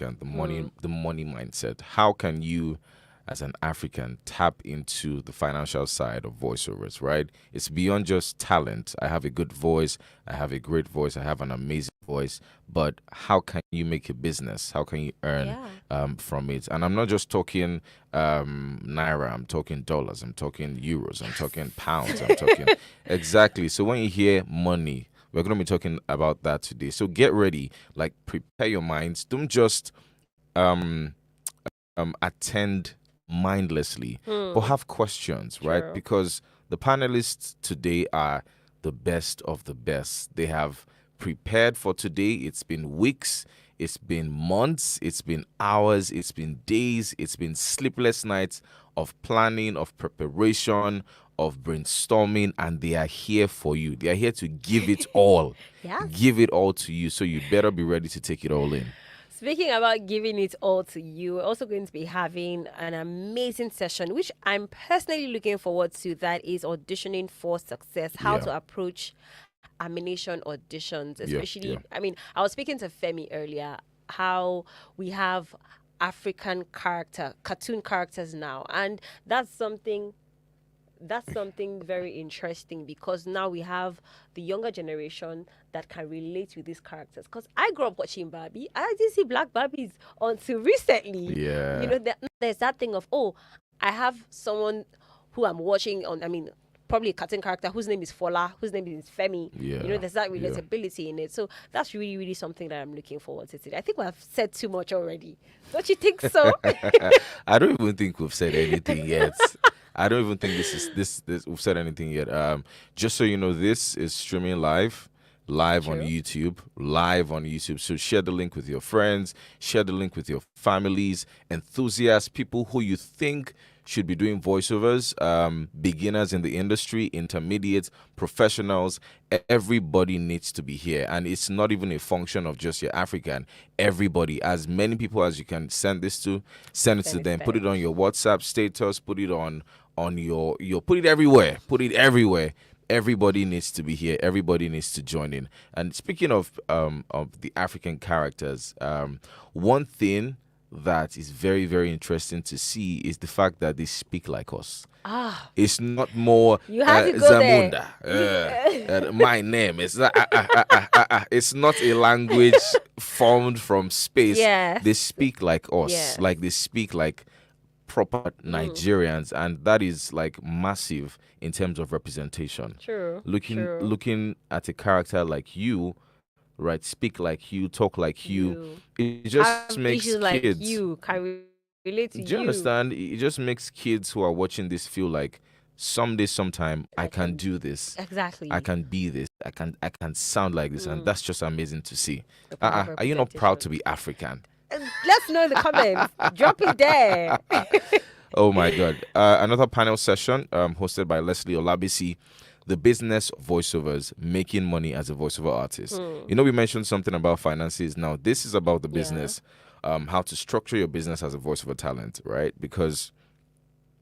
African, the money mindset. How can you, as an African, tap into the financial side of voiceovers, right? It's beyond just talent. I have a good voice, I have a great voice, I have an amazing voice, but how can you make a business? How can you earn from it? And I'm not just talking naira, I'm talking dollars, I'm talking euros, I'm talking pounds, I'm talking exactly. So when you hear money, we're going to be talking about that today. So get ready, like prepare your minds. Don't just attend mindlessly, but have questions, right? True. Because the panelists today are the best of the best. They have prepared for today. It's been weeks, it's been months, it's been hours, it's been days, it's been sleepless nights of planning, of preparation, of brainstorming, and they are here for you. They are here to give it all. Yes. Give it all to you. So you better be ready to take it all in. Speaking about giving it all to you, we're also going to be having an amazing session, which I'm personally looking forward to. That is auditioning for success, how to approach animation auditions, especially. I mean, I was speaking to Femi earlier, how we have African cartoon characters now. And that's something very interesting, because now we have the younger generation that can relate with these characters. Because I grew up watching Barbie. I didn't see black Barbies until recently. Yeah. You know, there's that thing of, oh, I have someone who I'm watching on, I mean, probably a cartoon character whose name is Fola, whose name is Femi. Yeah. You know, there's that relatability in it. So that's really, really something that I'm looking forward to today. I think we've said too much already. Don't you think so? I don't even think we've said anything yet. I don't even think this we've said anything yet. Just so you know, this is streaming live on YouTube. So share the link with your friends, share the link with your families, enthusiasts, people who you think should be doing voiceovers, beginners in the industry, intermediates, professionals. Everybody needs to be here, and it's not even a function of just your African. Everybody, as many people as you can send this to, send it to them. Put it on your WhatsApp status. Put it on your put it everywhere. Everybody needs to be here. Everybody needs to join in. And speaking of the African characters, one thing that is very, very interesting to see is the fact that they speak like us. It's not more You have to go Zamunda. My name is it's not a language formed from space. Yes. They speak like us. Yes. Like they speak like proper Nigerians, and that is like massive in terms of representation. True. Looking at a character like you, right, speak like you, talk like you, it just makes kids like you can relate to you. Do you understand? It just makes kids who are watching this feel like sometime I can do this. Exactly. I can be this. I can sound like this, and that's just amazing to see. Are you not proud to be African? Let's know in the comments. Drop it there. Oh my God. Another panel session hosted by Leslie Olabisi, the business of voiceovers, making money as a voiceover artist. You know, we mentioned something about finances. Now, this is about the business, how to structure your business as a voiceover talent, right? Because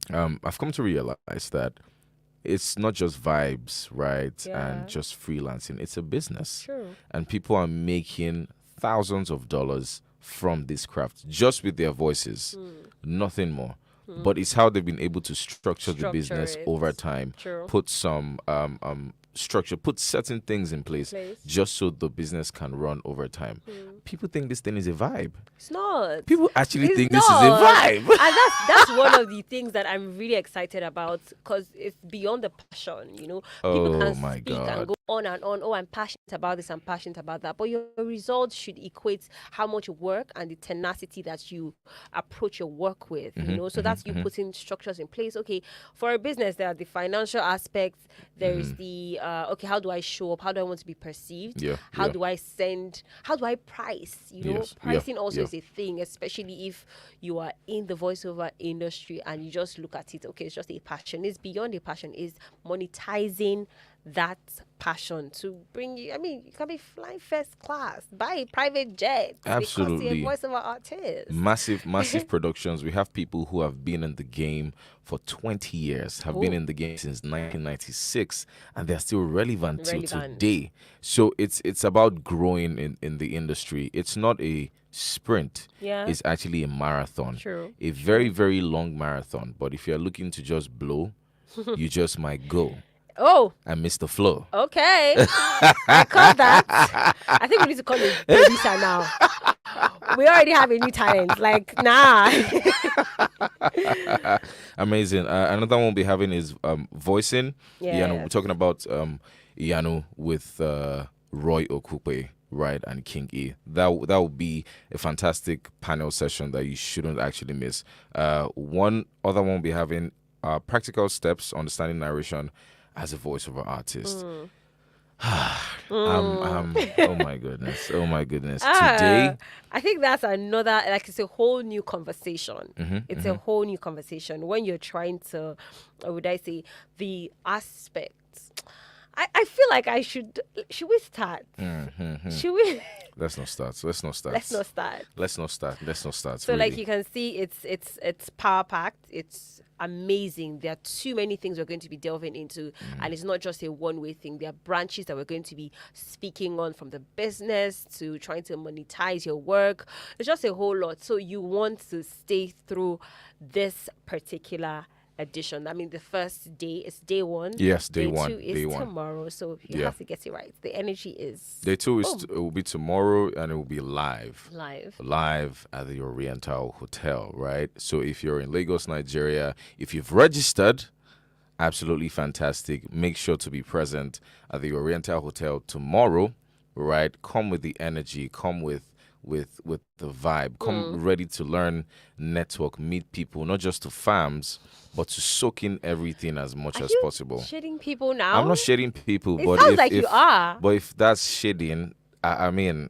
I've come to realize that it's not just vibes, right? And just freelancing. It's a business. True. And people are making thousands of dollars from this craft just with their voices, nothing more. But it's how they've been able to structure the business over time. True. Put some structure, put certain things in place just so the business can run over time. People think this thing is a vibe. It's not. People actually think this is a vibe. And that's one of the things that I'm really excited about, because it's beyond the passion, you know. People can speak and go on and on. Oh, I'm passionate about this, I'm passionate about that. But your results should equate how much work and the tenacity that you approach your work with, you know. So that's you putting structures in place. Okay, for a business, there are the financial aspects. There is the okay, how do I show up? How do I want to be perceived? How do I price? You know, pricing also is a thing, especially if you are in the voiceover industry and you just look at it, okay, it's just a passion. It's beyond a passion. It's monetizing that passion to bring you. I mean, you can be flying first class, buy a private jet because you're Absolutely. a voiceover artist. Massive productions. We have people who have been in the game for 20 years, have been in the game since 1996, and they're still relevant till today. So it's about growing in the industry. It's not a sprint. Yeah. It's actually a marathon. True. A very, very long marathon. But if you're looking to just blow, you just might go. Oh, and miss the flow. Okay. I call that. I think we need to call it producer now. We already have a new talent. Like, nah. Amazing. Another one we'll be having is voicing. Yeah. We're talking about with Roy Okupe, right, and King E. That will be a fantastic panel session that you shouldn't actually miss. One other one we'll be having practical steps, understanding narration as a voiceover artist. Oh my goodness. Today, I think that's another, like, it's a whole new conversation. It's a whole new conversation when you're trying to, or would I say, the aspects. I feel like should we start? Should we? Let's not start. So really. Like you can see, it's power packed. It's amazing. There are too many things we're going to be delving into, and it's not just a one-way thing. There are branches that we're going to be speaking on, from the business to trying to monetize your work. It's just a whole lot. So you want to stay through this particular edition. I mean, the first day is day one. Yes, day one. Day two is tomorrow. So you have to get it right. The energy is. Day two is it will be tomorrow, and it will be live at the Oriental Hotel, right? So if you're in Lagos, Nigeria, if you've registered, absolutely fantastic. Make sure to be present at the Oriental Hotel tomorrow, right? Come with the energy. Come with the vibe. Come ready to learn, network, meet people, not just to farms, but to soak in everything as much as possible. Shading people now? I'm not shading people, but sounds like you are. But if that's shading, I mean,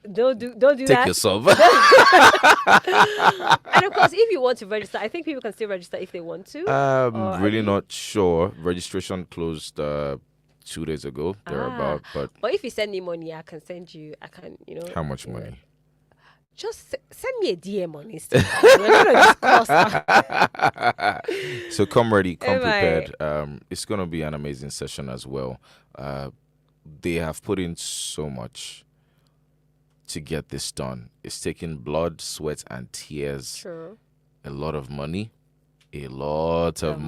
don't do take that. yourself. And of course, if you want to register, I think people can still register if they want to. Really not sure. Registration closed 2 days ago, thereabout. But if you send me money, I can, How much money? Just send me a DM on Instagram. We're gonna discuss. So come ready, come prepared. It's gonna be an amazing session as well. They have put in so much to get this done. It's taken blood, sweat, and tears. True. A lot of money. A lot of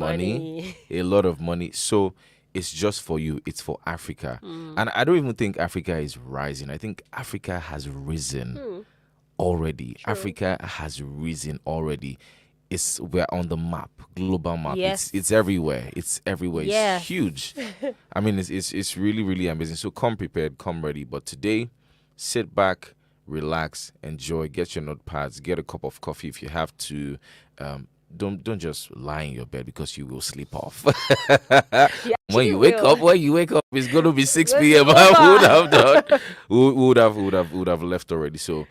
money. So it's just for you. It's for Africa. And I don't even think Africa is rising. I think Africa has risen already. True. Africa has risen already. We're on the map, global map. Yes. It's everywhere. It's everywhere. Yes. It's huge. I mean, it's really, really amazing. So come prepared, come ready. But today, sit back, relax, enjoy, get your notepads, get a cup of coffee if you have to. Don't just lie in your bed because you will sleep off. When you wake up, it's going to be 6 p.m. would have left already. So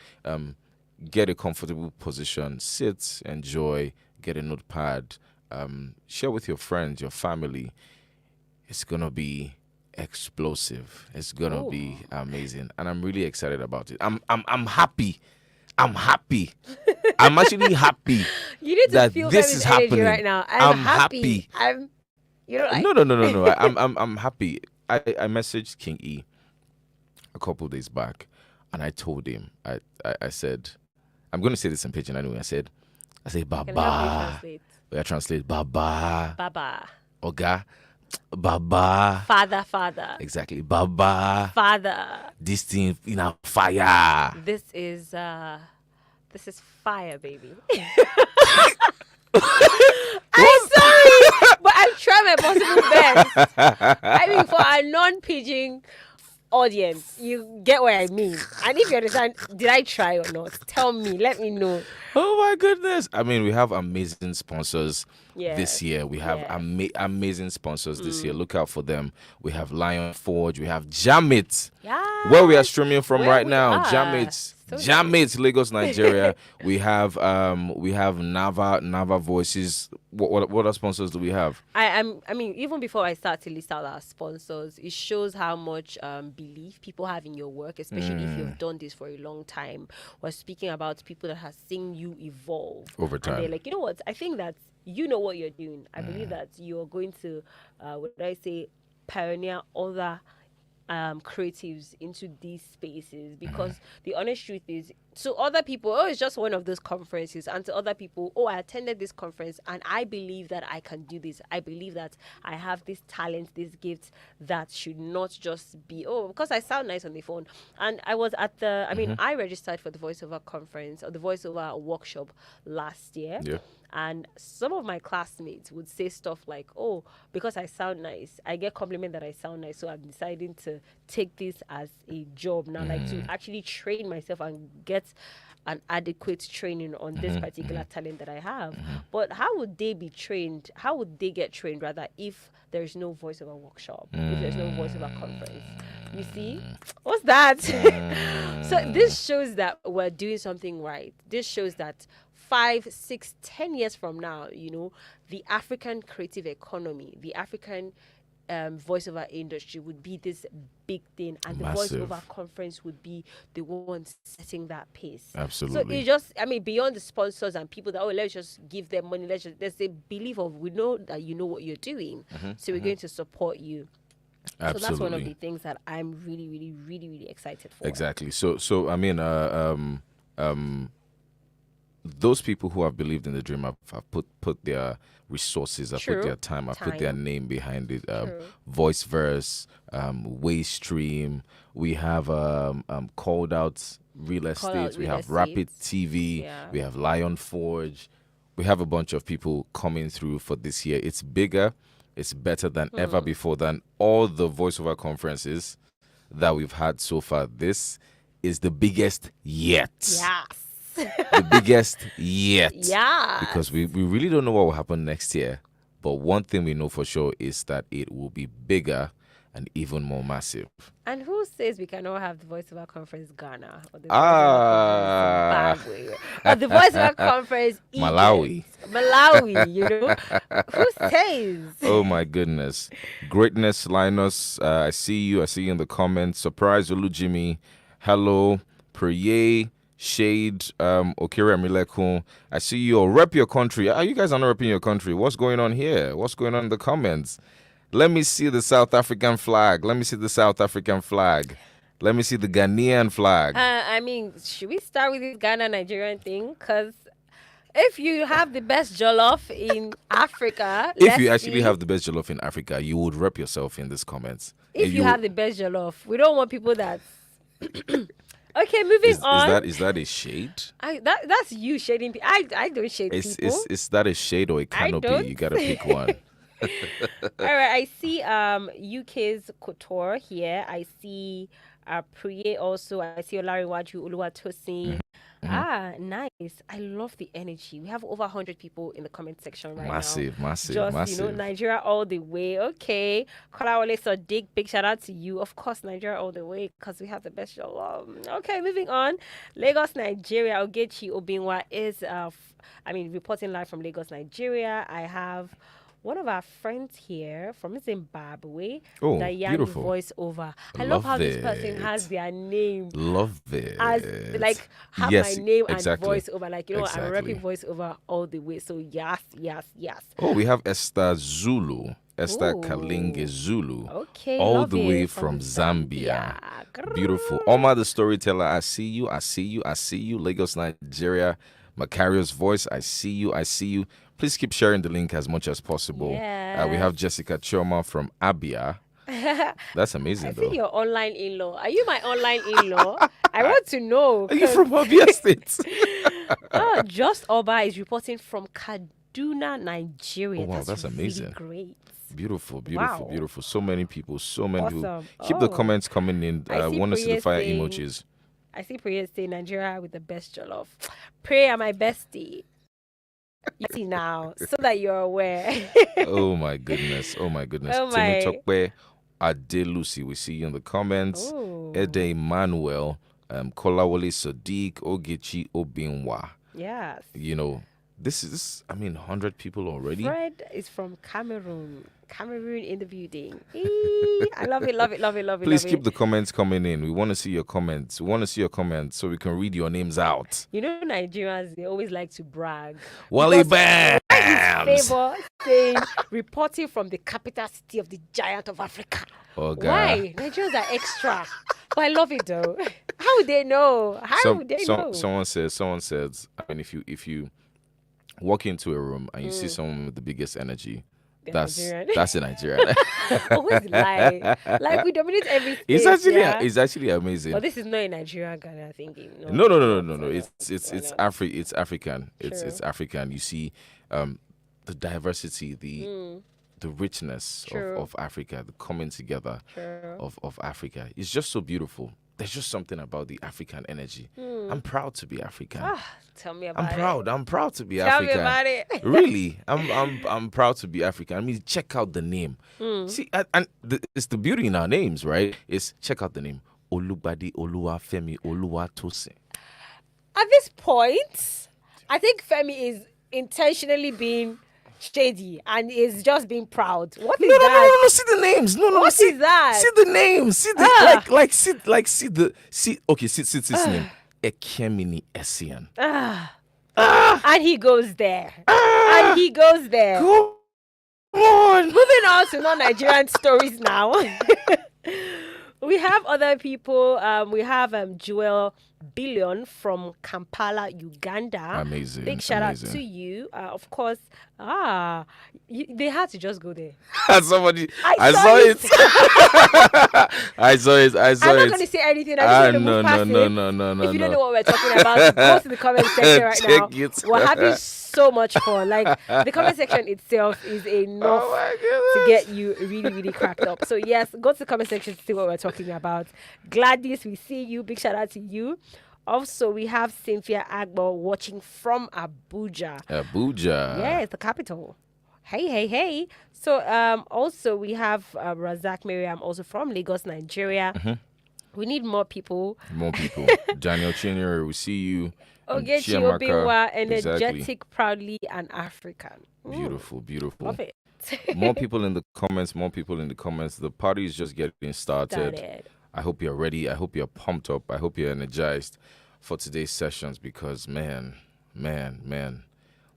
get a comfortable position, sit, enjoy, get a notepad, share with your friends, your family. It's going to be explosive. It's going to be amazing. And I'm really excited about it. I'm happy. I'm actually happy. You need to that feel this is happening right now. I'm happy. No. I'm happy. I messaged King E a couple of days back, and I told him. I said, I'm going to say this in pidgin anyway. I said, Baba. We translate Baba. Baba. Oga. Baba. Father. Exactly. Baba. Father. This thing in a fire. This is fire, baby. I'm sorry, but I'm trying my possible best. I mean, for a non-pidgin audience, you get what I mean. And if you understand, did I try or not? Tell me, let me know. Oh my goodness. I mean, we have amazing sponsors this year. We have amazing sponsors this year. Look out for them. We have Lion Forge. We have Jamit. Yeah. Where we are streaming from Where right we now, are. Jammates, So Jammates, Lagos, Nigeria. we have Nava Voices. What other sponsors do we have? I mean, even before I start to list out our sponsors, it shows how much belief people have in your work, especially if you've done this for a long time. We're speaking about people that have seen you evolve Over and they're time. like, you know what? I think that you know what you're doing. I believe that you're going to, what did I say, pioneer other creatives into these spaces, because the honest truth is, to other people, oh, it's just one of those conferences, and to other people, oh, I attended this conference and I believe that I can do this. I believe that I have this talent, this gift that should not just be, oh, because I sound nice on the phone. And I was at the, I mean, I registered for the voiceover conference or the voiceover workshop last year. Yeah. And some of my classmates would say stuff like, oh, because I sound nice, I get compliment that I sound nice, so I'm deciding to take this as a job now, like to actually train myself and get an adequate training on this particular talent that I have. But how would they be trained? How would they get trained, rather, if there's no voiceover workshop, if there's no voiceover conference? You see? What's that? So this shows that we're doing something right. This shows that 5, 6, 10 years from now, you know, the African creative economy, the African voiceover industry would be this big thing, and Massive. the voiceover conference would be the one setting that pace. Absolutely. So it just, I mean, beyond the sponsors and people that, oh, let's just give them money, there's a belief of, we know that you know what you're doing, so we're going to support you. Absolutely. So that's one of the things that I'm really, really, really, really excited for. Exactly. So I mean, those people who have believed in the dream have put their resources, have put their time, have put their name behind it. Voiceverse, Waystream. We have called out real estate. We have Rapid TV. We have Lion Forge. We have a bunch of people coming through for this year. It's bigger. It's better than ever before, than all the voiceover conferences that we've had so far. This is the biggest yet. Yes. The biggest yet. Yeah. Because we really don't know what will happen next year. But one thing we know for sure is that it will be bigger and even more massive. And who says we cannot have the voiceover conference Ghana, or the voiceover conference Zimbabwe, or the voiceover conference Egypt, Malawi, you know? Who says? Oh my goodness. Greatness, Linus. I see you in the comments. Surprise, Olu Jimmy. Hello. Priye. Shade, Okira Milekun. I see you. Rep your country. You guys are not repping your country. What's going on here? What's going on in the comments? Let me see the South African flag. Let me see the South African flag. Let me see the Ghanaian flag. I mean, should we start with this Ghana Nigerian thing? Because if you have the best jollof in Africa, if you actually have the best jollof in Africa, you would rep yourself in these comments. If you have the best jollof, we don't want people that. Okay, moving on. Is that a shade? That's you shading people. I don't shade people. Is that a shade or a canopy? You gotta pick one. All right, I see UK's Couture here. I see Priye also. I see Olariwaju Oluwatosin. Nice. I love the energy. We have over 100 people in the comment section right now. Massive. Just, you know, Nigeria all the way. Okay. Kolawole Sadiq, big shout out to you. Of course, Nigeria all the way, because we have the best show. Okay, moving on. Lagos, Nigeria. Ogechi Obinwa is, reporting live from Lagos, Nigeria. I have one of our friends here from Zimbabwe, Diane beautiful. Voiceover. I love how this person has their name. Love it. As like have my name and voiceover. Like, you know, I'm repping voiceover all the way. So yes. Oh, we have Esther Zulu. Esther Kalinge Zulu. Okay. All the way from Zambia. Beautiful. Oma the storyteller, I see you. Lagos, Nigeria. Macarius Voice, I see you. Please keep sharing the link as much as possible. Yes. We have Jessica Choma from Abia. That's amazing, though. I see your online in-law. Are you my online in-law? I want to know. Are you from Abia State? Just Oba is reporting from Kaduna, Nigeria. Oh, wow, that's amazing. Really great. Beautiful. So many people. Awesome. Keep the comments coming in. I want to see the fire emojis. I see Priya say Nigeria with the best jollof. Priya, my bestie. You see now, so that you're aware. Oh my goodness. Oh my. Timi Tokwe, Ade Lucy, we see you in the comments. Oh. Ede Manuel, Kolawole Sadiq, Ogechi Obinwa. Yes. You know, this is, I mean, 100 people already. Fred is from Cameroon. Cameroon in the building. I love it, love it, love it, love it. Please keep the comments coming in. We want to see your comments. We want to see your comments so we can read your names out. You know, Nigerians, they always like to brag. Wally Bams! Favor saying, reporting from the capital city of the giant of Africa. Oh, God. Why? Nigerians are extra. But I love it, though. How would they know? How would they know? Someone says, I mean, if you walk into a room and you see someone with the biggest energy, that's a Nigerian. Always lie. Like we dominate every space, it's actually amazing. But this is not a Nigerian Ghana thinking. No. It's African. It's African. You see, the diversity, the richness of Africa, the coming together of Africa. It's just so beautiful. There's just something about the African energy. I'm proud to be African. Tell me about it. I'm proud to be Tell African. me about it. Really, I'm proud to be African. I mean, check out the name. See, it's the beauty in our names, right? Check out the name. Olubade Oluwafemi Oluwatosin. At this point, I think Femi is intentionally being shady and is just being proud. What is that? No, see the names. What is that? See the names. See the see this name. Ekemini Essien. And he goes there. And he goes there. Come on. Moving on to non-Nigerian stories now. We have other people. We have Joel Billion from Kampala, Uganda. Amazing. Big shout out to you. Of course, they had to just go there. Somebody, I saw it. I saw it. I'm not going to say anything. I'm just going to move past it. If you don't know what we're talking about, go to the comment section right now. We're having so much fun. Like, the comment section itself is enough to get you really, really cracked up. So yes, go to the comment section to see what we're talking about. Gladys, we see you. Big shout out to you. Also, we have Cynthia Agbo watching from Abuja. Yes, the capital. Hey. So also we have Razak Miriam also from Lagos, Nigeria. We need more people. Daniel Chinyere, we see you. Ogechi Obiwa, energetic, proudly an African. Beautiful. Love it. More people in the comments. The party is just getting started. I hope you're ready. I hope you're pumped up. I hope you're energized for today's sessions because, man,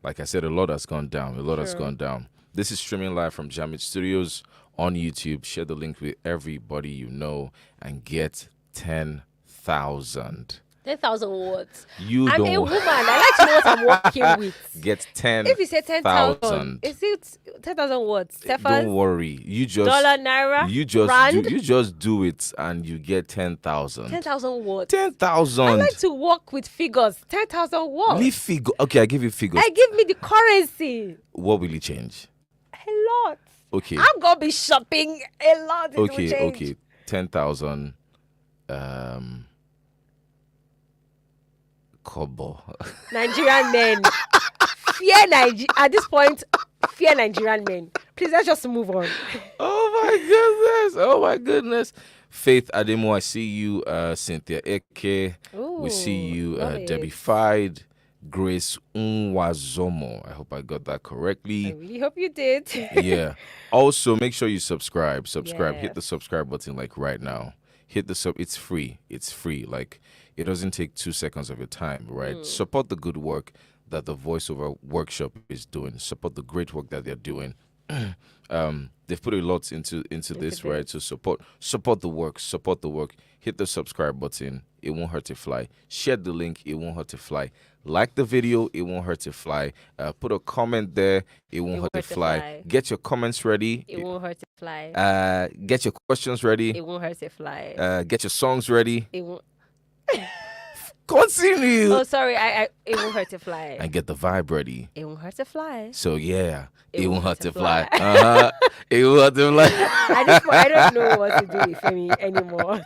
like I said, a lot has gone down. This is streaming live from Jamit Studios on YouTube. Share the link with everybody you know and get 10,000. 10,000 words. I'm a woman. I like to know what I'm working with. Get 10,000. If you say 10,000, is it 10,000 words? Don't worry. You just dollar, naira, you just do it and you get 10,000. 10,000 words. 10,000. I like to work with figures. 10,000 words. Leave figure. Okay, I give you figures. Give me the currency. What will it change? A lot. Okay. I'm gonna be shopping a lot. Okay. 10,000. Kobo. Nigerian men. At this point, fear Nigerian men. Please, let's just move on. Oh my goodness. Faith Ademo, I see you. Cynthia Eke. We see you. Debbie Fide. Grace Unwazomo. I hope I got that correctly. I really hope you did. Yeah. Also, make sure you subscribe. Hit the subscribe button like right now. Hit the sub. It's free. Like, it doesn't take 2 seconds of your time, right? Support the good work that the Voiceover Workshop is doing. Support the great work that they're doing. They've put a lot into this, right? So support the work. Hit the subscribe button. It won't hurt to fly. Share the link. It won't hurt to fly. Like the video. It won't hurt to fly. Put a comment there. It won't hurt to fly. Get your comments ready. It won't hurt to fly. Get your questions ready. It won't hurt to fly. Get your songs ready. It won't. Continue. Oh, sorry. It won't hurt to fly. And get the vibe ready. It won't hurt to fly. So yeah, it won't hurt to fly. It won't hurt to fly. I don't know what to do with Femi anymore.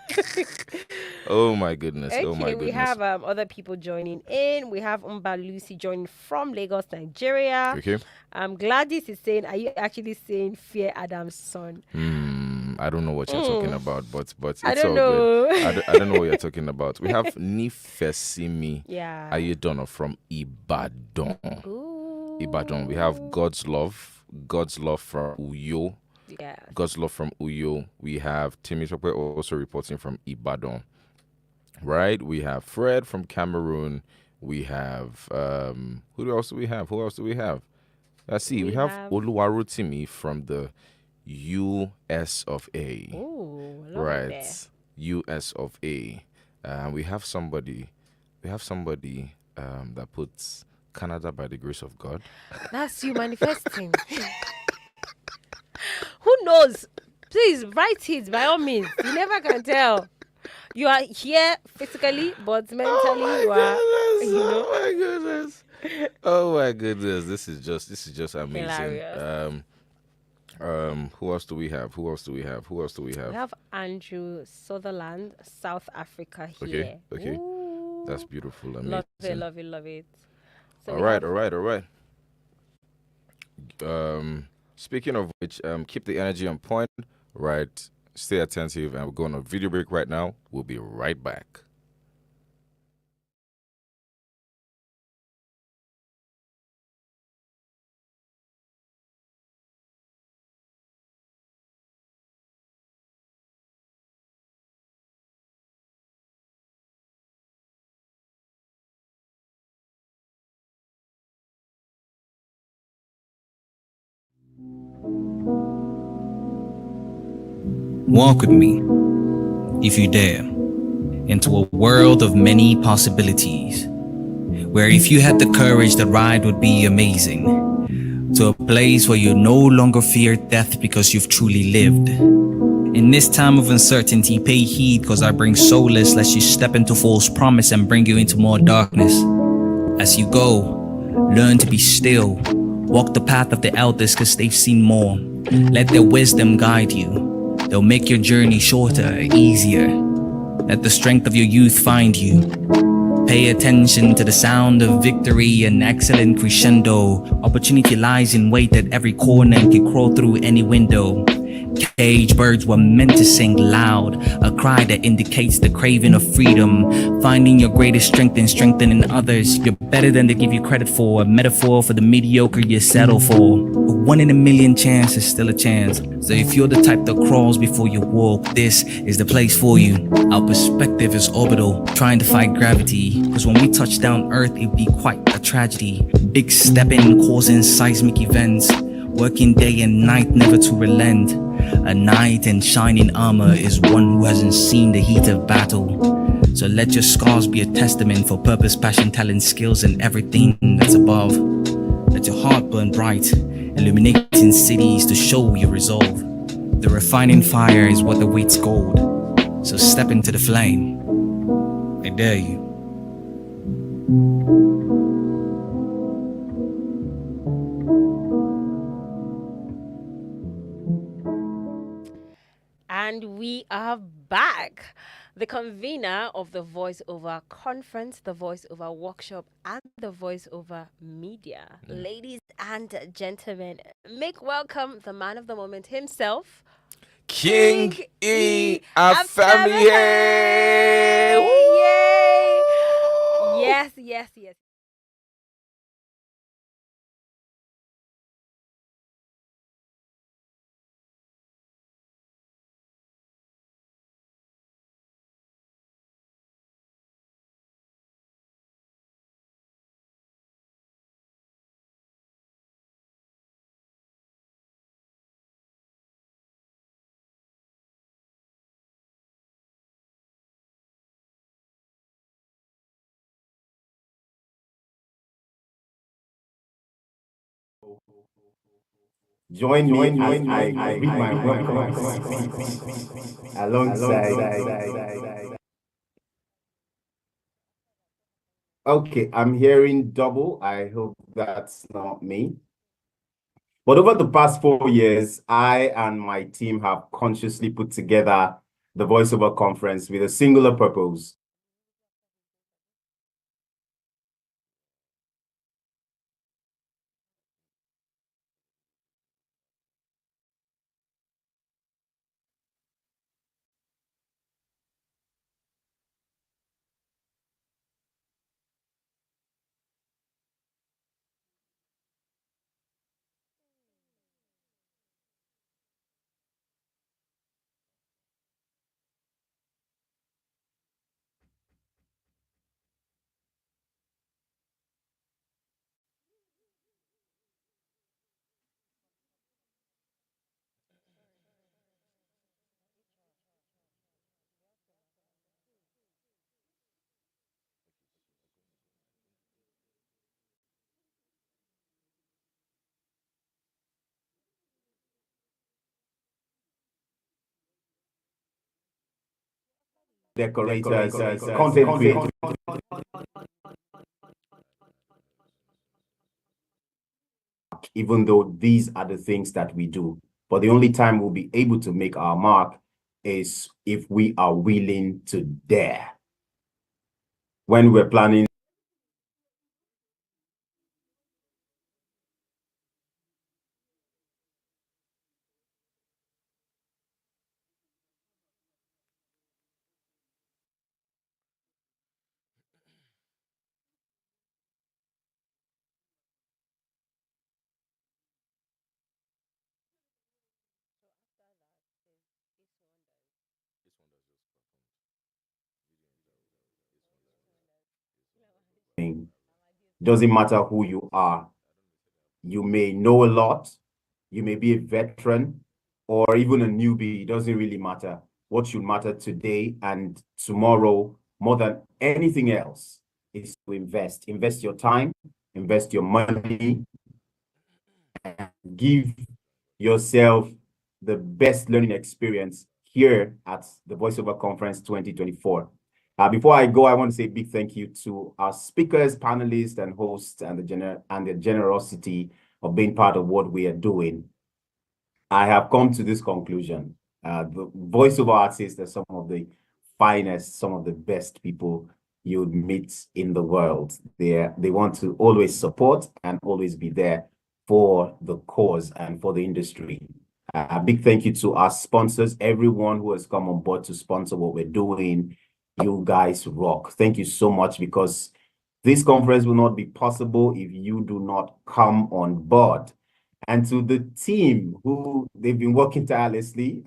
Oh my goodness. Okay, we have other people joining in. We have Umba Lucy joining from Lagos, Nigeria. Okay. Gladys is saying, are you actually saying Fear Adam's son? I don't know what you're talking Mm, about, but I it's don't all good. know. I don't know what you're talking about. We have Nifesimi Yeah. Ayedona from Ibadan. Ibadan. We have Ooh. God's love from Uyo. Yes. God's love from Uyo. We have Timmy Tokwe also reporting from Ibadan. Right? We have Fred from Cameroon. We have who else do we have? Who else do we have? Let's see. We We have have. Oluwarotimi from the US of A. Ooh, I love it there. Right. US of A. We have somebody. That puts Canada by the grace of God. That's you manifesting. Who knows? Please write it by all means. You never can tell. You are here physically, but mentally you are, Oh my goodness. Oh my goodness. This is just amazing. hilarious. Who else do we have? Who else do we have? Who else do we We have? have Andrew Sutherland, South Africa Okay, here. okay. That's Ooh. beautiful. Love it, Amazing. love it, love it. So All we right, have all right, all right. Speaking of which, keep the energy on point, right? Stay attentive, and we're going on a video break right now. We'll be right back. Walk with me, if you dare, into a world of many possibilities, where if you had the courage, the ride would be amazing. To a place where you no longer fear death because you've truly lived. In this time of uncertainty, pay heed, cause I bring solace lest you step into false promise and bring you into more darkness. As you go, learn to be still. Walk the path of the elders cause they've seen more. Let their wisdom guide you. They'll make your journey shorter, easier. Let the strength of your youth find you. Pay attention to the sound of victory and excellent crescendo. Opportunity lies in wait at every corner and can crawl through any window. Cage birds were meant to sing loud, a cry that indicates the craving of freedom. Finding your greatest strength and strengthening others. You're better than they give you credit for. A metaphor for the mediocre you settle for. A 1 in a million chance is still a chance. So if you're the type that crawls before you walk, this is the place for you. Our perspective is orbital, trying to fight gravity. Cause when we touch down Earth, it'd be quite a tragedy. Big stepping, causing seismic events. Working day and night, never to relent. A knight in shining armor is one who hasn't seen the heat of battle. So let your scars be a testament for purpose, passion, talent, skills, and everything that's above. Let your heart burn bright, illuminating cities to show your resolve. The refining fire is what awaits gold. So step into the flame. I dare you. And we are back. The convener of the Voiceover Conference, the Voiceover Workshop, and the Voiceover Media. Ladies and gentlemen, make welcome the man of the moment himself, King E. Afemi. Afemi. Yay! Yes, yes, yes. Join me as I read my welcome speech alongside. Okay, I'm hearing double. I hope that's not me. But over the past 4 years, I and my team have consciously put together the Voiceover Conference with a singular purpose. decorators, content creators. Even though these are the things that we do. But the only time we'll be able to make our mark is if we are willing to dare. When we're planning doesn't matter who you are. You may know a lot, you may be a veteran, or even a newbie. It doesn't really matter. What should matter today and tomorrow, more than anything else, is to invest. Invest your time, invest your money, and give yourself the best learning experience here at the Voiceover Conference 2024. Before I go, I want to say a big thank you to our speakers, panelists, and hosts, and the generosity of being part of what we are doing. I have come to this conclusion. The voiceover artists are some of the finest, some of the best people you would meet in the world. They want to always support and always be there for the cause and for the industry. A big thank you to our sponsors, everyone who has come on board to sponsor what we're doing. You guys rock. Thank you so much, because this conference will not be possible if you do not come on board. And to the team who they've been working tirelessly,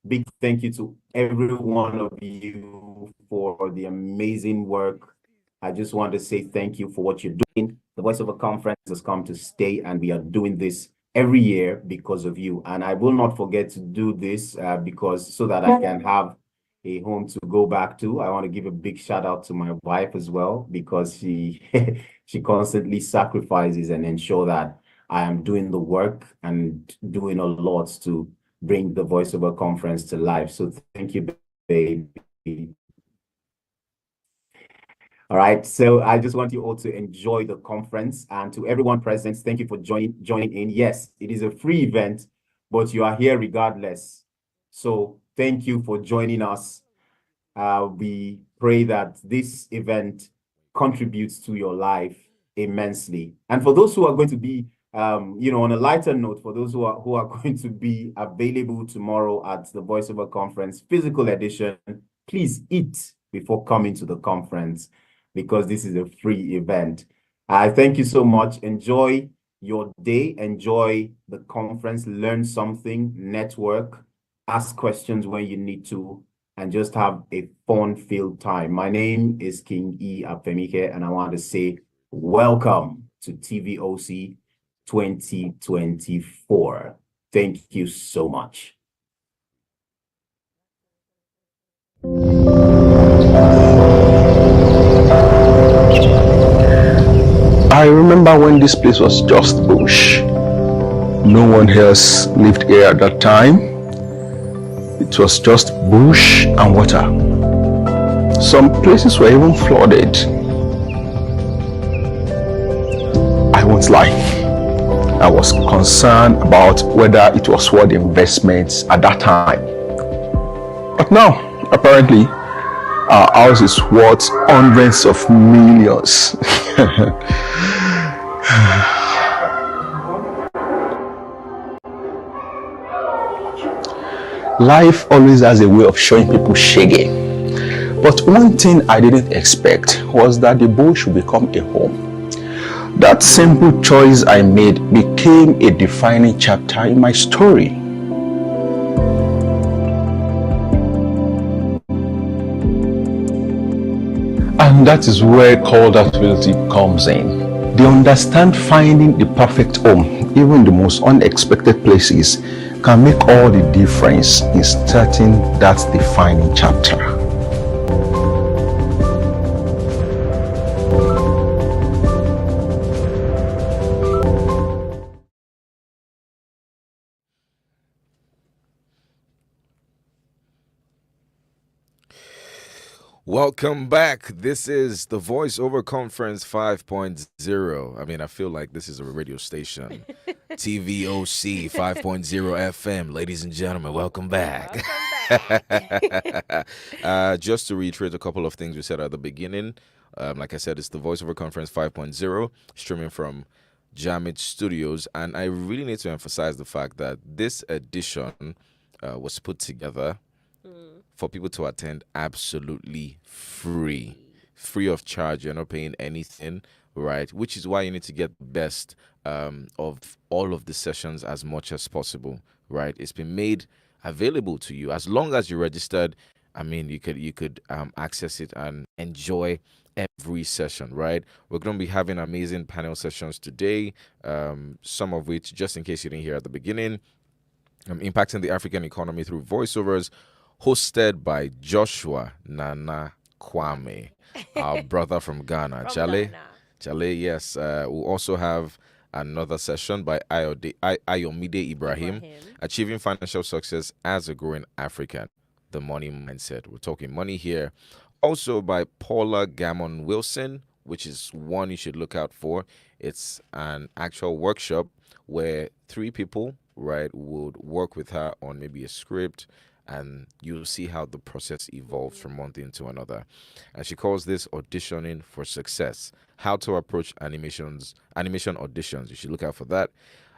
big thank you to every one of you for the amazing work. I just want to say thank you for what you're doing. The Voiceover Conference has come to stay, and we are doing this every year because of you. And I will not forget to do this so that I can have a home to go back to. I want to give a big shout out to my wife as well, because she she constantly sacrifices and ensure that I am doing the work and doing a lot to bring the Voiceover Conference to life. So thank you, baby. All right, so I just want you all to enjoy the conference, and to everyone present, thank you for joining in. Yes, it is a free event, but you are here regardless. So thank you for joining us. We pray that this event contributes to your life immensely. And for those who are going to be, on a lighter note, for those who are going to be available tomorrow at the Voiceover Conference physical edition, please eat before coming to the conference, because this is a free event. I thank you so much. Enjoy your day. Enjoy the conference. Learn something. Network. Ask questions when you need to. And just have a fun-filled time. My name is King E. Apemike, and I want to say welcome to TVOC 2024. Thank you so much. I remember when this place was just bush. No one else lived here at that time. It was just bush and water. Some places were even flooded. I won't lie. I was concerned about whether it was worth investments at that time. But now, apparently, our house is worth hundreds of millions. Life always has a way of showing people shaggy. But one thing I didn't expect was that the bush would become a home. That simple choice I made became a defining chapter in my story. And that is where called adaptability comes in. They understand finding the perfect home, even the most unexpected places, can make all the difference in starting that defining chapter. Welcome back. This is the Voiceover Conference 5.0. I mean, I feel like this is a radio station. TVOC 5.0 FM. Ladies and gentlemen, welcome back. Just to reiterate a couple of things we said at the beginning. Like I said, it's the Voiceover Conference 5.0, streaming from Jamit Studios. And I really need to emphasize the fact that this edition was put together for people to attend absolutely free of charge. You're not paying anything, right? Which is why you need to get the best of all of the sessions as much as possible, right? It's been made available to you as long as you're registered. I mean, you could access it and enjoy every session, right? We're going to be having amazing panel sessions today, some of which, just in case you didn't hear at the beginning, impacting the African economy through voiceovers, hosted by Joshua Nana Kwame, our brother from Ghana. Chale, yes. We'll also have another session by Ayomide Ibrahim, Achieving Financial Success as a Growing African, The Money Mindset. We're talking money here. Also by Paula Gammon Wilson, which is one you should look out for. It's an actual workshop where 3 people, right, would work with her on maybe a script, and you'll see how the process evolves from one thing to another. And she calls this auditioning for success. How to approach animation auditions. You should look out for that.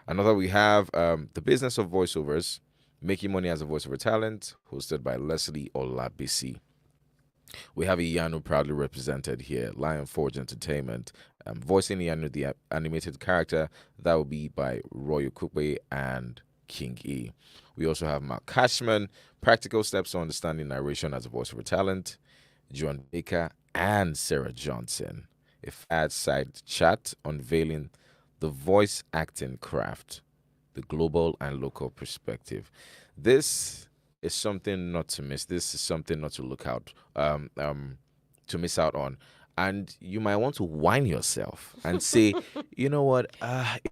Another, we have The Business of Voiceovers, Making Money as a Voiceover Talent, hosted by Leslie Olabisi. We have Iyanu proudly represented here, Lion Forge Entertainment. Voicing Iyanu, the animated character, that will be by Roy Okupe and King E. We also have Mark Cashman, Practical Steps to Understanding Narration as a Voiceover Talent, John Baker, and Sarah Johnson. A fireside chat unveiling the voice acting craft, the global and local perspective. This is something not to miss. This is something not to look out, to miss out on. And you might want to whine yourself and say, you know what,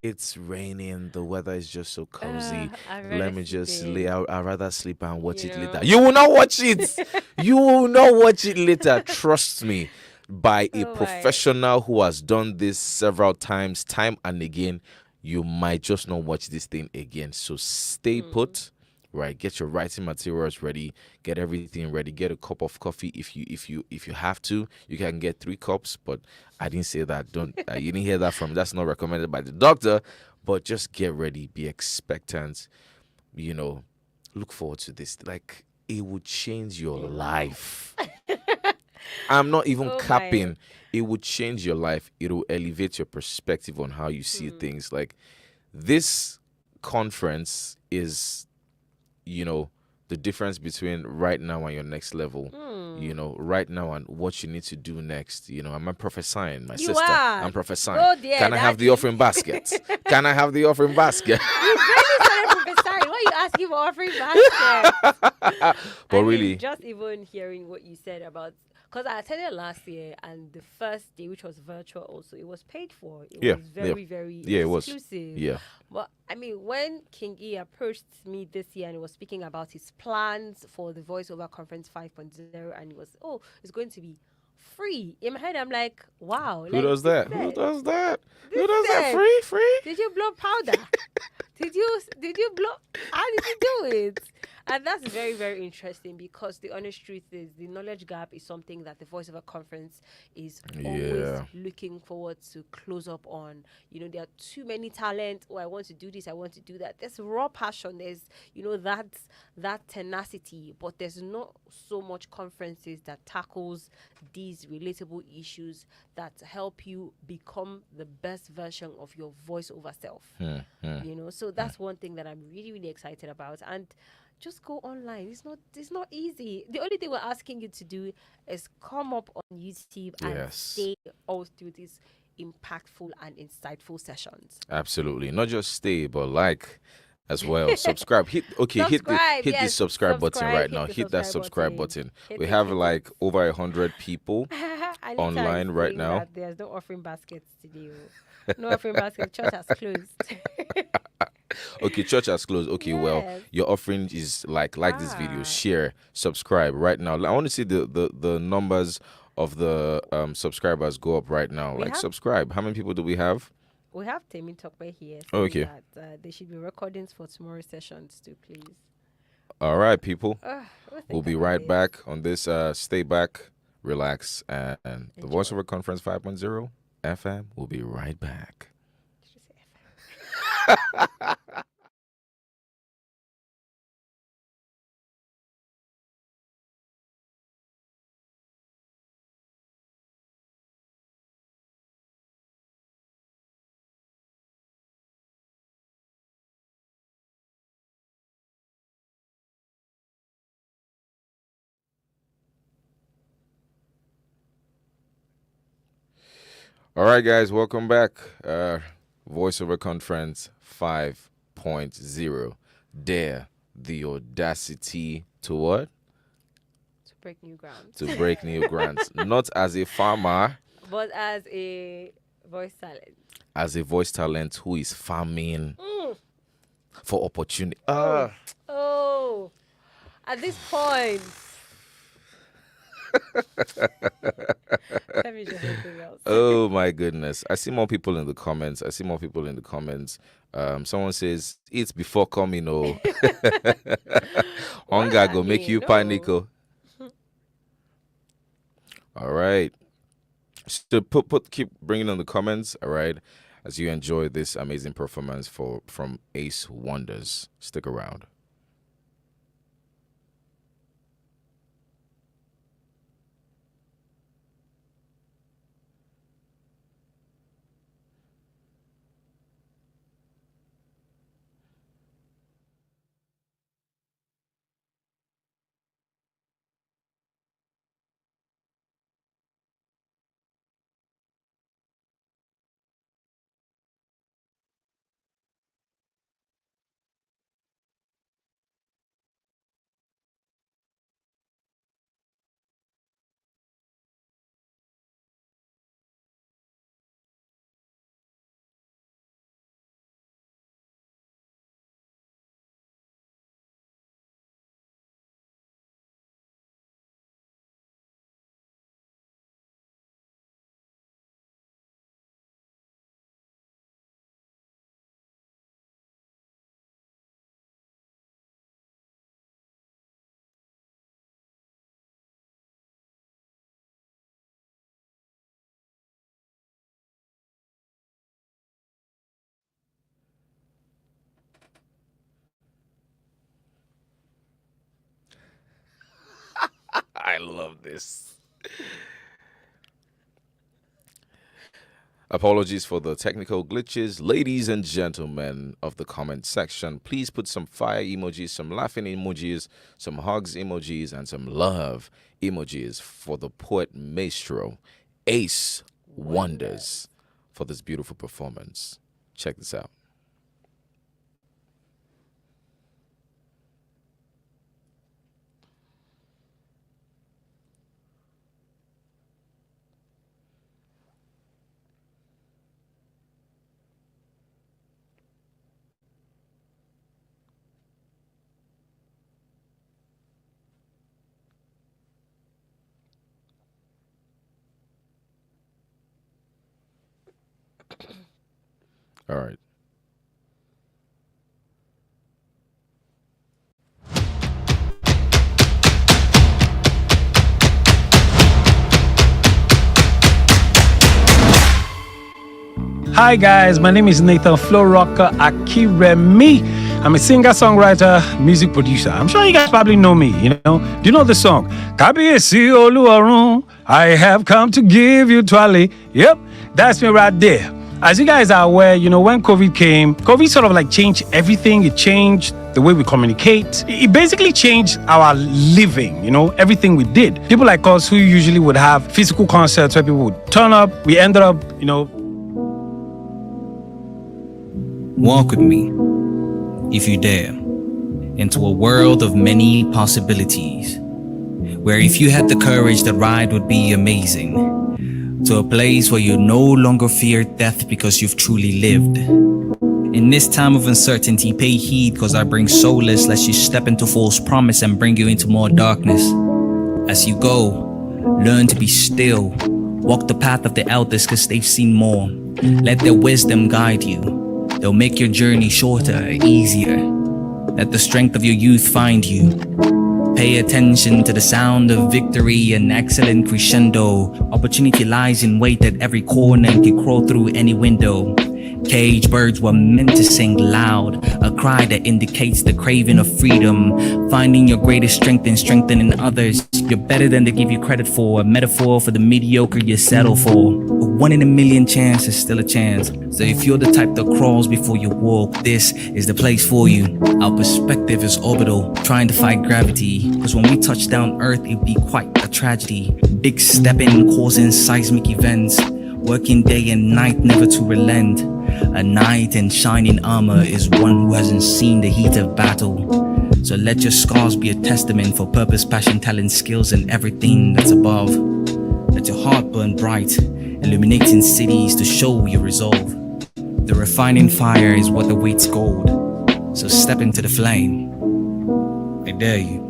it's raining, the weather is just so cozy. Let me just lay out. I'd rather sleep and watch it later. You will not watch it. You will not watch it later. Trust me. By a professional who has done this several times, time and again, you might just not watch this thing again. So stay put. Right, get your writing materials ready, get everything ready, get a cup of coffee if you have to. You can get 3 cups, but I didn't say that. Don't you didn't hear that from, that's not recommended by the doctor. But just get ready, be expectant, look forward to this. Like, it would change your life. I'm not even capping. It would change your life. It will elevate your perspective on how you see things. Like, this conference is, the difference between right now and your next level, right now and what you need to do next. Am I prophesying? My sister, I'm prophesying. Oh, dear, Can I have the offering basket? Can I have the offering basket? You barely started prophesying. Why are you asking for offering basket? But really, just even hearing what you said about, because I attended last year, and the first day, which was virtual also, it was paid for. It was very, very exclusive. Yeah. But I mean, when King E approached me this year and he was speaking about his plans for the Voiceover Conference 5.0, and he was, it's going to be free. In my head, I'm like, wow. Who does that? Who does that? Who does that? Free? Did you blow powder? Did you blow? How did you do it? And that's very, very interesting, because the honest truth is the knowledge gap is something that the Voiceover Conference is always looking forward to close up on. There are too many talent. I want to do this, I want to do that. There's raw passion. There's, that tenacity, but there's not so much conferences that tackles these relatable issues that help you become the best version of your voiceover self. So that's one thing that I'm really, really excited about. And just go online. It's not easy. The only thing we're asking you to do is come up on YouTube and stay all through these impactful and insightful sessions. Absolutely. Not just stay, but like as well. Subscribe. Hit the subscribe button right now. Hit that subscribe button. We have like over 100 people online right now. There's no offering baskets today. No offering basket. Church has closed. Okay, church has closed. Okay, well, Yes. your offering is like this video, Ah. share, subscribe right now. I want to see the numbers of the subscribers go up right now. We Like have- subscribe. How many people do we have? We have Temi Tokwe here Oh, saying okay. that there should be recordings for tomorrow's sessions too, please. All right, people. We'll We'll think be about right it. back on this. Stay back, relax, and the Enjoy. Voiceover Conference 5.0 FM. We'll be right back. Did you say FM? All right, guys, welcome back. Voiceover Conference 5.0. Dare the audacity to what? To break new ground. To break new grounds. Not as a farmer, But as a voice talent. as a voice talent who is farming for opportunity. Oh, at this point. Let me just something else. Oh my goodness. I see more people in the comments. Someone says it's before coming. Oh, hunger that go make mean? you No. panic. Oh. All right. So keep bringing on the comments. All right, as you enjoy this amazing performance from Ace Wonders. Stick around. I love this. Apologies for the technical glitches. Ladies and gentlemen of the comment section, please put some fire emojis, some laughing emojis, some hugs emojis, and some love emojis for the poet maestro, Ace Wonders, for this beautiful performance. Check this out. All right. Hi guys, my name is Nathan Flo Rocker Akiremi. I'm a singer, songwriter, music producer. I'm sure you guys probably know me, you know. Do you know the song? Kábíyèsí Olúọ̀run, I have come to give you twali. Yep, that's me right there. As you guys are aware, you know, when COVID came, COVID sort of like changed everything. It changed the way we communicate. It basically changed our living, you know, everything we did. People like us who usually would have physical concerts where people would turn up, we ended up, you know. Walk with me, if you dare, into a world of many possibilities, where if you had the courage, the ride would be amazing. To a place where you no longer fear death because you've truly lived. In this time of uncertainty, pay heed, cause I bring solace, lest you step into false promise and bring you into more darkness. As you go, learn to be still. Walk the path of the elders, cause they've seen more. Let their wisdom guide you. They'll make your journey shorter, easier. Let the strength of your youth find you. Pay attention to the sound of victory and excellent crescendo. Opportunity lies in wait at every corner and can crawl through any window. Caged birds were meant to sing loud, a cry that indicates the craving of freedom. Finding your greatest strength in strengthening others. You're better than they give you credit for, a metaphor for the mediocre you settle for. A 1 in a million chance is still a chance. So if you're the type that crawls before you walk, this is the place for you. Our perspective is orbital, trying to fight gravity. Cause when we touch down Earth, it'd be quite a tragedy. Big stepping, causing seismic events. Working day and night, never to relent. A knight in shining armor is one who hasn't seen the heat of battle. So let your scars be a testament for purpose, passion, talent, skills, and everything that's above. Let your heart burn bright, illuminating cities to show your resolve. The refining fire is what awaits gold. So step into the flame. I dare you.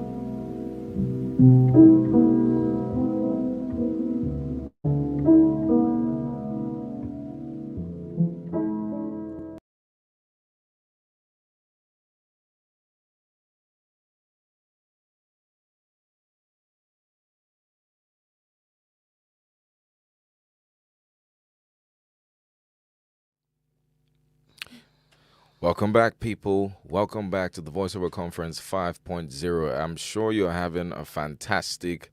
Welcome back, people. Welcome back to the Voiceover Conference 5.0. I'm sure you're having a fantastic,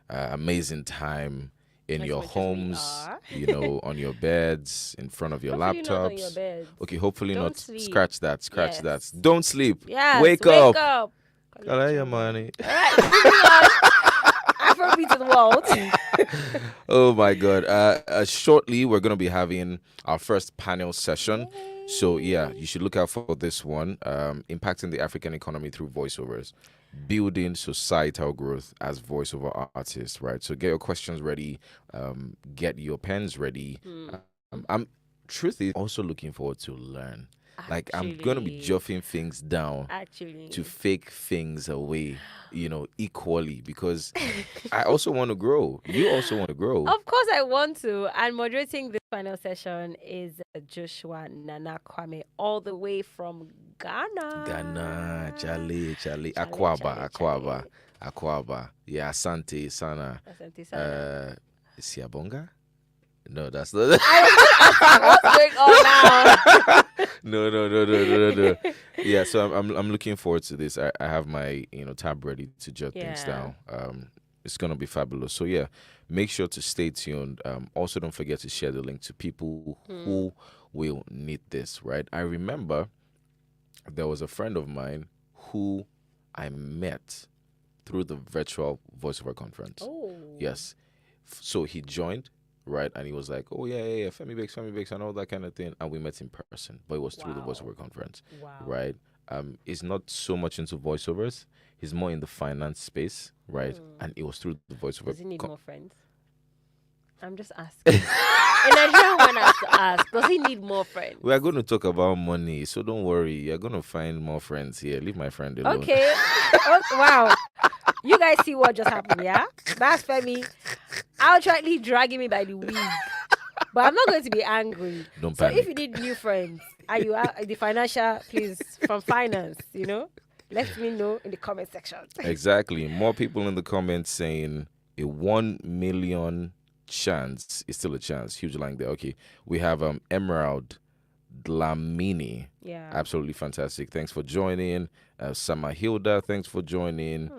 amazing time in your homes, on your beds, in front of your Hopefully laptops. not on your beds. Okay, hopefully Don't not. sleep. Scratch that. Yes. That. Don't sleep. Yes, Wake up. Collect Collect your your money. All right, moving on. Afrobeat to the world. Oh my God. Shortly, we're going to be having our first panel session. So yeah, you should look out for this one, impacting the African economy through voiceovers, building societal growth as voiceover artists, right? So get your questions ready, get your pens ready. I'm truthfully also looking forward to learn. Like I'm going to be jotting things down to fake things away, equally, because I also want to grow. You also want to grow. Of course I want to. And moderating this final session is Joshua Nana Kwame, all the way from Ghana. Charlie. Akwaba. Yeah, Asante Sana. Siabonga? No, that's not. What's going on now? No. Yeah, so I'm looking forward to this. I have my tab ready to jot things down. It's gonna be fabulous. So yeah, make sure to stay tuned. Also, don't forget to share the link to people who will need this. Right? I remember there was a friend of mine who I met through the virtual voiceover conference. Oh. Yes. So he joined. Right, and he was like, "Oh yeah, Femi Bakes, and all that kind of thing." And we met in person, but it was through the voiceover conference. Wow. Right? He's not so much into voiceovers; he's more in the finance space, right? And it was through the voiceover. Does he need more friends? I'm just asking. In Nigeria, one has to ask, does he need more friends? We are going to talk about money, so don't worry. You're going to find more friends here. Leave my friend alone. Okay. Wow. You guys see what just happened, yeah? That's Femi outrightly dragging me by the wig. But I'm not going to be angry. Don't so panic. if you need new friends, are you the financial, please, from finance, let me know in the comment section. Exactly. More people in the comments saying a 1 million chance is still a chance. Huge line there. Okay. We have Emerald Dlamini. Yeah. Absolutely fantastic. Thanks for joining. Sama Hilda, thanks for joining.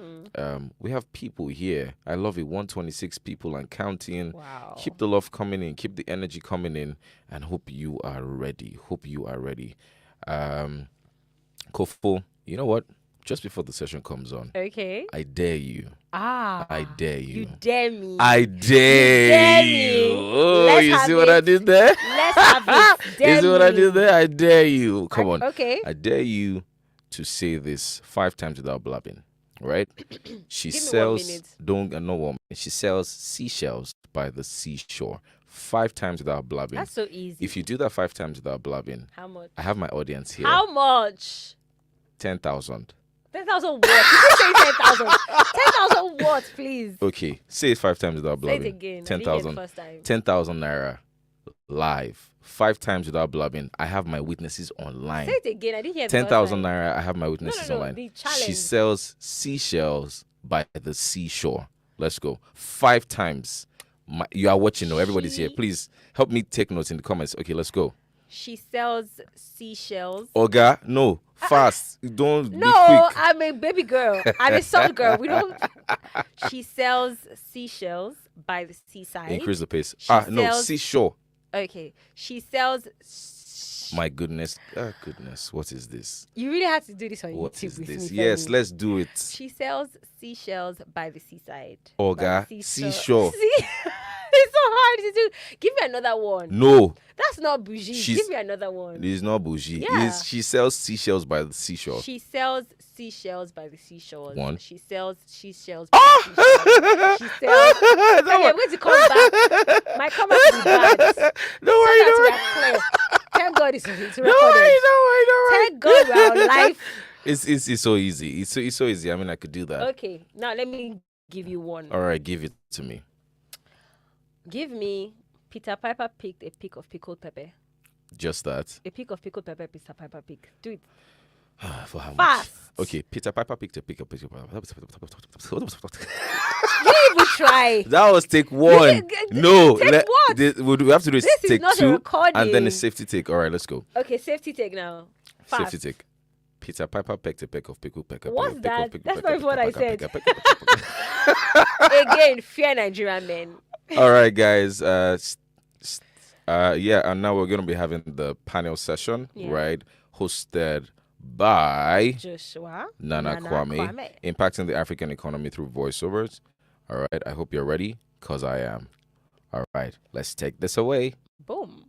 We have people here. I love it. 126 people and counting. Wow. Keep the love coming in. Keep the energy coming in. And hope you are ready. Kofo, you know what? Just before the session comes on, Okay. I dare you. I dare you. You dare me. I dare me. you. Oh, Let's you have see what I it. did there? Let's have it. Dare You see what I me. did there? I dare you. Come on. Okay. I dare you to say this 5 times without blabbing. right? She Give me 1 sells, minute. don't no woman. She sells seashells by the seashore 5 times without blabbing. That's so easy. If you do that 5 times without blabbing, How much? I have my audience here. How much? 10,000. 10,000 what? You say 10,000. 10,000 what, please? Okay, say it 5 times without Say it blabbing. again. I didn't hear it 10,000. first time. 10,000 naira live. 5 times without blabbing. I have my witnesses online. Say it again. I didn't hear it the first 10,000 time. naira. I have my witnesses no, online. the She challenge. sells seashells by the seashore. Let's go. 5 times. You are watching. No, everybody's here. Please help me take notes in the comments. Okay, let's go. She sells seashells. Oga, no, fast. Don't be No, quick. I'm a baby girl. I'm a soft girl. We don't. She sells seashells by the seaside. Increase the pace. She No, sells- seashore. Okay. She sells. My goodness. Goodness. What is this? You really have to do this on What YouTube is with this? me. Yes, Femi. let's do it. She sells seashells by the seaside. Oga, By the seashore. See? It's so hard to do. Give me another one. No, That's not bougie. She's- Give me another one. it is not bougie. Yeah. She sells seashells by the seashore. She sells seashells by the seashores. One. She sells seashells by the seashores. She sells. Okay, I'm going to come back. My comment will be bad. Don't So worry, that don't we worry. are clear. Thank God it's recorded. Don't worry, don't worry, don't worry. Thank God we're on live. It's so easy. It's so easy. I mean, I could do that. Okay, now let me give you one. All right, give it to me. Give me Peter Piper picked a pick of pickled pepper. Just that. A pick of pickled pepper Peter Piper picked. Do it. For how much? Fast. Okay, Peter Piper picked a pick up. You even try. That was take one. Take No, what? we have to do This is take not a 2 recording. and then a safety take. All right, let's go. Okay, safety take now. Fast. Safety take. Peter Piper picked a peck of pickled pepper. What's pick of that? pickled That's pepper, not what I pick of said. pepper, pick of pepper. Again, fear Nigerian men. All right, guys. Yeah, and now we're gonna be having the panel session, Yeah. right? Hosted by Joshua Nana Kwame, impacting the African economy through voiceovers. All right, I hope you're ready, cause I am. All right, let's take this away. Boom.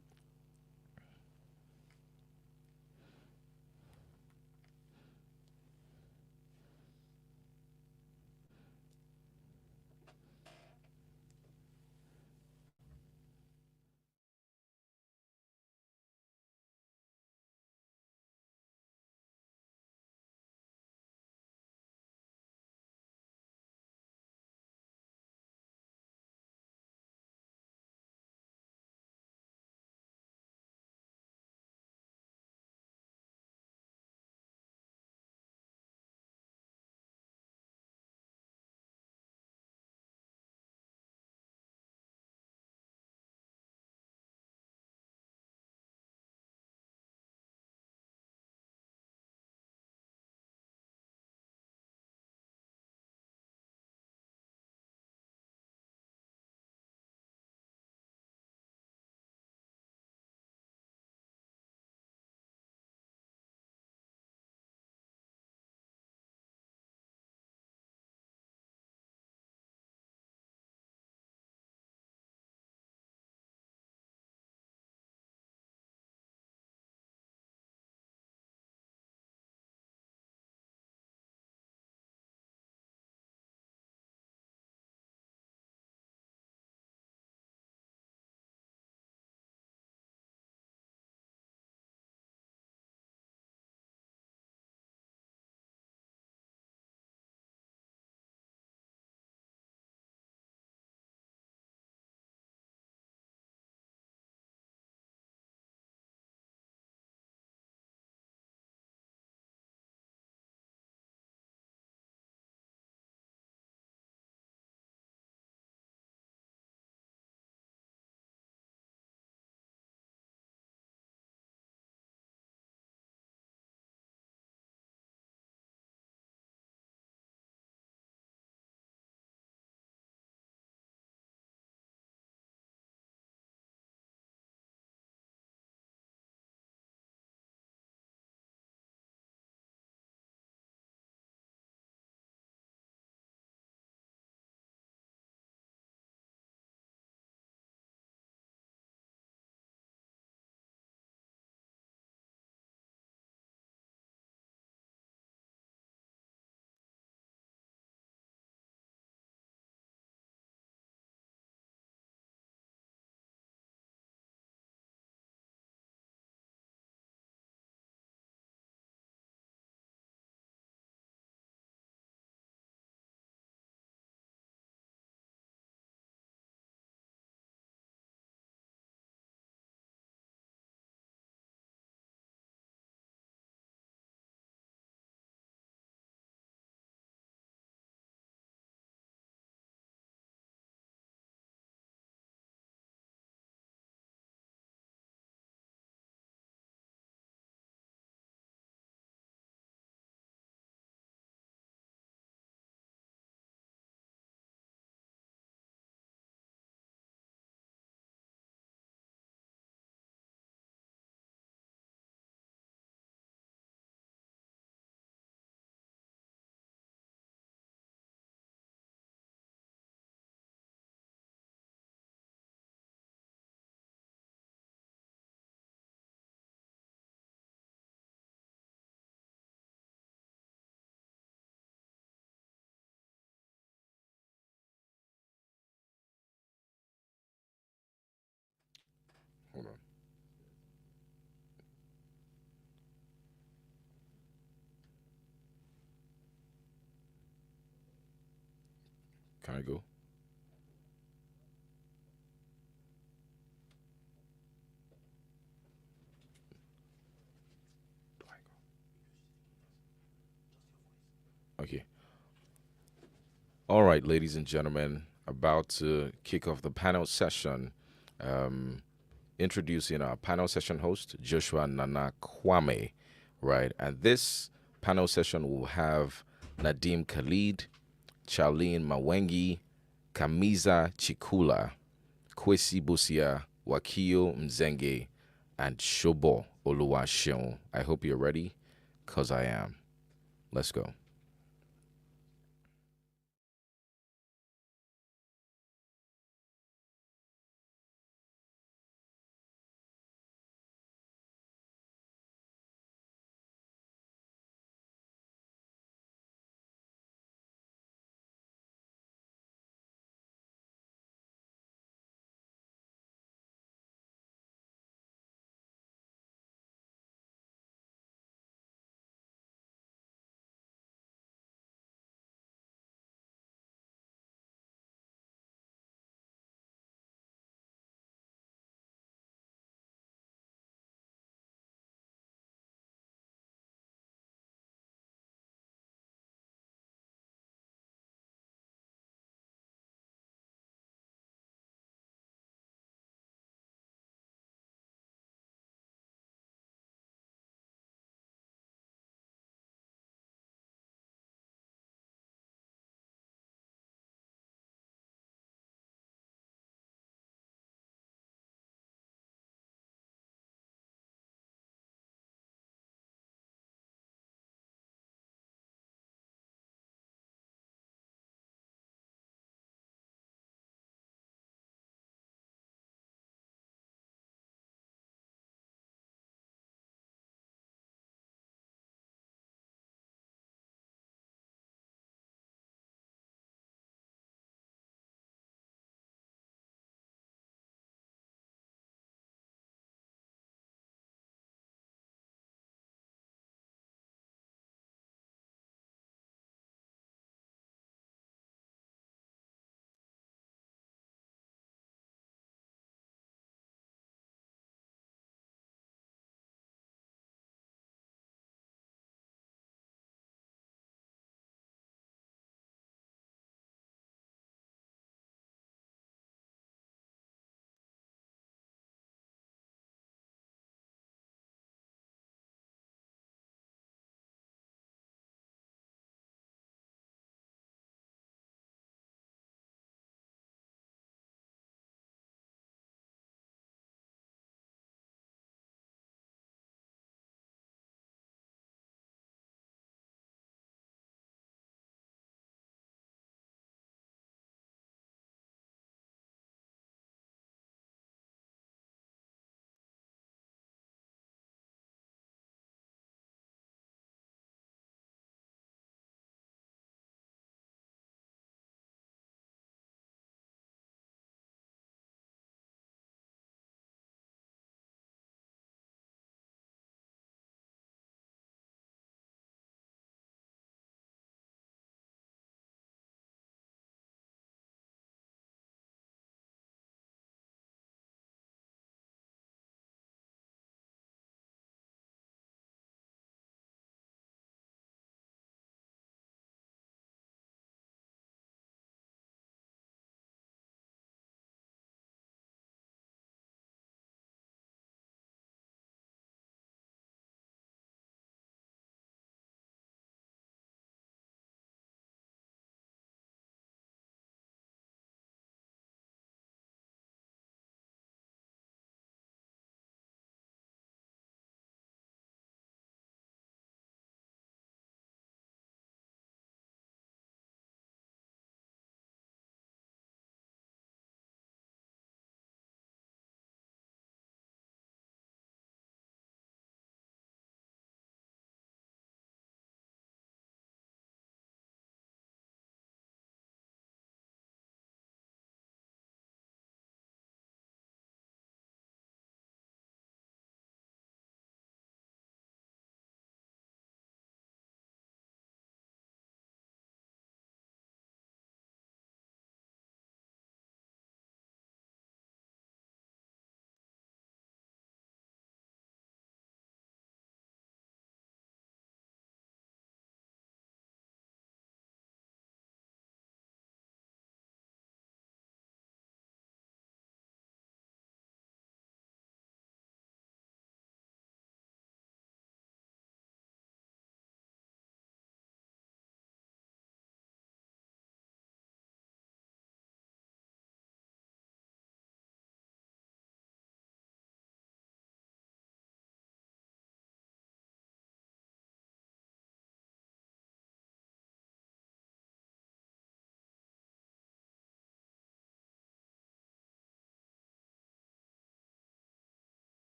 Can I go? Okay. All right, ladies and gentlemen, about to kick off the panel session. Introducing our panel session host, Joshua Nana Kwame, right? And this panel session will have Nadim Khalid, Charlene Mawengi, Kamiza Chikula, Kwesi Busia, Wakio Mzenge, and Shobo Oluwaseun. I hope you're ready, because I am. Let's go.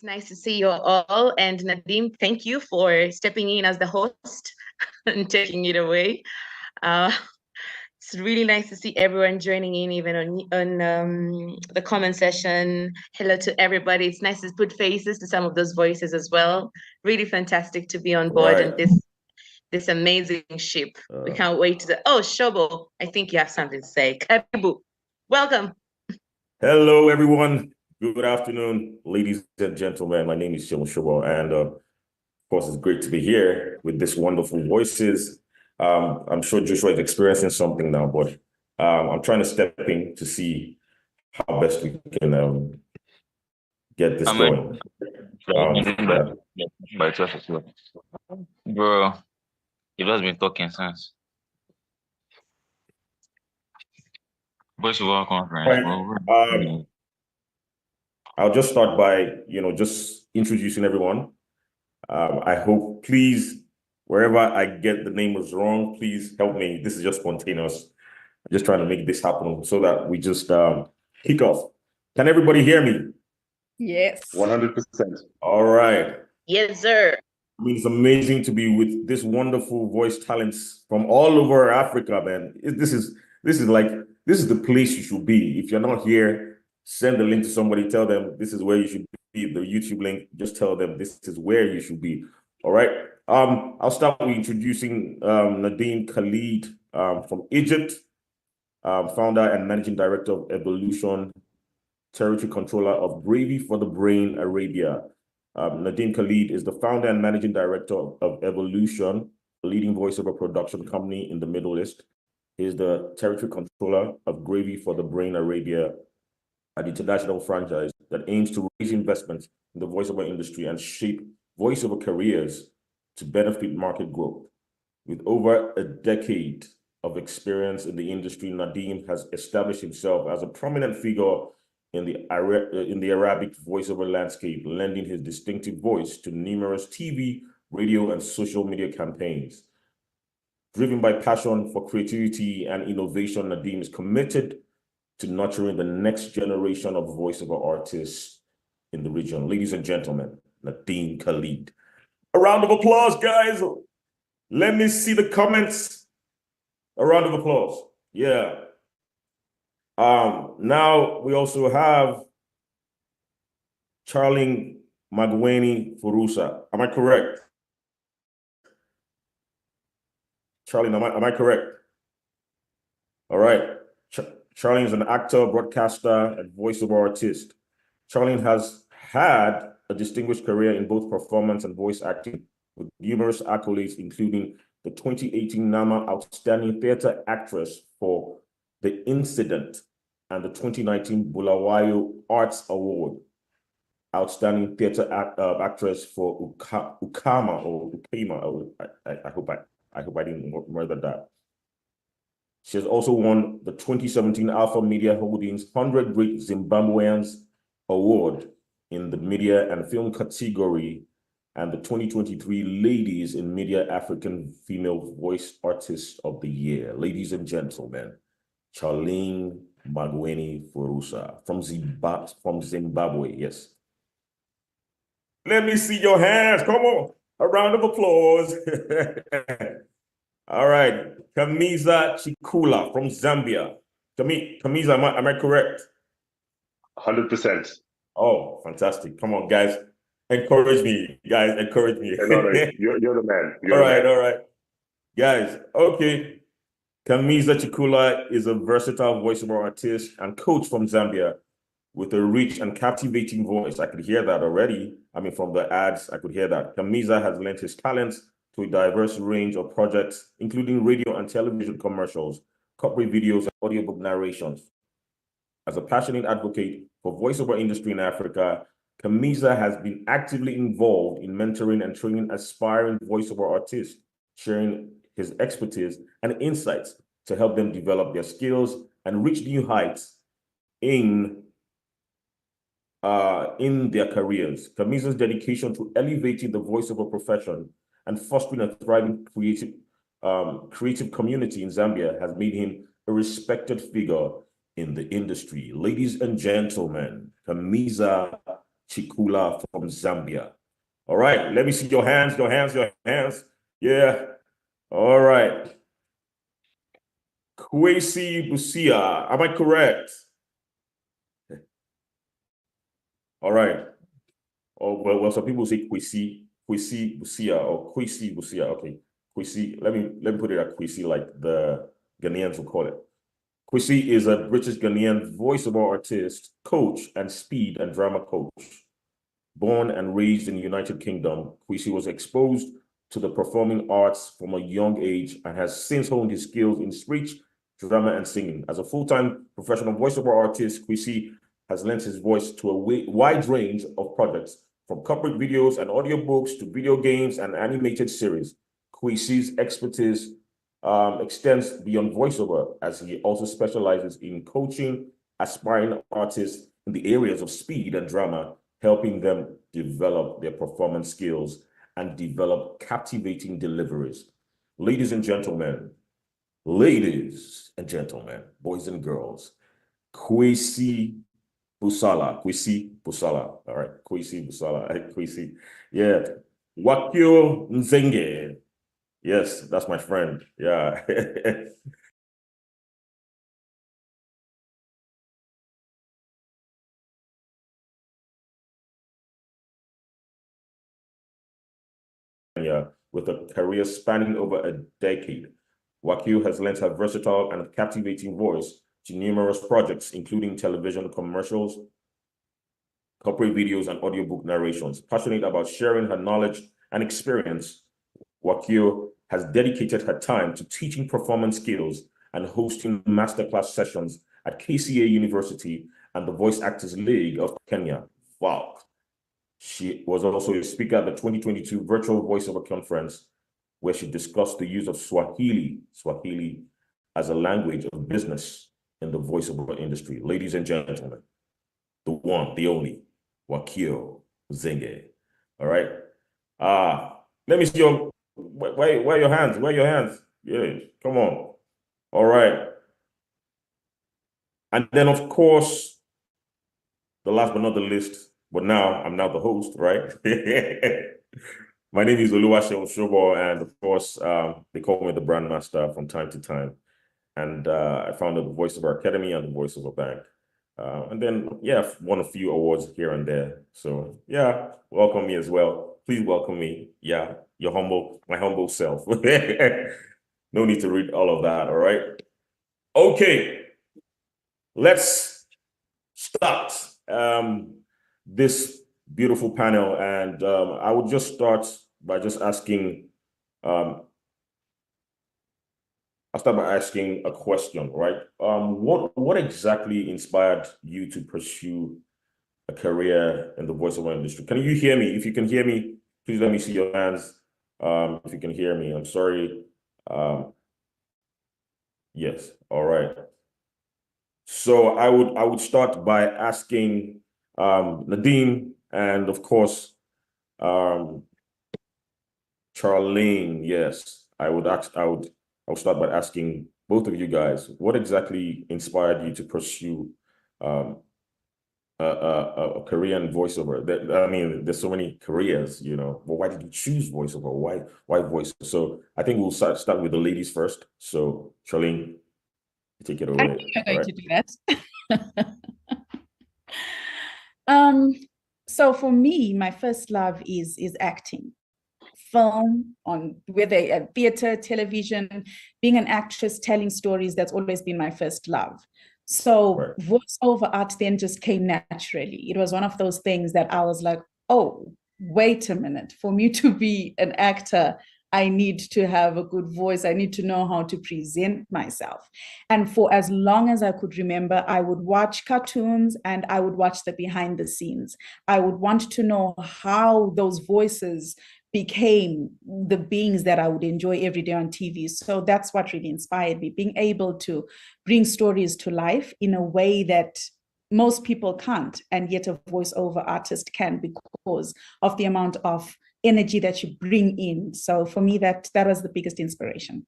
nice to see you all. And Nadim, thank you for stepping in as the host and taking it away. It's really nice to see everyone joining in, even on the comment session. Hello to everybody. It's nice to put faces to some of those voices as well. Really fantastic to be on board and this amazing ship. We can't wait to Shobo, I think you have something to say. Karibu, welcome. Hello, everyone. Good afternoon, ladies and gentlemen. My name is Shobo, and of course, it's great to be here with these wonderful voices. I'm sure Joshua is experiencing something now, but I'm trying to step in to see how best we can get this going. Bro, you've just been talking since. Voiceover conference. I'll just start by, just introducing everyone. I hope, please, wherever I get the names wrong, please help me. This is just spontaneous. I'm just trying to make this happen so that we just kick off. Can everybody hear me? Yes. 100%. All right. Yes, sir. I mean, it's amazing to be with this wonderful voice talents from all over Africa, man. This is the place you should be. If you're not here, send the link to somebody, tell them this is where you should be. The YouTube link, just tell them this is where you should be. All right. I'll start with introducing Nadim Khalid from Egypt, founder and managing director of Evolution, territory controller of Gravy for the Brain Arabia. Nadim Khalid is the founder and managing director of Evolution, a leading voiceover production company in the Middle East. He is the territory controller of Gravy for the Brain Arabia, an international franchise that aims to raise investments in the voiceover industry and shape voiceover careers to benefit market growth. With over a decade of experience in the industry, Nadim has established himself as a prominent figure in the Arabic voiceover landscape, lending his distinctive voice to numerous TV, radio, and social media campaigns. Driven by passion for creativity and innovation, Nadim is committed to nurturing the next generation of voiceover artists in the region. Ladies and gentlemen, Nadim Khalid. A round of applause, guys. Let me see the comments. A round of applause. Yeah. Now we also have Charlene Magweni Furusa. Am I correct? Charlene, am I correct? All right. Charlene is an actor, broadcaster, and voiceover artist. Charlene has had a distinguished career in both performance and voice acting, with numerous accolades, including the 2018 NAMA Outstanding Theatre Actress for The Incident and the 2019 Bulawayo Arts Award, Outstanding Theatre Actress for Ukama or Ukama. I hope I didn't murder that. She has also won the 2017 Alpha Media Holdings 100 Great Zimbabweans Award in the media and film category and the 2023 Ladies in Media African Female Voice Artist of the Year. Ladies and gentlemen, Charlene Magweni Furusa from Zimbabwe, yes. Let me see your hands, come on, a round of applause. All right, Kamiza Chikula from Zambia. Kamiza, am I correct? 100%. Oh, fantastic. Come on, guys. Encourage me, guys. Encourage me. No, you're the man. All right. Guys, okay. Kamiza Chikula is a versatile voiceover artist and coach from Zambia with a rich and captivating voice. I could hear that already. I mean, from the ads, I could hear that. Kamiza has lent his talents to a diverse range of projects, including radio and television commercials, corporate videos, and audiobook narrations. As a passionate advocate for voiceover industry in Africa, Kamiza has been actively involved in mentoring and training aspiring voiceover artists, sharing his expertise and insights to help them develop their skills and reach new heights in their careers. Kamiza's dedication to elevating the voiceover profession and fostering a thriving creative community in Zambia has made him a respected figure in the industry. Ladies and gentlemen, Kamiza Chikula from Zambia. All right, let me see your hands, your hands, your hands. Yeah. All right. Kwesi Busia, am I correct? All right. Oh, well, some people say Kwesi Busia or Kwesi Busia. Okay, Kwesi. Let me put it at Kwesi, like the Ghanaians will call it. Kwesi is a British Ghanaian voiceover artist, coach, and speed and drama coach. Born and raised in the United Kingdom, Kwesi was exposed to the performing arts from a young age and has since honed his skills in speech, drama, and singing. As a full-time professional voiceover artist, Kwesi has lent his voice to a wide range of projects, from corporate videos and audiobooks to video games and animated series. Kwesi's expertise extends beyond voiceover, as he also specializes in coaching aspiring artists in the areas of speed and drama, helping them develop their performance skills and develop captivating deliveries. Ladies and gentlemen, boys and girls, Kwesi Busala, all right, Kwesi Busala, Kwesi, yeah, Wakio Nzenge, yes, that's my friend, yeah. With a career spanning over a decade, Wakio has lent her versatile and captivating voice to numerous projects, including television commercials, corporate videos, and audiobook narrations. Passionate about sharing her knowledge and experience, Wakio has dedicated her time to teaching performance skills and hosting masterclass sessions at KCA University and the Voice Actors League of Kenya. Wow. She was also a speaker at the 2022 Virtual Voiceover Conference, where she discussed the use of Swahili as a language of business in the voiceover industry. Ladies and gentlemen, the one, the only, Wakio Nzenge. All right. Let me see your, where your hands? Where your hands? Yeah, come on. All right. And then, of course, the last but not the least, but now I'm now the host, right? My name is Oluwaseun Shobo, and of course, they call me the brand master from time to time. And I founded the Voiceover Academy and the Voiceover Bank. And then, yeah, won a few awards here and there. So, yeah, welcome me as well. Please welcome me. Yeah, my humble self. No need to read all of that, all right? Okay, let's start this beautiful panel. And I would just start by just asking, I'll start by asking a question, right? What exactly inspired you to pursue a career in the voiceover industry? Can you hear me? If you can hear me, please let me see your hands. If you can hear me, I'm sorry. Yes, all right. So I would start by asking Nadim and of course Charlene. Yes, I would start by asking both of you guys, what exactly inspired you to pursue a career in voiceover? I mean, there's so many careers, you know, but why did you choose voiceover? Why voice? So I think we'll start with the ladies first. So Charlene, take it away. I think you're going to do that. So for me, my first love is acting. Film, on whether theater, television, being an actress, telling stories, that's always been my first love. So voiceover art then just came naturally. It was one of those things that I was like, oh, wait a minute, for me to be an actor, I need to have a good voice. I need to know how to present myself. And for as long as I could remember, I would watch cartoons and I would watch the behind the scenes. I would want to know how those voices became the beings that I would enjoy every day on TV. So that's what really inspired me, being able to bring stories to life in a way that most people can't, and yet a voiceover artist can, because of the amount of energy that you bring in. So for me, that was the biggest inspiration.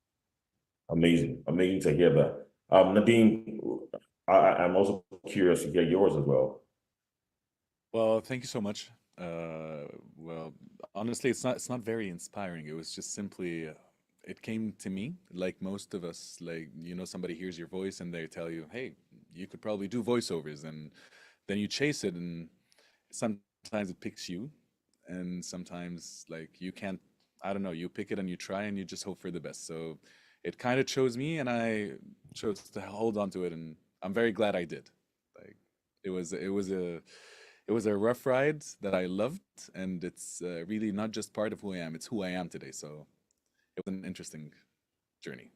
Amazing to hear that. Nadine, I'm also curious to hear yours as well. Well, thank you so much. Well, honestly, it's not very inspiring. It was just simply it came to me like most of us, like somebody hears your voice and they tell you, "Hey, you could probably do voiceovers," and then you chase it, and sometimes it picks you, and sometimes like you can't. I don't know. You pick it and you try and you just hope for the best. So it kind of chose me, and I chose to hold on to it, and I'm very glad I did. Like it was a rough ride that I loved, and it's really not just part of who I am; it's who I am today. So it was an interesting journey.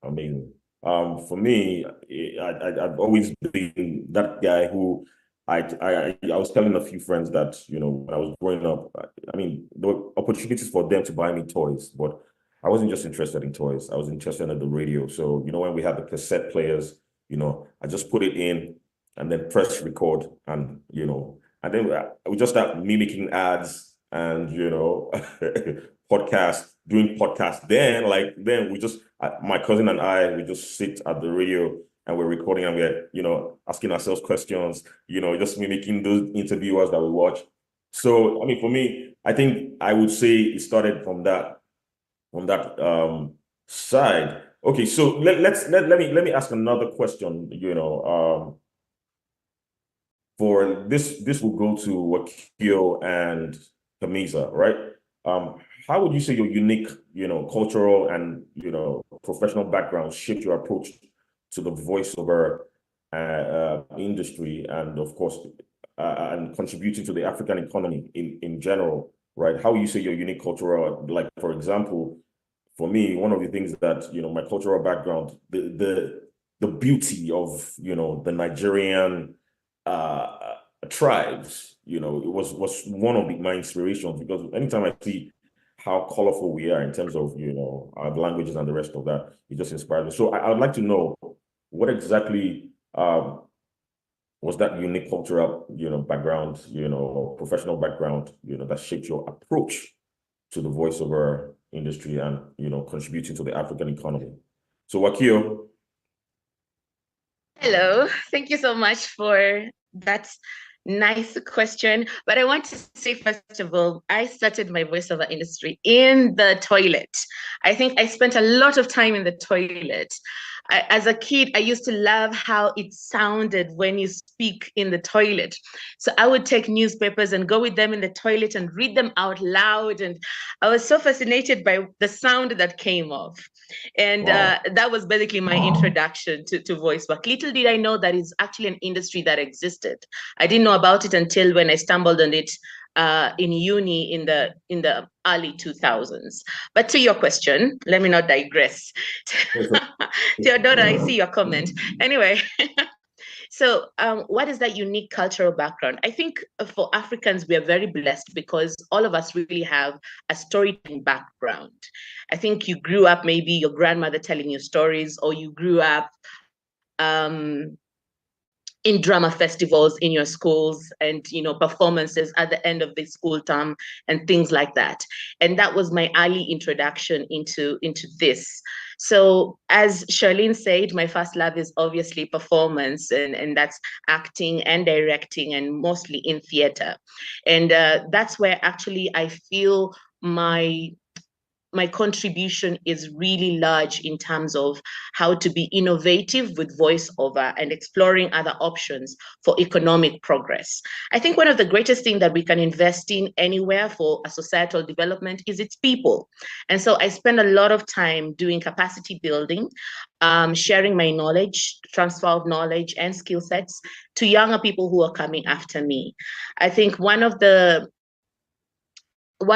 Amazing. For me, I've always been that guy who I was telling a few friends that, when I was growing up, I mean, there were opportunities for them to buy me toys, but I wasn't just interested in toys. I was interested in the radio. So, when we had the cassette players, I just put it in and then press record, and then we just start mimicking ads and, doing podcasts. Then we just, my cousin and I, we just sit at the radio and we're recording and we're, asking ourselves questions, just mimicking those interviewers that we watch. So, I mean, for me, I think I would say it started from that side. Okay, so let me ask another question, for this will go to Wakio and Kamisa, right? How would you say your unique, cultural and, professional background shaped your approach to the voiceover industry, and of course, and contributing to the African economy in general, right? How you say your unique cultural, like, for example, for me, one of the things that, my cultural background, the beauty of, the Nigerian tribes, it was one of my inspirations, because anytime I see how colorful we are in terms of, our languages and the rest of that, it just inspires me. So I would like to know what exactly was that unique cultural, background, professional background, that shaped your approach to the voiceover industry and, contributing to the African economy. So Wakio. Hello, thank you so much for that nice question. But I want to say, first of all, I started my voiceover industry in the toilet. I think I spent a lot of time in the toilet. As a kid, I used to love how it sounded when you speak in the toilet. So I would take newspapers and go with them in the toilet and read them out loud. And I was so fascinated by the sound that came off. And that was basically my introduction to voice work. Little did I know that it's actually an industry that existed. I didn't know about it until when I stumbled on it in uni in the early 2000s. But to your question, let me not digress. Theodora, I see your comment. Anyway, so what is that unique cultural background? I think for Africans, we are very blessed because all of us really have a storytelling background. I think you grew up, maybe your grandmother telling you stories, or you grew up in drama festivals in your schools and performances at the end of the school term and things like that. And that was my early introduction into this. So as Charlene said, my first love is obviously performance, and that's acting and directing, and mostly in theater. And that's where actually I feel my contribution is really large in terms of how to be innovative with voiceover and exploring other options for economic progress. I think one of the greatest things that we can invest in anywhere for a societal development is its people. And so I spend a lot of time doing capacity building, sharing my knowledge, transfer of knowledge and skill sets to younger people who are coming after me. I think one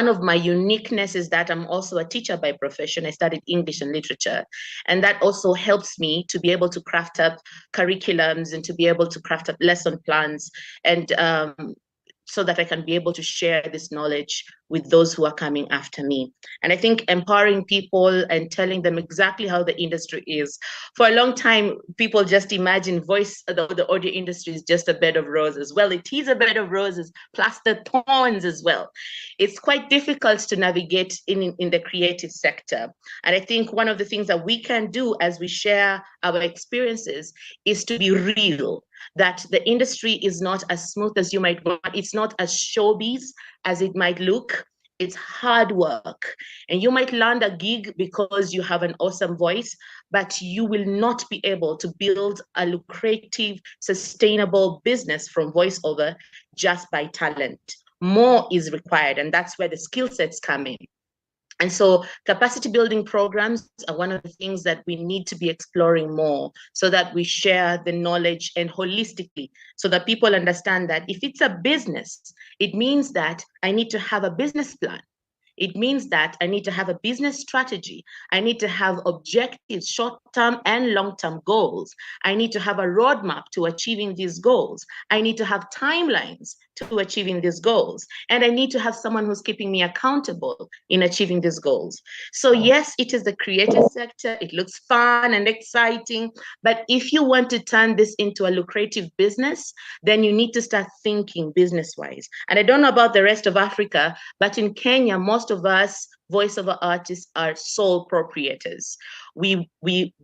of my uniqueness is that I'm also a teacher by profession. I studied English and literature, and that also helps me to be able to craft up curriculums and to be able to craft up lesson plans, and so that I can be able to share this knowledge with those who are coming after me. And I think empowering people and telling them exactly how the industry is. For a long time, people just imagine the audio industry is just a bed of roses. Well, it is a bed of roses, plus the thorns as well. It's quite difficult to navigate in the creative sector. And I think one of the things that we can do as we share our experiences is to be real. that the industry is not as smooth as you might want. It's not as showbiz as it might look. It's hard work. And you might land a gig because you have an awesome voice, but you will not be able to build a lucrative, sustainable business from voiceover just by talent. More is required, and that's where the skill sets come in. And so capacity building programs are one of the things that we need to be exploring more, so that we share the knowledge and holistically, so that people understand that if it's a business, it means that I need to have a business plan. It means that I need to have a business strategy. I need to have objectives, short-term and long-term goals. I need to have a roadmap to achieving these goals. I need to have timelines to achieving these goals. And I need to have someone who's keeping me accountable in achieving these goals. So yes, it is the creative sector. It looks fun and exciting. But if you want to turn this into a lucrative business, then you need to start thinking business-wise. And I don't know about the rest of Africa, but in Kenya, most of us voiceover artists are sole proprietors. We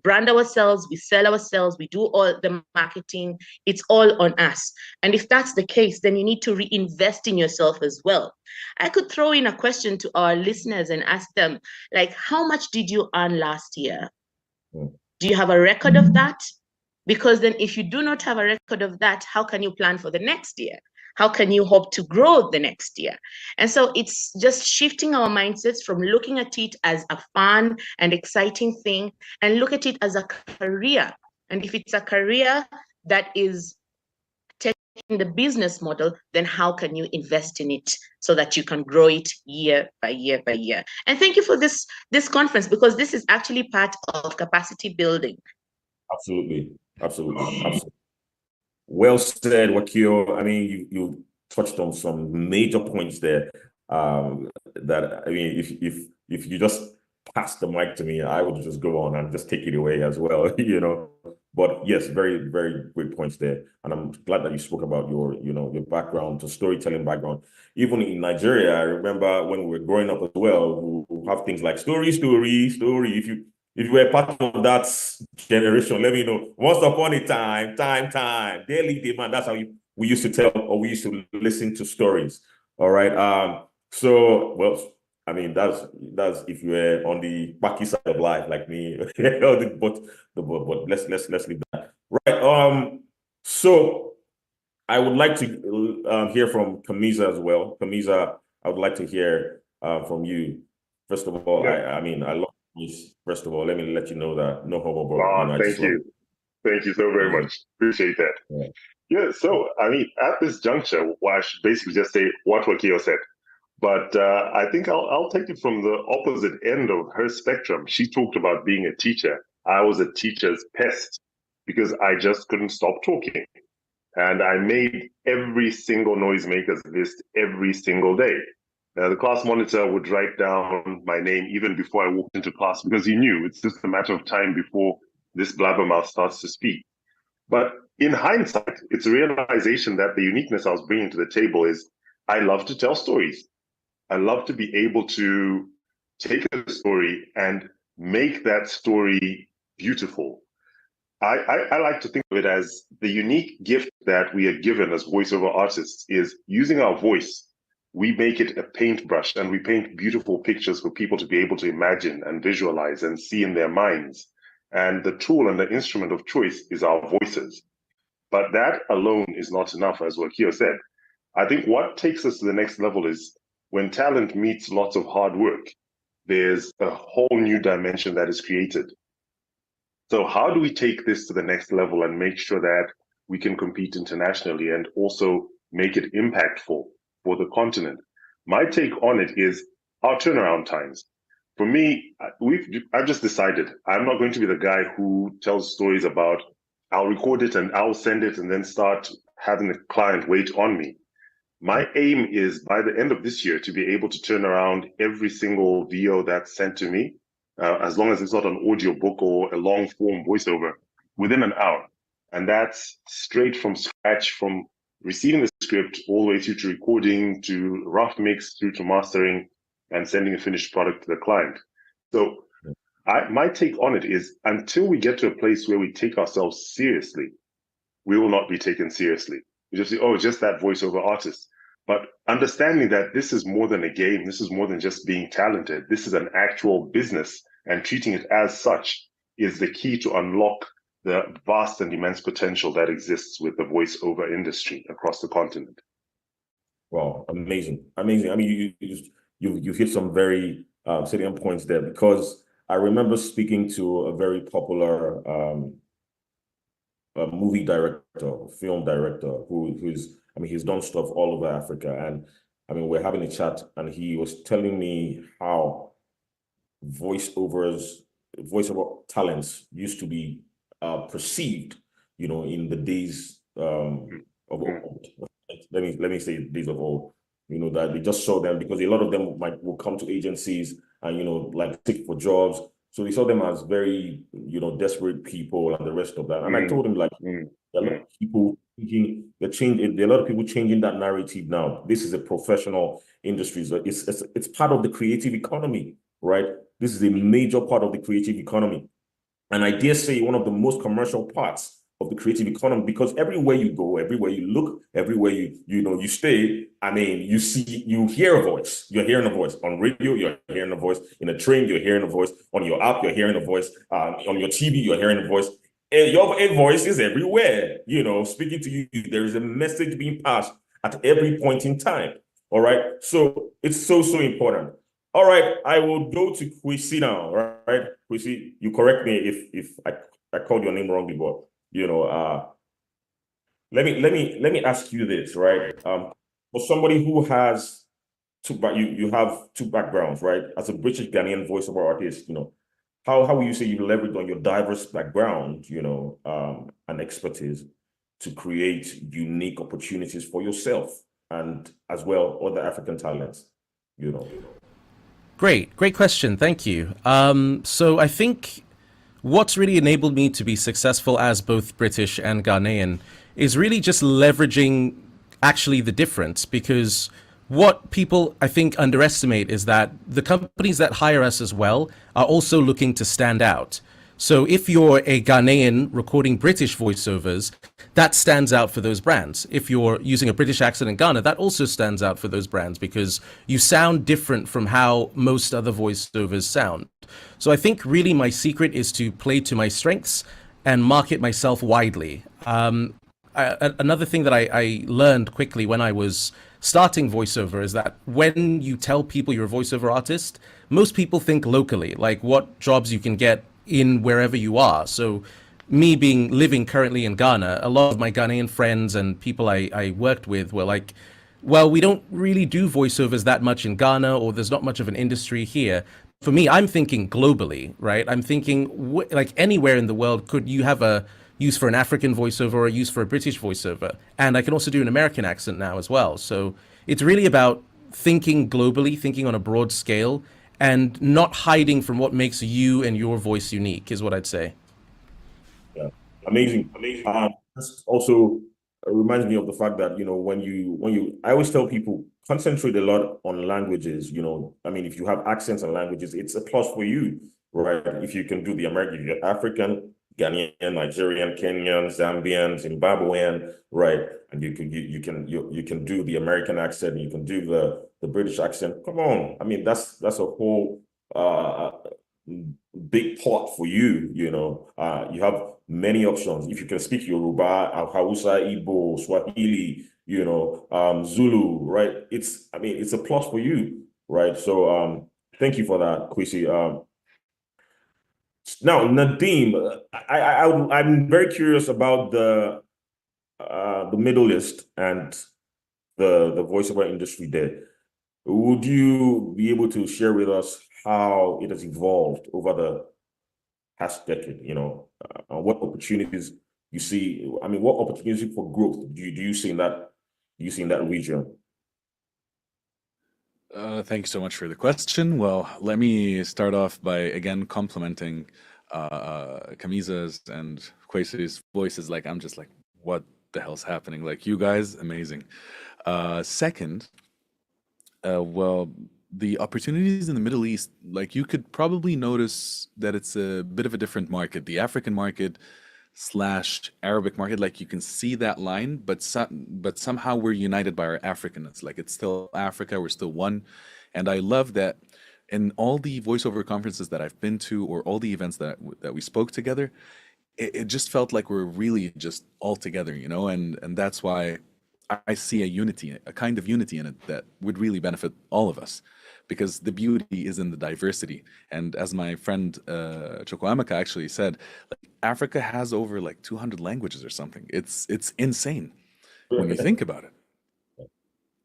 brand ourselves, we sell ourselves, we do all the marketing. It's all on us. And if that's the case, then you need to reinvest in yourself as well. I could throw in a question to our listeners and ask them, like, how much did you earn last year? Do you have a record of that? Because then if you do not have a record of that, how can you plan for the next year? How can you hope to grow the next year? And so it's just shifting our mindsets from looking at it as a fun and exciting thing and look at it as a career. And if it's a career that is taking the business model, then how can you invest in it so that you can grow it year by year by year? And thank you for this conference, because this is actually part of capacity building. Absolutely. Well said, Wakio. I mean, you touched on some major points there. That I mean, if you just pass the mic to me, I would just go on and just take it away as well, you know. But yes, very, very great points there. And I'm glad that you spoke about your background, the storytelling background. Even in Nigeria, I remember when we were growing up as well, we have things like story. If you were part of that generation, let me know. Once upon a time, daily demand. That's how we used to tell, or we used to listen to stories. All right. So, well, I mean, that's if you were on the backy side of life like me. but let's leave that. Right. So I would like to hear from Kamiza as well. Kamiza, I would like to hear from you. First of all, yeah. I mean, I love. First of all, let me let you know that no homo, but thank you. Thank you so very much. Appreciate that. Yeah, so I mean, at this juncture, I should basically just say what Wakio said. But I think I'll take it from the opposite end of her spectrum. She talked about being a teacher. I was a teacher's pest because I just couldn't stop talking. And I made every single noisemaker's list every single day. The class monitor would write down my name even before I walked into class, because he knew it's just a matter of time before this blabbermouth starts to speak. But in hindsight, it's a realization that the uniqueness I was bringing to the table is I love to tell stories. I love to be able to take a story and make that story beautiful. I like to think of it as the unique gift that we are given as voiceover artists is using our voice. We make it a paintbrush and we paint beautiful pictures for people to be able to imagine and visualize and see in their minds. And the tool and the instrument of choice is our voices. But that alone is not enough, as Wakio said. I think what takes us to the next level is when talent meets lots of hard work, there's a whole new dimension that is created. So how do we take this to the next level and make sure that we can compete internationally and also make it impactful for the continent? My take on it is our turnaround times. For me, I've just decided I'm not going to be the guy who tells stories about I'll record it and I'll send it and then start having the client wait on me. My aim is by the end of this year to be able to turn around every single video that's sent to me, as long as it's not an audio book or a long form voiceover, within an hour. And that's straight from scratch, from receiving the script all the way through to recording, to rough mix, through to mastering, and sending a finished product to the client. So my take on it is until we get to a place where we take ourselves seriously, we will not be taken seriously. You just say, oh, just that voiceover artist. But understanding that this is more than a game, this is more than just being talented, this is an actual business, and treating it as such is the key to unlock the vast and immense potential that exists with the voiceover industry across the continent. Wow, amazing, amazing. I mean, you hit some very salient points there, because I remember speaking to a very popular movie director, film director, who's, I mean, he's done stuff all over Africa, and I mean, we're having a chat, and he was telling me how voiceover talents used to be perceived, you know, in the days of old. Let me say days of old. You know, that they just saw them because a lot of them will come to agencies and, you know, like seek for jobs. So they saw them as very, you know, desperate people and the rest of that. And I told him, like, there are a lot of people thinking there are a lot of people changing that narrative now. This is a professional industry. So it's part of the creative economy, right? This is a major part of the creative economy. And I dare say one of the most commercial parts of the creative economy, because everywhere you go, everywhere you look, everywhere you stay, I mean, you hear a voice. You're hearing a voice on radio. You're hearing a voice in a train. You're hearing a voice on your app. You're hearing a voice on your TV. You're hearing a voice. Your voice is everywhere. You know, speaking to you. There is a message being passed at every point in time. All right. So it's so important. All right, I will go to Kwesi now. Right, Kwesi, you correct me if I called your name wrongly, but you know, let me ask you this, right? For somebody who has you have two backgrounds, right? As a British Ghanaian voiceover artist, you know, how will you say you leverage on your diverse background, you know, and expertise to create unique opportunities for yourself and as well other African talents, you know? Great question. Thank you. So I think what's really enabled me to be successful as both British and Ghanaian is really just leveraging actually the difference, because what people I think underestimate is that the companies that hire us as well are also looking to stand out. So if you're a Ghanaian recording British voiceovers, that stands out for those brands. If you're using a British accent in Ghana, that also stands out for those brands because you sound different from how most other voiceovers sound. So I think really my secret is to play to my strengths and market myself widely. Another thing that I learned quickly when I was starting voiceover is that when you tell people you're a voiceover artist, most people think locally, like what jobs you can get in wherever you are. So me living currently in Ghana, a lot of my Ghanaian friends and people I worked with were like, well, we don't really do voiceovers that much in Ghana, or there's not much of an industry here. For me, I'm thinking globally, right? I'm thinking like anywhere in the world, could you have a use for an African voiceover or a use for a British voiceover? And I can also do an American accent now as well. So it's really about thinking globally, thinking on a broad scale, and not hiding from what makes you and your voice unique is what I'd say. Yeah, amazing. This also reminds me of the fact that, you know, I always tell people, concentrate a lot on languages. You know, I mean, if you have accents and languages, it's a plus for you, right? If you can do the American, you're African, Ghanaian, Nigerian, Kenyan, Zambian, Zimbabwean, right? And you can do the American accent, you can do the British accent. Come on, I mean, that's a whole big pot for you. You know, you have many options. If you can speak Yoruba, Hausa, Igbo, Swahili, you know, Zulu, right? It's a plus for you, right? So thank you for that, Kwesi. Now, Nadeem, I'm very curious about the Middle East and the voiceover industry there. Would you be able to share with us how it has evolved over the past decade? You know, what opportunities you see? I mean, what opportunities for growth do you see in that region? Thank you so much for the question. Well, let me start off by again complimenting Kamisa's and Kwesi's voices. Like, I'm just like, what the hell's happening? Like, you guys, amazing. Second, well, the opportunities in the Middle East, like, you could probably notice that it's a bit of a different market. The African market / Arabic market, like you can see that line, but somehow we're united by our Africanness. Like it's still Africa, we're still one. And I love that in all the voiceover conferences that I've been to, or all the events that we spoke together, it just felt like we're really just all together, you know, and that's why I see a kind of unity in it that would really benefit all of us, because the beauty is in the diversity. And as my friend Chukwuemeka actually said, like, Africa has over like 200 languages or something. It's insane when you think about it.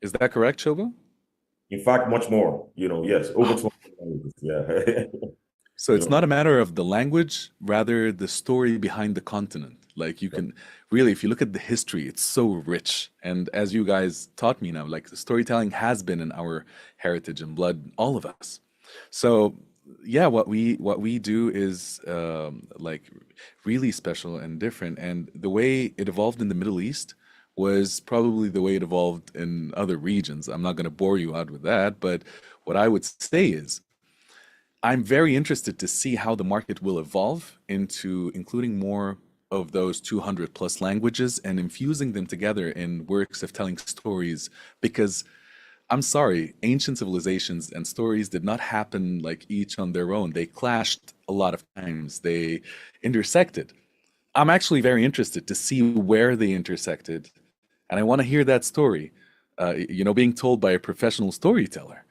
Is that correct, Chobo? In fact, much more. You know, yes, over 200 languages. Yeah. So it's not a matter of the language, rather the story behind the continent. Like you can really, if you look at the history, it's so rich. And as you guys taught me now, like storytelling has been in our heritage and blood, all of us. So yeah, what we do is like really special and different. And the way it evolved in the Middle East was probably the way it evolved in other regions. I'm not going to bore you out with that, but what I would say is, I'm very interested to see how the market will evolve into including more of those 200 plus languages and infusing them together in works of telling stories. Because I'm sorry, ancient civilizations and stories did not happen like each on their own. They clashed a lot of times, they intersected. I'm actually very interested to see where they intersected. And I want to hear that story, being told by a professional storyteller.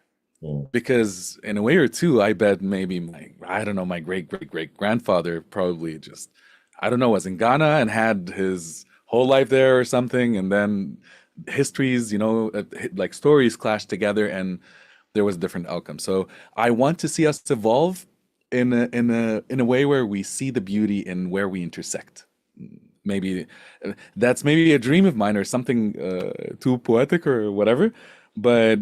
Because in a way or two, I bet maybe my great grandfather probably just, was in Ghana and had his whole life there or something. And then histories, like stories clashed together and there was a different outcome. So I want to see us evolve in a way where we see the beauty in where we intersect. Maybe that's maybe a dream of mine or something too poetic or whatever, but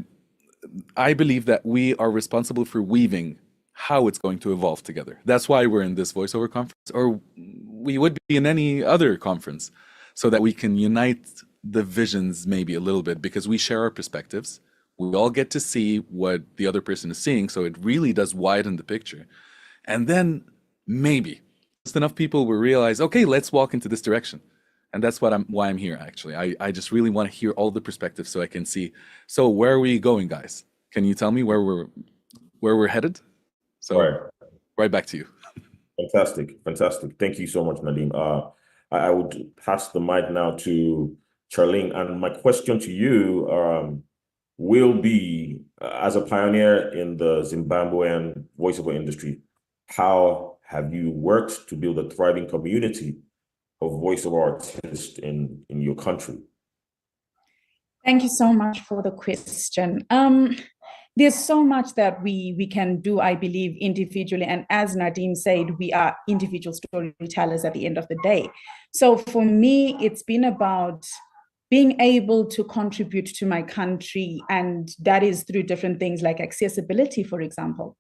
I believe that we are responsible for weaving how it's going to evolve together. That's why we're in this voiceover conference, or we would be in any other conference, so that we can unite the visions maybe a little bit, because we share our perspectives. We all get to see what the other person is seeing, so it really does widen the picture. And then maybe just enough people will realize, okay, let's walk into this direction. And that's why I'm here, actually. I just really want to hear all the perspectives so I can see. So where are we going, guys? Can you tell me where we're headed? So right back to you. Fantastic. Thank you so much, Nadim. I would pass the mic now to Charlene. And my question to you will be, as a pioneer in the Zimbabwean voiceover industry, how have you worked to build a thriving community of voiceover artists in your country? Thank you so much for the question. There's so much that we can do, I believe, individually. And as Nadim said, we are individual storytellers at the end of the day. So for me, it's been about being able to contribute to my country. And that is through different things like accessibility, for example.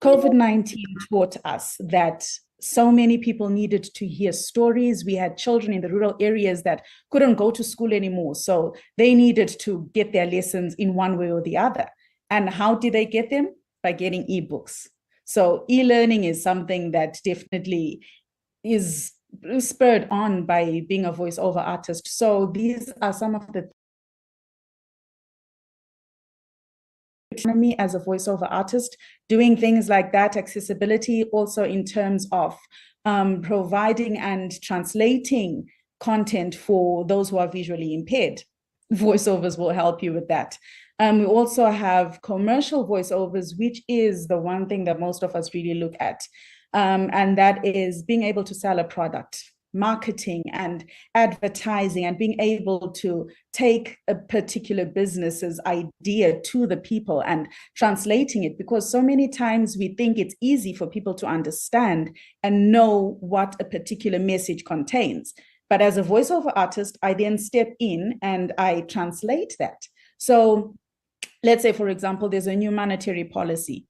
COVID-19 taught us that so many people needed to hear stories. We had children in the rural areas that couldn't go to school anymore. So they needed to get their lessons in one way or the other. And how did they get them? By getting ebooks. So e-learning is something that definitely is spurred on by being a voiceover artist. So these are some of the me as a voiceover artist, doing things like that, accessibility, also in terms of providing and translating content for those who are visually impaired. Voiceovers will help you with that. We also have commercial voiceovers, which is the one thing that most of us really look at. And that is being able to sell a product, marketing and advertising, and being able to take a particular business's idea to the people and translating it, because so many times we think it's easy for people to understand and know what a particular message contains. But as a voiceover artist, I then step in and I translate that. So let's say, for example, there's a new monetary policy.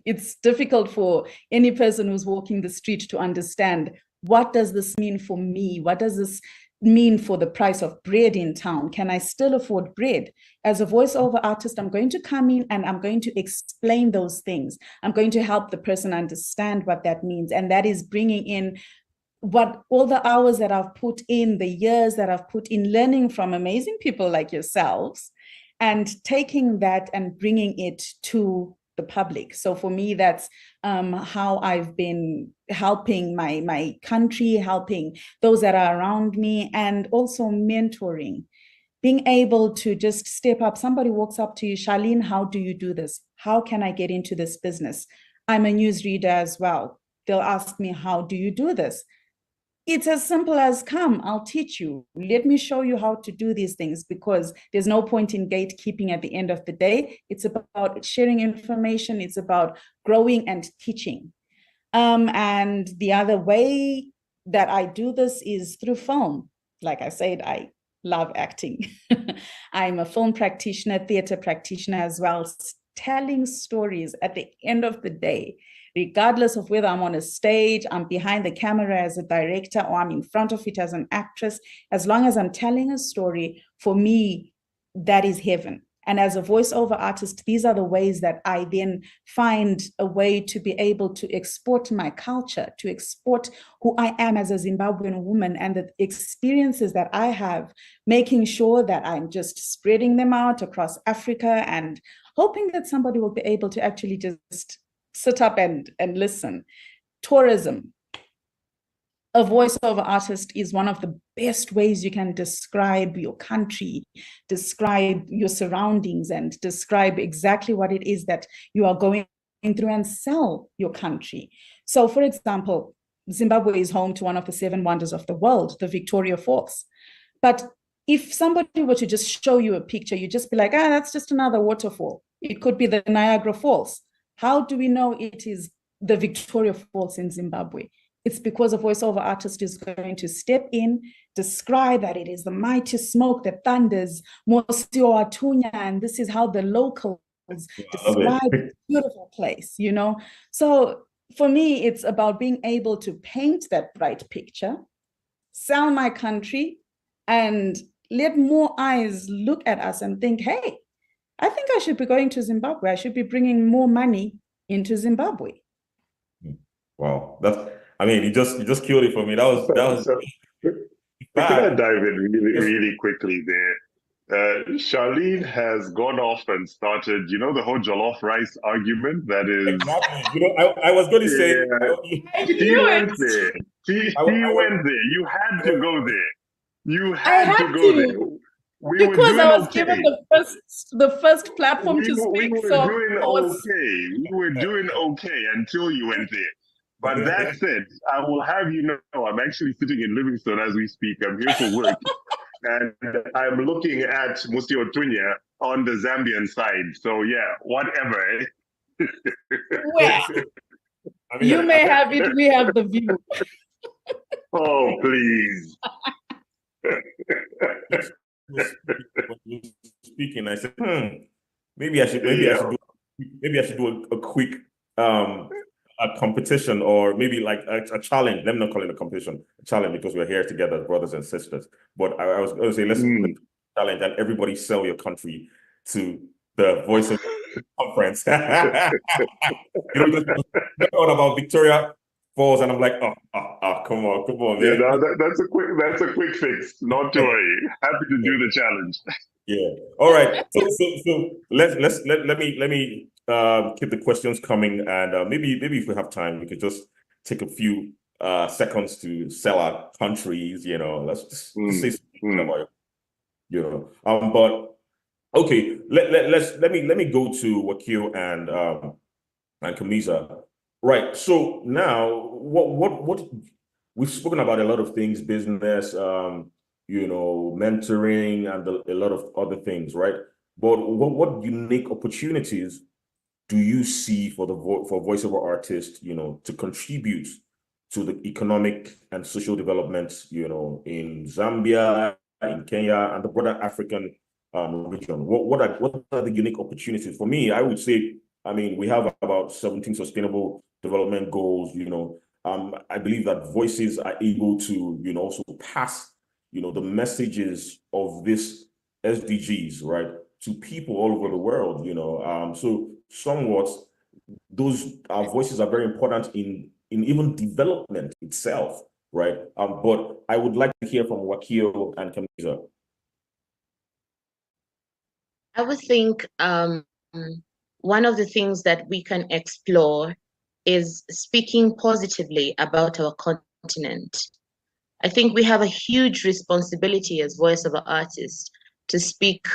It's difficult for any person who's walking the street to understand, what does this mean for me? What does this mean for the price of bread in town? Can I still afford bread? As a voiceover artist, I'm going to come in and I'm going to explain those things. I'm going to help the person understand what that means. And that is bringing in what all the hours that I've put in, the years that I've put in learning from amazing people like yourselves, and taking that and bringing it to the public. So for me, that's how I've been helping my country, helping those that are around me, and also mentoring. Being able to just step up. Somebody walks up to you, Charlene, how do you do this? How can I get into this business? I'm a newsreader as well. They'll ask me, how do you do this? It's as simple as, come, I'll teach you. Let me show you how to do these things, because there's no point in gatekeeping at the end of the day. It's about sharing information. It's about growing and teaching. And the other way that I do this is through film. Like I said, I love acting. I'm a film practitioner, theater practitioner as well, telling stories at the end of the day. Regardless of whether I'm on a stage, I'm behind the camera as a director, or I'm in front of it as an actress, as long as I'm telling a story, for me, that is heaven. And as a voiceover artist, these are the ways that I then find a way to be able to export my culture, to export who I am as a Zimbabwean woman and the experiences that I have, making sure that I'm just spreading them out across Africa and hoping that somebody will be able to actually just sit up and listen. Tourism. A voiceover artist is one of the best ways you can describe your country, describe your surroundings, and describe exactly what it is that you are going through and sell your country. So, for example, Zimbabwe is home to one of the 7 wonders of the world, the Victoria Falls. But if somebody were to just show you a picture, you'd just be like, that's just another waterfall. It could be the Niagara Falls. How do we know it is the Victoria Falls in Zimbabwe? It's because a voiceover artist is going to step in, describe that it is the mighty smoke that thunders, Mosio Atunya, and this is how the locals describe this beautiful place, you know? So for me, it's about being able to paint that bright picture, sell my country, and let more eyes look at us and think, hey, I think I should be going to Zimbabwe. I should be bringing more money into Zimbabwe. Wow, you just killed it for me. That was so, can I dive in really quickly there? Charlene has gone off and started, the whole jollof rice argument that is. Exactly. I was going to say. He went there. He went there. You had to go there. You had to go there. Because I was given the first platform to speak. We were doing okay until you went there. But that said, I will have you know, I'm actually sitting in Livingston as we speak. I'm here for work. And I'm looking at Musio Tunya on the Zambian side. So yeah, whatever. Well, you may have it, we have the view. Oh, please. Speaking, I said, maybe I should do a quick a competition, or maybe like a challenge. Let me not call it a competition, a challenge, because we're here together as brothers and sisters. But I was going to say, let's challenge and everybody sell your country to the Voice of Conference. All about Victoria Falls, and I'm like, come on, man. Yeah, that's a quick fix. Not to worry. Happy to do the challenge. Yeah. All right. So let me keep the questions coming, and maybe if we have time, we could just take a few seconds to sell our countries. Let's just say something about it. But okay, let me go to Wakio and Kamisa. Right. So now, what we've spoken about a lot of things, business, mentoring, and a lot of other things, right? But what unique opportunities do you see for voiceover artists, to contribute to the economic and social developments, in Zambia, in Kenya, and the broader African region? What are the unique opportunities? For me, I would say, we have about 17 sustainable development goals. I believe that voices are able to, also pass, the messages of this SDGs, right, to people all over the world. So somewhat, those voices are very important in even development itself, right? But I would like to hear from Wakio and Kamiza. I would think one of the things that we can explore is speaking positively about our continent. I think we have a huge responsibility as voiceover artists to speak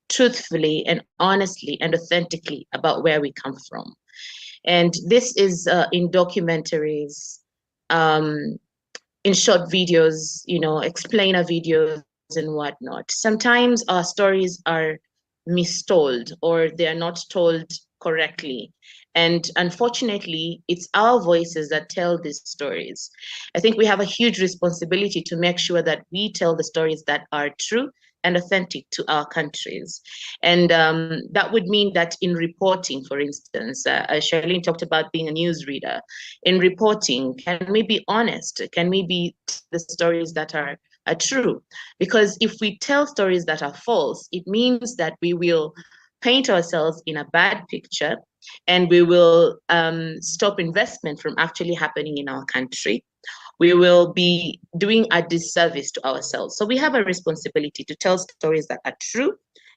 truthfully and honestly and authentically about where we come from. And this is in documentaries, in short videos, explainer videos and whatnot. Sometimes our stories are mistold or they are not told correctly. And unfortunately, it's our voices that tell these stories. I think we have a huge responsibility to make sure that we tell the stories that are true and authentic to our countries. And that would mean that in reporting, for instance, Charlene talked about being a newsreader. In reporting, can we be honest? Can we be the stories that are true? Because if we tell stories that are false, it means that we will paint ourselves in a bad picture and we will stop investment from actually happening in our country. We will be doing a disservice to ourselves. So we have a responsibility to tell stories that are true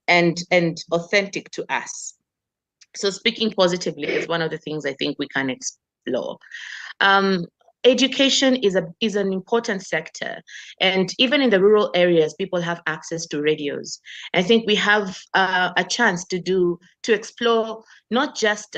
and authentic to us. So speaking positively is one of the things I think we can explore. Education is an important sector, and even in the rural areas, people have access to radios. I think we have a chance to explore not just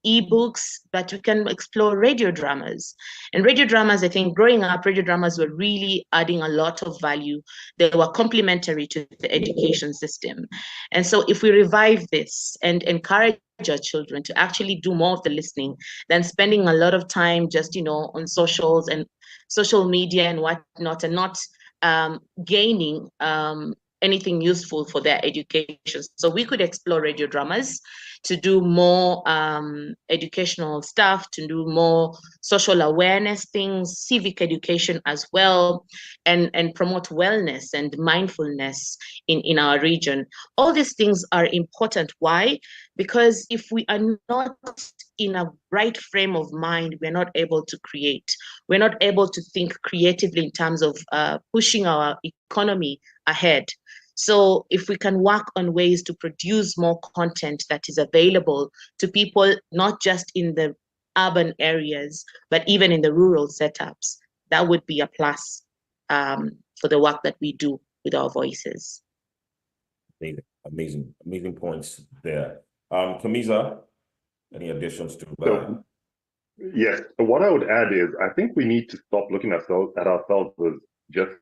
ebooks, but we can explore radio dramas. And radio dramas, I think growing up, radio dramas were really adding a lot of value. They were complementary to the education system. And so if we revive this and encourage our children to actually do more of the listening than spending a lot of time just, on socials and social media and whatnot, and not gaining anything useful for their education. So we could explore radio dramas to do more educational stuff, to do more social awareness things, civic education as well, and promote wellness and mindfulness in our region. All these things are important. Why? Because if we are not in a right frame of mind, we're not able to create. We're not able to think creatively in terms of pushing our economy ahead. So if we can work on ways to produce more content that is available to people, not just in the urban areas, but even in the rural setups, that would be a plus for the work that we do with our voices. Amazing points there. Kamiza, any additions to that? So, yes, what I would add is I think we need to stop looking at ourselves as just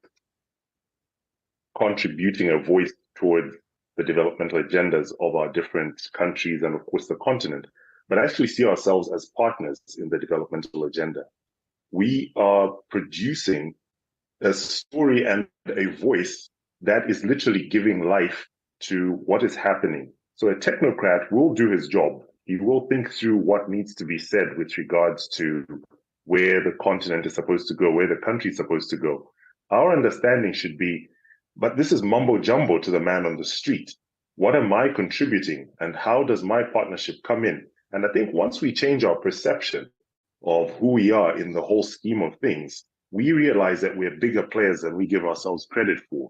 contributing a voice towards the developmental agendas of our different countries and, of course, the continent, but actually see ourselves as partners in the developmental agenda. We are producing a story and a voice that is literally giving life to what is happening. So a technocrat will do his job. He will think through what needs to be said with regards to where the continent is supposed to go, where the country is supposed to go. Our understanding should be, but this is mumbo jumbo to the man on the street. What am I contributing and how does my partnership come in? And I think once we change our perception of who we are in the whole scheme of things, we realize that we're bigger players than we give ourselves credit for.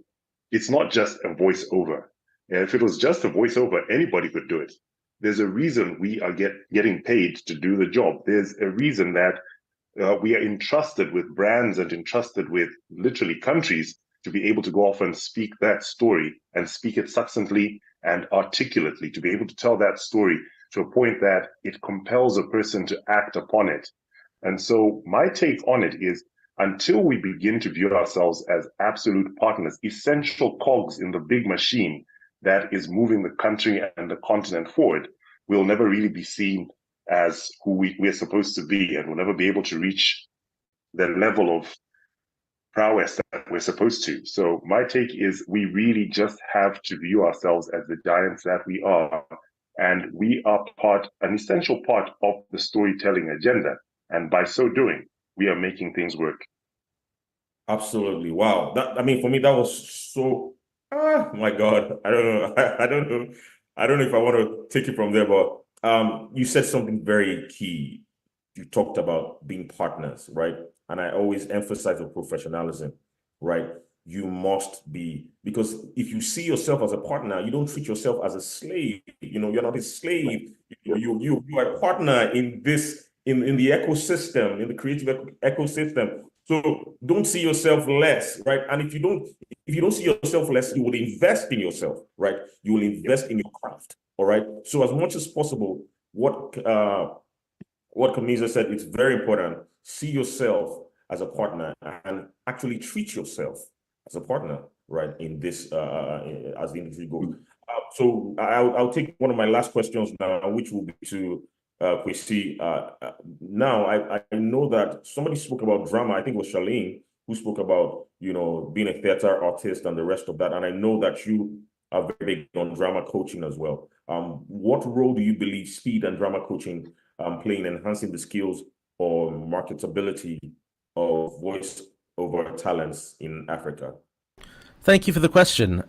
It's not just a voiceover. And if it was just a voiceover, anybody could do it. There's a reason we are getting paid to do the job. There's a reason that we are entrusted with brands and entrusted with literally countries to be able to go off and speak that story and speak it succinctly and articulately, to be able to tell that story to a point that it compels a person to act upon it. And so my take on it is, until we begin to view ourselves as absolute partners, essential cogs in the big machine that is moving the country and the continent forward, we'll never really be seen as who we're supposed to be, and we'll never be able to reach the level of prowess that we're supposed to. So my take is we really just have to view ourselves as the giants that we are, and we are an essential part of the storytelling agenda. And by so doing, we are making things work. Absolutely. Wow. For me, that was so, my God. I don't know if I want to take it from there, but you said something very key. You talked about being partners, right? and I always emphasize the professionalism, right? You must be, because if you see yourself as a partner, you don't treat yourself as a slave. You know, you're not a slave. You are a partner in this, in the ecosystem, in the creative ecosystem. So don't see yourself less, right? And if you don't see yourself less, you will invest in yourself, right? You will invest in your craft, all right? So as much as possible, what Kamiza said, it's very important. See yourself as a partner and actually treat yourself as a partner, right, in this, as the industry goes. So I'll take one of my last questions now, which will be to Kwesi. Now, I know that somebody spoke about drama. I think it was Charlene who spoke about, you know, being a theater artist and the rest of that. And I know that you are very big on drama coaching as well. What role do you believe speed and drama coaching play in enhancing the skills or marketability of voice-over talents in Africa? Thank you for the question.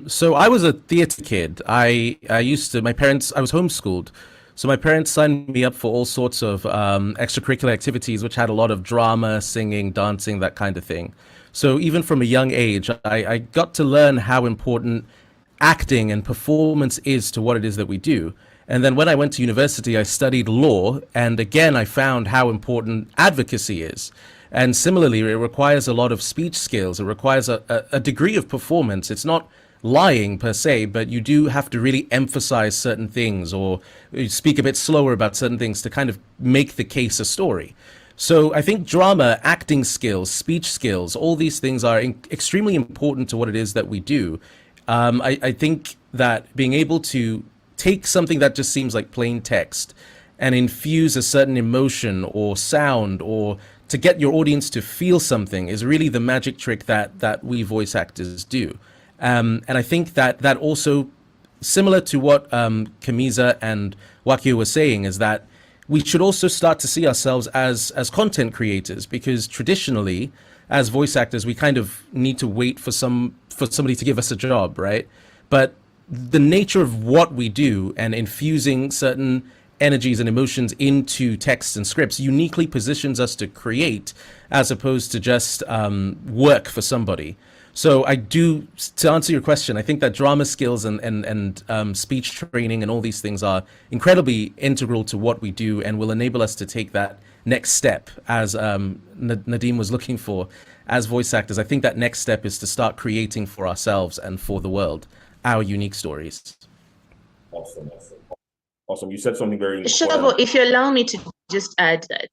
So I was a theater kid. I was homeschooled. So my parents signed me up for all sorts of extracurricular activities, which had a lot of drama, singing, dancing, that kind of thing. So even from a young age, I got to learn how important acting and performance is to what it is that we do. And then when I went to university, I studied law. And again, I found how important advocacy is. And similarly, it requires a lot of speech skills. It requires a degree of performance. It's not lying per se, but you do have to really emphasize certain things or speak a bit slower about certain things to kind of make the case a story. So I think drama, acting skills, speech skills, all these things are extremely important to what it is that we do. I think that being able to take something that just seems like plain text and infuse a certain emotion or sound or to get your audience to feel something is really the magic trick that we voice actors do. And I think that also, similar to what Kamiza and Wakio were saying, is that we should also start to see ourselves as content creators, because traditionally, as voice actors, we kind of need to wait for somebody to give us a job, right? But the nature of what we do and infusing certain energies and emotions into texts and scripts uniquely positions us to create, as opposed to just work for somebody. So to answer your question, I think that drama skills and speech training and all these things are incredibly integral to what we do and will enable us to take that next step, as Nadim was looking for. As voice actors, I think that next step is to start creating for ourselves and for the world our unique stories. Awesome. You said something very important. Shobo, if you allow me to just add that.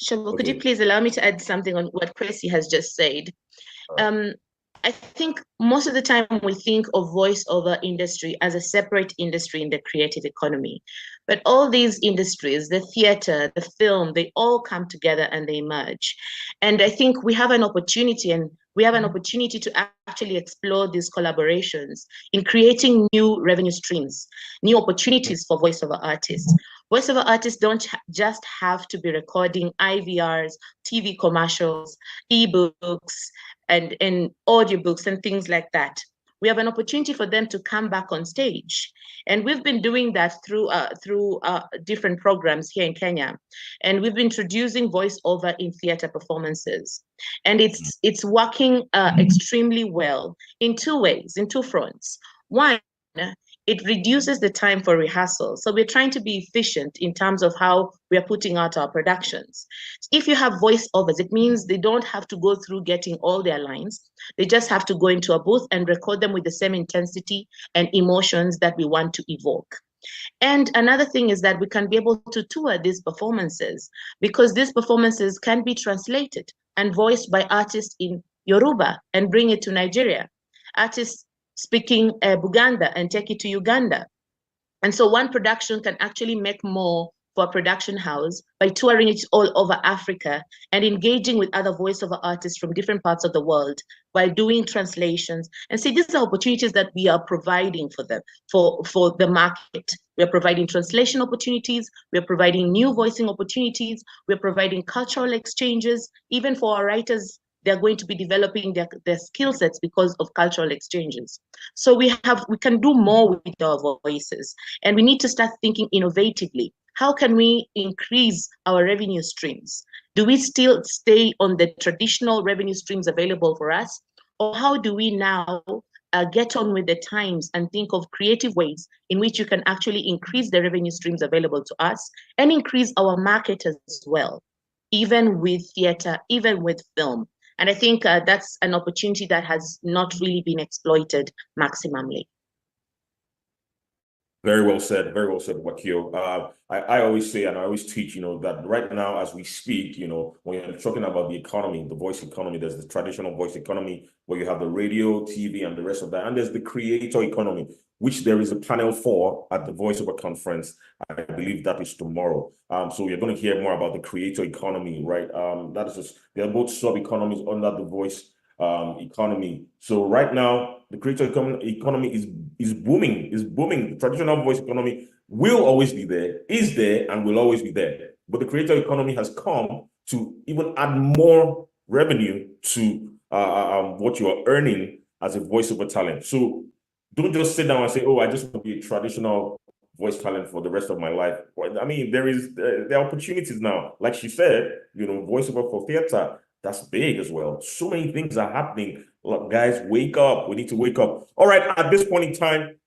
Shobo, could you please allow me to add something on what Kwesi has just said? I think most of the time we think of voiceover industry as a separate industry in the creative economy. But all these industries, the theater, the film, they all come together and they merge. And I think we have an opportunity to actually explore these collaborations in creating new revenue streams, new opportunities for voiceover artists. Voiceover artists don't just have to be recording IVRs, TV commercials, ebooks, and audiobooks and things like that. We have an opportunity for them to come back on stage. And we've been doing that through different programs here in Kenya. And we've been introducing voiceover in theater performances. And it's working extremely well in two ways, in two fronts. One, it reduces the time for rehearsal. So we're trying to be efficient in terms of how we are putting out our productions. If you have voiceovers, it means they don't have to go through getting all their lines. They just have to go into a booth and record them with the same intensity and emotions that we want to evoke. And another thing is that we can be able to tour these performances, because these performances can be translated and voiced by artists in Yoruba and bring it to Nigeria. Artists speaking Buganda and take it to Uganda. And so one production can actually make more for a production house by touring it all over Africa and engaging with other voiceover artists from different parts of the world while doing translations. And see, these are opportunities that we are providing for them, for the market. We are providing translation opportunities. We are providing new voicing opportunities. We are providing cultural exchanges, even for our writers. They're going to be developing their skill sets because of cultural exchanges. So we can do more with our voices, and we need to start thinking innovatively. how can we increase our revenue streams? Do we still stay on the traditional revenue streams available for us? Or how do we now get on with the times and think of creative ways in which you can actually increase the revenue streams available to us and increase our market as well, even with theater, even with film? And I think that's an opportunity that has not really been exploited maximally. Very well said, Wakio. I always say, and I always teach, that right now as we speak, when you're talking about the economy, the voice economy, there's the traditional voice economy where you have the radio, TV, and the rest of that. And there's the creator economy, which there is a panel for at the Voiceover conference. I believe that is tomorrow. So you're going to hear more about the creator economy, right? That is just, they're both sub-economies under the voice economy. So right now, the creator economy is booming. The traditional voice economy will always be there, is there, and will always be there. But the creator economy has come to even add more revenue to what you are earning as a voiceover talent. So don't just sit down and say, oh, I just want to be a traditional voice talent for the rest of my life. I mean, there are opportunities now. Like she said, voiceover for theater, that's big as well. So many things are happening. Look, guys, wake up. We need to wake up. All right, at this point in time,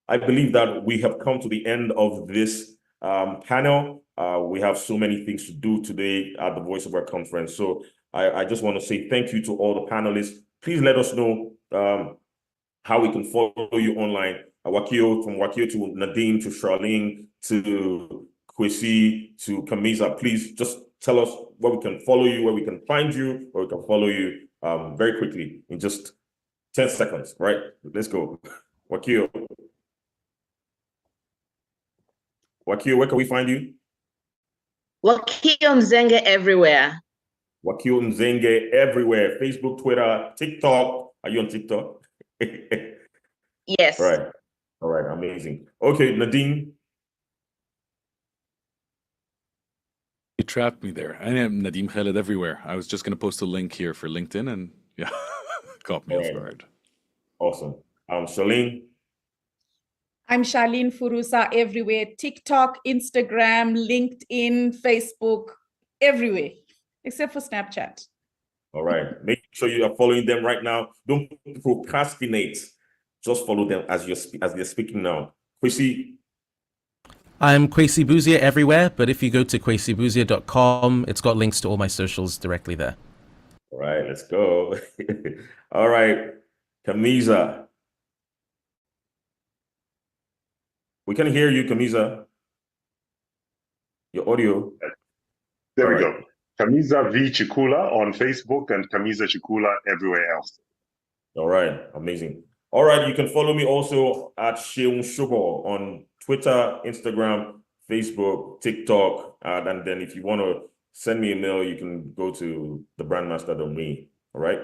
I believe that we have come to the end of this panel. We have so many things to do today at the Voiceover conference. So I just want to say thank you to all the panelists. Please let us know how we can follow you online. From Wakio to Nadine to Charlene to Kwesi to Kamisa. Please just tell us where we can follow you, where we can find you, where we can follow you very quickly in just 10 seconds, right? Let's go. Wakio, where can we find you? Wakio Mzenge everywhere. Wakio Mzenge everywhere. Facebook, Twitter, TikTok. Are you on TikTok? Yes. All right, amazing. Okay, Nadine. You trapped me there. I am Nadim Khaled everywhere. I was just going to post a link here for LinkedIn and yeah, caught me off guard. Awesome. Charlene? I'm Charlene Furusa everywhere. TikTok, Instagram, LinkedIn, Facebook, everywhere, except for Snapchat. All right. Make sure you are following them right now. Don't procrastinate. Just follow them as they're speaking now. Kwesi? I'm Kwesi Buzia everywhere, but if you go to kwesibuzia.com, it's got links to all my socials directly there. All right, let's go. All right, Kamisa. We can hear you, Kamisa. Your audio. There we go. Kamisa V. Chikula on Facebook and Kamisa Chikula everywhere else. All right, amazing. All right, you can follow me also at Sheung Shubo on Twitter, Instagram, Facebook, TikTok. And then if you want to send me a mail, you can go to thebrandmaster.me. All right,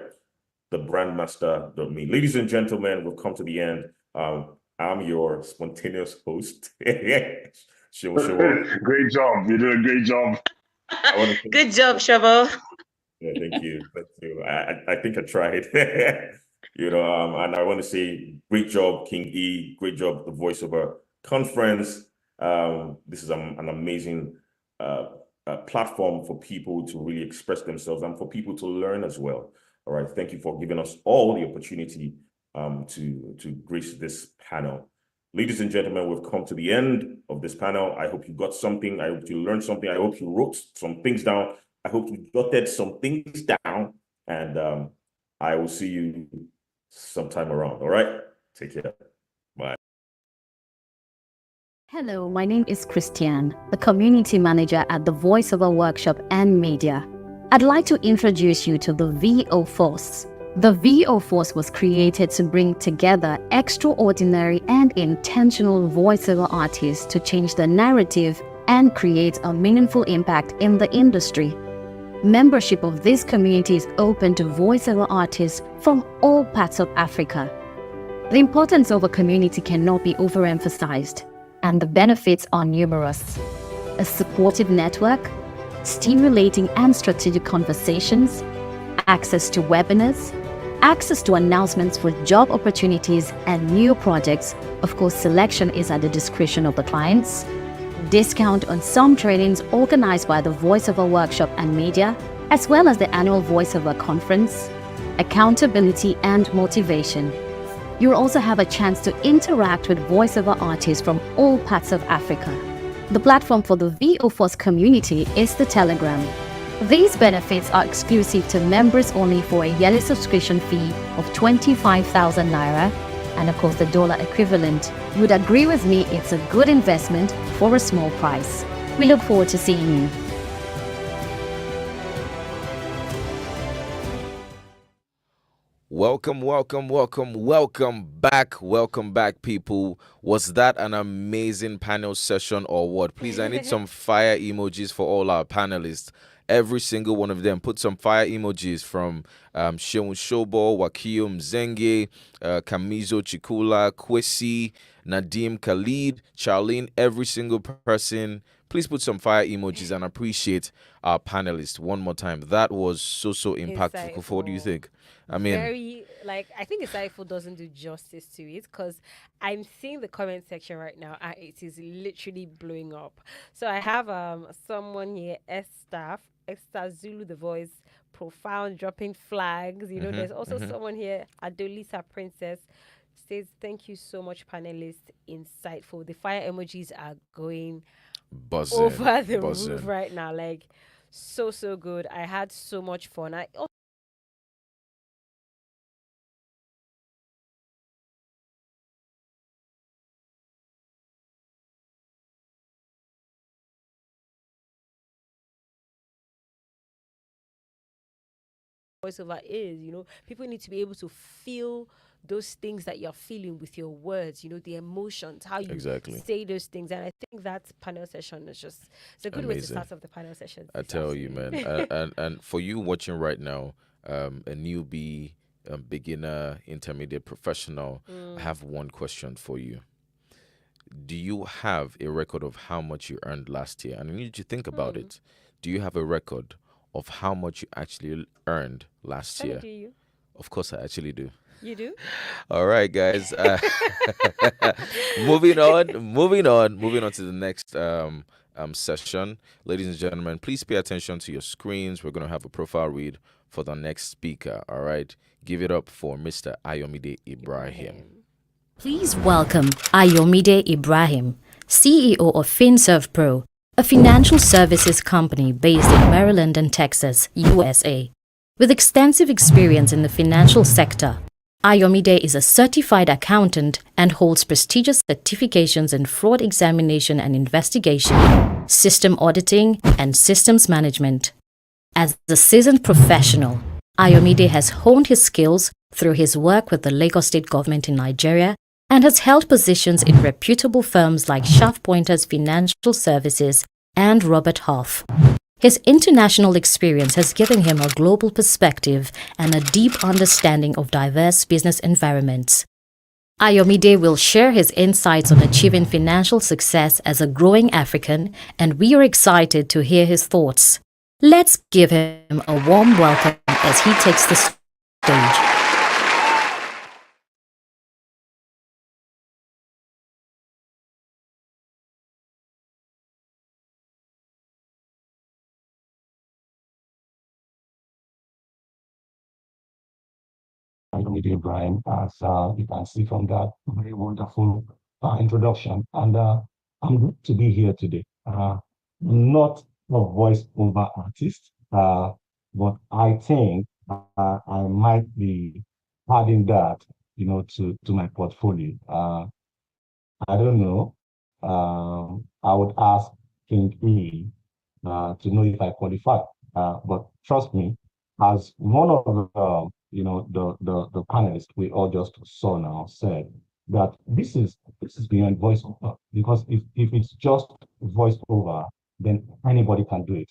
thebrandmaster.me. Ladies and gentlemen, we've come to the end. I'm your spontaneous host. Sheung Shubo. Great job. You're doing a great job. Good job, Shabo. Yeah, thank you. Thank you. I think I tried. And I want to say great job, King E. Great job, the Voiceover conference. This is an amazing platform for people to really express themselves and for people to learn as well. All right. Thank you for giving us all the opportunity to grace this panel. Ladies and gentlemen, we've come to the end of this panel. I hope you got something. I hope you learned something. I hope you wrote some things down. I hope you jotted some things down. And I will see you sometime around. All right? Take care. Bye. Hello, my name is Christiane, the community manager at the Voiceover Workshop and Media. I'd like to introduce you to the VO Force. The VO Force was created to bring together extraordinary and intentional voiceover artists to change the narrative and create a meaningful impact in the industry. Membership of this community is open to voiceover artists from all parts of Africa. The importance of a community cannot be overemphasized, and the benefits are numerous. A supportive network, stimulating and strategic conversations, access to webinars, access to announcements for job opportunities and new projects. Of course, selection is at the discretion of the clients. discount on some trainings organized by the Voiceover Workshop and Media, as well as the annual Voiceover Conference, accountability and motivation. You'll also have a chance to interact with voiceover artists from all parts of Africa. The platform for the VO Force community is the Telegram. These benefits are exclusive to members only for a yearly subscription fee of 25,000 Naira, and of course the dollar equivalent. You would agree with me it's a good investment for a small price. We look forward to seeing you. Welcome back, people. Was that an amazing panel session or what? Please, I need some fire emojis for all our panelists. Every single one of them. Put some fire emojis from Sheun Shobo, Wakio Mzenge, Kamizo Chikula, Kwesi, Nadim Khalid, Charlene, every single person. Please put some fire emojis and appreciate our panelists one more time. That was so impactful. Insightful. What do you think? I mean, I think insightful doesn't do justice to it, because I'm seeing the comment section right now and it is literally blowing up. So I have someone here, Esther Zulu, the voice, profound, dropping flags. There's also someone here, Adolisa Princess, says, thank you so much, panelists, insightful. The fire emojis are going buzzing over the roof right now. Like, so good. I had so much fun. I also voiceover is, people need to be able to feel those things that you're feeling with your words, the emotions, how you say those things. And I think that panel session is just, it's a good way to start off the panel session. I tell you, man. And for you watching right now, a newbie, beginner, intermediate, professional, I have one question for you. Do you have a record of how much you earned last year? And I need you to think about it. Do you have a record of how much you actually earned last year? Do you? Of course, I actually do. You do? All right, guys. Moving on to the next session. Ladies and gentlemen, please pay attention to your screens. We're going to have a profile read for the next speaker. All right. Give it up for Mr. Ayomide Ibrahim. Please welcome Ayomide Ibrahim, CEO of FinServe Pro, a financial services company based in Maryland and Texas, USA. With extensive experience in the financial sector, Ayomide is a certified accountant and holds prestigious certifications in fraud examination and investigation, system auditing, and systems management. As a seasoned professional, Ayomide has honed his skills through his work with the Lagos State government in Nigeria and has held positions in reputable firms like Shaft Pointers Financial Services and Robert Half. His international experience has given him a global perspective and a deep understanding of diverse business environments. Ayomide will share his insights on achieving financial success as a growing African, and we are excited to hear his thoughts. Let's give him a warm welcome as he takes the stage. Ayomide Ibrahim, as you can see from that very wonderful introduction. And I'm good to be here today. Not a voiceover artist, but I think I might be adding that, to my portfolio. I don't know. I would ask King E to know if I qualify. But trust me, as one of the panelists we all just saw now said, that this is beyond voiceover, because if it's just voiceover, then anybody can do it.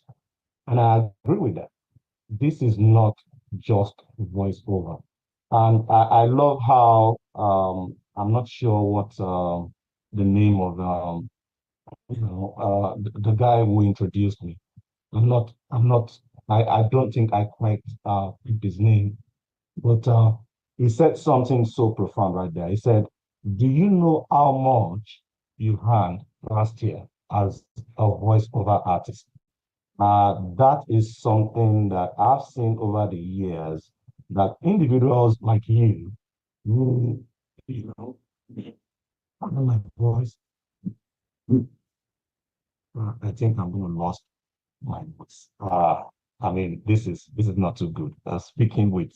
And I agree with that. This is not just voiceover. And I love how I'm not sure what the name of the guy who introduced me. I don't think I quite picked his name, but he said something so profound right there. He said, "Do you know how much you earned last year?" as a voiceover artist. That is something that I've seen over the years, that individuals like you who, pardon my voice, I think I'm going to lose my voice. I mean, this is not too good. Speaking with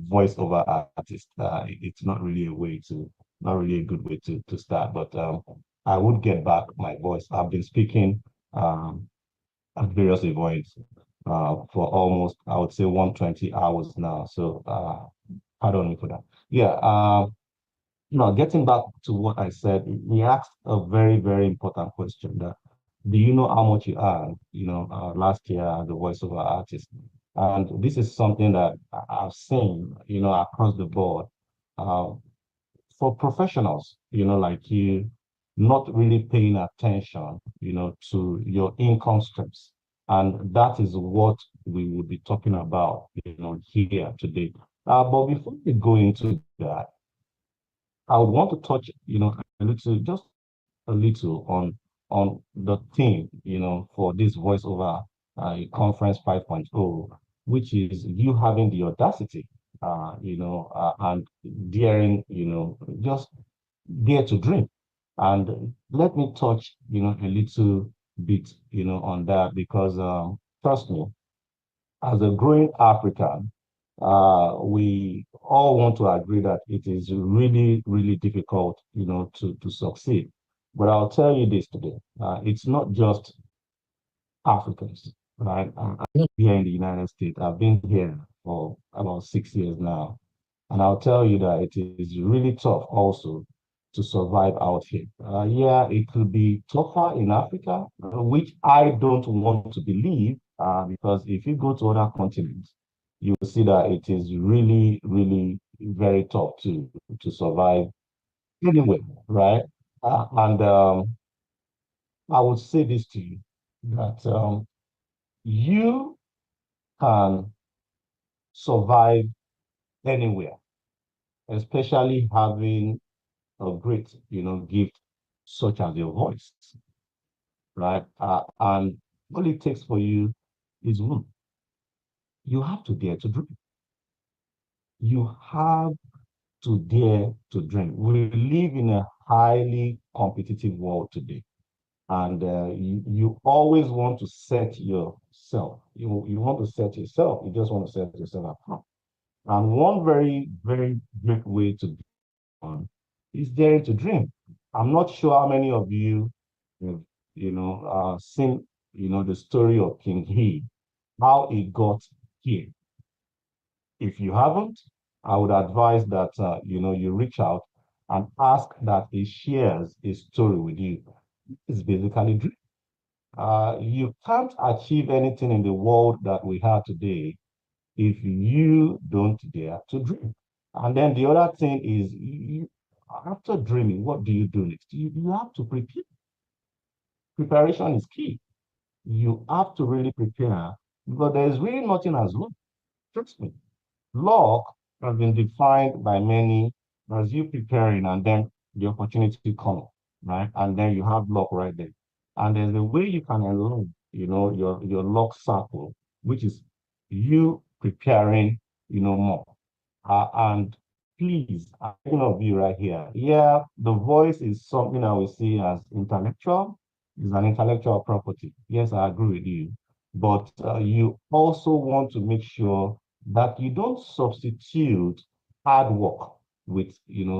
voiceover artist, it's not really a good way to start. But I would get back my voice. I've been speaking at various events for almost, I would say, 120 hours now. So pardon me for that. Yeah. Getting back to what I said, he asked a very, very important question. That do you know how much you earned? Last year as a voiceover artist, and this is something that I've seen, across the board, uh, for professionals, like you, not really paying attention, to your income streams, and that is what we will be talking about, here today. But before we go into that, I would want to touch, a little, just a little on the theme, for this voiceover conference 5.0, which is you having the audacity, and daring, just dare to dream. And let me touch, a little bit, on that because trust me, as a growing African, we all want to agree that it is really, really difficult, to succeed. But I'll tell you this today: it's not just Africans, right? I'm here in the United States. I've been here for about 6 years now, and I'll tell you that it is really tough also to survive out here. Yeah, it could be tougher in Africa, which I don't want to believe, because if you go to other continents, you will see that it is really, really very tough to survive anywhere, right? And I would say this to you, that you can survive anywhere, especially having a great, gift such as your voice, right? And all it takes for you is one. You have to dare to dream. You have to dare to dream. We live in a highly competitive world today, and you always want to set yourself. You want to set yourself. You just want to set yourself apart. And one very, very great way to do one is daring to dream. I'm not sure how many of you have, seen, the story of King He, how he got here. If you haven't, I would advise that you reach out and ask that he shares his story with you. It's basically dream. You can't achieve anything in the world that we have today if you don't dare to dream. And then the other thing is, after dreaming, what do you do next? You have to prepare. Preparation is key. You have to really prepare, because there is really nothing as luck. Trust me. Luck has been defined by many as you preparing and then the opportunity comes, right? And then you have luck right there. And there's a way you can enlarge, your luck circle, which is you preparing, more. And please, I'm thinking of you right here. Yeah, the voice is something I will see as intellectual, is an intellectual property. Yes, I agree with you. But you also want to make sure that you don't substitute hard work with,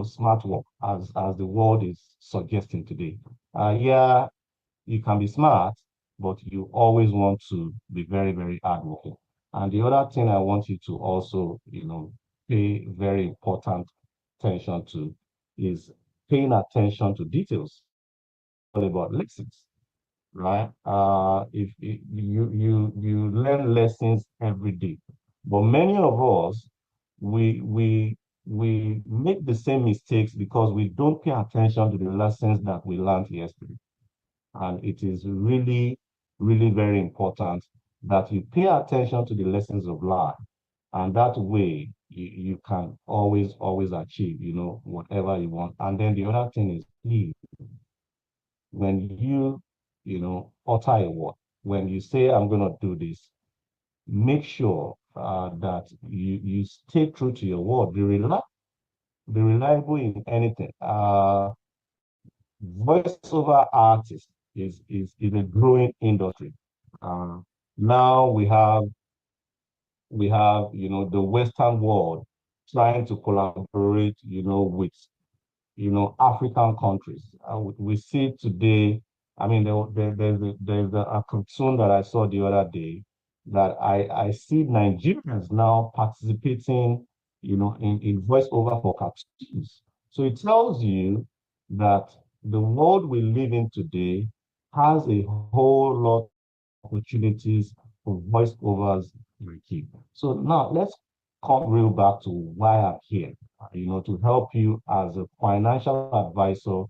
smart work, as the world is suggesting today. Yeah, you can be smart, but you always want to be very, very hardworking. And the other thing I want you to also, pay very important attention to is paying attention to details. All about lessons, right? If you learn lessons every day, but many of us, we make the same mistakes because we don't pay attention to the lessons that we learned yesterday. And it is really, really very important that you pay attention to the lessons of life. And that way you can always, always achieve, whatever you want. And then the other thing is, please, when you, utter a word. When you say, I'm going to do this, make sure that you stay true to your word. Be reliable in anything. Voiceover artist is a growing industry. Now we have the Western world trying to collaborate with African countries. We see today, I mean, there's a cartoon that I saw the other day that I see Nigerians now participating, in voiceover for cartoons. So it tells you that the world we live in today has a whole lot of opportunities for voiceovers like you. So now let's come real back to why I'm here, to help you as a financial advisor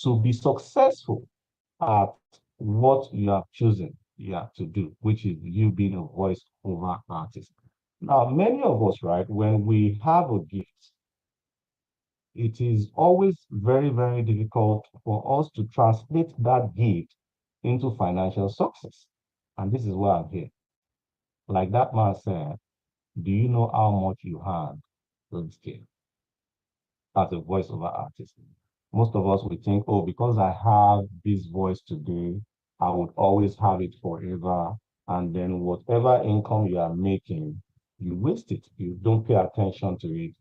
to be successful at what you have chosen to do, which is you being a voice-over artist. Now, many of us, right, when we have a gift, it is always very, very difficult for us to translate that gift into financial success. And this is why I'm here. Like that man said, do you know how much you have on scale as a voiceover artist? Most of us will think, oh, because I have this voice today, I would always have it forever. And then whatever income you are making, you waste it. You don't pay attention to it.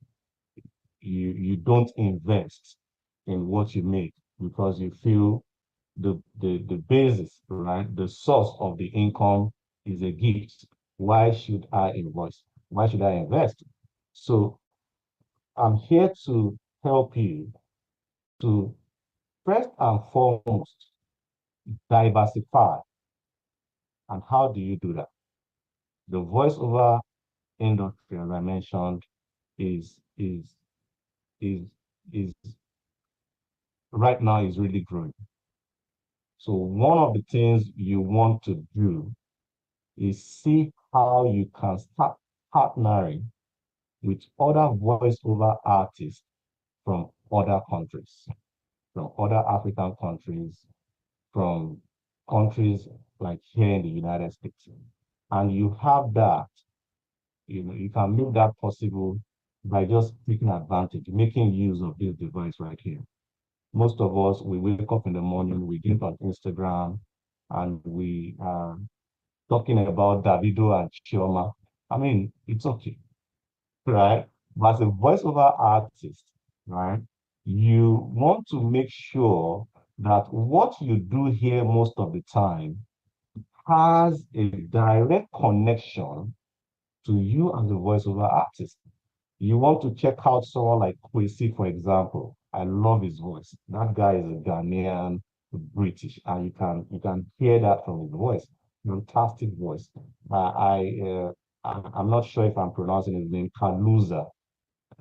You don't invest in what you make because you feel the basis, right? The source of the income is a gift. Why should I invoice? Why should I invest? So I'm here to help you to first and foremost diversify. And how do you do that? The voiceover industry, as I mentioned, is is is is right now is really growing. So one of the things you want to do is see how you can start partnering with other voiceover artists from other countries, from other African countries, from countries like here in the United States. And you have that, you can make that possible by just taking advantage, making use of this device right here. Most of us, we wake up in the morning, we get on Instagram, and we are talking about Davido and Chioma. I mean, it's okay, right? But as a voiceover artist, right, you want to make sure that what you do here most of the time has a direct connection to you as a voiceover artist. You want to check out someone like Kwesi, for example. I love his voice. That guy is a Ghanaian British, and you can hear that from his voice. Fantastic voice. I'm not sure if I'm pronouncing his name, Kaluza.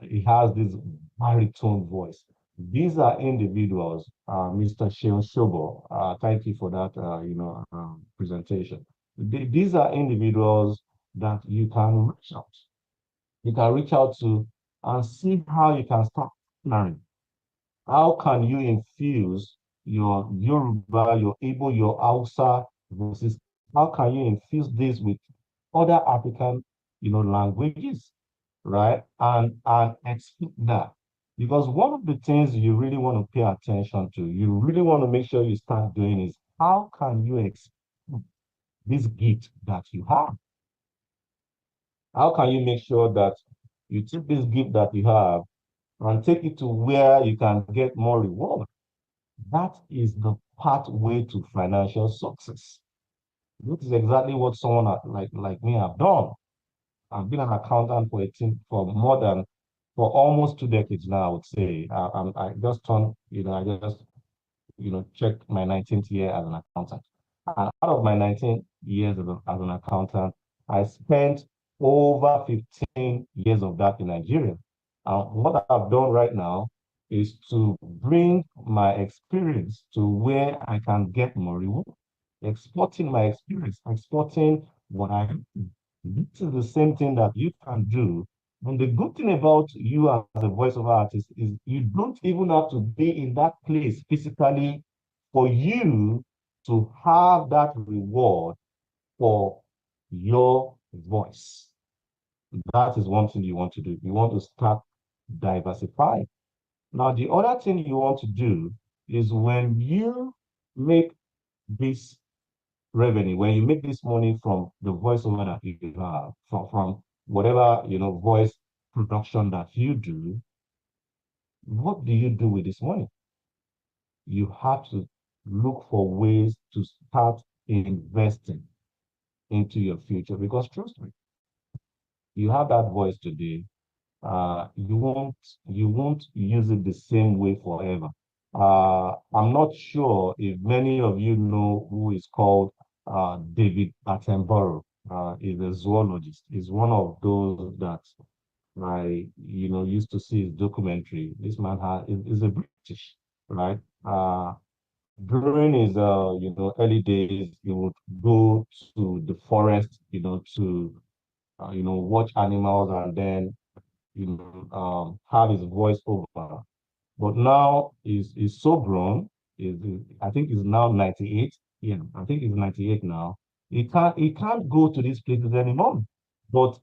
He has this baritone voice. These are individuals, Mr. Sheon Shobo, thank you for that, presentation. These are individuals that you can reach out. You can reach out to and see how you can start partnering. How can you infuse your Yoruba, your Igbo, your Hausa voices? How can you infuse this with other African, languages, right? And expect that. Because one of the things you really want to pay attention to, you really want to make sure you start doing is how can you expand this gift that you have? How can you make sure that you take this gift that you have and take it to where you can get more reward? That is the pathway to financial success. This is exactly what someone like me have done. I've been an accountant for almost 2 decades now, I would say. I just turned, I just, checked my 19th year as an accountant. And out of my 19 years as an accountant, I spent over 15 years of that in Nigeria. And what I've done right now is to bring my experience to where I can get more reward, exporting my experience, exporting what I do. This is the same thing that you can do. And the good thing about you as a voiceover artist is you don't even have to be in that place physically for you to have that reward for your voice. That is one thing you want to do. You want to start diversifying. Now, the other thing you want to do is when you make this revenue, when you make this money from the voiceover that you have, from whatever voice production that you do, what do you do with this money? You have to look for ways to start investing into your future, because trust me, you have that voice today. You won't use it the same way forever. I'm not sure if many of you know who is called David Attenborough. Is a zoologist. He's one of those that I used to see his documentary. This man is a British, right? During his early days, he would go to the forest, to watch animals, and then have his voice over. But now he's so grown. I think he's now 98. Yeah, I think he's 98 now. He can't go to these places anymore. But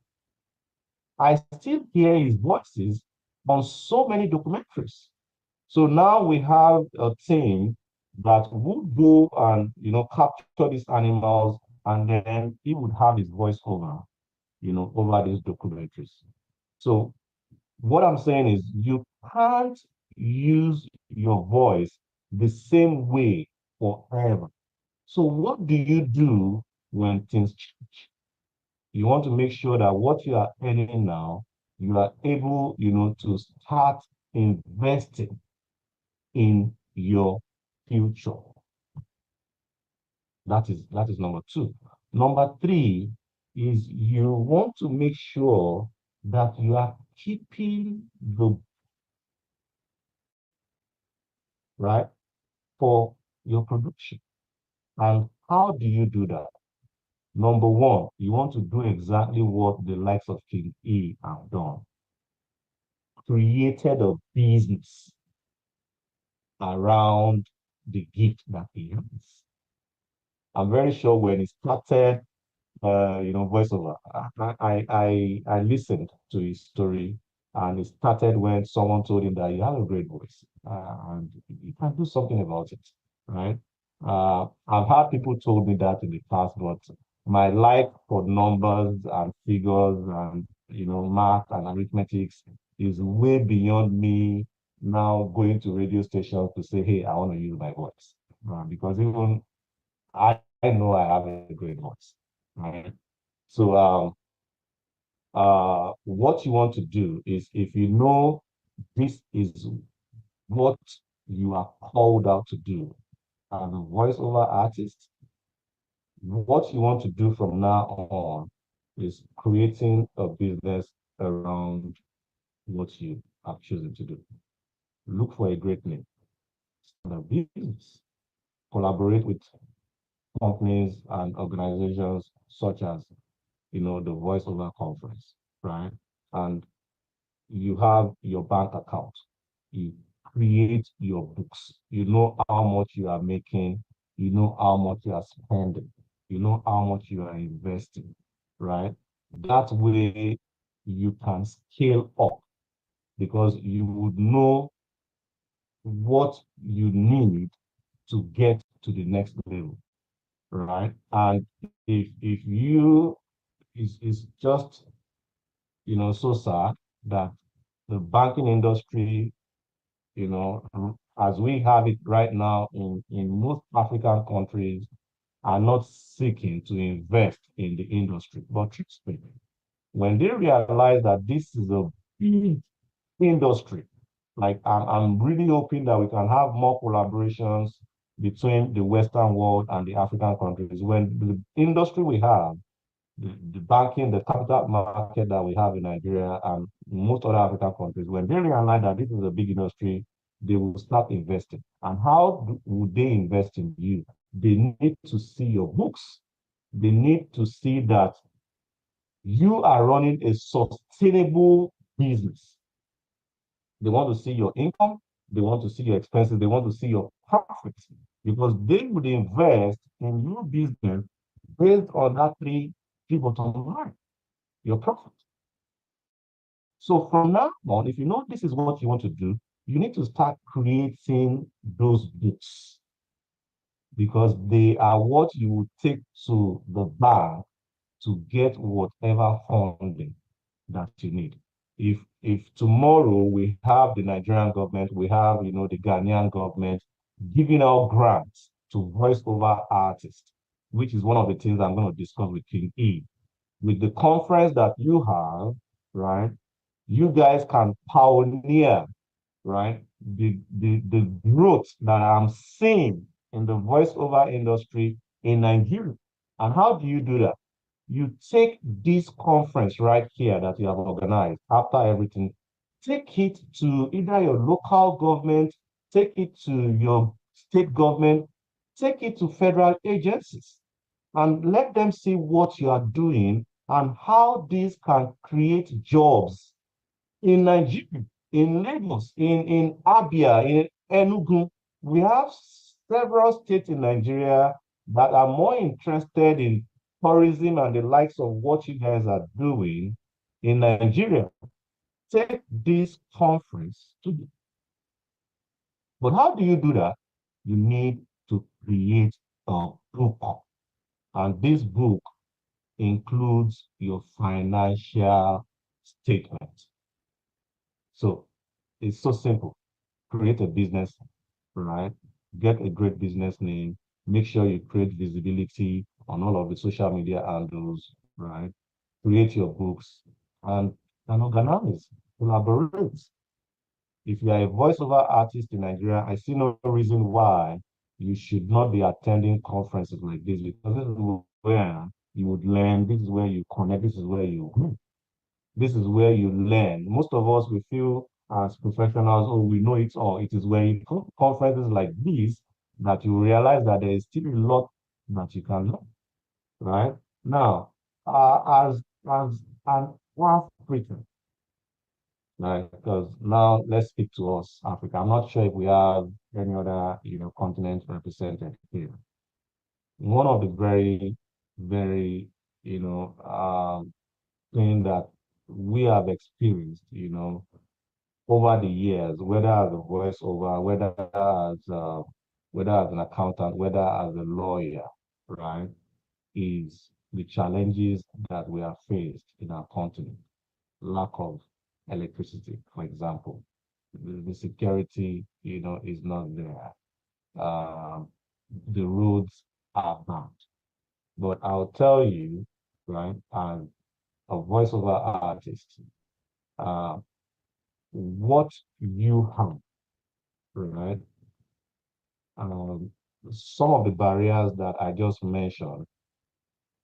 I still hear his voices on so many documentaries. So now we have a team that would go and capture these animals, and then he would have his voice over these documentaries. So what I'm saying is you can't use your voice the same way forever. So what do you do when things change? You want to make sure that what you are earning now, you are able, to start investing in your future. That is number two. Number three is you want to make sure that you are keeping the right for your production. And how do you do that? Number one, you want to do exactly what the likes of King E have done. Created a business around the gift that he has. I'm very sure when he started, voiceover, I listened to his story, and it started when someone told him that you have a great voice, and you can do something about it, right? I've had people told me that in the past, but my like for numbers and figures and math and arithmetics is way beyond me now going to radio stations to say, hey, I want to use my voice. Because even I know I have a great voice, right? So what you want to do is, if you know this is what you are called out to do as a voiceover artist, what you want to do from now on is creating a business around what you have chosen to do. Look for a great name, start a business, collaborate with companies and organizations such as the voiceover conference, right? And you have your bank account. You create your books. You know how much you are making. You know how much you are spending. You know how much you are investing, right? That way you can scale up, because you would know what you need to get to the next level, right? And if you is just so sad that the banking industry, as we have it right now in most African countries, are not seeking to invest in the industry. But trust me, when they realize that this is a big industry, like I'm really hoping that we can have more collaborations between the Western world and the African countries. When the industry we have, the banking, the capital market that we have in Nigeria and most other African countries, when they realize that this is a big industry, they will start investing. And how would they invest in you? They need to see your books. They need to see that you are running a sustainable business. They want to see your income. They want to see your expenses. They want to see your profits. because they would invest in your business based on that three bottom line, your profit. So from now on, if you know this is what you want to do, you need to start creating those books, because they are what you will take to the bank to get whatever funding that you need. If tomorrow we have the Nigerian government, we have the Ghanaian government giving out grants to voiceover artists, which is one of the things I'm going to discuss with King E. With the conference that you have, right, you guys can pioneer, right, the growth that I'm seeing in the voiceover industry in Nigeria. And how do you do that? You take this conference right here that you have organized after everything, take it to either your local government, take it to your state government, take it to federal agencies, and let them see what you are doing and how this can create jobs in Nigeria, in Lagos, in Abia, in Enugu. We have several states in Nigeria that are more interested in tourism and the likes of what you guys are doing in Nigeria. Take this conference to them. But how do you do that? You need to create a book. And this book includes your financial statement. So it's so simple. Create a business, right? Get a great business name. Make sure you create visibility on all of the social media handles, right? Create your books and organize, collaborate. If you are a voiceover artist in Nigeria, I see no reason why you should not be attending conferences like this, because this is where you would learn, this is where you connect, this is where you this is where you learn. Most of us, we feel as professionals, oh, we know it all. It is when you go to conferences like this that you realize that there is still a lot that you can learn, right? Now, as an African, right? Because now let's speak to us, Africa. I'm not sure if we have any other, continent represented here. One of the very, very, thing that we have experienced, over the years, whether as a voiceover, whether as an accountant, whether as a lawyer, right, is the challenges that we are faced in our continent. Lack of electricity, for example. The security, is not there. The roads are bad. But I'll tell you, right, as a voiceover artist, what you have, right? Some of the barriers that I just mentioned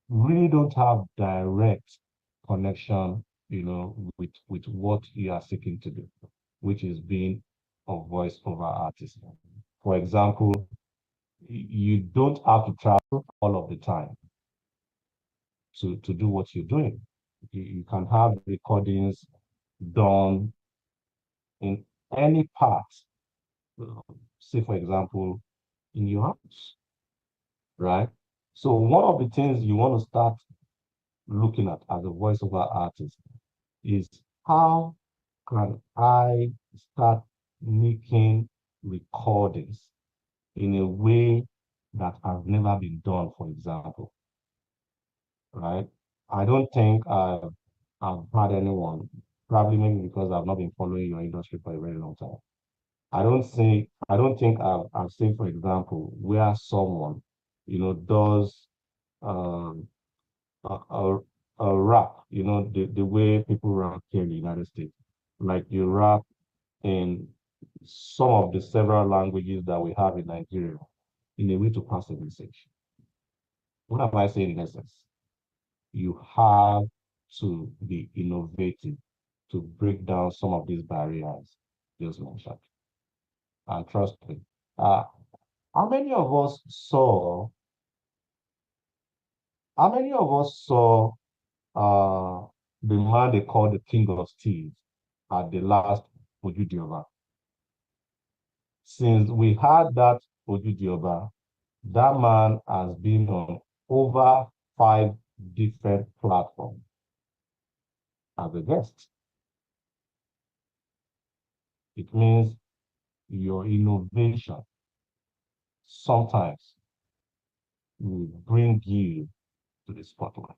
really don't have direct connection, with what you are seeking to do, which is being a voiceover artist. For example, you don't have to travel all of the time to do what you're doing. You can have recordings done in any part, say for example, in your house, right? So one of the things you want to start looking at as a voiceover artist is, how can I start making recordings in a way that has never been done, for example, right? I don't think I've had anyone, probably maybe because I've not been following your industry for a very long time. I don't think I've seen, for example, where someone, does um, a, a rap, the way people rap here in the United States. Like you rap in some of the several languages that we have in Nigeria in a way to pass a message. What am I saying in essence? You have to be innovative to break down some of these barriers just mentioned. And trust me, how many of us saw the man they call the King of Steves at the last Ojudioba? Since we had that Ojudioba, that man has been on over 5 different platforms as a guest. It means your innovation sometimes will bring you to the spotlight.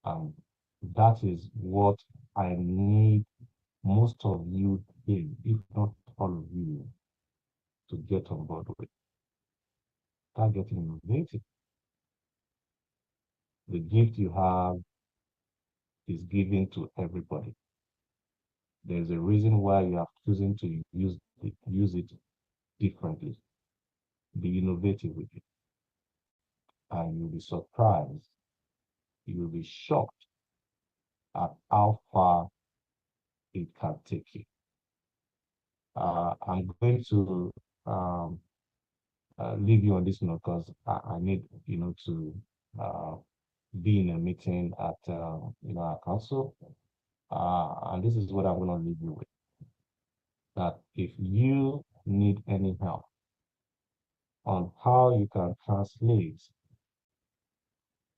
And that is what I need most of you here, if not all of you, to get on board with. Start getting innovative. The gift you have is given to everybody. There's a reason why you have chosen to use it differently. Be innovative with it. And you'll be surprised. You'll be shocked at how far it can take you. I'm going to leave you on this note because I need, to be in a meeting at, our council. And this is what I'm going to leave you with. That if you need any help on how you can translate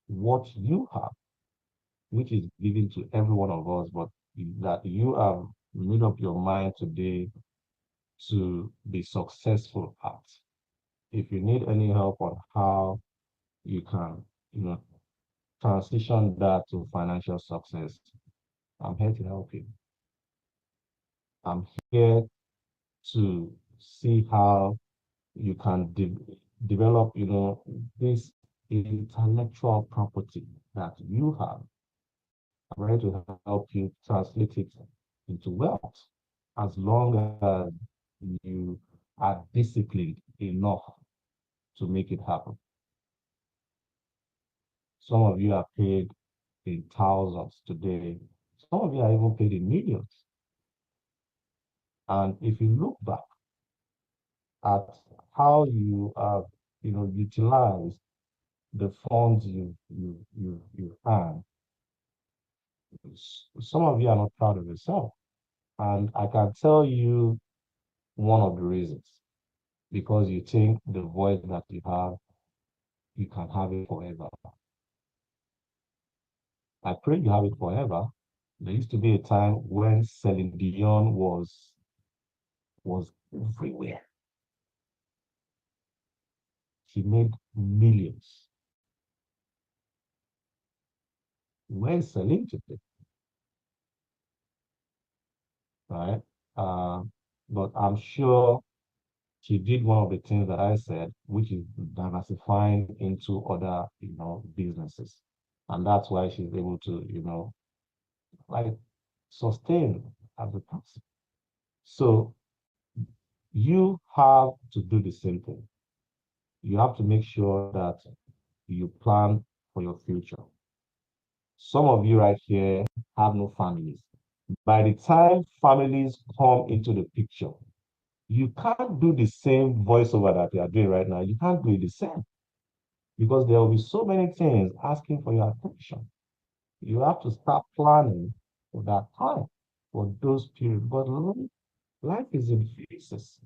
what you have, which is given to every one of us, but that you have made up your mind today to be successful at. If you need any help on how you can, transition that to financial success, I'm here to help you. I'm here to see how you can develop, this intellectual property that you have. I'm ready to help you translate it into wealth, as long as you are disciplined enough to make it happen. Some of you are paid in thousands today. Some of you are even paid in millions. And if you look back at how you have, utilized the funds you earn, some of you are not proud of yourself. And I can tell you one of the reasons. Because you think the voice that you have, you can have it forever. I pray you have it forever. There used to be a time when Celine Dion was everywhere. She made millions. Where's Celine today? Right? But I'm sure she did one of the things that I said, which is diversifying into other, businesses. And that's why she's able to, sustain as a person. So you have to do the same thing. You have to make sure that you plan for your future. Some of you right here have no families. By the time families come into the picture, you can't do the same voiceover that you are doing right now. You can't do it the same because there will be so many things asking for your attention. You have to start planning for that time, for those periods. But life is in phases.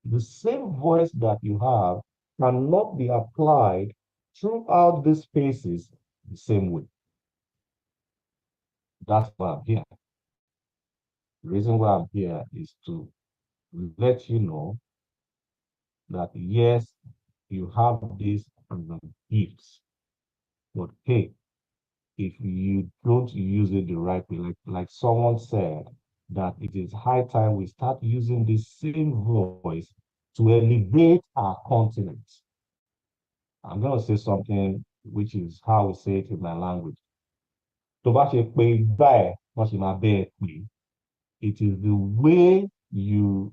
The same voice that you have cannot be applied throughout these phases the same way. That's why I'm here. The reason why I'm here is to let you know that yes, you have these gifts, but hey, if you don't use it the right way, like someone said, that it is high time we start using this same voice to elevate our continent. I'm going to say something which is how we say it in my language. It is the way you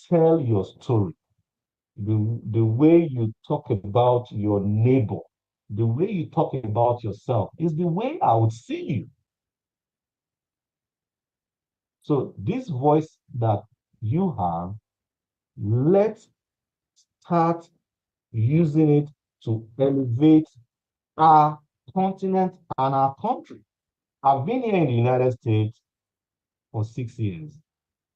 tell your story, the way you talk about your neighbor, the way you talk about yourself is the way I would see you. So this voice that you have, let's start using it to elevate our continent and our country. I've been here in the United States for 6 years.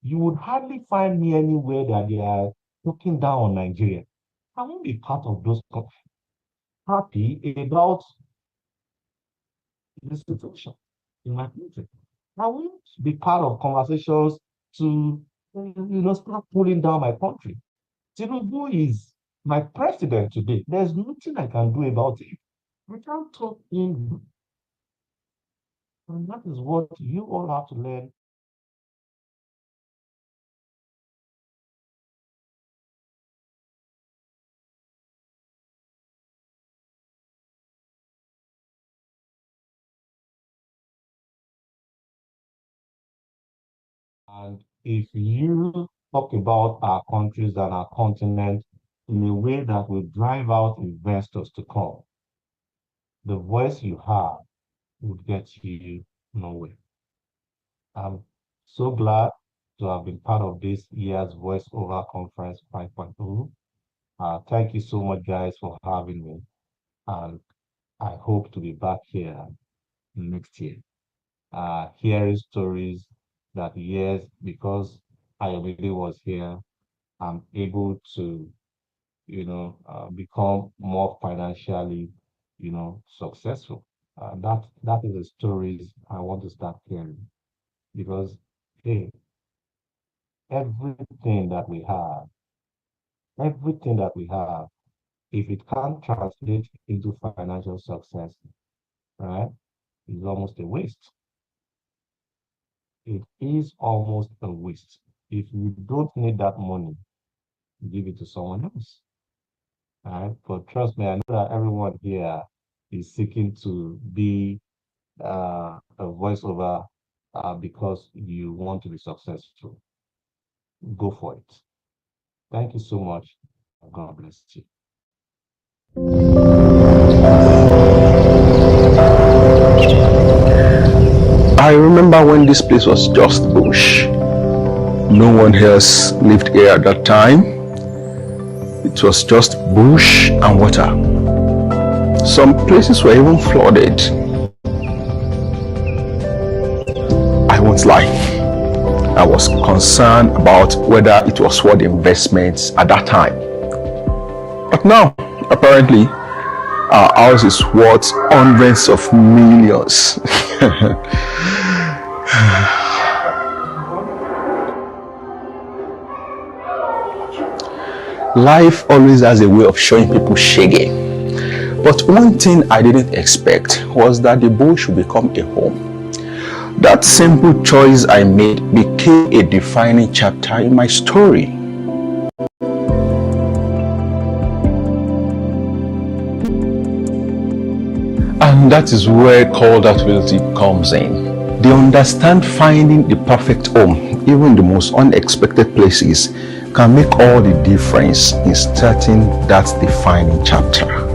you would hardly find me anywhere that they are looking down on Nigeria. I won't be part of those happy about the situation in my country. I won't be part of conversations to, start pulling down my country. Tinubu is my president today. There's nothing I can do about it. I can't talk in, and that is what you all have to learn. And if you talk about our countries and our continent in a way that will drive out investors to come, the voice you have would get you nowhere. I'm so glad to have been part of this year's Voiceover Conference 5.0. Thank you so much, guys, for having me. And I hope to be back here next year, hearing stories that, yes, because Ayomide was here, I'm able to, become more financially, successful. That is the stories I want to start hearing, because, hey, everything that we have, if it can't translate into financial success, right, is almost a waste. It is almost a waste. If you don't need that money, give it to someone else. All right. But trust me, I know that everyone here is seeking to be a voiceover because you want to be successful. Go for it. Thank you so much. God bless you. I remember when this place was just bush. No one else lived here at that time. It was just bush and water. Some places were even flooded. I won't lie. I was concerned about whether it was worth investments at that time. But now, apparently, our house is worth hundreds of millions. Life always has a way of showing people shaggy. But one thing I didn't expect was that the bush would become a home. That simple choice I made became a defining chapter in my story. And that is where called ability comes in. They understand finding the perfect home, even the most unexpected places, can make all the difference in starting that defining chapter.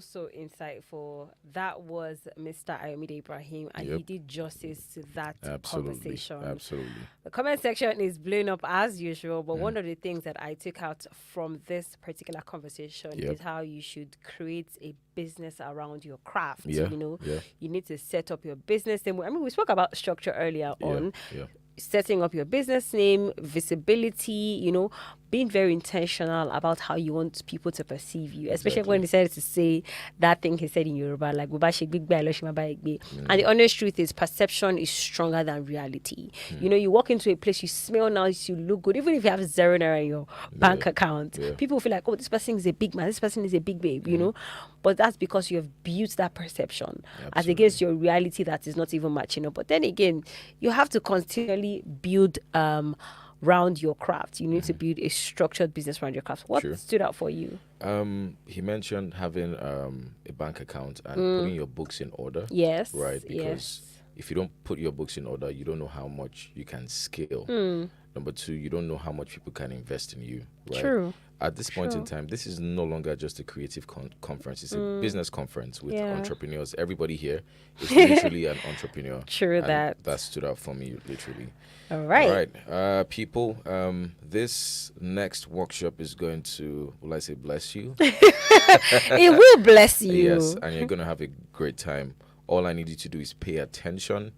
So insightful. That was Mr. Ayomide Ibrahim, and he did justice to that conversation. Absolutely. The comment section is blown up as usual, but one of the things that I took out from this particular conversation is how you should create a business around your craft. You need to set up your business. I mean, we spoke about structure earlier on. Setting up your business name, visibility, being very intentional about how you want people to perceive you, especially when he decided to say that thing he said in Yoruba, like, and the honest truth is perception is stronger than reality. You walk into a place, you smell nice, you look good, even if you have $0 in your bank account, people feel like, oh, this person is a big man, this person is a big babe, but that's because you have built that perception as against your reality that is not even matching up. But then again, you have to continually build around your craft. You need to build a structured business around your craft. What stood out for you? He mentioned having a bank account and putting your books in order. Yes. Right? Because if you don't put your books in order, you don't know how much you can scale. Number two, you don't know how much people can invest in you. Right? True. at this point in time, this is no longer just a creative conference. It's a business conference with entrepreneurs. Everybody here is literally an entrepreneur. True that. That stood out for me, literally. All right. All right. People, this next workshop is going to, will I say bless you? It will bless you. Yes, and you're going to have a great time. All I need you to do is pay attention,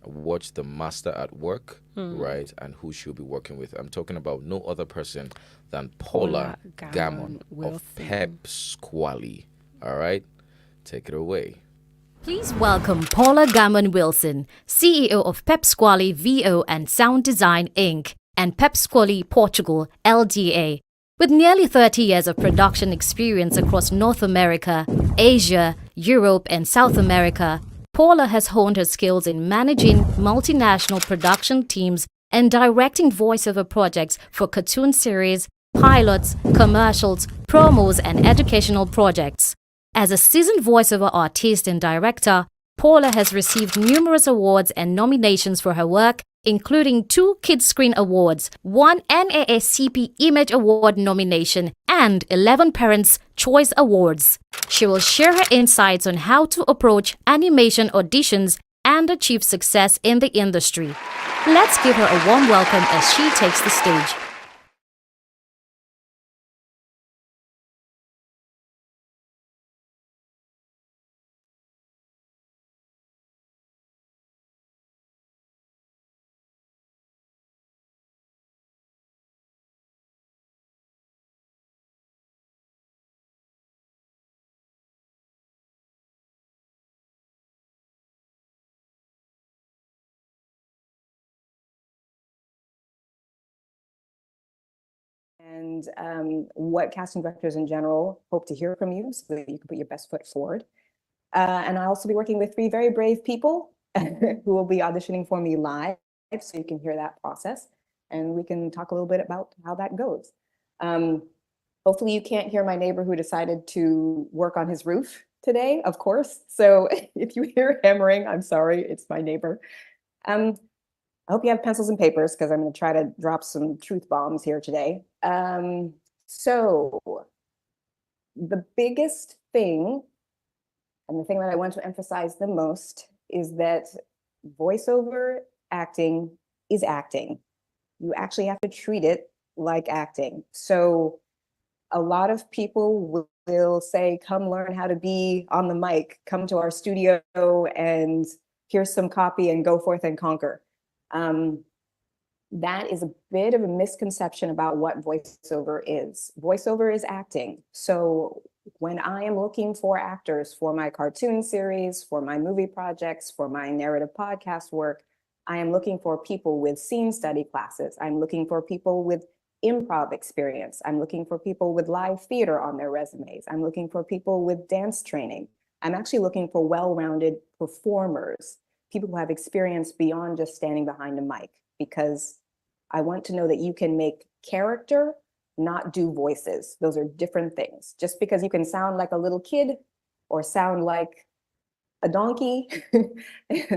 watch the master at work, right, and who she'll be working with. I'm talking about no other person than Paula Gammon of Pep Squally. All right, take it away. Please welcome Paula Gammon Wilson, CEO of Pep Squally VO and Sound Design Inc. and Pep Squally Portugal LDA. With nearly 30 years of production experience across North America, Asia, Europe, and South America, Paula has honed her skills in managing multinational production teams and directing voiceover projects for cartoon series, pilots, commercials, promos, and educational projects. As a seasoned voiceover artist and director, Paula has received numerous awards and nominations for her work, including 2 Kids Screen Awards, 1 NAACP Image Award nomination, and 11 Parents' Choice Awards. She will share her insights on how to approach animation auditions and achieve success in the industry. Let's give her a warm welcome as she takes the stage. And what casting directors in general hope to hear from you so that you can put your best foot forward. And I'll also be working with 3 very brave people who will be auditioning for me live, so you can hear that process. And we can talk a little bit about how that goes. Hopefully you can't hear my neighbor who decided to work on his roof today, of course. So if you hear hammering, I'm sorry, it's my neighbor. I hope you have pencils and papers because I'm going to try to drop some truth bombs here today. So the biggest thing, and the thing that I want to emphasize the most, is that voiceover acting is acting. You actually have to treat it like acting. So a lot of people will say, come learn how to be on the mic, come to our studio and here's some copy and go forth and conquer. That is a bit of a misconception about what voiceover is. Voiceover is acting. So when I am looking for actors for my cartoon series, for my movie projects, for my narrative podcast work, I am looking for people with scene study classes. I'm looking for people with improv experience. I'm looking for people with live theater on their resumes. I'm looking for people with dance training. I'm actually looking for well-rounded performers, people who have experience beyond just standing behind a mic, because I want to know that you can make character, not do voices. Those are different things. Just because you can sound like a little kid or sound like a donkey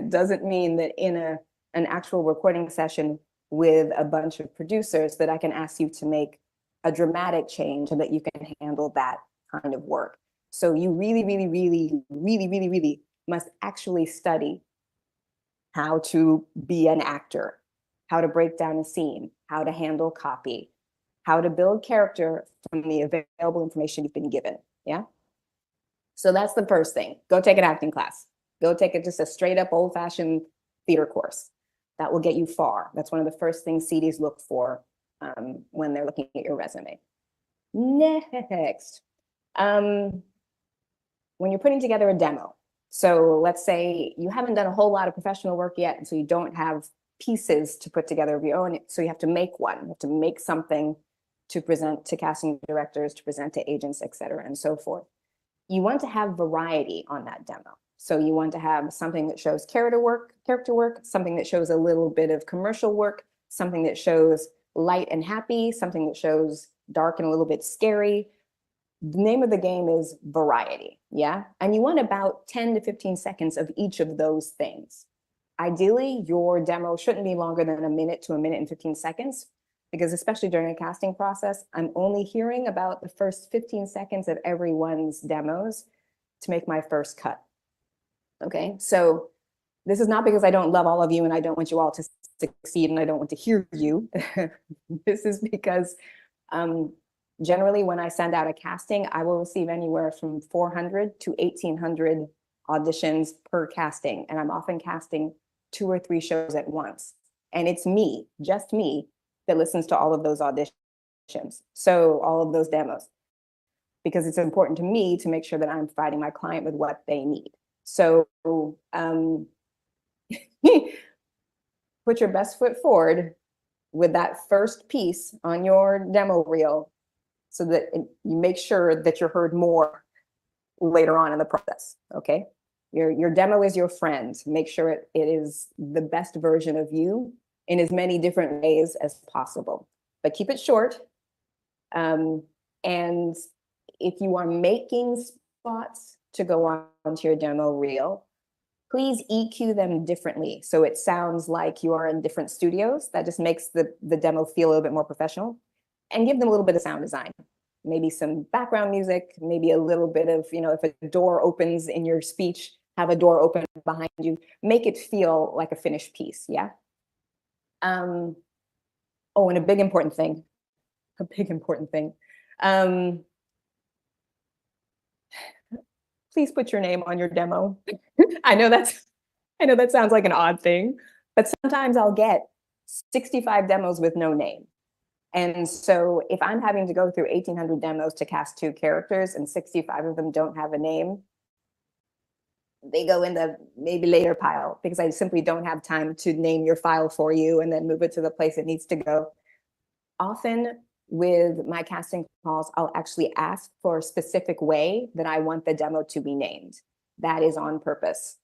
doesn't mean that in an actual recording session with a bunch of producers that I can ask you to make a dramatic change and that you can handle that kind of work. So you really, really, really, really, really, really must actually study how to be an actor, how to break down a scene, how to handle copy, how to build character from the available information you've been given, yeah? So that's the first thing. Go take an acting class. Go take just a straight up old fashioned theater course. That will get you far. That's one of the first things CDs look for when they're looking at your resume. Next, when you're putting together a demo, so let's say you haven't done a whole lot of professional work yet, and so you don't have pieces to put together of your own, so you have to make one. You have to make something to present to casting directors, to present to agents, et cetera, and so forth. You want to have variety on that demo. So you want to have something that shows character work, something that shows a little bit of commercial work, something that shows light and happy, something that shows dark and a little bit scary. The name of the game is variety, yeah? And you want about 10 to 15 seconds of each of those things. Ideally, your demo shouldn't be longer than a minute to a minute and 15 seconds, because especially during a casting process, I'm only hearing about the first 15 seconds of everyone's demos to make my first cut. Okay, so this is not because I don't love all of you and I don't want you all to succeed and I don't want to hear you. This is because generally when I send out a casting, I will receive anywhere from 400 to 1,800 auditions per casting. And I'm often casting 2 or 3 shows at once. And it's me, just me, that listens to all of those auditions. So all of those demos, because it's important to me to make sure that I'm providing my client with what they need. So put your best foot forward with that first piece on your demo reel so that you make sure that you're heard more later on in the process, okay? Your demo is your friend. Make sure it is the best version of you in as many different ways as possible, but keep it short. And if you are making spots to go onto your demo reel, please EQ them differently. So it sounds like you are in different studios. That just makes the demo feel a little bit more professional, and give them a little bit of sound design. Maybe some background music, maybe a little bit of, if a door opens in your speech, have a door open behind you, make it feel like a finished piece, yeah? Oh, and a big important thing, please put your name on your demo. I know that sounds like an odd thing, but sometimes I'll get 65 demos with no name. And so if I'm having to go through 1,800 demos to cast 2 characters and 65 of them don't have a name, they go in the maybe later pile because I simply don't have time to name your file for you and then move it to the place it needs to go. Often with my casting calls, I'll actually ask for a specific way that I want the demo to be named. That is on purpose.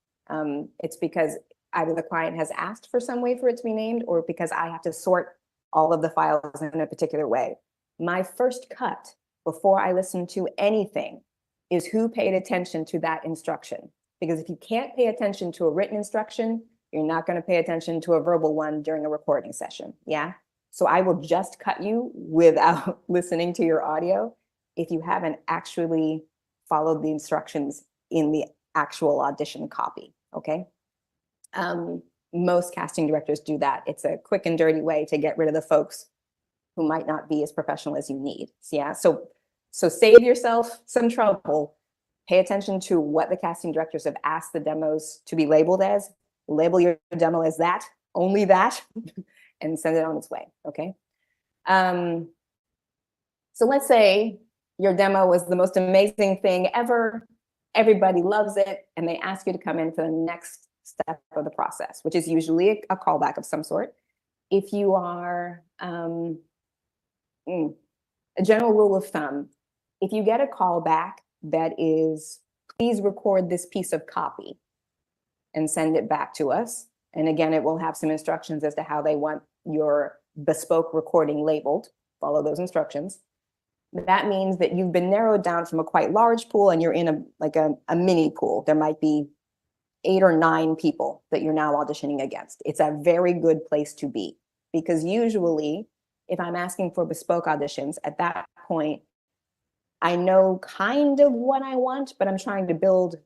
It's because either the client has asked for some way for it to be named or because I have to sort all of the files in a particular way. My first cut before I listen to anything is who paid attention to that instruction. Because if you can't pay attention to a written instruction, you're not going to pay attention to a verbal one during a recording session, yeah? So I will just cut you without listening to your audio if you haven't actually followed the instructions in the actual audition copy, okay? Most casting directors do that. It's a quick and dirty way to get rid of the folks who might not be as professional as you need, yeah? So save yourself some trouble. Pay attention to what the casting directors have asked the demos to be labeled as. Label your demo as that, only that, and send it on its way, okay? So let's say your demo was the most amazing thing ever. Everybody loves it, and they ask you to come in for the next step of the process, which is usually a callback of some sort. If you are, a general rule of thumb, if you get a callback that is, please record this piece of copy and send it back to us. And again, it will have some instructions as to how they want your bespoke recording labeled. Follow those instructions. That means that you've been narrowed down from a quite large pool and you're in a mini pool. There might be 8 or 9 people that you're now auditioning against. It's a very good place to be, because usually if I'm asking for bespoke auditions, at that point, I know kind of what I want, but I'm trying to build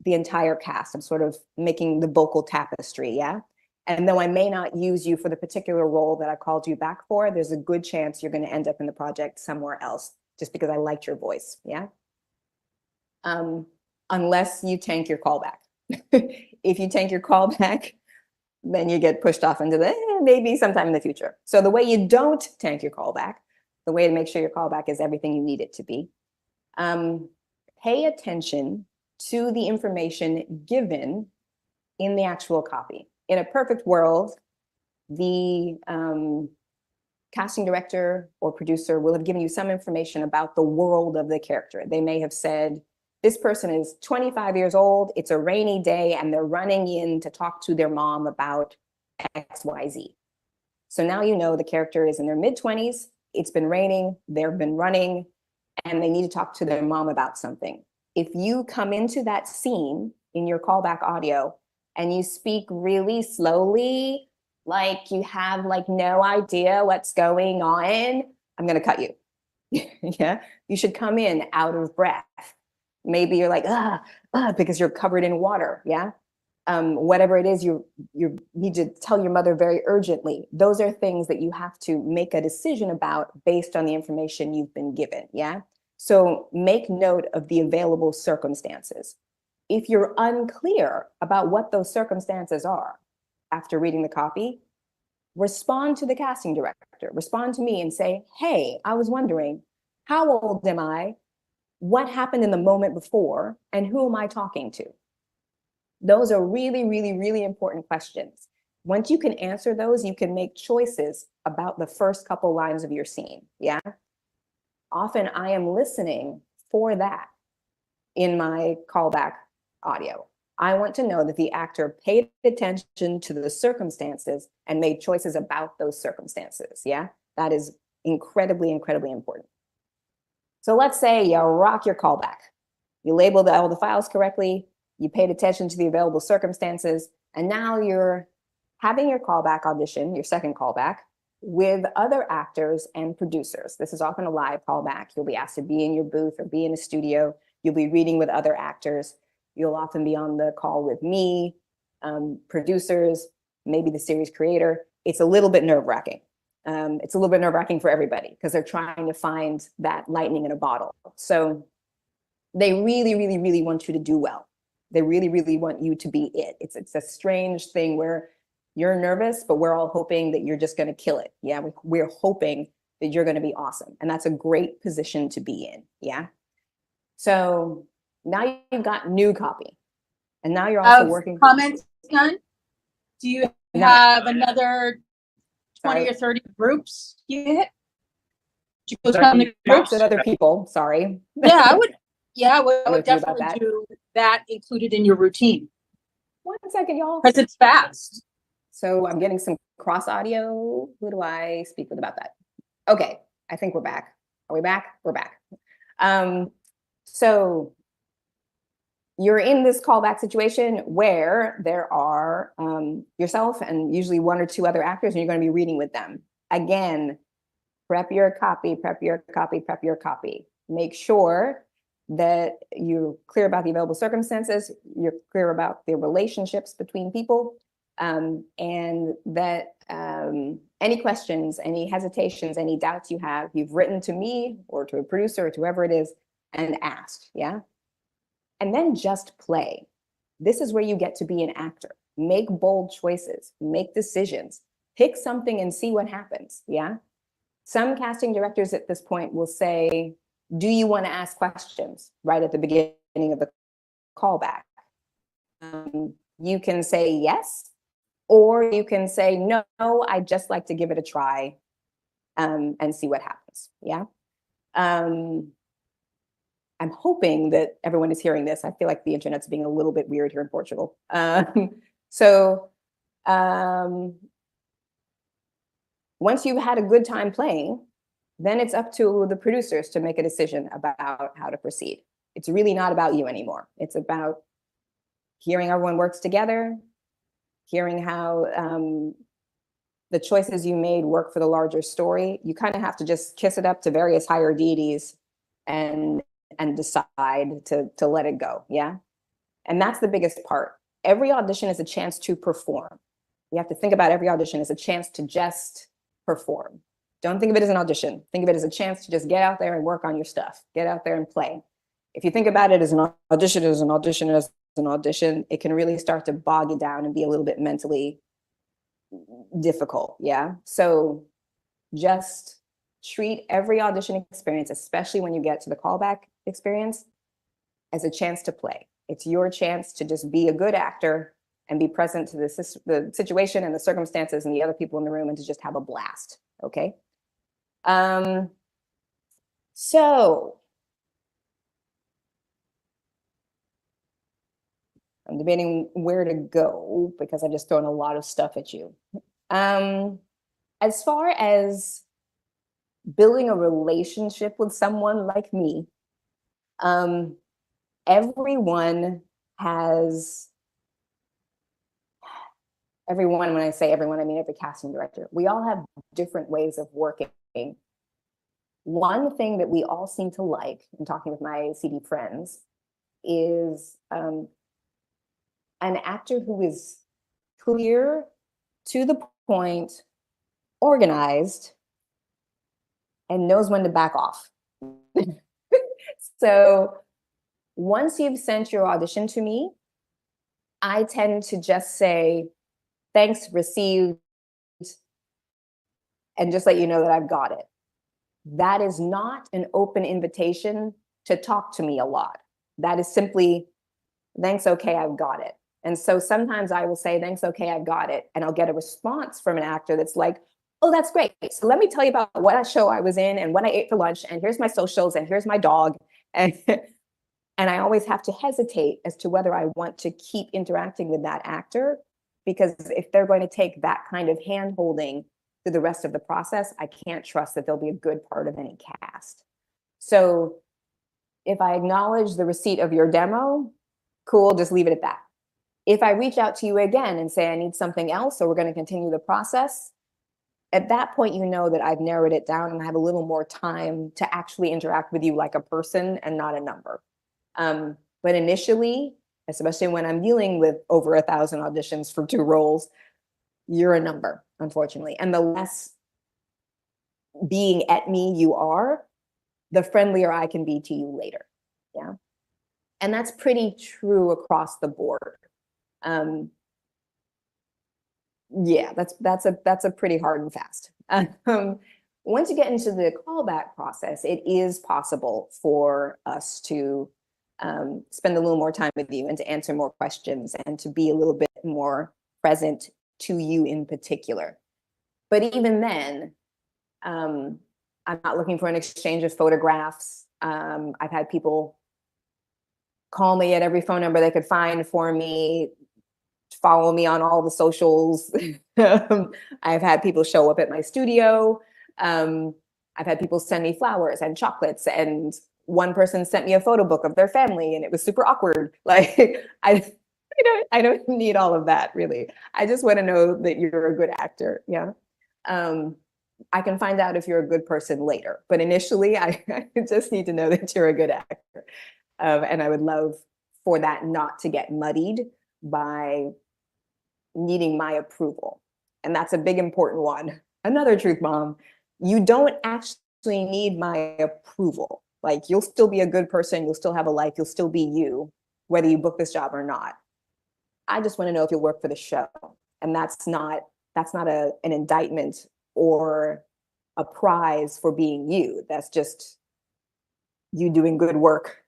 the entire cast. I'm sort of making the vocal tapestry, yeah? And though I may not use you for the particular role that I called you back for, there's a good chance you're going to end up in the project somewhere else just because I liked your voice, yeah? Unless you tank your callback. If you tank your callback, then you get pushed off into the maybe sometime in the future. So the way you don't tank your callback, the way to make sure your callback is everything you need it to be, pay attention to the information given in the actual copy. In a perfect world, the casting director or producer will have given you some information about the world of the character. They may have said, this person is 25 years old, it's a rainy day, and they're running in to talk to their mom about XYZ. So now you know the character is in their mid-20s, it's been raining, they've been running, and they need to talk to their mom about something. If you come into that scene in your callback audio and you speak really slowly, like you have like no idea what's going on, I'm going to cut you. Yeah, you should come in out of breath. Maybe you're like, because you're covered in water. Yeah. Whatever it is, you need to tell your mother very urgently. Those are things that you have to make a decision about based on the information you've been given. Yeah. So make note of the available circumstances. If you're unclear about what those circumstances are after reading the copy, respond to the casting director, respond to me and say, hey, I was wondering, how old am I? What happened in the moment before? And who am I talking to? Those are really, really, really important questions. Once you can answer those, you can make choices about the first couple lines of your scene. Yeah. Often I am listening for that in my callback audio. I want to know that the actor paid attention to the circumstances and made choices about those circumstances. Yeah, that is incredibly, incredibly important. So let's say you rock your callback. You labeled all the files correctly. You paid attention to the available circumstances. And now you're having your callback audition, your second callback, with other actors and producers. This is often a live callback. You'll be asked to be in your booth or be in a studio. You'll be reading with other actors. You'll often be on the call with me, producers, maybe the series creator. It's a little bit nerve-wracking. It's a little bit nerve-wracking for everybody because they're trying to find that lightning in a bottle. So they really, really, really want you to do well. They really, really want you to be it. It's a strange thing where you're nervous, but we're all hoping that you're just going to kill it. Yeah, we're hoping that you're going to be awesome. And that's a great position to be in. Yeah. So now you've got new copy. And now you're also working. Comments done? Do you have another 20 or 30 groups you hit? Did you post on the groups? With other people, sorry. Yeah, I would. Yeah, I would definitely definitely do that included in your routine. 1 second, y'all. Because it's fast. So I'm getting some cross audio. Who do I speak with about that? Okay, I think we're back. Are we back? We're back. So you're in this callback situation where there are yourself and usually 1 or 2 other actors, and you're going to be reading with them. Again, prep your copy, prep your copy, prep your copy. Make sure that you're clear about the available circumstances, you're clear about the relationships between people, and that any questions, any hesitations, any doubts you have, you've written to me or to a producer or to whoever it is and asked, yeah? And then just play. This is where you get to be an actor. Make bold choices, make decisions, pick something and see what happens, yeah? Some casting directors at this point will say, do you want to ask questions right at the beginning of the callback? You can say yes, or you can say, no, I'd just like to give it a try and see what happens, yeah? I'm hoping that everyone is hearing this. I feel like the internet's being a little bit weird here in Portugal. Once you've had a good time playing, then it's up to the producers to make a decision about how to proceed. It's really not about you anymore. It's about hearing everyone works together, hearing how the choices you made work for the larger story. You kind of have to just kiss it up to various higher deities and decide to let it go, yeah? And that's the biggest part. Every audition is a chance to perform. You have to think about every audition as a chance to just perform. Don't think of it as an audition. Think of it as a chance to just get out there and work on your stuff. Get out there and play. If you think about it as an audition, it can really start to bog you down and be a little bit mentally difficult, yeah? So just treat every audition experience, especially when you get to the callback experience, as a chance to play. It's your chance to just be a good actor and be present to the situation and the circumstances and the other people in the room and to just have a blast, okay? So I'm debating where to go because I've just thrown a lot of stuff at you. As far as building a relationship with someone like me, everyone has everyone, when I say everyone, I mean every casting director, we all have different ways of working. One thing that we all seem to like, in talking with my CD friends, is an actor who is clear, to the point, organized, and knows when to back off. So once you've sent your audition to me, I tend to just say, thanks, received, and just let you know that I've got it. That is not an open invitation to talk to me a lot. That is simply, thanks, okay, I've got it. And so sometimes I will say, thanks, okay, I've got it. And I'll get a response from an actor that's like, oh, that's great. So let me tell you about what show I was in and what I ate for lunch, and here's my socials, and here's my dog. And, and I always have to hesitate as to whether I want to keep interacting with that actor, because if they're going to take that kind of hand-holding through the rest of the process, I can't trust that they'll be a good part of any cast. So if I acknowledge the receipt of your demo, cool, just leave it at that. If I reach out to you again and say I need something else, or we're going to continue the process, at that point, you know that I've narrowed it down and I have a little more time to actually interact with you like a person and not a number. But initially, especially when I'm dealing with over 1,000 auditions for 2 roles, you're a number, unfortunately. And the less being at me you are, the friendlier I can be to you later. Yeah. And that's pretty true across the board. Yeah, that's a pretty hard and fast. Once you get into the callback process, it is possible for us to spend a little more time with you and to answer more questions and to be a little bit more present to you in particular. But even then, I'm not looking for an exchange of photographs. I've had people call me at every phone number they could find for me, follow me on all the socials. I've had people show up at my studio. I've had people send me flowers and chocolates, and one person sent me a photo book of their family, and it was super awkward. Like, I don't need all of that, really. I just want to know that you're a good actor. Yeah. I can find out if you're a good person later, but initially I just need to know that you're a good actor. And I would love for that not to get muddied by needing my approval. And that's a big important one. Another truth bomb, you don't actually need my approval. Like, you'll still be a good person, you'll still have a life, you'll still be you, whether you book this job or not. I just want to know if you'll work for the show. And that's not an indictment or a prize for being you. That's just you doing good work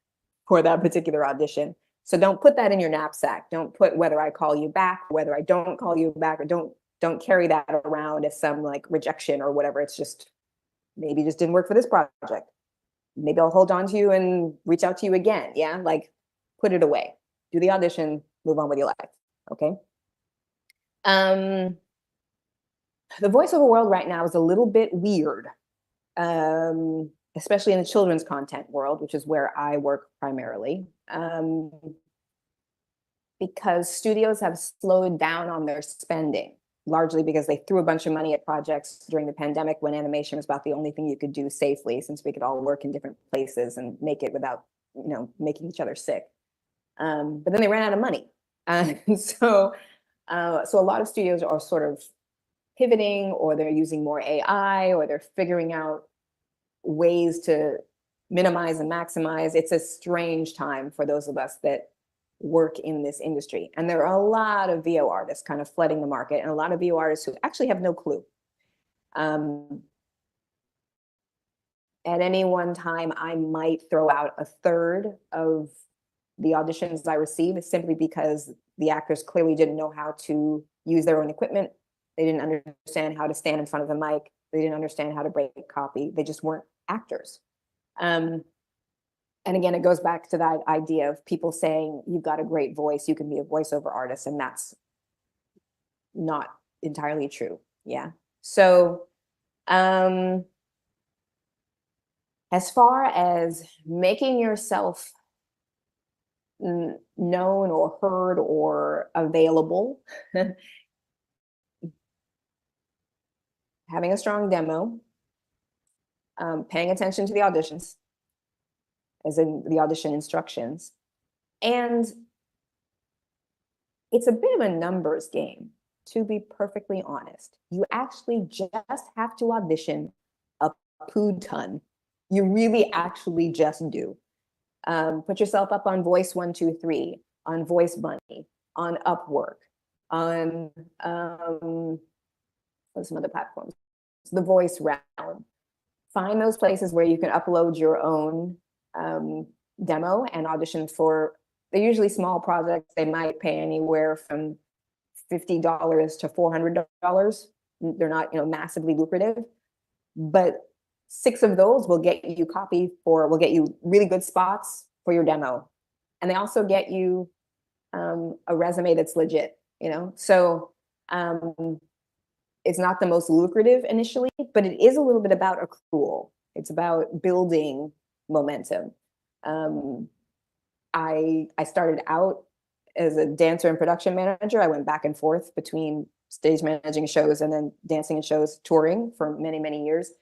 for that particular audition. So don't put that in your knapsack. Don't put whether I call you back, whether I don't call you back, or don't carry that around as some like rejection or whatever. It's just, maybe just didn't work for this project. Maybe I'll hold on to you and reach out to you again. Yeah, like, put it away. Do the audition, move on with your life. Okay. The voiceover world right now is a little bit weird, especially in the children's content world, which is where I work primarily, because studios have slowed down on their spending, largely because they threw a bunch of money at projects during the pandemic when animation was about the only thing you could do safely, since we could all work in different places and make it without, making each other sick. But then they ran out of money. So a lot of studios are sort of pivoting, or they're using more AI, or they're figuring out ways to minimize and maximize. It's a strange time for those of us that work in this industry. And there are a lot of VO artists kind of flooding the market, and a lot of VO artists who actually have no clue. At any one time, I might throw out a third of the auditions I receive, simply because the actors clearly didn't know how to use their own equipment. They didn't understand how to stand in front of a mic. They didn't understand how to break copy. They just weren't actors. And again, it goes back to that idea of people saying, you've got a great voice, you can be a voiceover artist, and that's not entirely true. Yeah. So as far as making yourself known or heard or available, having a strong demo, paying attention to the auditions, as in the audition instructions. And it's a bit of a numbers game, to be perfectly honest. You actually just have to audition a poo ton. You really actually just do. Put yourself up on Voice 123, on Voice Bunny, on Upwork, on some other platforms, the Voice Round. Find those places where you can upload your own demo and audition for. They're usually small projects. They might pay anywhere from $50 to $400. They're not, massively lucrative, but 6 of those will get you will get you really good spots for your demo. And they also get you a resume that's legit, So it's not the most lucrative initially, but it is a little bit about accrual. It's about building momentum. I started out as a dancer and production manager. I went back and forth between stage managing shows and then dancing and shows, touring for many, many years.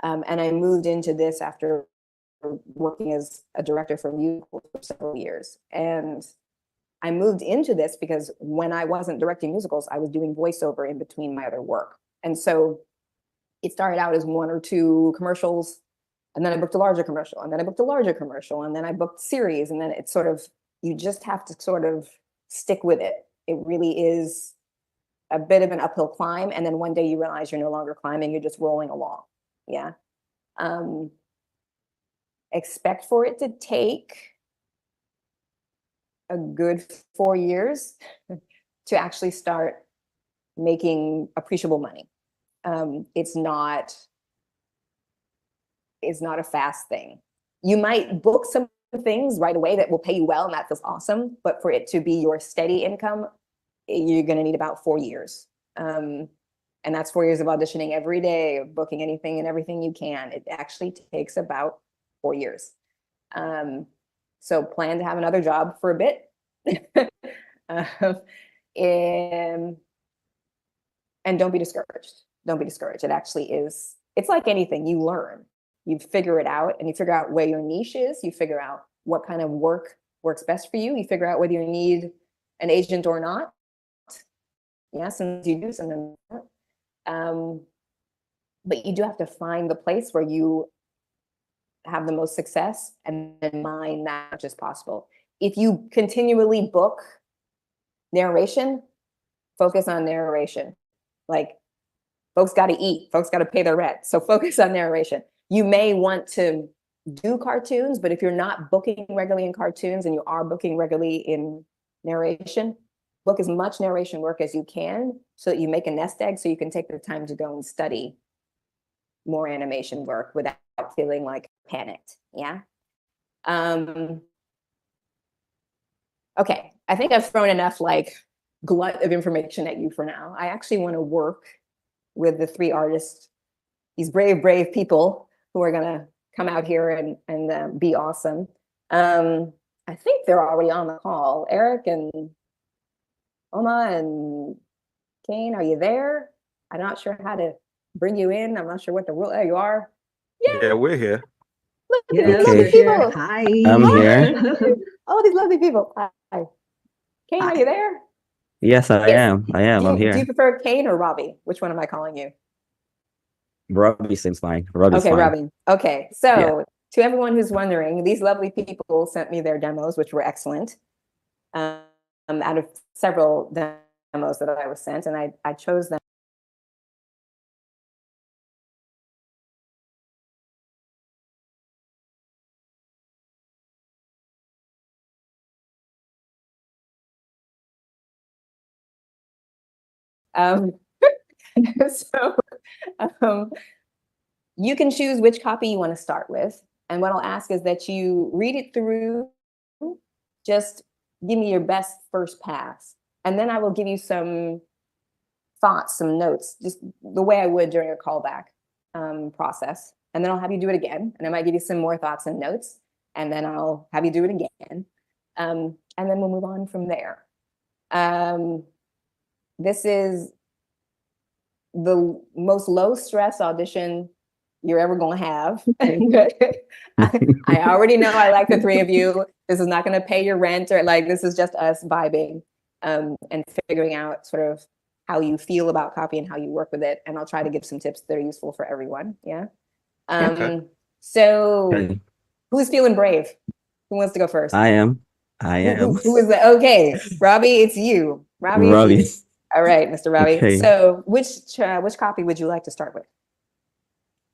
And I moved into this after working as a director for musicals for several years. And I moved into this because when I wasn't directing musicals, I was doing voiceover in between my other work. And so it started out as 1 or 2 commercials, and then I booked a larger commercial, and then I booked a larger commercial, and then I booked series, and then it's sort of, you just have to sort of stick with it. It really is a bit of an uphill climb, and then one day you realize you're no longer climbing, you're just rolling along. Yeah. Expect for it to take a good 4 years to actually start making appreciable money. It's not a fast thing. You might book some things right away that will pay you well, and that feels awesome, but for it to be your steady income, you're going to need about 4 years. And that's 4 years of auditioning every day, of booking anything and everything you can. It actually takes about 4 years. So plan to have another job for a bit. And don't be discouraged. Don't be discouraged. It actually is, it's like anything, you learn. You figure it out, and you figure out where your niche is. You figure out what kind of work works best for you. You figure out whether you need an agent or not. Yeah, sometimes you do, sometimes not. But you do have to find the place where you have the most success and then mine that much as possible. If you continually book narration, focus on narration. Like, folks got to eat, folks got to pay their rent. So focus on narration. You may want to do cartoons, but if you're not booking regularly in cartoons and you are booking regularly in narration, book as much narration work as you can so that you make a nest egg so you can take the time to go and study more animation work without feeling like panicked. Yeah. Okay, I think I've thrown enough like glut of information at you for now. I actually want to work with the 3 artists, these brave, brave people who are gonna come out here and be awesome. I think they're already on the call. Eric and Oma and Kane, are you there? I'm not sure how to bring you in. I'm not sure what the rule. There you are. Yeah, we're here. Look at Yes, these lovely we're people. Hi. I'm here. Oh, these lovely people. Hi. Kane, are you there? Yes, I am. I'm Do you here. prefer Kane or Robbie? Which one am I calling you? Robbie seems fine. Robbie's Okay, fine. Robbie. Okay, so Yeah. to everyone who's wondering, these lovely people sent me their demos, which were excellent. Out of several demos that I was sent, and I chose them. So you can choose which copy you want to start with. And what I'll ask is that you read it through, just give me your best first pass. And then I will give you some thoughts, some notes, just the way I would during a callback process. And then I'll have you do it again. And I might give you some more thoughts and notes. And then I'll have you do it again. And then we'll move on from there. This is the most low stress audition you're ever going to have. I already know I like the three of you. This is not going to pay your rent, or like, this is just us vibing and figuring out sort of how you feel about copy and how you work with it. And I'll try to give some tips that are useful for everyone. Yeah. So who's feeling brave? Who wants to go first? I am. Who is that? Okay, Robbie, it's you. Robbie, Robbie. it's you. All right, Mr. Robbie. Okay. So which copy would you like to start with?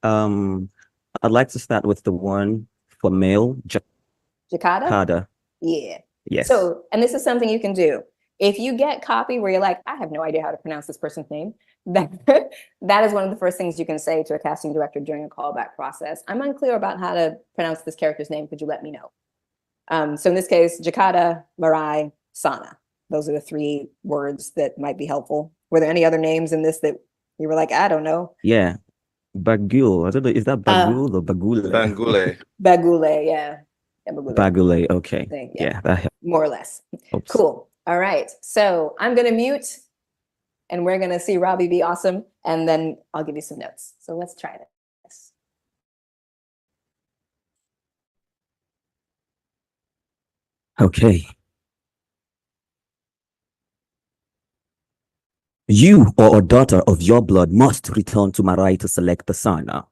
I'd like to start with the one for male, Jakada? Jakada. Yeah. Yes. So, and this is something you can do. If you get copy where you're like, I have no idea how to pronounce this person's name, that is one of the first things you can say to a casting director during a callback process. I'm unclear about how to pronounce this character's name. Could you let me know? So in this case, Jakada, Marai, Sana. Those are the three words that might be helpful. Were there any other names in this that you were like, I don't know? Yeah. Bagul. I don't know. Is that Bagul or Bagule? Bangule. Bagule, yeah. Bagule. Okay. Yeah, that helps. More or less. Cool. All right. So I'm going to mute and we're going to see Robbie be awesome. And then I'll give you some notes. So let's try this. Okay. You or a daughter of your blood must return to Marai to select the Sana.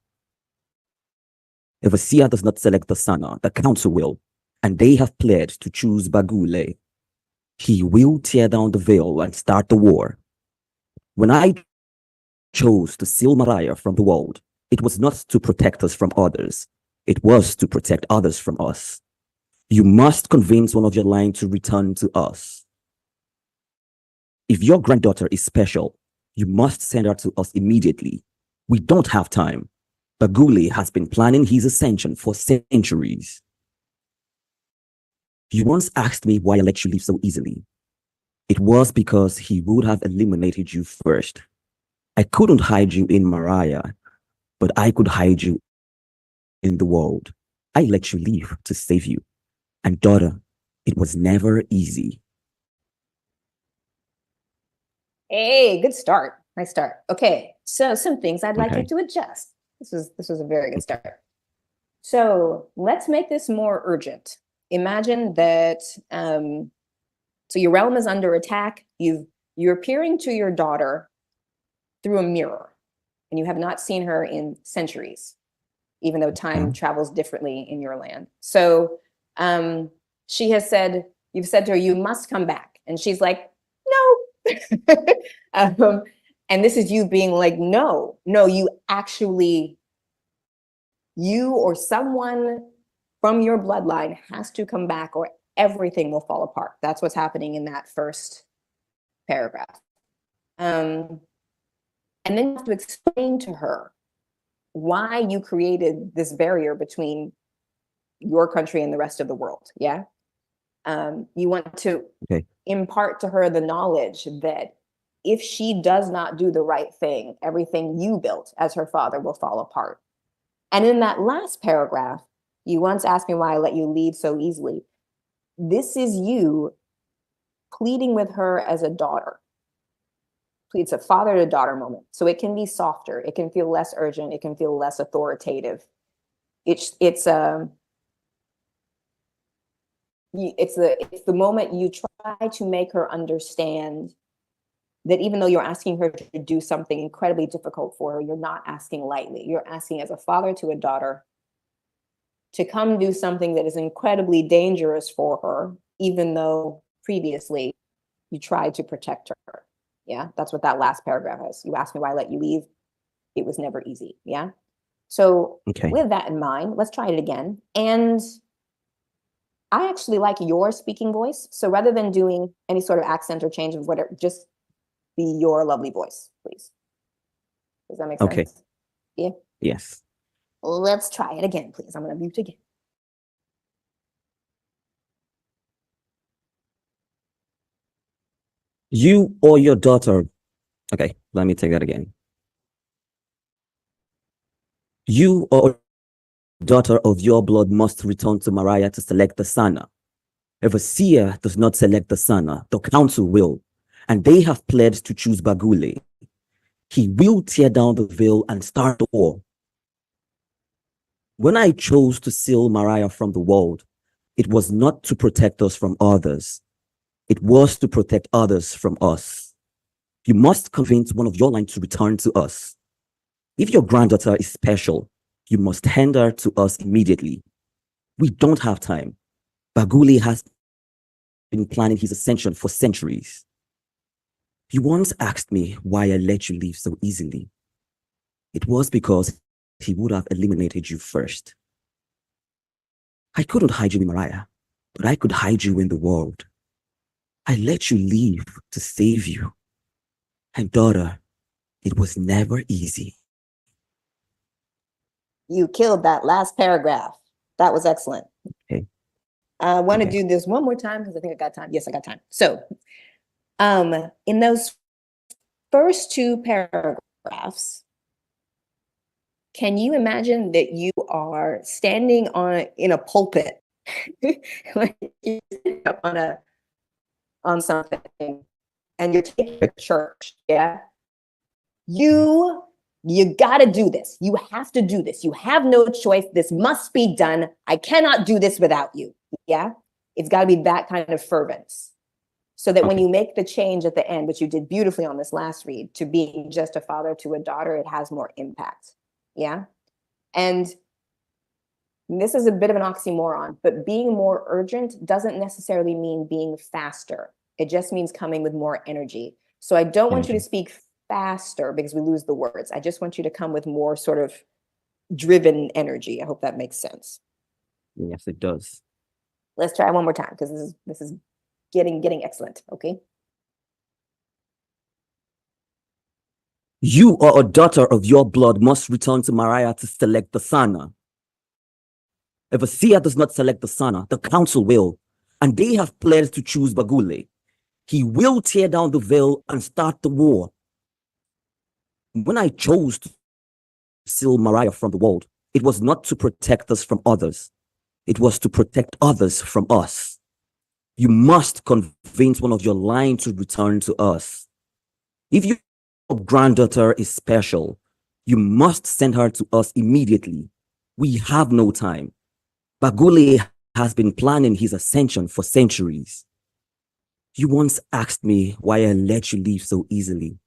If a seer does not select the Sana, the council will, and they have pledged to choose Bagule. He will tear down the veil and start the war. When I chose to seal Mariah from the world, it was not to protect us from others. It was to protect others from us. You must convince one of your line to return to us. If your granddaughter is special, you must send her to us immediately. We don't have time. Bagule has been planning his ascension for centuries. You once asked me why I let you leave so easily. It was because he would have eliminated you first. I couldn't hide you in Mariah, but I could hide you in the world. I let you leave to save you. And daughter, it was never easy. Hey, good start. Nice start. Okay, so some things I'd like you to adjust. This was a very good start. So let's make this more urgent. Imagine that, so your realm is under attack. You're appearing to your daughter through a mirror, and you have not seen her in centuries, even though time travels differently in your land. So she has said, you've said to her, you must come back. And she's like, no. And this is you being like, no, you actually, you or someone from your bloodline has to come back or everything will fall apart. That's what's happening in that first paragraph. And then you have to explain to her why you created this barrier between your country and the rest of the world. Yeah. You want to impart to her the knowledge that if she does not do the right thing, everything you built as her father will fall apart. And in that last paragraph, you once asked me why I let you leave so easily. This is you pleading with her as a daughter. It's a father to daughter moment. So it can be softer. It can feel less urgent. It can feel less authoritative. It's the moment you try to make her understand that even though you're asking her to do something incredibly difficult for her, you're not asking lightly. You're asking as a father to a daughter to come do something that is incredibly dangerous for her, even though previously you tried to protect her. Yeah, that's what that last paragraph is. You asked me why I let you leave. It was never easy. Yeah. So with that in mind, let's try it again. And I actually like your speaking voice. So rather than doing any sort of accent or change of whatever, just be your lovely voice, please. Does that make sense? Okay. Yeah. Yes. Let's try it again, please. I'm going to mute again. You or your daughter. Okay, let me take that again. You or daughter of your blood must return to Mariah to select the Sana. If a seer does not select the Sana, the council will, and they have pledged to choose Bagule. He will tear down the veil and start the war. When I chose to seal Mariah from the world, it was not to protect us from others. It was to protect others from us. You must convince one of your line to return to us. If your granddaughter is special, you must hand her to us immediately. We don't have time. Bagule has been planning his ascension for centuries. You once asked me why I let you leave so easily. It was because he would have eliminated you first. I couldn't hide you in Mariah, but I could hide you in the world. I let you leave to save you. And daughter, it was never easy. You killed that last paragraph. That was excellent. Okay. I want to do this one more time because I think I got time. Yes, I got time. So, in those first two paragraphs, can you imagine that you are standing in a pulpit, like you're sitting on something, and you're taking a church? Yeah, you got to do this. You have to do this. You have no choice. This must be done. I cannot do this without you. Yeah, it's got to be that kind of fervence. So that when you make the change at the end, which you did beautifully on this last read, to being just a father to a daughter, it has more impact. Yeah. And this is a bit of an oxymoron, but being more urgent doesn't necessarily mean being faster. It just means coming with more energy. So I don't want you to speak faster because we lose the words. I just want you to come with more sort of driven energy. I hope that makes sense. Yes, it does. Let's try one more time because this is getting excellent. Okay. You or a daughter of your blood must return to Mariah to select the Sana. If a seer does not select the Sana, the council will, and they have pledged to choose Bagule. He will tear down the veil and start the war. When I chose to seal Mariah from the world, it was not to protect us from others. It was to protect others from us. You must convince one of your line to return to us. If your granddaughter is special, you must send her to us immediately. We have no time. Bagule has been planning his ascension for centuries. You once asked me why I let you leave so easily.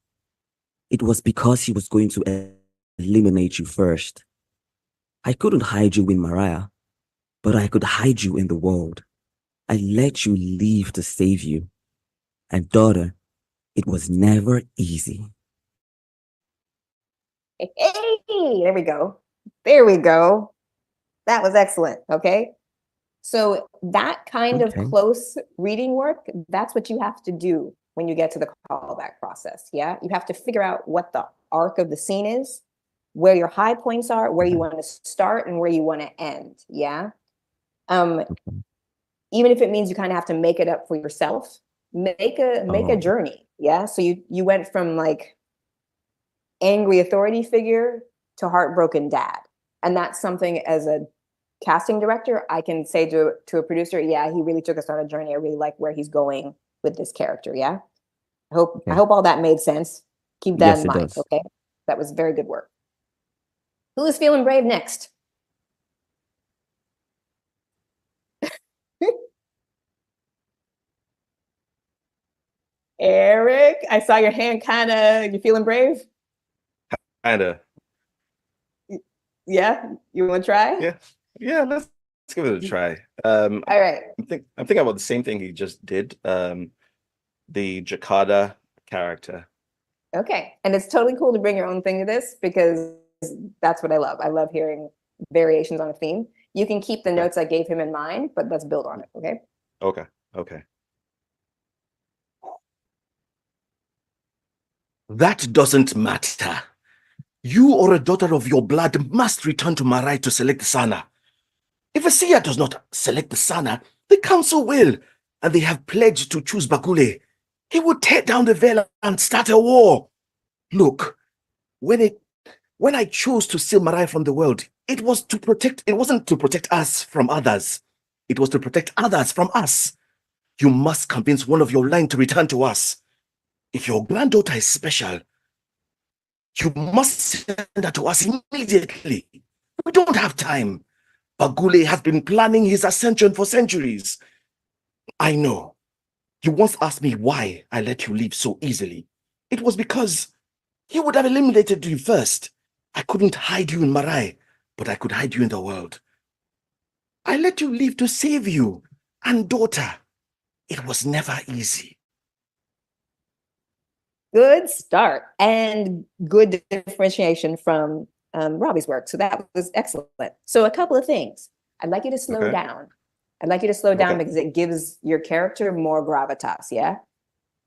It was because he was going to eliminate you first. I couldn't hide you in Mariah, but I could hide you in the world. I let you leave to save you. And daughter, it was never easy. Hey, there we go. There we go. That was excellent. Okay. So that kind of close reading work, that's what you have to do when you get to the callback process. Yeah. You have to figure out what the arc of the scene is, where your high points are, where you want to start and where you want to end. Yeah. Even if it means you kind of have to make it up for yourself, make a journey. Yeah. So you went from like angry authority figure to heartbroken dad. And that's something as a casting director, I can say to a producer, yeah, he really took us on a journey. I really like where he's going with this character. Yeah. I hope all that made sense. Keep that in mind. Okay. That was very good work. Who is feeling brave next? Eric, I saw your hand you feeling brave? Kinda. Yeah, you want to try? Yeah, let's give it a try. All right. I'm thinking about the same thing he just did. The Jakarta character. Okay, and it's totally cool to bring your own thing to this because that's what I love. I love hearing variations on a theme. You can keep the notes I gave him in mind, but let's build on it, okay? Okay. That doesn't matter. You or a daughter of your blood must return to Marai to select the Sana. If a seer does not select the Sana, the council will, and they have pledged to choose Bagule. He will tear down the veil and start a war. Look, when I chose to seal Marai from the world, it wasn't to protect us from others. It was to protect others from us. You must convince one of your line to return to us. If your granddaughter is special, You must send her to us immediately. We don't have time. Bagule has been planning his ascension for centuries. I know. You once asked me why I let you leave so easily. It was because he would have eliminated you first. I couldn't hide you in Marai, but I could hide you in the world. I let you leave to save you and daughter. It was never easy. Good start and good differentiation from Robbie's work. So that was excellent. So a couple of things. I'd like you to slow down. I'd like you to slow down because it gives your character more gravitas, yeah?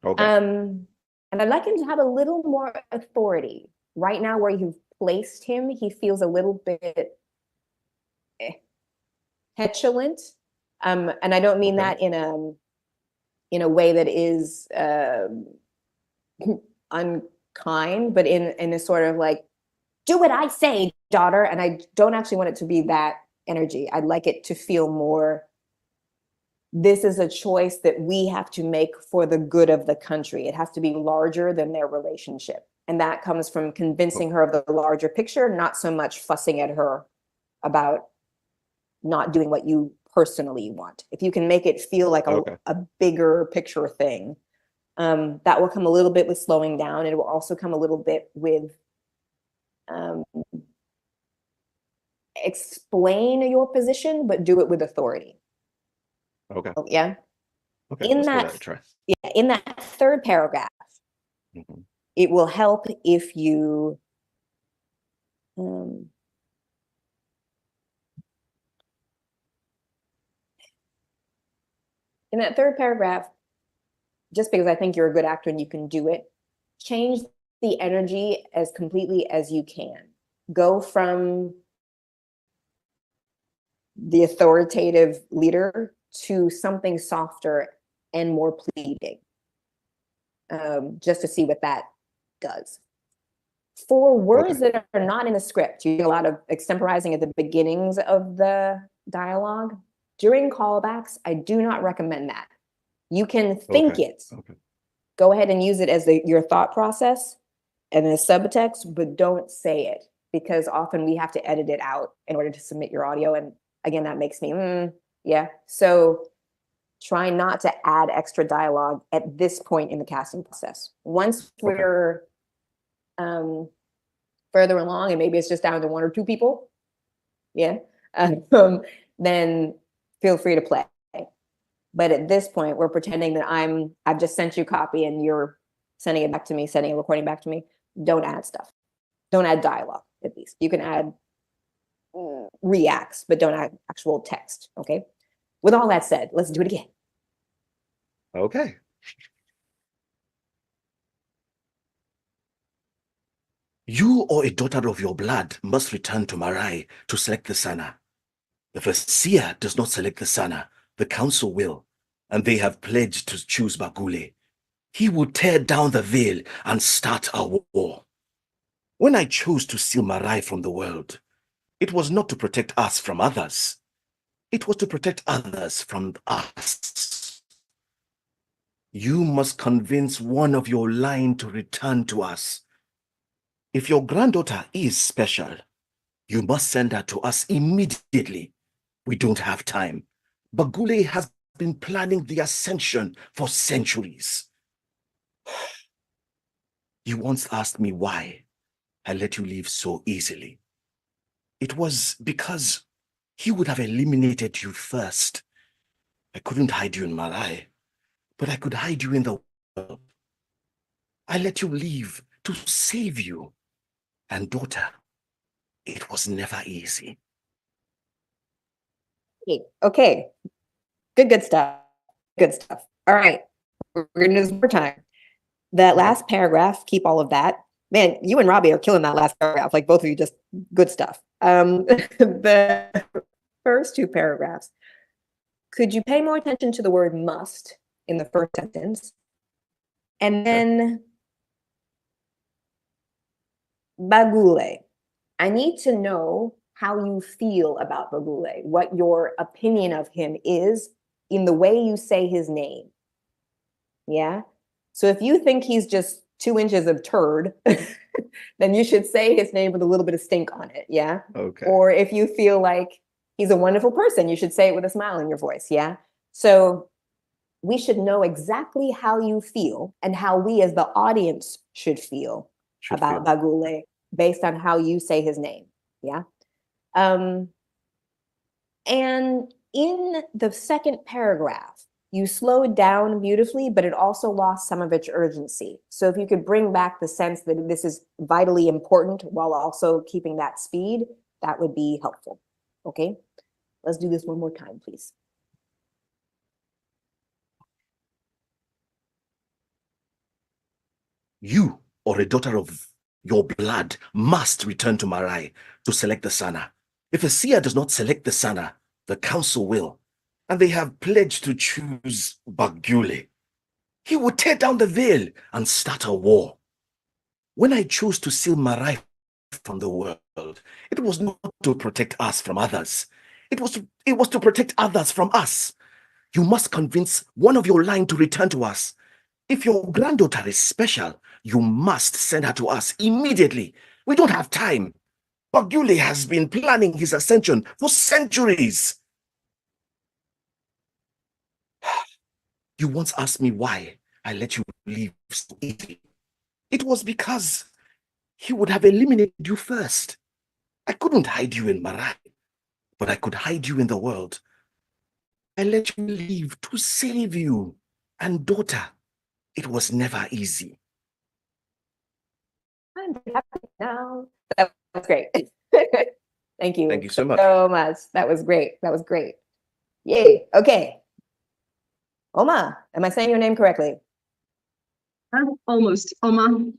Okay. And I'd like him to have a little more authority. Right now, where you've placed him, he feels a little bit petulant. And I don't mean that in a way that is unkind, but in a sort of like, do what I say, daughter. And I don't actually want it to be that energy. I'd like it to feel more, this is a choice that we have to make for the good of the country. It has to be larger than their relationship. And that comes from convincing her of the larger picture, not so much fussing at her about not doing what you personally want. If you can make it feel like a bigger picture thing, that will come a little bit with slowing down. It will also come a little bit with explain your position, but do it with authority. Okay. Yeah. Okay. In that third paragraph, it will help if you in that third paragraph, just because I think you're a good actor and you can do it, change the energy as completely as you can. Go from the authoritative leader to something softer and more pleading, just to see what that does. For words that are not in the script, you do a lot of extemporizing at the beginnings of the dialogue. During callbacks, I do not recommend that. You can think it. Go ahead and use it as your thought process and as subtext, but don't say it, because often we have to edit it out in order to submit your audio. And again, that makes me, yeah. So try not to add extra dialogue at this point in the casting process. Once we're further along, and maybe it's just down to 1 or 2 people, yeah, then feel free to play. But at this point, we're pretending that I've just sent you a copy and you're sending it back to me, sending a recording back to me. Don't add stuff. Don't add dialogue, at least. You can add reacts, but don't add actual text, okay? With all that said, let's do it again. Okay. You or a daughter of your blood must return to Marai to select the Sana. If a seer does not select the Sana, the council will, and they have pledged to choose Bagule. He will tear down the veil and start a war. When I chose to seal Marai from the world, it was not to protect us from others. It was to protect others from us. You must convince one of your line to return to us. If your granddaughter is special, you must send her to us immediately. We don't have time. Bagule has been planning the ascension for centuries. You once asked me why I let you leave so easily. It was because he would have eliminated you first. I couldn't hide you in Malai, but I could hide you in the world. I let you leave to save you. And daughter, it was never easy. Okay. Good stuff. Good stuff. All right. We're going to do this more time. That last paragraph, keep all of that. Man, you and Robbie are killing that last paragraph. Like both of you, just good stuff. The first 2 paragraphs. Could you pay more attention to the word must in the first sentence? And then Bagule. I need to know how you feel about Bagule, what your opinion of him is in the way you say his name. Yeah? So if you think he's just 2 inches of turd, then you should say his name with a little bit of stink on it, yeah? Okay. Or if you feel like he's a wonderful person, you should say it with a smile in your voice, yeah? So we should know exactly how you feel and how we as the audience should feel about Bagule based on how you say his name, yeah? And in the second paragraph, you slowed down beautifully, but it also lost some of its urgency. So if you could bring back the sense that this is vitally important while also keeping that speed, that would be helpful, okay? Let's do this one more time, please. You, or a daughter of your blood, must return to Marai to select the Sana. If a seer does not select the Sana, the council will, and they have pledged to choose Bagule. He would tear down the veil and start a war. When I chose to seal Marai from the world, it was not to protect us from others. It was to protect others from us. You must convince one of your line to return to us. If your granddaughter is special, you must send her to us immediately. We don't have time. Bagule has been planning his ascension for centuries. You once asked me why I let you leave so easily. It was because he would have eliminated you first. I couldn't hide you in Marai, but I could hide you in the world. I let you leave to save you. And daughter, it was never easy. I'm happy now. That was great. Thank you. Thank you so much. So much. That was great. That was great. Yay. Okay. Oma, am I saying your name correctly? Almost. Oma.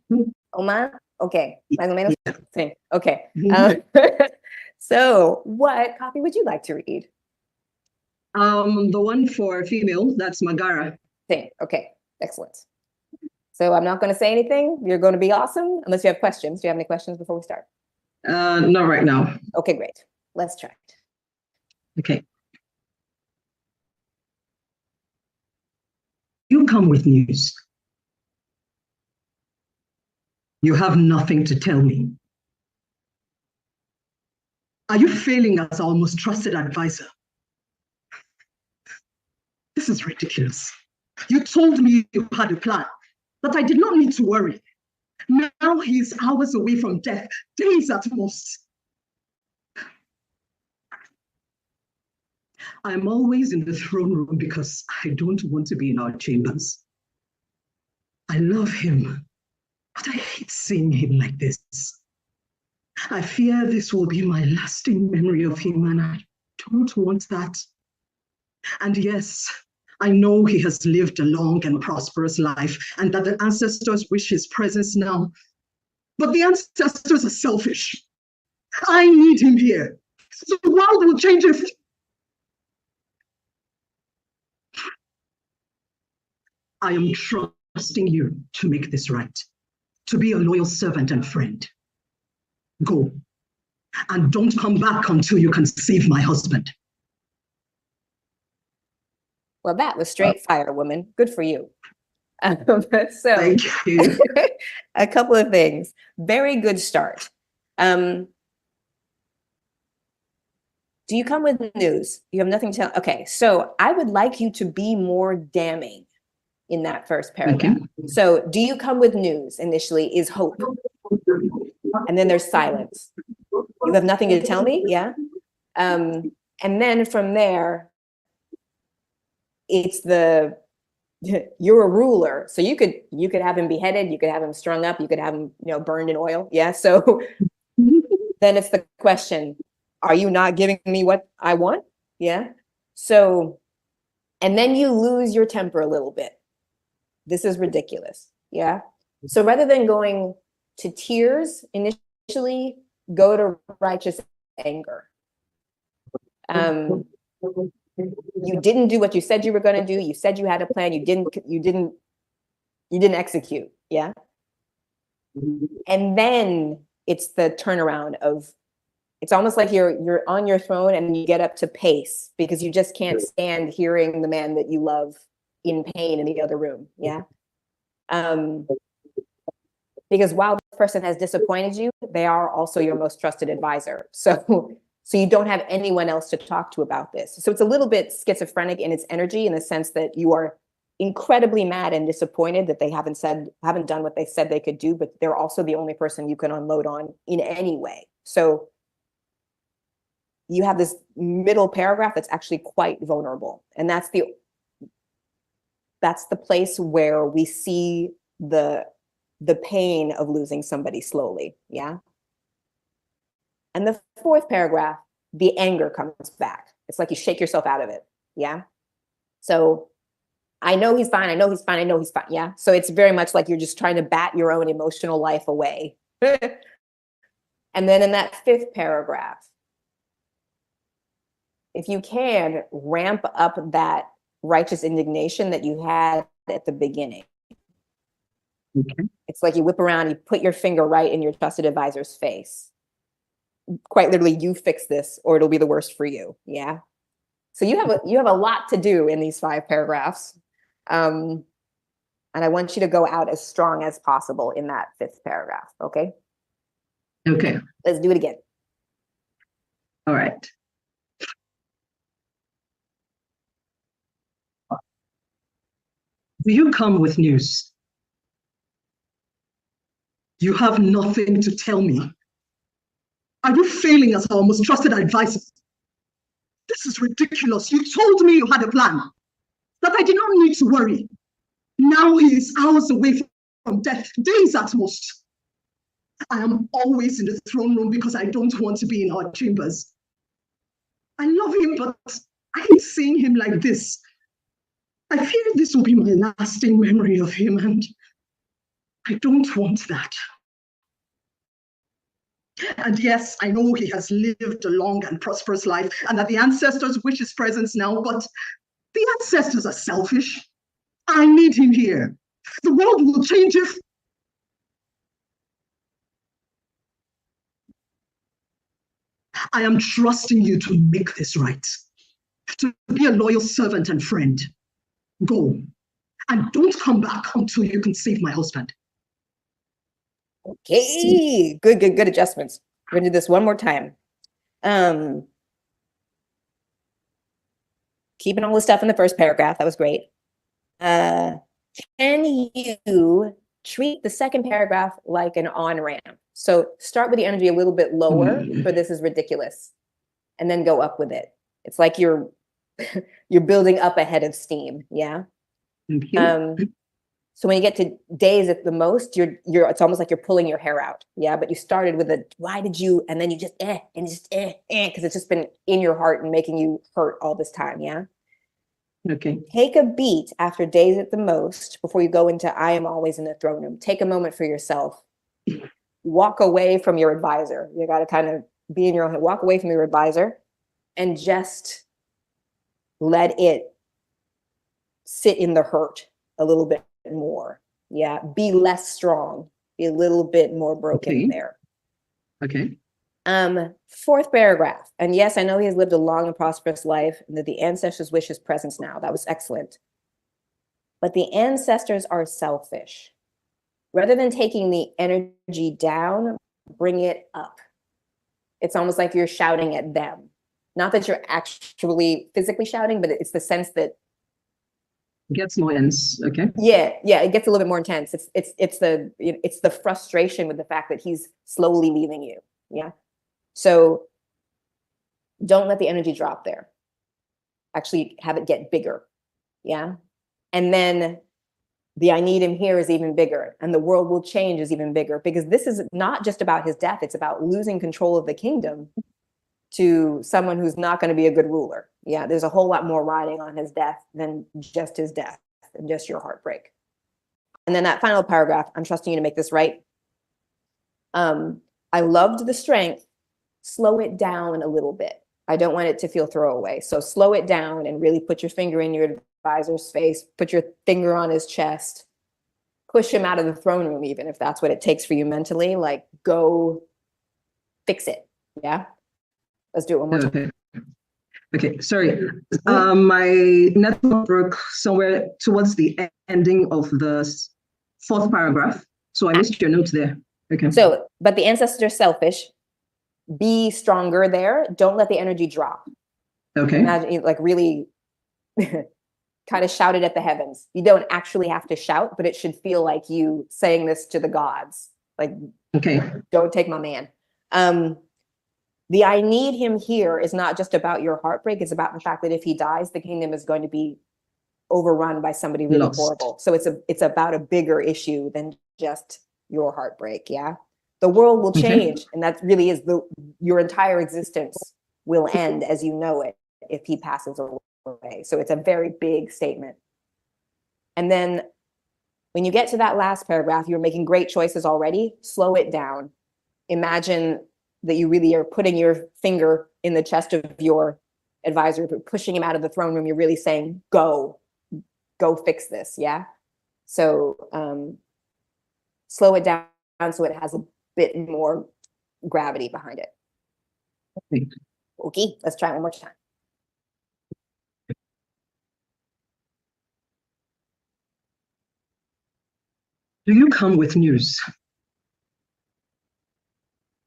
Oma? Okay. Más o menos. Sí. Okay. So what copy would you like to read? The one for female, that's Magara. Sí. Okay. Excellent. So I'm not going to say anything. You're going to be awesome unless you have questions. Do you have any questions before we start? Not right now. Okay, great. Let's try it. Okay. You come with news. You have nothing to tell me. Are you failing as our most trusted advisor? This is ridiculous. You told me you had a plan, that I did not need to worry. Now he is hours away from death, days at most. I'm always in the throne room because I don't want to be in our chambers. I love him, but I hate seeing him like this. I fear this will be my lasting memory of him, and I don't want that. And yes, I know he has lived a long and prosperous life, and that the ancestors wish his presence now. But the ancestors are selfish. I need him here. So the world will change if... I am trusting you to make this right, to be a loyal servant and friend. Go, and don't come back until you can save my husband. Well, that was straight fire, woman. Good for you. So, thank you. A couple of things. Very good start. Do you come with news? You have nothing to tell? Okay, so I would like you to be more damning in that first paragraph. So do you come with news initially is hope. And then there's silence. You have nothing to tell me? Yeah. And then from there, it's you're a ruler. So you could have him beheaded, you could have him strung up, you could have him, burned in oil. Yeah. So then it's the question, are you not giving me what I want? Yeah. So, and then you lose your temper a little bit. This is ridiculous. Yeah. So rather than going to tears initially, go to righteous anger. You didn't do what you said you were going to do. You said you had a plan. You didn't execute. Yeah. And then it's the turnaround of, it's almost like you're on your throne and you get up to pace because you just can't stand hearing the man that you love in pain in the other room. Yeah. Because while person has disappointed you, they are also your most trusted advisor. So you don't have anyone else to talk to about this. So it's a little bit schizophrenic in its energy, in the sense that you are incredibly mad and disappointed that they haven't done what they said they could do, but they're also the only person you can unload on in any way. So you have this middle paragraph that's actually quite vulnerable. And that's the place where we see the pain of losing somebody slowly, yeah? And the fourth paragraph, the anger comes back. It's like you shake yourself out of it, yeah? So I know he's fine, I know he's fine, I know he's fine, yeah? So it's very much like you're just trying to bat your own emotional life away. And then in that fifth paragraph, if you can, ramp up that righteous indignation that you had at the beginning. Okay. It's like you whip around, you put your finger right in your trusted advisor's face. Quite literally, you fix this or it'll be the worst for you, yeah? So you have a lot to do in these 5 paragraphs. And I want you to go out as strong as possible in that 5th paragraph, okay? Okay. Let's do it again. All right. Do you come with news? You have nothing to tell me. Are you failing as our most trusted advisor? This is ridiculous. You told me you had a plan, that I did not need to worry. Now he is hours away from death, days at most. I am always in the throne room because I don't want to be in our chambers. I love him, but I hate seeing him like this. I fear this will be my lasting memory of him, and I don't want that. And yes, I know he has lived a long and prosperous life, and that the ancestors wish his presence now, but the ancestors are selfish. I need him here. The world will change if... I am trusting you to make this right, to be a loyal servant and friend. Go, and don't come back until you can save my husband. Okay, good adjustments. We're gonna do this one more time. Keeping all the stuff in the first paragraph, that was great. Can you treat the second paragraph like an on-ramp? So start with the energy a little bit lower for this is ridiculous, and then go up with it. It's like you're building up a head of steam, yeah? So when you get to days at the most, it's almost like you're pulling your hair out, yeah? But you started with a, why did you, and then you just, because it's just been in your heart and making you hurt all this time, yeah? Okay. Take a beat after days at the most before you go into I am always in the throne room. Take a moment for yourself. Walk away from your advisor. You got to kind of be in your own head. Walk away from your advisor and just let it sit in the hurt a little bit more. Yeah, be less strong. Be a little bit more broken there. Okay. 4th paragraph. And yes, I know he has lived a long and prosperous life and that the ancestors wish his presence now. That was excellent. But the ancestors are selfish. Rather than taking the energy down, bring it up. It's almost like you're shouting at them. Not that you're actually physically shouting, but it's the sense that it gets more intense. Okay. Yeah, it gets a little bit more intense. It's the frustration with the fact that he's slowly leaving you. Yeah. So don't let the energy drop there. Actually have it get bigger. Yeah. And then the I need him here is even bigger, and the world will change is even bigger, because this is not just about his death. It's about losing control of the kingdom to someone who's not going to be a good ruler. Yeah, there's a whole lot more riding on his death than just his death and just your heartbreak. And then that final paragraph, I'm trusting you to make this right. I loved the strength. Slow it down a little bit. I don't want it to feel throwaway. So slow it down and really put your finger in your advisor's face, put your finger on his chest, push him out of the throne room, even if that's what it takes for you mentally, like go fix it. Yeah. Let's do it one more time. Okay, sorry. My network broke somewhere towards the ending of the 4th paragraph. So I missed your note there. Okay. So, but the ancestors are selfish. Be stronger there. Don't let the energy drop. Okay. Imagine, like, really kind of shout it at the heavens. You don't actually have to shout, but it should feel like you saying this to the gods. Like, okay, don't take my man. The I need him here is not just about your heartbreak. It's about the fact that if he dies, the kingdom is going to be overrun by somebody really Lost. horrible. So it's about a bigger issue than just your heartbreak. Yeah. The world will change. And that really is your entire existence will end as you know it if he passes away. So it's a very big statement. And then when you get to that last paragraph, you're making great choices already. Slow it down. Imagine that you really are putting your finger in the chest of your advisor, pushing him out of the throne room. You're really saying, go fix this. Yeah. So slow it down so it has a bit more gravity behind it. Okay, let's try it one more time. Do you come with news?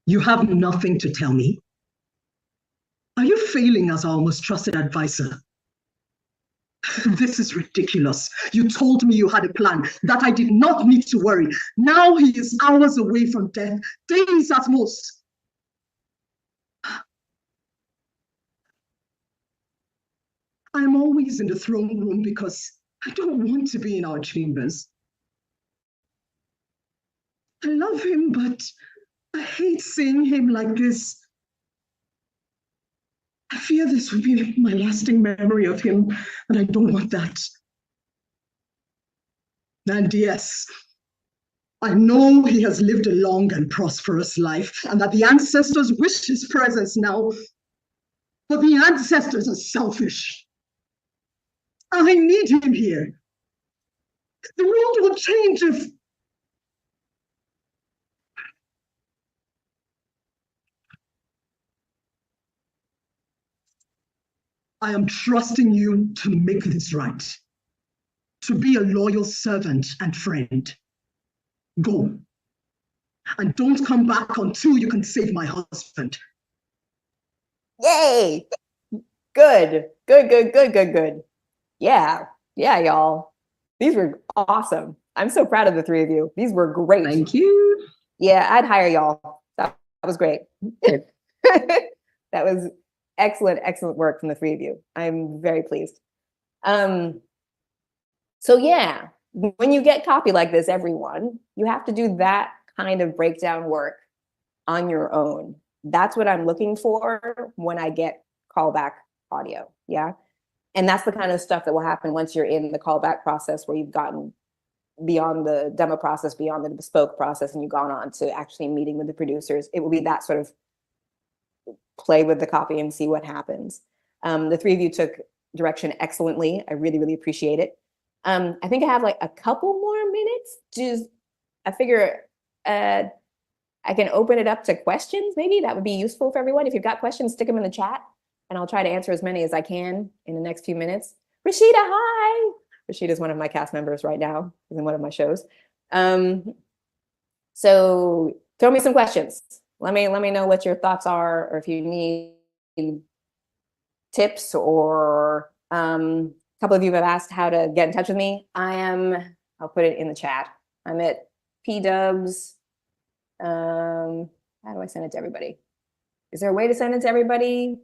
You have nothing to tell me? Are you failing as our most trusted advisor? This is ridiculous. You told me you had a plan, that I did not need to worry. Now he is hours away from death, days at most. I'm always in the throne room because I don't want to be in our chambers. I love him, but I hate seeing him like this. I fear this will be my lasting memory of him, and I don't want that. And yes, I know he has lived a long and prosperous life, and that the ancestors wish his presence now. But the ancestors are selfish. I need him here. The world will change if... I am trusting you to make this right. To be a loyal servant and friend. Go. And don't come back until you can save my husband. Yay! Good. Yeah, y'all. These were awesome. I'm so proud of the three of you. These were great. Thank you. Yeah, I'd hire y'all. That was great. That was excellent work from the three of you. I'm very pleased. So yeah, when you get copy like this, everyone, you have to do that kind of breakdown work on your own. That's what I'm looking for when I get callback audio. Yeah. And that's the kind of stuff that will happen once you're in the callback process where you've gotten beyond the demo process, beyond the bespoke process, and you've gone on to actually meeting with the producers. It will be that sort of play with the copy and see what happens. The three of you took direction excellently. I really appreciate it. I think I have like a couple more minutes. I figure I can open it up to questions. Maybe that would be useful for everyone. If you've got questions, stick them in the chat and I'll try to answer as many as I can in the next few minutes. Rashida, hi. Rashida is one of my cast members right now. She's in one of my shows. So throw me some questions. Let me know what your thoughts are, or if you need tips, or a couple of you have asked how to get in touch with me. I'll put it in the chat. I'm at pdubs. How do I send it to everybody? Is there a way to send it to everybody?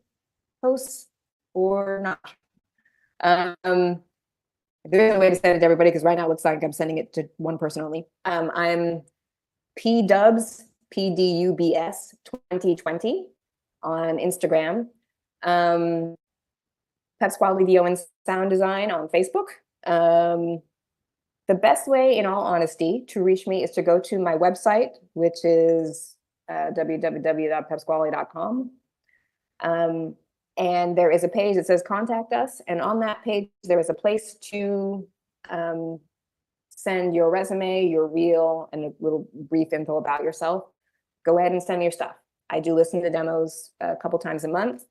Posts or not? There is a way to send it to everybody, because right now it looks like I'm sending it to one person only. I'm pdubs, PDUBS 2020 on Instagram. Pasquale Video and Sound Design on Facebook. The best way, in all honesty, to reach me is to go to my website, which is www.pepsquale.com. And there is a page that says contact us. And on that page, there is a place to send your resume, your reel, and a little brief info about yourself. Go ahead and send me your stuff. I do listen to demos a couple times a month.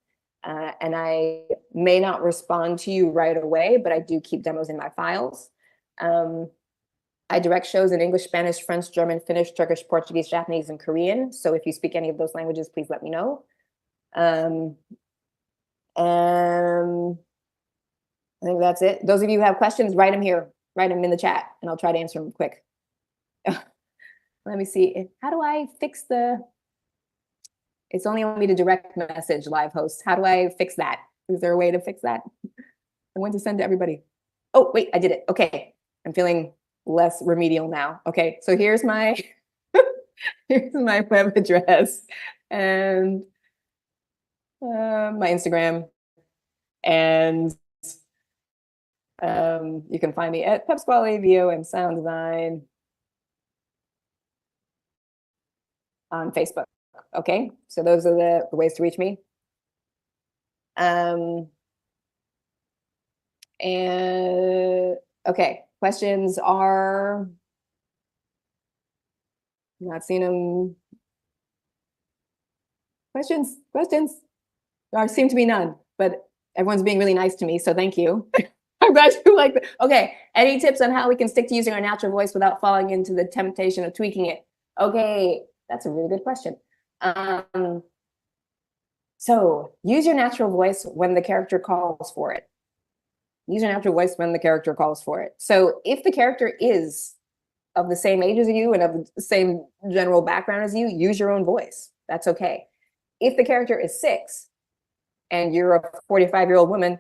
And I may not respond to you right away, but I do keep demos in my files. I direct shows in English, Spanish, French, German, Finnish, Turkish, Portuguese, Japanese, and Korean. So if you speak any of those languages, please let me know. And I think that's it. Those of you who have questions, write them here. Write them in the chat, and I'll try to answer them quick. Let me see. How do I fix the... It's only on me to direct message live host. How do I fix that? Is there a way to fix that? I want to send to everybody. Oh, wait, I did it. Okay. I'm feeling less remedial now. Okay, so here's my here's my web address and my Instagram, and you can find me at Pep Squale VO and Sound Design on Facebook. Okay, so those are the ways to reach me. And okay, questions are, not seeing them. Questions. There seem to be none, but everyone's being really nice to me, so thank you. I'm glad you like that. Okay, any tips on how we can stick to using our natural voice without falling into the temptation of tweaking it? Okay, that's a really good question. So use your natural voice when the character calls for it. Use your natural voice when the character calls for it. So if the character is of the same age as you and of the same general background as you, use your own voice. That's okay. If the character is 6 and you're a 45-year-old woman,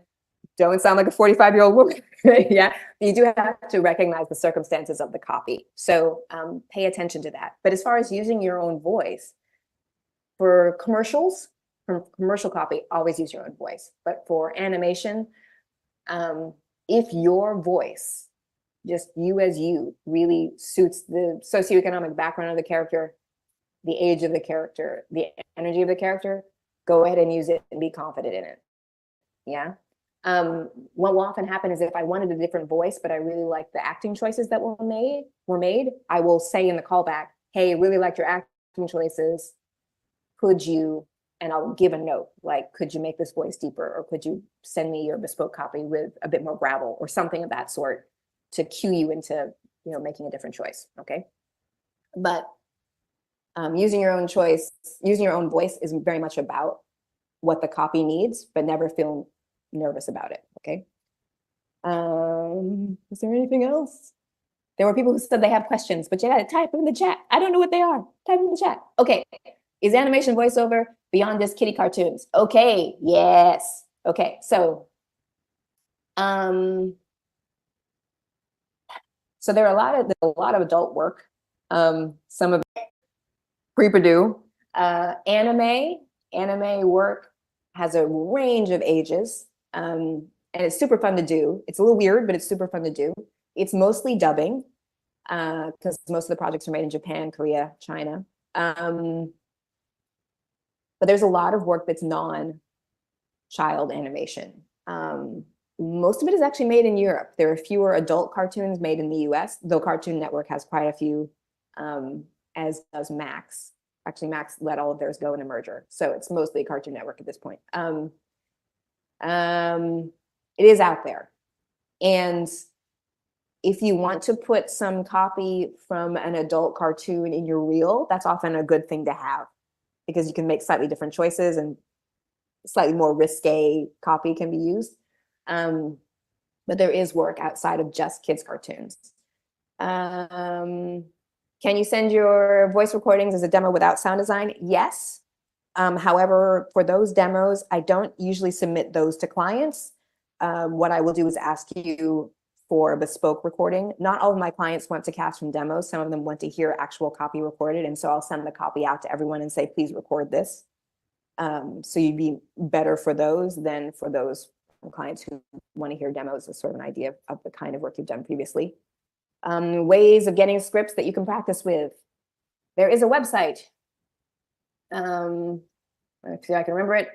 don't sound like a 45-year-old woman. Yeah, you do have to recognize the circumstances of the copy. So pay attention to that. But as far as using your own voice, for commercials, for commercial copy, always use your own voice. But for animation, if your voice, just you as you, really suits the socioeconomic background of the character, the age of the character, the energy of the character, go ahead and use it and be confident in it. Yeah. What will often happen is if I wanted a different voice, but I really like the acting choices that were made, I will say in the callback, hey, really liked your acting choices. Could you, and I'll give a note, like, could you make this voice deeper, or could you send me your bespoke copy with a bit more gravel or something of that sort to cue you into, making a different choice. Okay. But using your own choice, using your own voice is very much about what the copy needs, but never feel nervous about it. Okay. Is there anything else? There were people who said they have questions, but you got to type them in the chat. I don't know what they are. Type them in the chat. Okay. Is animation voiceover beyond just kiddie cartoons? Okay. Yes. Okay. So there are a lot of adult work. Some of it pre-Purdue. Anime work has a range of ages, and it's super fun to do. It's a little weird, but it's super fun to do. It's mostly dubbing, because most of the projects are made in Japan, Korea, China. But there's a lot of work that's non-child animation. Most of it is actually made in Europe. There are fewer adult cartoons made in the US, though Cartoon Network has quite a few, as does Max. Actually, Max let all of theirs go in a merger. So it's mostly Cartoon Network at this point. It is out there. And if you want to put some copy from an adult cartoon in your reel, that's often a good thing to have, because you can make slightly different choices and slightly more risque copy can be used. But there is work outside of just kids' cartoons. Can you send your voice recordings as a demo without sound design? Yes. However, for those demos, I don't usually submit those to clients. What I will do is ask you for a bespoke recording. Not all of my clients want to cast from demos. Some of them want to hear actual copy recorded. And so I'll send the copy out to everyone and say, please record this. So you'd be better for those than for those clients who want to hear demos as sort of an idea of the kind of work you've done previously. Ways of getting scripts that you can practice with. There is a website. Let's see if I can remember it.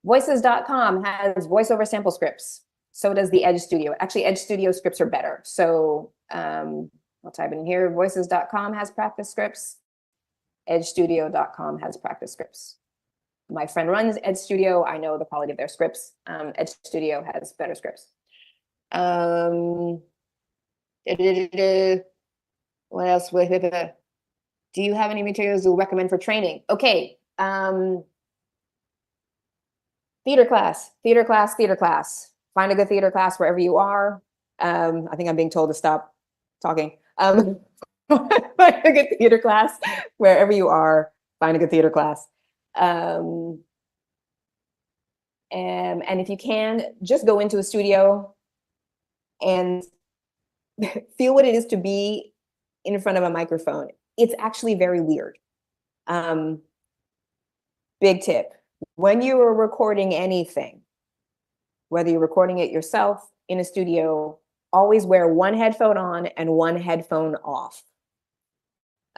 Voices.com has voiceover sample scripts. So does the Edge Studio. Actually, Edge Studio scripts are better. So I'll type in here. Voices.com has practice scripts. EdgeStudio.com has practice scripts. My friend runs Edge Studio. I know the quality of their scripts. Edge Studio has better scripts. What else? Do you have any materials you'll recommend for training? Okay. Theater class. Find a good theater class wherever you are. I think I'm being told to stop talking. Find a good theater class wherever you are. Find a good theater class. And if you can, just go into a studio and feel what it is to be in front of a microphone. It's actually very weird. Big tip. When you are recording anything, whether you're recording it yourself in a studio, always wear one headphone on and one headphone off.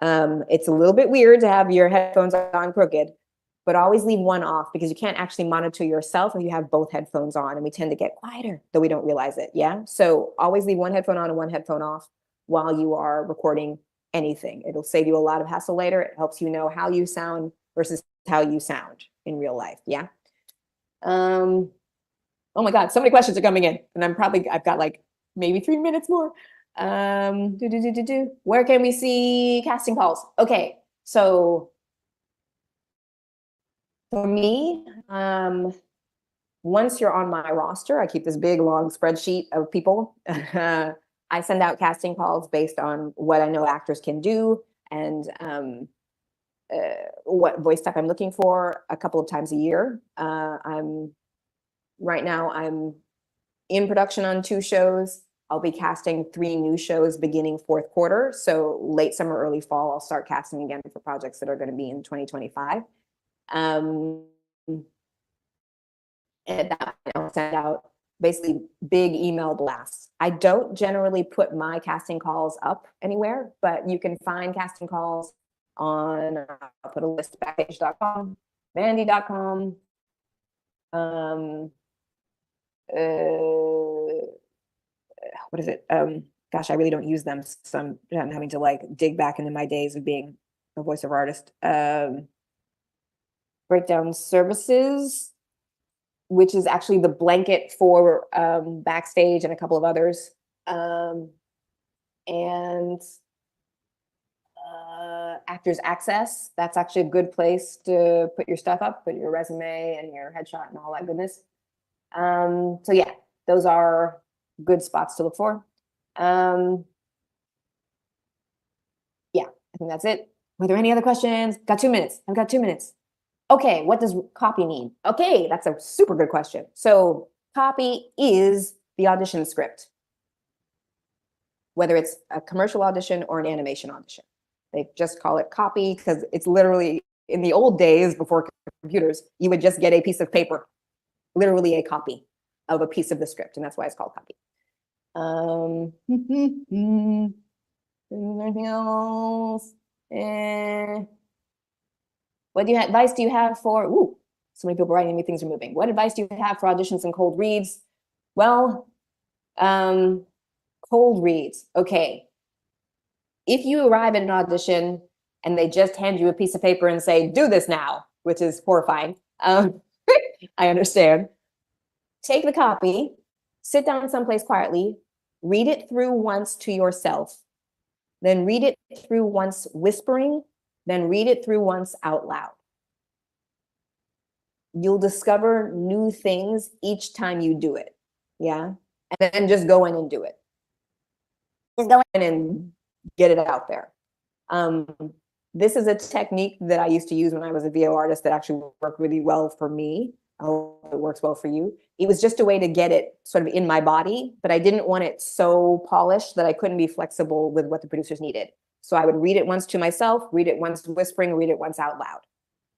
It's a little bit weird to have your headphones on crooked, but always leave one off because you can't actually monitor yourself if you have both headphones on, and we tend to get quieter, though we don't realize it, yeah? So always leave one headphone on and one headphone off while you are recording anything. It'll save you a lot of hassle later. It helps you know how you sound versus how you sound in real life, yeah? Oh my God, so many questions are coming in, and I've got like maybe 3 minutes more. Where can we see casting calls? Okay, so for me, once you're on my roster, I keep this big long spreadsheet of people. I send out casting calls based on what I know actors can do and what voice type I'm looking for a couple of times a year. Right now I'm in production on 2 shows. I'll be casting 3 new shows beginning 4th quarter. So late summer, early fall, I'll start casting again for projects that are going to be in 2025. And at that point, I'll send out basically big email blasts. I don't generally put my casting calls up anywhere, but you can find casting calls on, I'll put a list, backpage.com, vandy.com, what is it? Gosh, I really don't use them. So I'm having to like dig back into my days of being a voiceover artist. Breakdown services, which is actually the blanket for Backstage and a couple of others. And Actors Access, that's actually a good place to put your stuff up, put your resume and your headshot and all that goodness. So yeah, those are good spots to look for. Yeah, I think that's it. Were there any other questions? Got 2 minutes. I've got 2 minutes. Okay, what does copy mean? Okay, that's a super good question. So copy is the audition script, whether it's a commercial audition or an animation audition. They just call it copy because it's literally, in the old days before computers, you would just get a piece of paper, literally a copy of a piece of the script, and that's why it's called copy. Is there anything else? What advice do you have for, so many people writing me, things are moving. What advice do you have for auditions and cold reads? Well, cold reads, okay. If you arrive at an audition and they just hand you a piece of paper and say, do this now, which is horrifying, I understand. Take the copy, sit down someplace quietly, read it through once to yourself, then read it through once whispering, then read it through once out loud. You'll discover new things each time you do it, yeah? And then just go in and do it. Just go in and get it out there. This is a technique that I used to use when I was a VO artist that actually worked really well for me. I hope it works well for you. It was just a way to get it sort of in my body, but I didn't want it so polished that I couldn't be flexible with what the producers needed. So I would read it once to myself, read it once whispering, read it once out loud.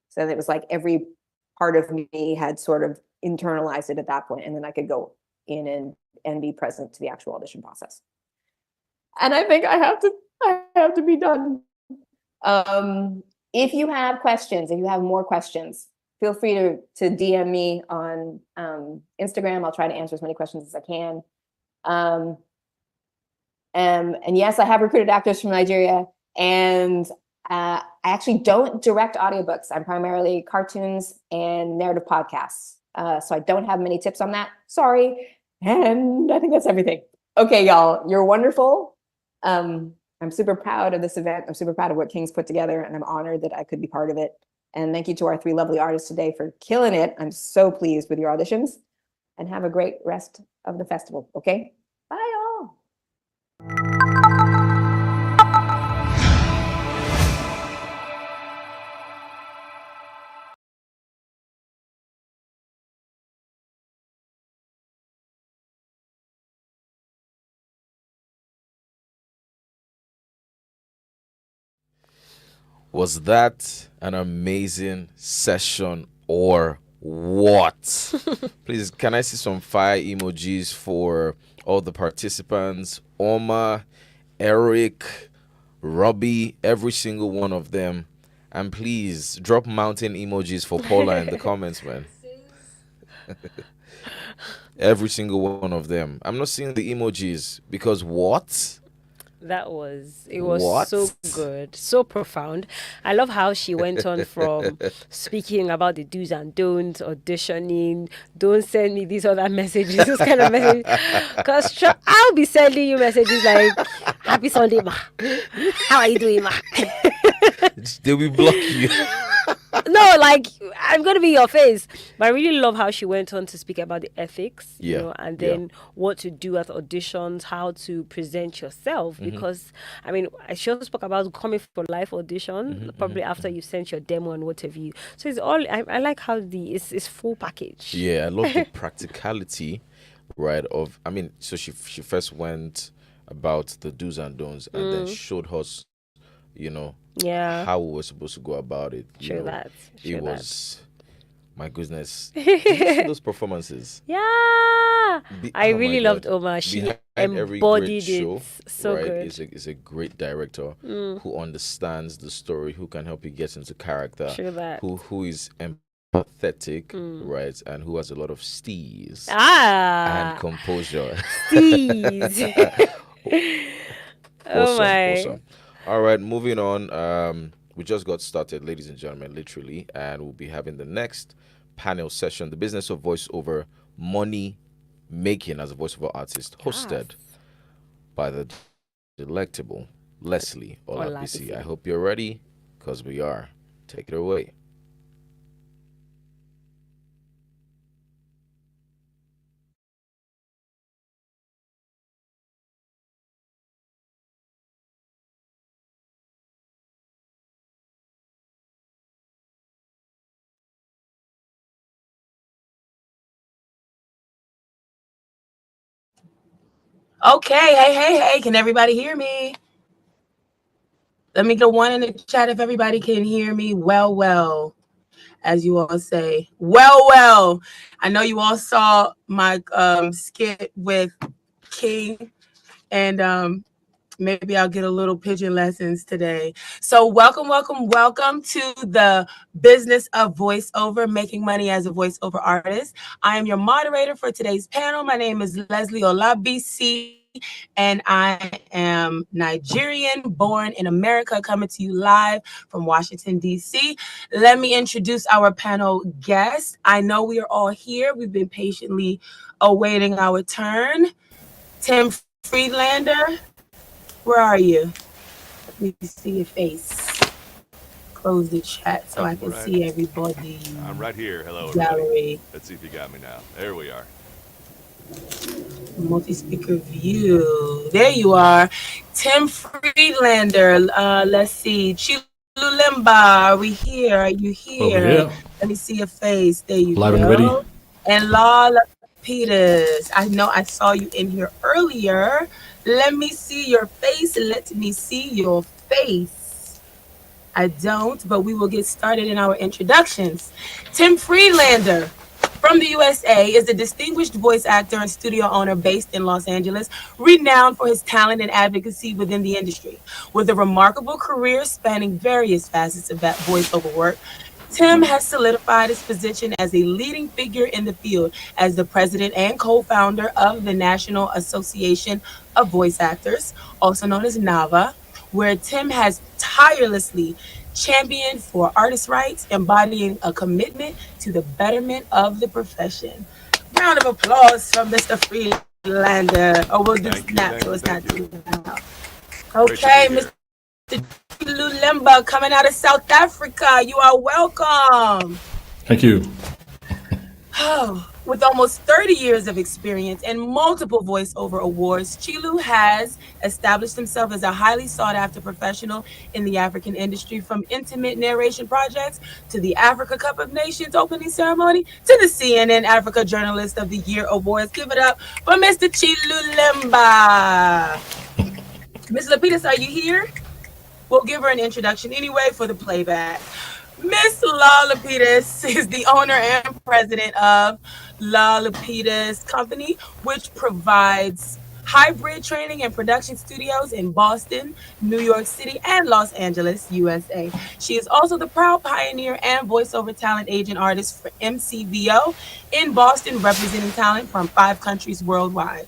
So it was like every part of me had sort of internalized it at that point, and then I could go in and be present to the actual audition process. And I think I have to be done. If you have questions, if you have more questions, feel free to DM me on Instagram. I'll try to answer as many questions as I can. And yes, I have recruited actors from Nigeria, and I actually don't direct audiobooks. I'm primarily cartoons and narrative podcasts. So I don't have many tips on that. Sorry. And I think that's everything. Okay, y'all, you're wonderful. I'm super proud of this event. I'm super proud of what King's put together, and I'm honored that I could be part of it. And thank you to our 3 lovely artists today for killing it. I'm so pleased with your auditions, and have a great rest of the festival, okay? Bye, all. Was that an amazing session or what? Please, can I see some fire emojis for all the participants? Oma, Eric, Robbie, every single one of them. And please drop mountain emojis for Paula in the comments, man. Every single one of them. I'm not seeing the emojis because what? It was so good, so profound. I love how she went on from speaking about the do's and don'ts, auditioning, don't send me these other messages, this kind of messages. Because I'll be sending you messages like, happy Sunday, ma. How are you doing, ma? They will block you. No, like, I'm going to be your face. But I really love how she went on to speak about the ethics, you know, and then what to do at auditions, how to present yourself. Because, I mean, she also spoke about coming for live audition, probably after you sent your demo and what have you. So it's all, I like how it's full package. Yeah, I love the practicality, right, of, I mean, so she first went about the do's and don'ts and then showed us, you know, how we were supposed to go about it. It was, my goodness. Did you see those performances? Yeah. I really loved Oma. She embodied it so good. Is a great director who understands the story, who can help you get into character, who is empathetic, right, and who has a lot of steez and composure. Steez. Awesome. All right, moving on. We just got started, ladies and gentlemen, literally, and we'll be having the next panel session, The Business of Voiceover, Money Making as a Voiceover Artist, hosted by the delectable Leslie Olabisi. I hope you're ready, because we are. Take it away. Okay, hey, can everybody hear me? Let me get a 1 in the chat if everybody can hear me well, as you all say. Well. I know you all saw my skit with King, and maybe I'll get a little pigeon lessons today. So welcome to the Business of Voiceover, Making Money as a Voiceover Artist. I am your moderator for today's panel. My name is Leslie Olabisi, and I am Nigerian, born in America, coming to you live from Washington, D.C. Let me introduce our panel guests. I know we are all here. We've been patiently awaiting our turn. Tim Friedlander, where are you? Let me see your face. Close the chat so I can see everybody. I'm right here. Hello, gallery. everybody. Let's see if you got me now. There we are. Multi-speaker view. There you are. Tim Friedlander. Let's see. Chilulemba, are we here? Are you here? Let me see your face. There you Live go. and ready. And Lala Peters. I know I saw you in here earlier. Let me see your face. Let me see your face. I don't, but we will get started in our introductions. Tim Friedlander from the USA is a distinguished voice actor and studio owner based in Los Angeles, renowned for his talent and advocacy within the industry. With a remarkable career spanning various facets of that voiceover work, Tim has solidified his position as a leading figure in the field as the president and co-founder of the National Association of Voice Actors, also known as NAVA, where Tim has tirelessly championed for artist rights, embodying a commitment to the betterment of the profession. round of applause for Mr. Freelander. Oh, we'll do snap so it's not too loud. Okay, Mr. Lulemba coming out of South Africa. You are welcome. Thank you. Oh, with almost 30 years of experience and multiple voiceover awards, Chilu has established himself as a highly sought-after professional in the African industry, from intimate narration projects to the Africa Cup of Nations opening ceremony to the CNN Africa Journalist of the Year Awards. Give it up for Mr. Chilu Lemba. Ms. Lapidus, are you here? We'll give her an introduction anyway for the playback. Miss La Lapidus is the owner and president of La Lapidus Company, which provides hybrid training and production studios in Boston, New York City, and Los Angeles, USA. She is also the proud pioneer and voiceover talent agent artist for MCVO in Boston, representing talent from 5 countries worldwide.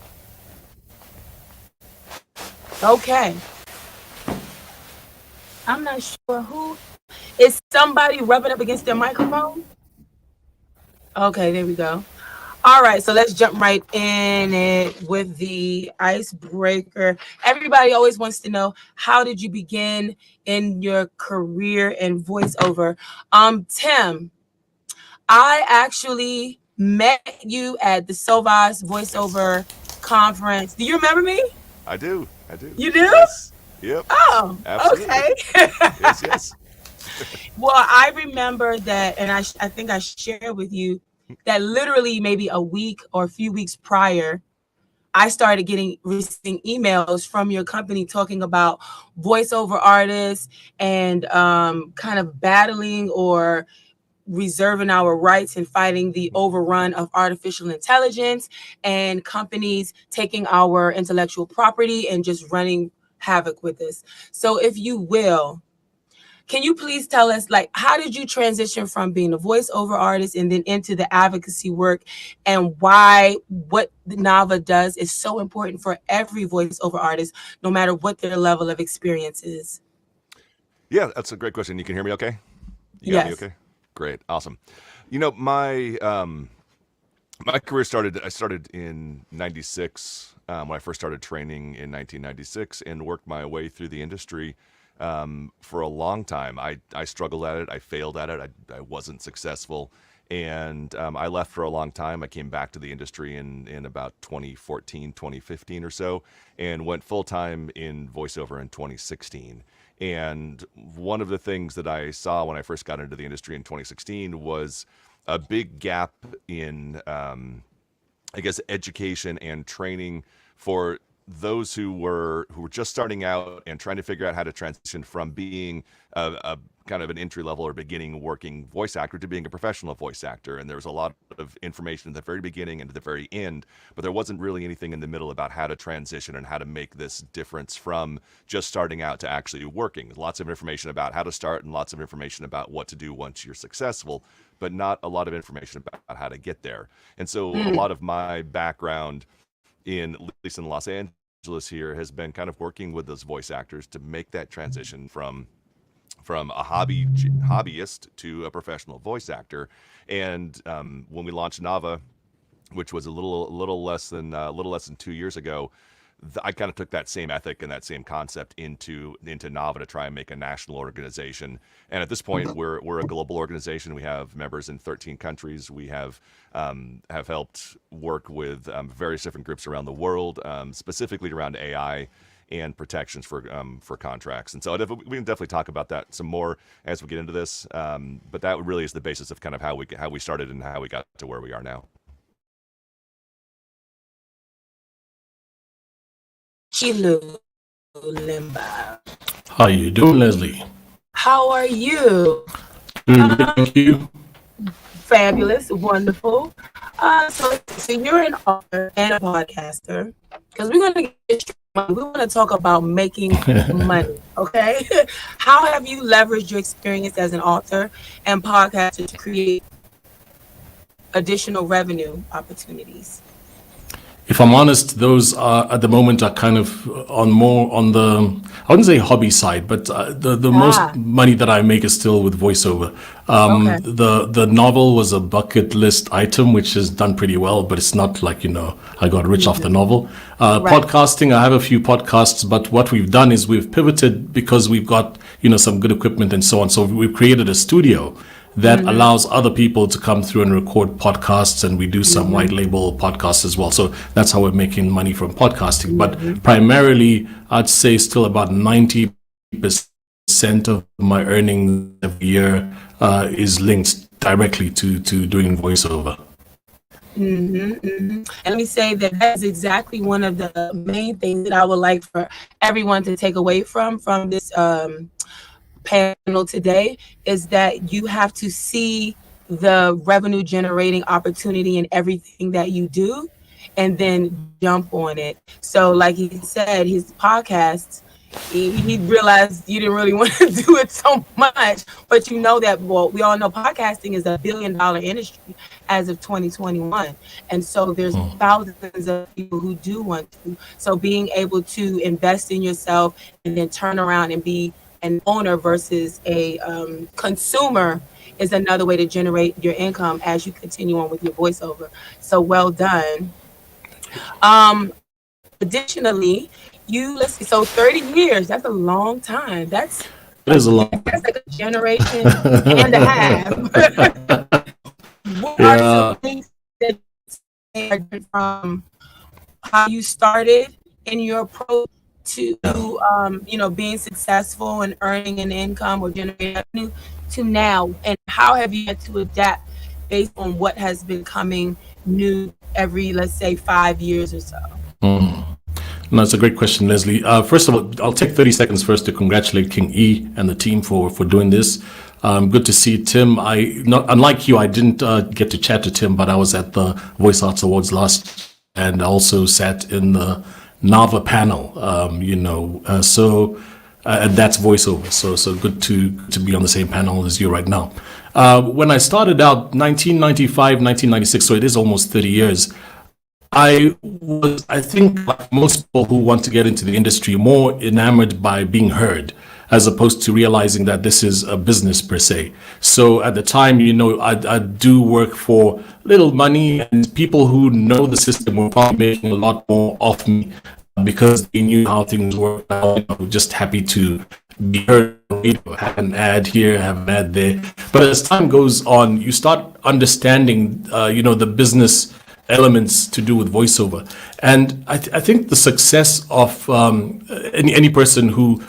Okay. I'm not sure who. Is somebody rubbing up against their microphone? Okay, there we go. All right, so let's jump right in it with the icebreaker. Everybody always wants to know, how did you begin in your career in voiceover? Tim, I actually met you at the Sovas voiceover conference. Do you remember me? I do. You do? Yes. Yep. Oh, absolutely. Okay. Yes. Well, I remember that, and I think I shared with you that literally maybe a week or a few weeks prior, I started receiving emails from your company talking about voiceover artists and kind of battling or reserving our rights and fighting the overrun of artificial intelligence and companies taking our intellectual property and just running havoc with us. So if you will, can you please tell us, like, how did you transition from being a voiceover artist and then into the advocacy work, and why what NAVA does is so important for every voiceover artist, no matter what their level of experience is? Yeah, that's a great question. You can hear me okay? You got me okay? Great. Awesome. You know, my career I started in 96 when I first started training in 1996 and worked my way through the industry for a long time. I struggled at it. I failed at it. I wasn't successful. And I left for a long time. I came back to the industry in about 2014, 2015 or so, and went full-time in voiceover in 2016. And one of the things that I saw when I first got into the industry in 2016 was a big gap in, I guess, education and training for those who were just starting out and trying to figure out how to transition from being a kind of an entry level or beginning working voice actor to being a professional voice actor. And there was a lot of information at the very beginning and at the very end, but there wasn't really anything in the middle about how to transition and how to make this difference from just starting out to actually working. Lots of information about how to start and lots of information about what to do once you're successful, but not a lot of information about how to get there. And so a lot of my background at least in Los Angeles here, has been kind of working with those voice actors to make that transition from a hobbyist to a professional voice actor. And when we launched NAVA, which was a little less than 2 years ago, I kind of took that same ethic and that same concept into NAVA to try and make a national organization. And at this point, we're a global organization. We have members in 13 countries. We have helped work with various different groups around the world, specifically around AI and protections for contracts. And so we can definitely talk about that some more as we get into this. But that really is the basis of kind of how we started and how we got to where we are now. Chilu Lemba. How you doing, Leslie? How are you? Thank you. Fabulous, wonderful. So you're an author and a podcaster, because we're going to get we want to talk about making money. Okay, how have you leveraged your experience as an author and podcaster to create additional revenue opportunities? if I'm honest, those are at the moment are kind of on the, I wouldn't say hobby side, but the most money that I make is still with voiceover. Okay. The novel was a bucket list item, which has done pretty well, but it's not like, I got rich off the novel. Podcasting, I have a few podcasts, but what we've done is we've pivoted because we've got, some good equipment and so on. So we've created a studio that allows other people to come through and record podcasts, and we do some white label podcasts as well. So that's how we're making money from podcasting. But primarily, I'd say still about 90% of my earnings every year is linked directly to doing voiceover. And let me say that that's exactly one of the main things that I would like for everyone to take away from this panel today, is that you have to see the revenue generating opportunity in everything that you do and then jump on it. So like he said, his podcasts, he realized you didn't really want to do it so much, but that, well, we all know podcasting is $1 billion industry as of 2021. And so there's thousands of people who do want to. So being able to invest in yourself and then turn around and be an owner versus a consumer is another way to generate your income as you continue on with your voiceover. So well done. Additionally, let's see, so 30 years, that's a long time. That's like a generation and a half. What are some things that from how you started in your approach to being successful and earning an income or generating revenue to now, and how have you had to adapt based on what has been coming new every, let's say, 5 years or so? No, it's a great question, Leslie. First of all, I'll take 30 seconds first to congratulate King E and the team for doing this. Good to see Tim. Unlike you, I didn't get to chat to Tim, but I was at the Voice Arts Awards last, and also sat in the Nava panel. And that's voiceover. So good to be on the same panel as you right now. When I started out, 1995, 1996, so it is almost 30 years. I think, like most people who want to get into the industry, more enamored by being heard, as opposed to realizing that this is a business per se. So at the time, I do work for little money, and people who know the system were probably making a lot more off me because they knew how things work. Just happy to be heard, have an ad here, have an ad there. But as time goes on, you start understanding, the business elements to do with voiceover. And I think the success of any person who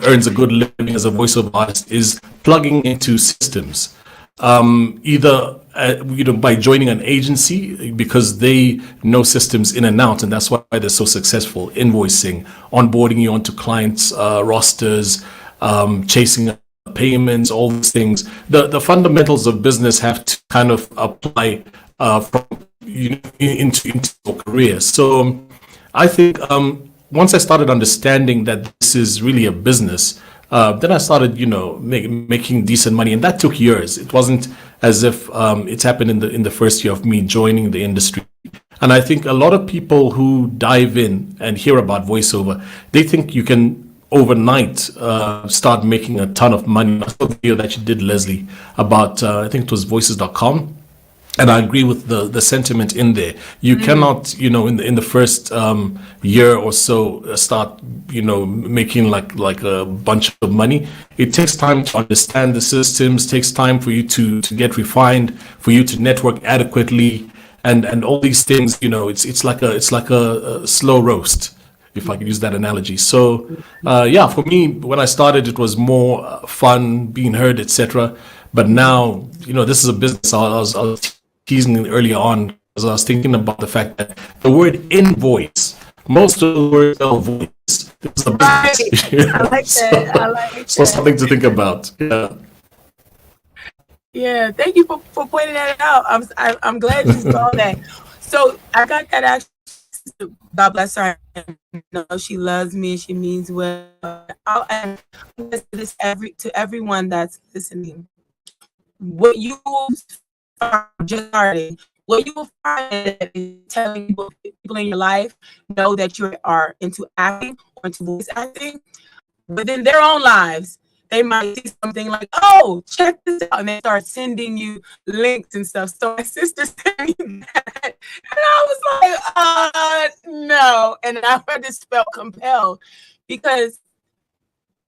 earns a good living as a voiceover artist is plugging into systems, either by joining an agency because they know systems in and out, and that's why they're so successful. Invoicing, onboarding you onto clients' rosters, chasing payments, all these things. The fundamentals of business have to kind of apply from into your career. So I think once I started understanding that this is really a business, then I started, making decent money, and that took years. It wasn't as if it's happened in the first year of me joining the industry. And I think a lot of people who dive in and hear about voiceover, they think you can overnight start making a ton of money. I saw the video that you did, Leslie, about I think it was voices.com. And I agree with the sentiment in there. You cannot, in the first year or so, start, making like a bunch of money. It takes time to understand the systems. Takes time for you to get refined, for you to network adequately, and all these things. It's like a slow roast, if I can use that analogy. So, for me, when I started, it was more fun, being heard, etc. But now, this is a business. I was teasing earlier on, because I was thinking about the fact that the word invoice, most of the words are voice. It's a business. I like that. I like that. So something to think about. Yeah, thank you for pointing that out. I'm glad you saw that. So I got that actually. God bless her. She loves me. She means well. And this to everyone that's listening. What you just started, what you will find is telling people in your life know that you are into acting or into voice acting within their own lives. They might see something like, oh, check this out, and they start sending you links and stuff. So my sister sent me that, and I was like, no. And I just felt compelled because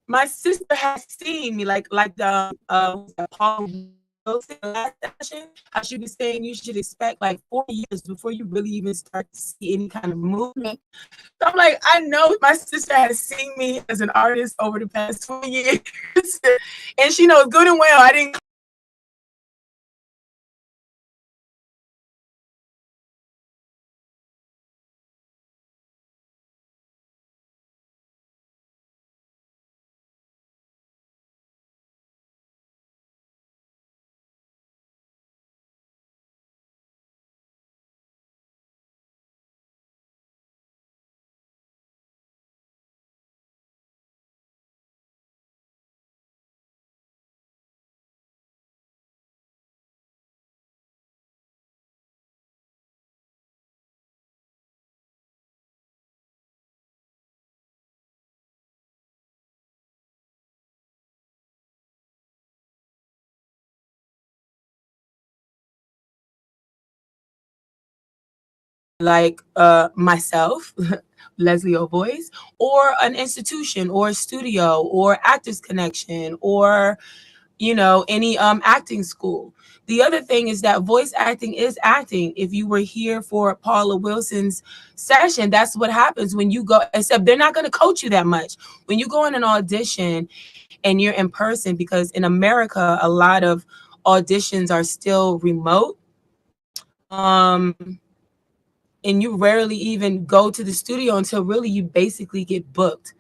my sister has seen me, like the Paul Wilson last session, how she was saying you should expect like 4 years before you really even start to see any kind of movement. So I'm like, I know my sister has seen me as an artist over the past 20 years, and she knows good and well I didn't. Like myself, Leslie O'Voice, or an institution or a studio or Actors Connection or any acting school. The other thing is that voice acting is acting. If you were here for Paula Wilson's session, that's what happens when you go, except they're not going to coach you that much. When you go in an audition and you're in person, because in America, a lot of auditions are still remote. And you rarely even go to the studio until really you basically get booked.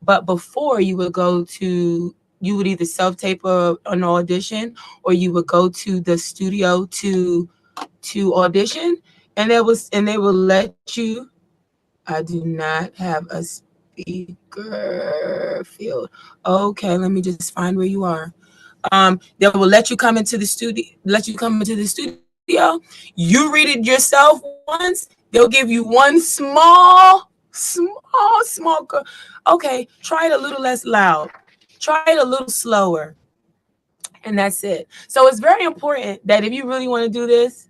But before you would you would either self-tape an audition or you would go to the studio to audition, and they will let you. I do not have a speaker field. Okay, let me just find where you are. They will let you come into the studio, You read it yourself once. They'll give you one small. Okay, try it a little less loud. Try it a little slower. And that's it. So it's very important that if you really want to do this,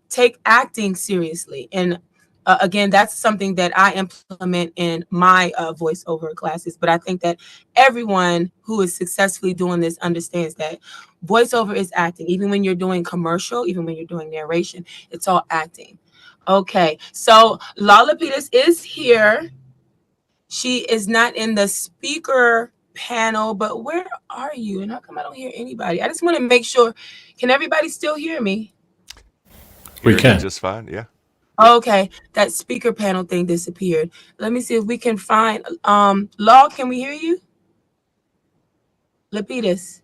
take acting seriously. And again, that's something that I implement in my voiceover classes. But I think that everyone who is successfully doing this understands that voiceover is acting. Even when you're doing commercial, even when you're doing narration, it's all acting. Okay, so Lala Peters is here. She is not in the speaker panel, but where are you? And how come I don't hear anybody? I just want to make sure. Can everybody still hear me? We can. Just fine, yeah. Okay, that speaker panel thing disappeared. Let me see if we can find Law, can we hear you? Lapidus.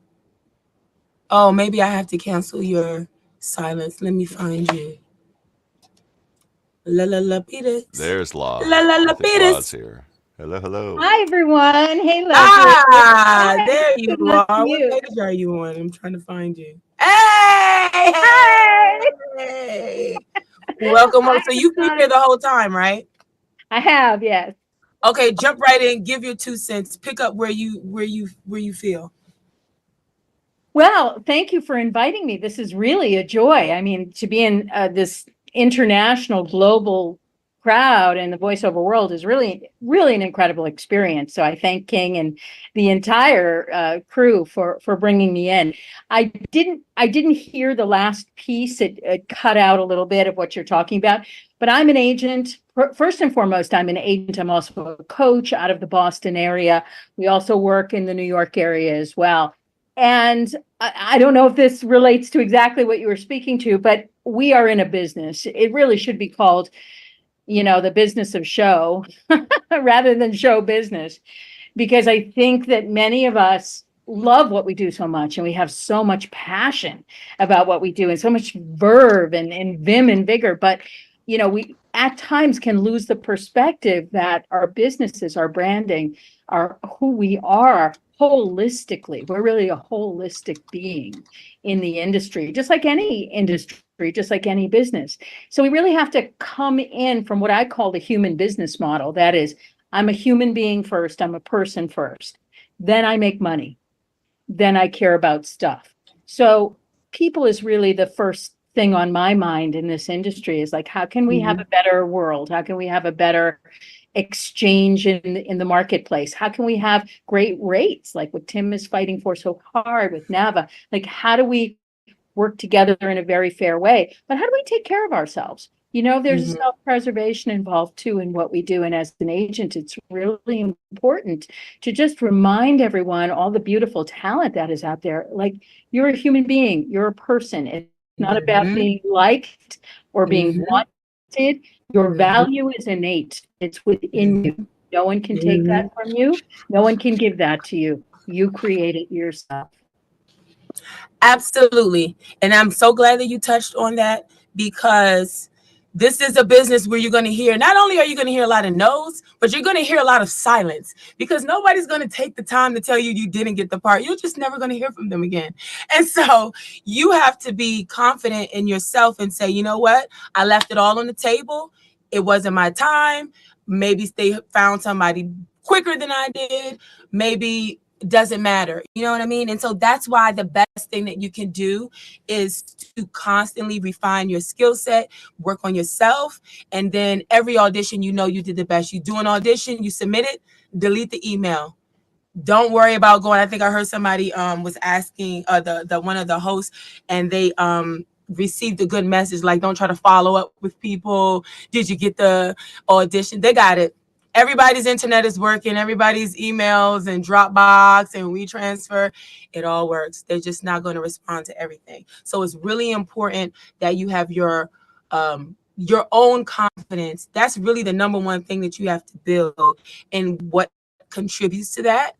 Oh, maybe I have to cancel your silence. Let me find you. Lapidus. There's Law. Lapidus here. Hello. Hi, everyone. Hey, Leslie. Ah, Hi. there you Good luck are. to you. What page are you on? I'm trying to find you. Hey! Welcome. So you've been here the whole time, right? I have, yes. Okay, jump right in. Give your 2 cents. Pick up where you feel. Well, thank you for inviting me. This is really a joy. I mean, to be in this international, global crowd in the voiceover world is really, really an incredible experience. So I thank King and the entire crew for bringing me in. I didn't hear the last piece. It cut out a little bit of what you're talking about. But I'm an agent. First and foremost, I'm an agent. I'm also a coach out of the Boston area. We also work in the New York area as well. And I don't know if this relates to exactly what you were speaking to, but we are in a business. It really should be called, the business of show rather than show business, because I think that many of us love what we do so much and we have so much passion about what we do and so much verve and vim and vigor. But, at times can lose the perspective that our businesses, our branding, are who we are holistically. We're really a holistic being in the industry, just like any industry, just like any business. So we really have to come in from what I call the human business model. That is, I'm a human being first, I'm a person first. Then I make money. Then I care about stuff. So people is really the first thing on my mind in this industry, is like, how can we have a better world? How can we have a better exchange in the marketplace? How can we have great rates, like what Tim is fighting for so hard with NAVA? Like, how do we work together in a very fair way? But how do we take care of ourselves? You know, there's a self-preservation involved too in what we do. And as an agent, it's really important to just remind everyone all the beautiful talent that is out there. Like, you're a human being, you're a person. It's not about being liked or being wanted. Your value is innate. It's within you. No one can take that from you. No one can give that to you. You create it yourself. Absolutely. And I'm so glad that you touched on that, because this is a business where you're going to hear, not only are you going to hear a lot of no's, but you're going to hear a lot of silence, because nobody's going to take the time to tell you you didn't get the part. You're just never going to hear from them again. And so you have to be confident in yourself and say, you know what? I left it all on the table. It wasn't my time. Maybe they found somebody quicker than I did. Maybe it doesn't matter. You know what I mean? And so that's why the best thing that you can do is to constantly refine your skill set, work on yourself. And then every audition, you know, you did the best. You do an audition, you submit it, delete the email. Don't worry about going. I think I heard somebody was asking the one of the hosts, and they received a good message, like, don't try to follow up with people. Did you get the audition? They got it. Everybody's internet is working. Everybody's emails and Dropbox and WeTransfer, it all works. They're just not going to respond to everything. So it's really important that you have your own confidence. That's really the number one thing that you have to build. And what contributes to that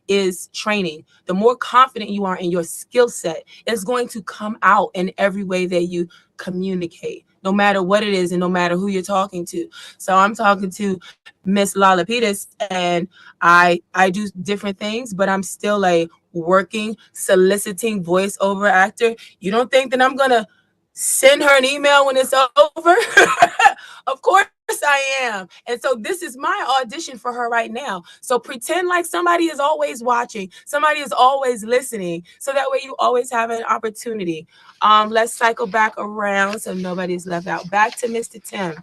is training. The more confident you are in your skill set, it's going to come out in every way that you communicate, no matter what it is and no matter who you're talking to. So I'm talking to Miss Lala Peters, and I do different things, but I'm still a working, soliciting voiceover actor. You don't think that I'm gonna send her an email when it's over? Of course I am. And so this is my audition for her right now. So pretend like somebody is always watching, somebody is always listening, so that way you always have an opportunity. Let's cycle back around so nobody's left out. Back to Mr. Tim.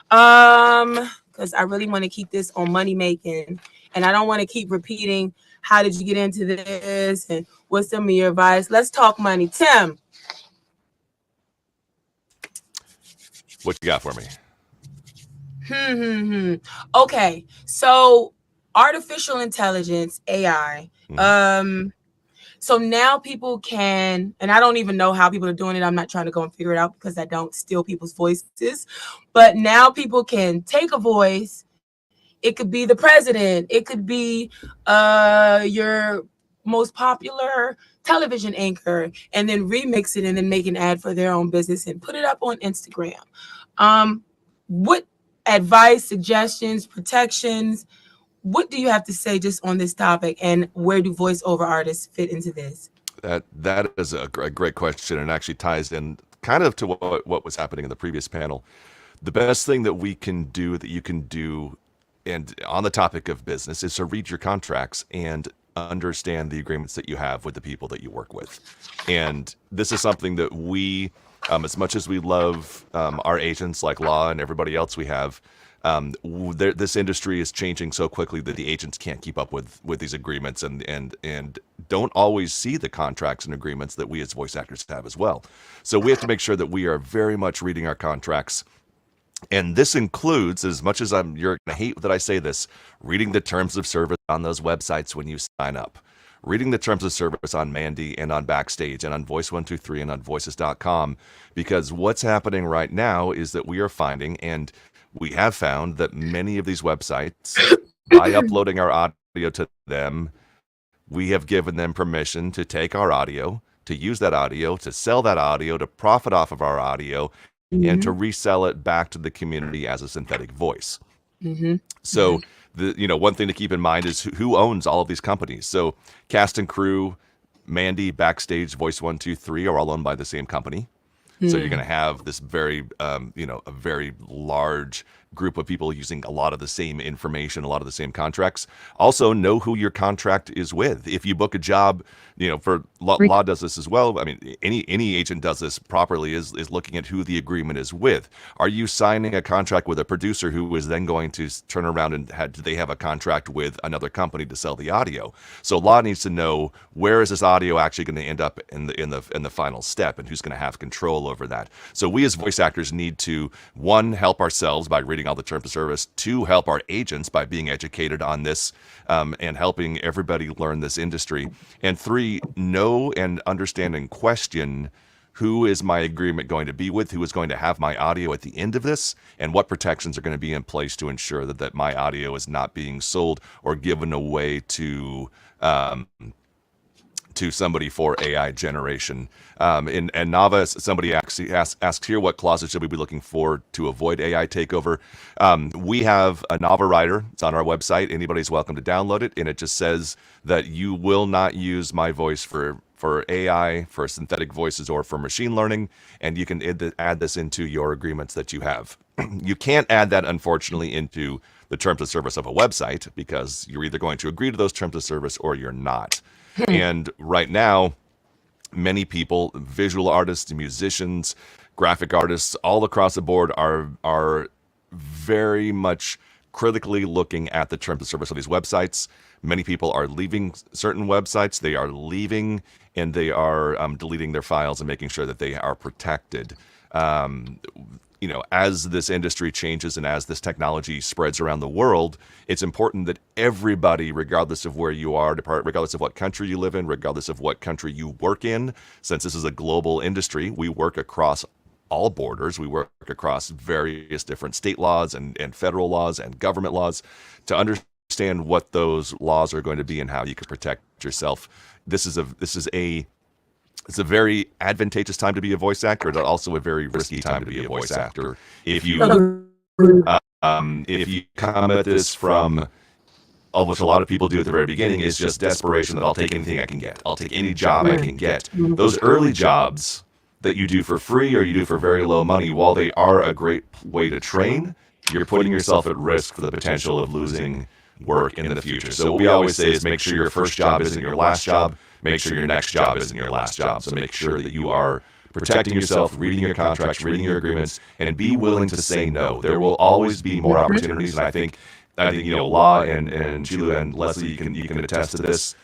Because I really want to keep this on money making, and I don't want to keep repeating, how did you get into this and what's some of your advice? Let's talk money. Tim. What you got for me? Okay, so artificial intelligence, AI. So now people can, and I don't even know how people are doing it. I'm not trying to go and figure it out because I don't steal people's voices. But now people can take a voice. It could be the president. It could be your most popular television anchor, and then remix it and then make an ad for their own business and put it up on Instagram. What advice, suggestions, protections, what do you have to say just on this topic, and where do voiceover artists fit into this? That is a great question, and actually ties in kind of to what was happening in the previous panel. The best thing that we can do, that you can do, and on the topic of business, is to read your contracts and understand the agreements that you have with the people that you work with. And this is something that we, as much as we love our agents like Law and everybody else we have, this industry is changing so quickly that the agents can't keep up with these agreements and don't always see the contracts and agreements that we as voice actors have as well. So we have to make sure that we are very much reading our contracts. And this includes, as much as you're going to hate that I say this, reading the terms of service on those websites when you sign up. Reading the terms of service on Mandy and on Backstage and on Voice123 and on voices.com, because what's happening right now is that we are finding, and we have found, that many of these websites, by uploading our audio to them, we have given them permission to take our audio, to use that audio, to sell that audio, to profit off of our audio, and to resell it back to the community as a synthetic voice. So one thing to keep in mind is who owns all of these companies. So cast and crew, Mandy, Backstage, Voice 123 are all owned by the same company. So you're going to have this very, a very large group of people using a lot of the same information, a lot of the same contracts. Also, know who your contract is with. If you book a job, for law does this as well. I mean, any agent does this properly, is looking at who the agreement is with. Are you signing a contract with a producer who is then going to turn around and do they have a contract with another company to sell the audio? So law needs to know, where is this audio actually going to end up in the final step, and who's going to have control over that. So we as voice actors need to, one, help ourselves by reading all the terms of service, two, help our agents by being educated on this and helping everybody learn this industry, and three, know and understand and question who is my agreement going to be with, who is going to have my audio at the end of this, and what protections are going to be in place to ensure that my audio is not being sold or given away to somebody for AI generation. And Nava, somebody actually asks here, what clauses should we be looking for to avoid AI takeover? We have a Nava writer. It's on our website. Anybody's welcome to download it. And it just says that you will not use my voice for AI, for synthetic voices, or for machine learning. And you can add this into your agreements that you have. You can't add that, unfortunately, into the terms of service of a website, because you're either going to agree to those terms of service or you're not. And right now, many people, visual artists, musicians, graphic artists, all across the board are very much critically looking at the terms of service of these websites. Many people are leaving certain websites. They are leaving, and they are deleting their files and making sure that they are protected. As this industry changes and as this technology spreads around the world, it's important that everybody, regardless of where you are, regardless of what country you live in, regardless of what country you work in, since this is a global industry, we work across all borders. We work across various different state laws and federal laws and government laws to understand what those laws are going to be and how you can protect yourself. It's a very advantageous time to be a voice actor, but also a very risky time to be a voice actor. If you come at this from, which a lot of people do at the very beginning, is just desperation that I'll take anything I can get. I'll take any job I can get. Those early jobs that you do for free or you do for very low money, while they are a great way to train, you're putting yourself at risk for the potential of losing work in the future. So what we always say is make sure your first job isn't your last job. Make sure your next job isn't your last job. So make sure that you are protecting yourself, reading your contracts, reading your agreements, and be willing to say no. There will always be more opportunities, and I think Law and Chilu and Leslie, you can attest to this.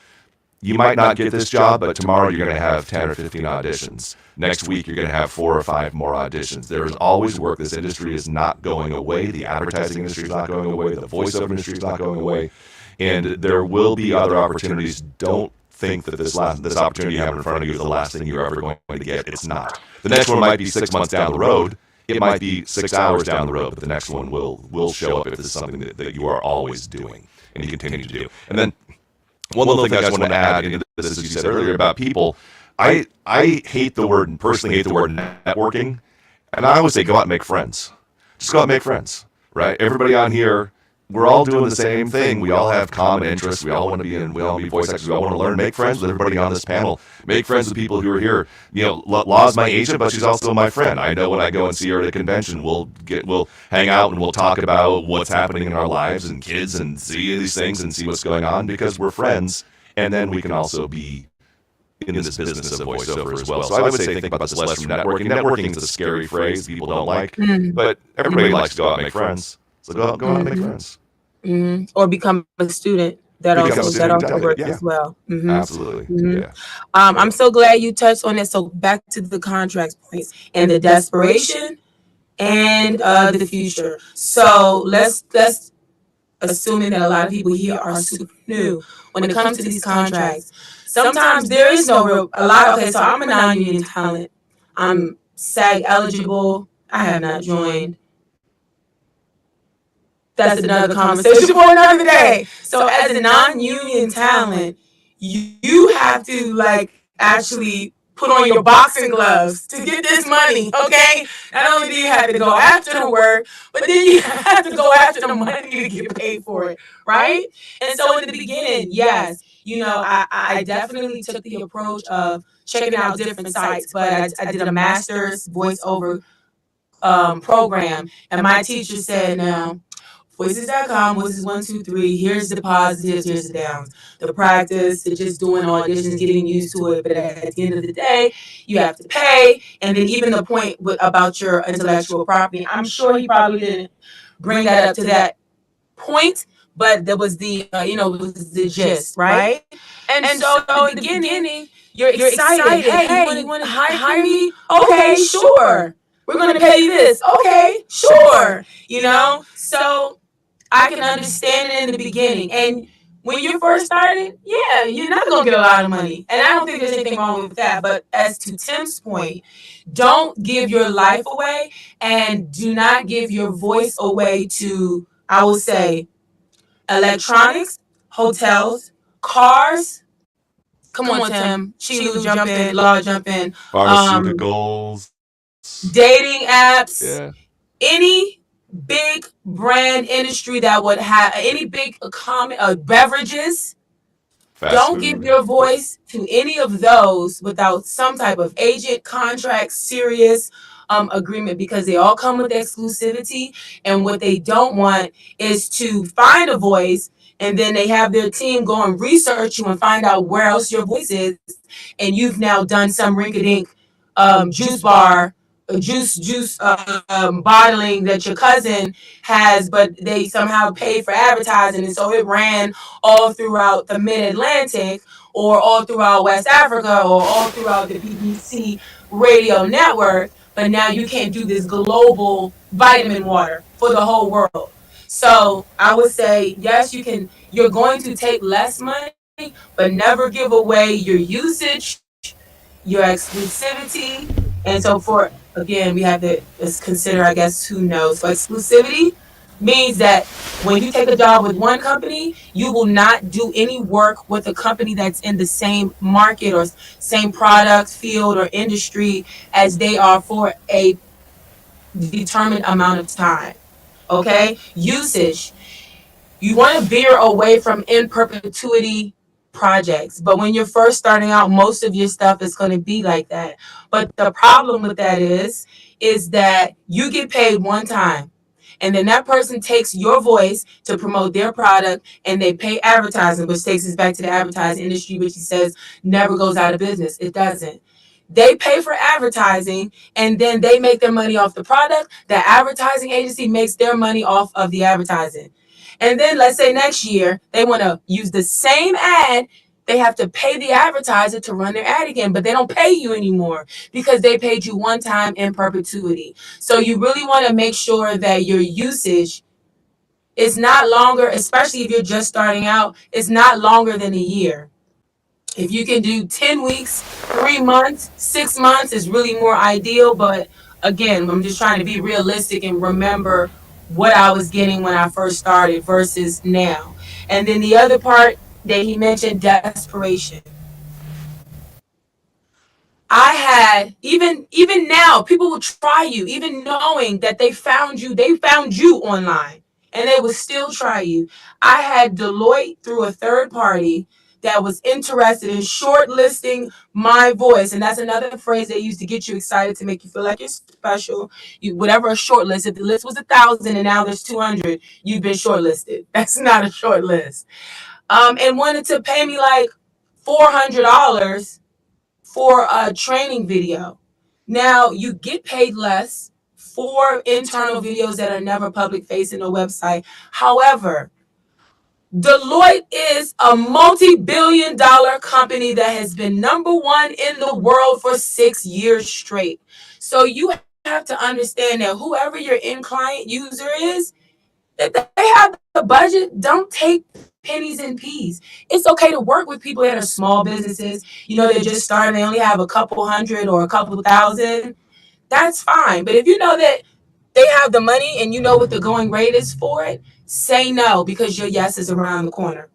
You might not get this job, but tomorrow you're going to have 10 or 15 auditions. Next week, you're going to have 4 or 5 more auditions. There is always work. This industry is not going away. The advertising industry is not going away. The voiceover industry is not going away. And there will be other opportunities. Don't think that this opportunity you have in front of you is the last thing you're ever going to get. It's not. The next one might be 6 months down the road. It might be 6 hours down the road, but the next one will show up if this is something that you are always doing and you continue to do. And then one little thing I just want to add into this, as you said earlier about people, I personally hate the word networking, and I always say go out and make friends. Just go out and make friends, right? Everybody on here, we're all doing the same thing. We all have common interests. We all want to be voice actors. We all want to learn. Make friends with everybody on this panel. Make friends with people who are here. Law's my agent, but she's also my friend. I know when I go and see her at a convention, we'll hang out and we'll talk about what's happening in our lives and kids and see these things and see what's going on because we're friends. And then we can also be in this business of voiceover as well. So I would say think about this less from networking. Networking is a scary phrase people don't like, but everybody likes to go out and make friends. So go out and make friends. Or become a student. That also works as well. Absolutely. Yeah. I'm so glad you touched on it. So back to the contracts points and the desperation and the future. So let's assuming that a lot of people here are super new when it comes to these contracts. Sometimes there is no real okay, so I'm a non-union talent. I'm SAG eligible. I have not joined. That's another conversation for another day. So as a non-union talent, you have to actually put on your boxing gloves to get this money, okay? Not only do you have to go after the work, but then you have to go after the money to get paid for it, right? And so in the beginning, yes, I definitely took the approach of checking out different sites, but I did a master's voiceover program, and my teacher said, now, voices.com, voices 1, 2, 3, here's the positives, here's the downs. The practice, the just doing auditions, getting used to it, but at the end of the day, you have to pay. And then even the point about your intellectual property, I'm sure he probably didn't bring that up to that point, but there was the, it was the gist, right? And so in the beginning, you're excited. Hey, you want to hire me? Okay, sure. We're going to pay you this. Okay, sure. So I can understand it in the beginning. And when you're first starting, yeah, you're not going to get a lot of money. And I don't think there's anything wrong with that. But as to Tim's point, don't give your life away and do not give your voice away to, I will say, electronics, hotels, cars. Come on, Tim. Chilu, jump in. Law, jump in. Pharmaceuticals. Dating apps. Yeah. Any big brand industry that would have any big beverages. Don't give your voice to any of those without some type of agent, contract, serious agreement, because they all come with exclusivity. And what they don't want is to find a voice and then they have their team go and research you and find out where else your voice is. And you've now done some rinky-dink juice bar, bottling that your cousin has, but they somehow paid for advertising, and so it ran all throughout the Mid-Atlantic, or all throughout West Africa, or all throughout the BBC radio network. But now you can't do this global vitamin water for the whole world. So I would say, yes, you can. You're going to take less money, but never give away your usage, your exclusivity. And so again, we have to consider, I guess, who knows. So exclusivity means that when you take a job with one company, you will not do any work with a company that's in the same market or same product, field, or industry as they are for a determined amount of time. Okay? Usage. You want to veer away from in perpetuity projects. But when you're first starting out, most of your stuff is going to be like that. But the problem with that is that you get paid one time. And then that person takes your voice to promote their product, and they pay advertising, which takes us back to the advertising industry, which he says never goes out of business. It doesn't. They pay for advertising, and then they make their money off the product. The advertising agency makes their money off of the advertising. And then let's say next year they want to use the same ad. They have to pay the advertiser to run their ad again, but they don't pay you anymore because they paid you one time in perpetuity. So you really want to make sure that your usage is not longer, especially if you're just starting out, it's not longer than a year. If you can do 10 weeks, 3 months, 6 months is really more ideal. But again, I'm just trying to be realistic and remember what I was getting when I first started versus now. And then the other part that he mentioned, desperation. I had, even now, people will try you, even knowing that they found you online, and they will still try you. I had Deloitte through a third party that was interested in shortlisting my voice. And that's another phrase they use to get you excited, to make you feel like you're special. Whatever a short list, if the list was 1,000 and now there's 200, you've been shortlisted. That's not a short list. And wanted to pay me like $400 for a training video. Now you get paid less for internal videos that are never public facing a website. However, Deloitte is a multi-billion-dollar company that has been #1 in the world for 6 years straight. So you have to understand that whoever your end client user is, that they have the budget. Don't take pennies and peas. It's okay to work with people that are small businesses. They're just starting. They only have a couple hundred or a couple thousand. That's fine. But if you know that they have the money and you know what the going rate is for it, say no, because your yes is around the corner.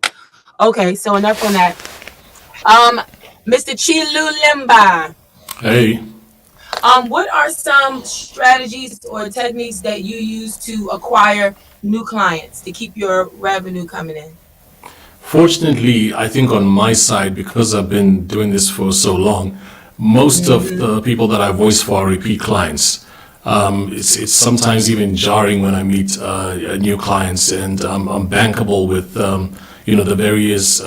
Okay, so enough on that. Mr. Chilu Limba, Hey. What are some strategies or techniques that you use to acquire new clients to keep your revenue coming in? Fortunately, I think on my side, because I've been doing this for so long, most of the people that I voice for are repeat clients. It's sometimes even jarring when I meet new clients, and I'm bankable with the various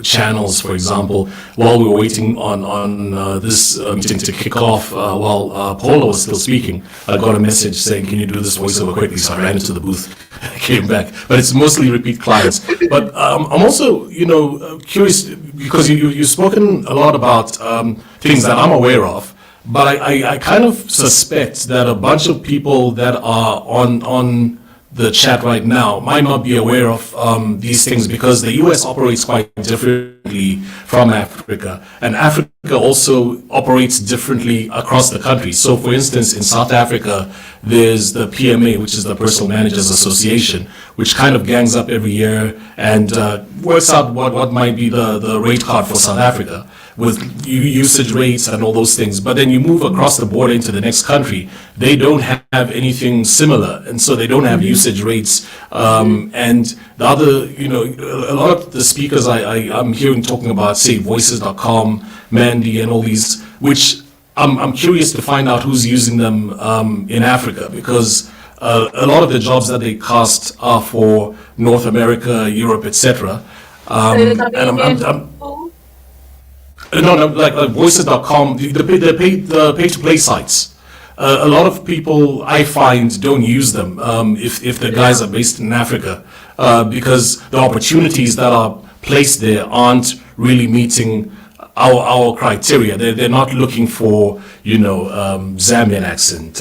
channels. For example, while we were waiting on this meeting to kick off, while Paula was still speaking, I got a message saying, "Can you do this voiceover quickly?" So I ran into the booth, came back, but it's mostly repeat clients. But I'm also curious, because you've spoken a lot about things that I'm aware of. But I kind of suspect that a bunch of people that are on the chat right now might not be aware of these things, because the US operates quite differently from Africa, and Africa also operates differently across the country. So for instance, in South Africa, there's the PMA, which is the Personal Managers Association, which kind of gangs up every year and works out what might be the rate card for South Africa, with usage rates and all those things. But then you move across the border into the next country, they don't have anything similar, and so they don't have usage rates. And the other, a lot of the speakers I'm hearing talking about, say, voices.com, Mandy, and all these, which I'm curious to find out who's using them in Africa, because a lot of the jobs that they cast are for North America, Europe, etc. And No, like voices.com, the pay-to-play sites. A lot of people I find don't use them if the guys are based in Africa, because the opportunities that are placed there aren't really meeting our criteria. They're not looking for Zambian accent,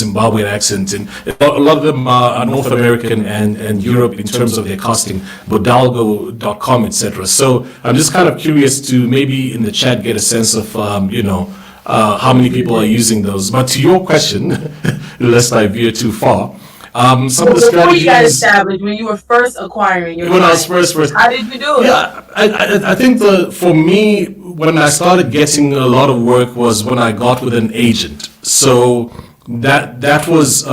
Zimbabwean accent, and a lot of them are North American and Europe in terms of their casting, Bodalgo.com, etc. So I'm just kind of curious to maybe in the chat get a sense of how many people are using those. But to your question, lest I veer too far. Some of the strategies. Before you got established, when you were first acquiring your when I was first, how did you do it? Yeah, I think for me, when I started getting a lot of work was when I got with an agent. So that was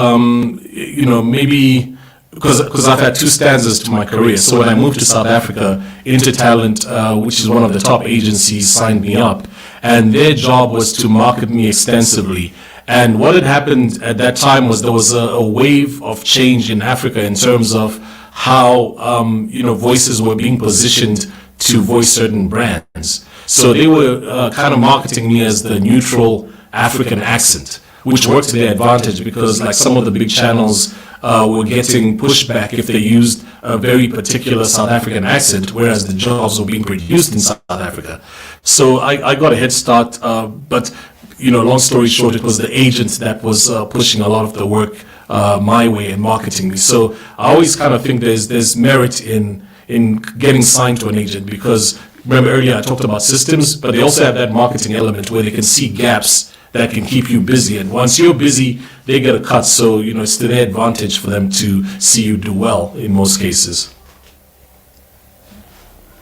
maybe because I've had two stanzas to my career. So when I moved to South Africa, Intertalent, which is one of the top agencies, signed me up, and their job was to market me extensively. And what had happened at that time was there was a wave of change in Africa in terms of how voices were being positioned to voice certain brands. So they were kind of marketing me as the neutral African accent, which worked to their advantage, because like some of the big channels were getting pushback if they used a very particular South African accent, whereas the jobs were being produced in South Africa. So I got a head start, but long story short, it was the agent that was pushing a lot of the work my way and marketing me. So I always kind of think there's merit in getting signed to an agent, because remember earlier I talked about systems, but they also have that marketing element where they can see gaps that can keep you busy. And once you're busy, they get a cut. So, it's to their advantage for them to see you do well in most cases.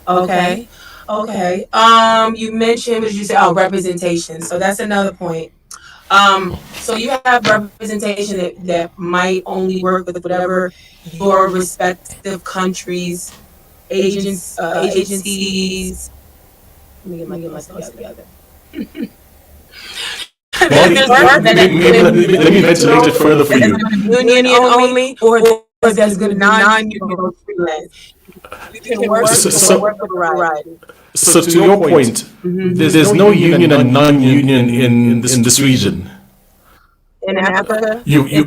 Okay. You mentioned, what did you say? Oh, representation. So that's another point. So you have representation that might only work with whatever your respective countries, agencies. Let me get my thoughts together. Well, let me ventilate it further for you. Union only, or that's going to be non-union freelance. You can work with a variety. So to your point, there's no union and non-union in this region. In Africa? You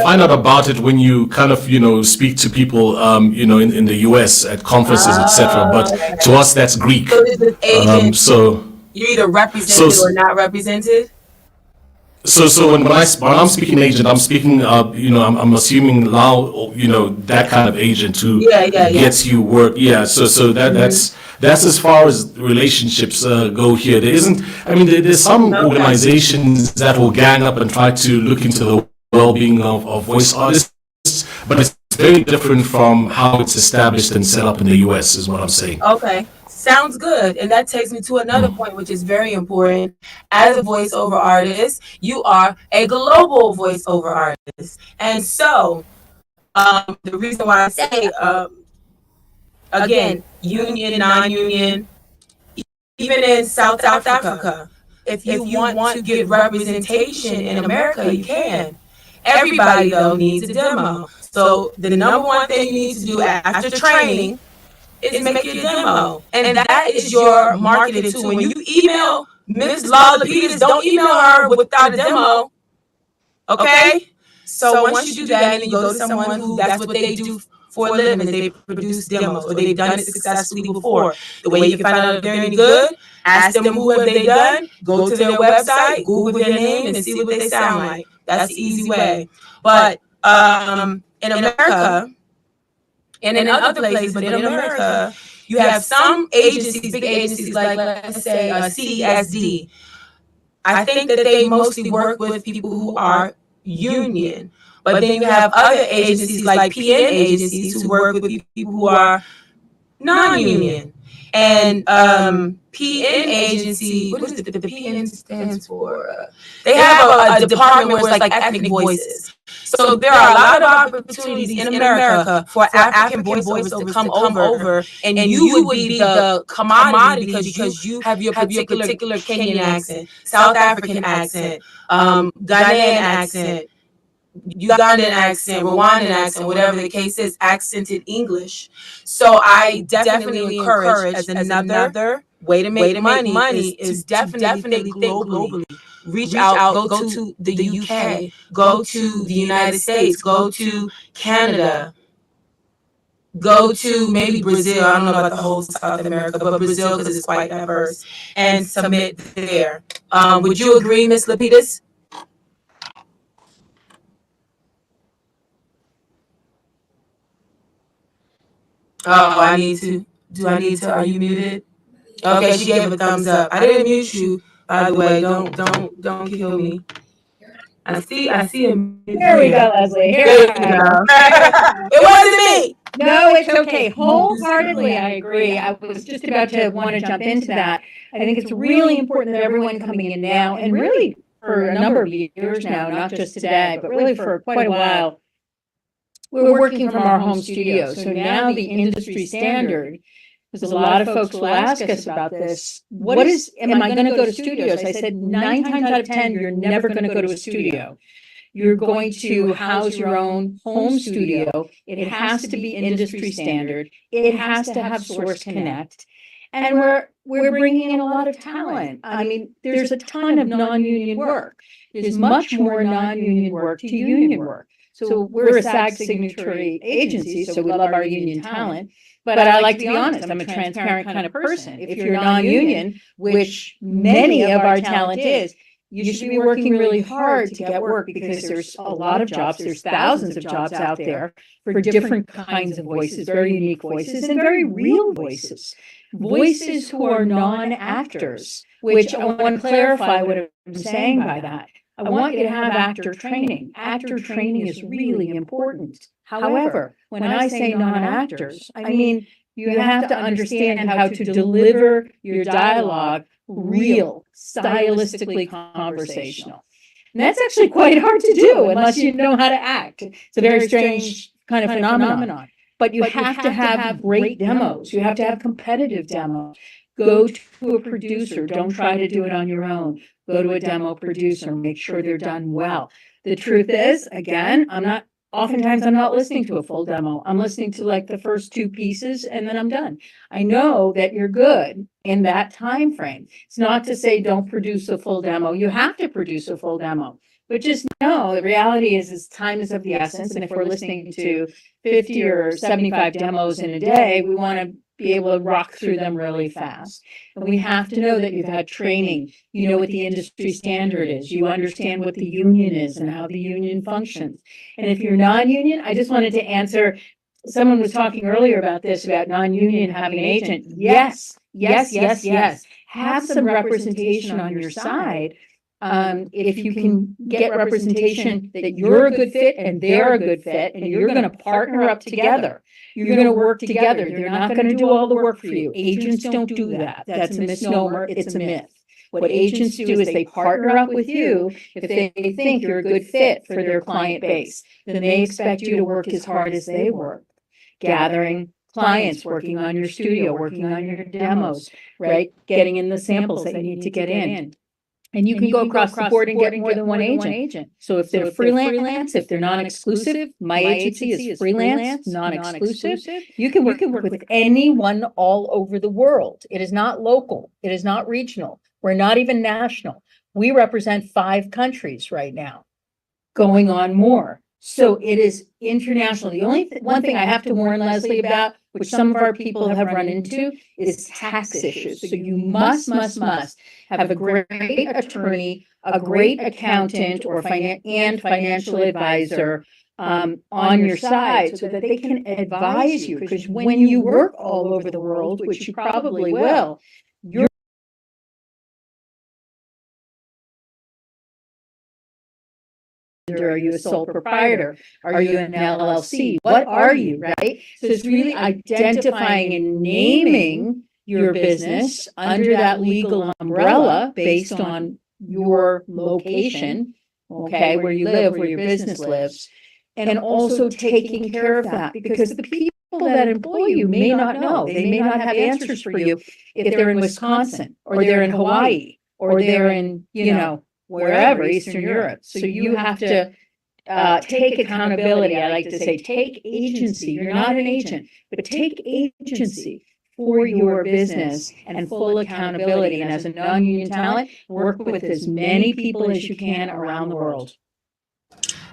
find out about it when you kind of speak to people in the US at conferences, etc. But to us that's Greek. So this is agent, you're either represented or not represented. So when I'm speaking agent, I'm speaking I'm assuming that kind of agent who gets you work. Yeah. So that's as far as relationships go here. There isn't. I mean, there's some organizations that will gang up and try to look into the well-being of voice artists, but it's very different from how it's established and set up in the US, is what I'm saying. Okay. Sounds good. And that takes me to another point, which is very important. As a voiceover artist, you are a global voiceover artist. And so, the reason why I say, again, union, non-union, even in South Africa, if you want to get representation in America, you can. Everybody, though, needs a demo. So the number one thing you need to do after training is make your demo. And that is your marketing tool. When you email Ms. Lala Peters, don't email her without a demo. Okay? So once you do that, and you go to someone who that's what they do for a living, is they produce demos, or they've done it successfully before. The way you can find out if they're any good, ask them who have they done, go to their website, Google their name, and see what they sound like. That's the easy way. But in America, and in other places, but in America, you have some agencies, big agencies, like let's say CESD. I think that they mostly work with people who are union. But then you have other agencies like PN agencies who work with people who are non-union. And PN agency, what is it? The PN stands for? They have a department where it's like ethnic voices. So there are a lot of opportunities in America for African voiceovers to come over, and you would be the commodity because you have your particular Kenyan accent, South African accent, Ghanaian accent, Ugandan accent, Rwandan accent, whatever the case is, accented English. So I definitely encourage, as another way to make money is definitely think globally. Reach out, go to the UK, go to the United States, go to Canada, go to maybe Brazil. I don't know about the whole South America, but Brazil, because it's quite diverse, and submit there. Would you agree, Ms. Lapidus? Oh, I need to. Do I need to? Are you muted? Okay, she gave a thumbs up. I didn't mute you, by the way. Don't kill me. I see him. Here we go, Leslie. Here There we you go. It wasn't me. No, it's okay. Wholeheartedly, I agree. I was just about to want to jump into that. I think it's really important that everyone coming in now, and really for a number of years now, not just today, but really for quite a while, we're working from our home studio. So now the industry standard, because a lot of folks will ask us about this, am I going to go to studios? I said 9 times out of 10, you're never going to go to a studio. You're going to house your own home studio. It has to be industry standard. It has to have Source Connect. And we're bringing in a lot of talent. I mean, there's a ton of non-union work. There's much more non-union work to union work. So we're a SAG signatory agency, so we love our union talent. But I like to be honest, I'm a transparent kind of person. If you're non-union, which many of our talent is, you should be working really hard to get work, because there's a lot of jobs, there's thousands of jobs out there for different kinds of voices, very unique voices and very real voices. Voices who are non-actors, which I want to clarify what I'm saying by that. I want you to have actor training. Actor training is really important. However, when I say non-actors, I mean, you have to understand how to deliver your dialogue real, stylistically conversational. And that's actually quite hard to do unless you know how to act. It's a very strange kind of phenomenon. But you have to have great demos. You have to have competitive demos. Go to a producer. Don't try to do it on your own. Go to a demo producer. Make sure they're done well. The truth is, again, oftentimes I'm not listening to a full demo. I'm listening to like the first 2 pieces and then I'm done. I know that you're good in that time frame. It's not to say don't produce a full demo. You have to produce a full demo. But just know the reality is time is of the essence. And if we're listening to 50 or 75 demos in a day, we want to be able to rock through them really fast. And we have to know that you've had training, you know what the industry standard is, you understand what the union is and how the union functions. And if you're non-union, I just wanted to answer, someone was talking earlier about this, about non-union having an agent. Yes. Have some representation on your side. if you can get representation that you're a good fit and they're a good fit, and you're going to partner up together, you're going to work together. They're not going to do all the work for you. Agents don't do that. That's a misnomer. It's a myth. What agents do is they partner up with you if they think you're a good fit for their client base. Then they expect you to work as hard as they work, gathering clients, working on your studio, working on your demos, right? Getting in the samples that you need to get in. And you can go across the board and get more than one agent. So if they're freelance, if they're non-exclusive, my agency is freelance, non-exclusive. You can work with anyone all over the world. It is not local. It is not regional. We're not even national. We represent 5 countries right now, going on more. So it is international. The only one thing I have to warn Leslie about, which some of our people have run into, is tax issues. So you must have a great attorney, a great accountant or financial advisor on your side so that they can advise you. Because when you work all over the world, which you probably will, you're are you a sole proprietor? Are you an LLC? What are you, right? So it's really identifying and naming your business under that legal umbrella based on your location, okay, where you live, where your business lives, and also taking care of that, because the people that employ you may not know. They may not have answers for you if they're in Wisconsin or they're in Hawaii or they're in, wherever, Eastern Europe. So you have to take accountability. I like to say, take agency. You're not an agent, but take agency for your business and full accountability. And as a non-union talent, work with as many people as you can around the world.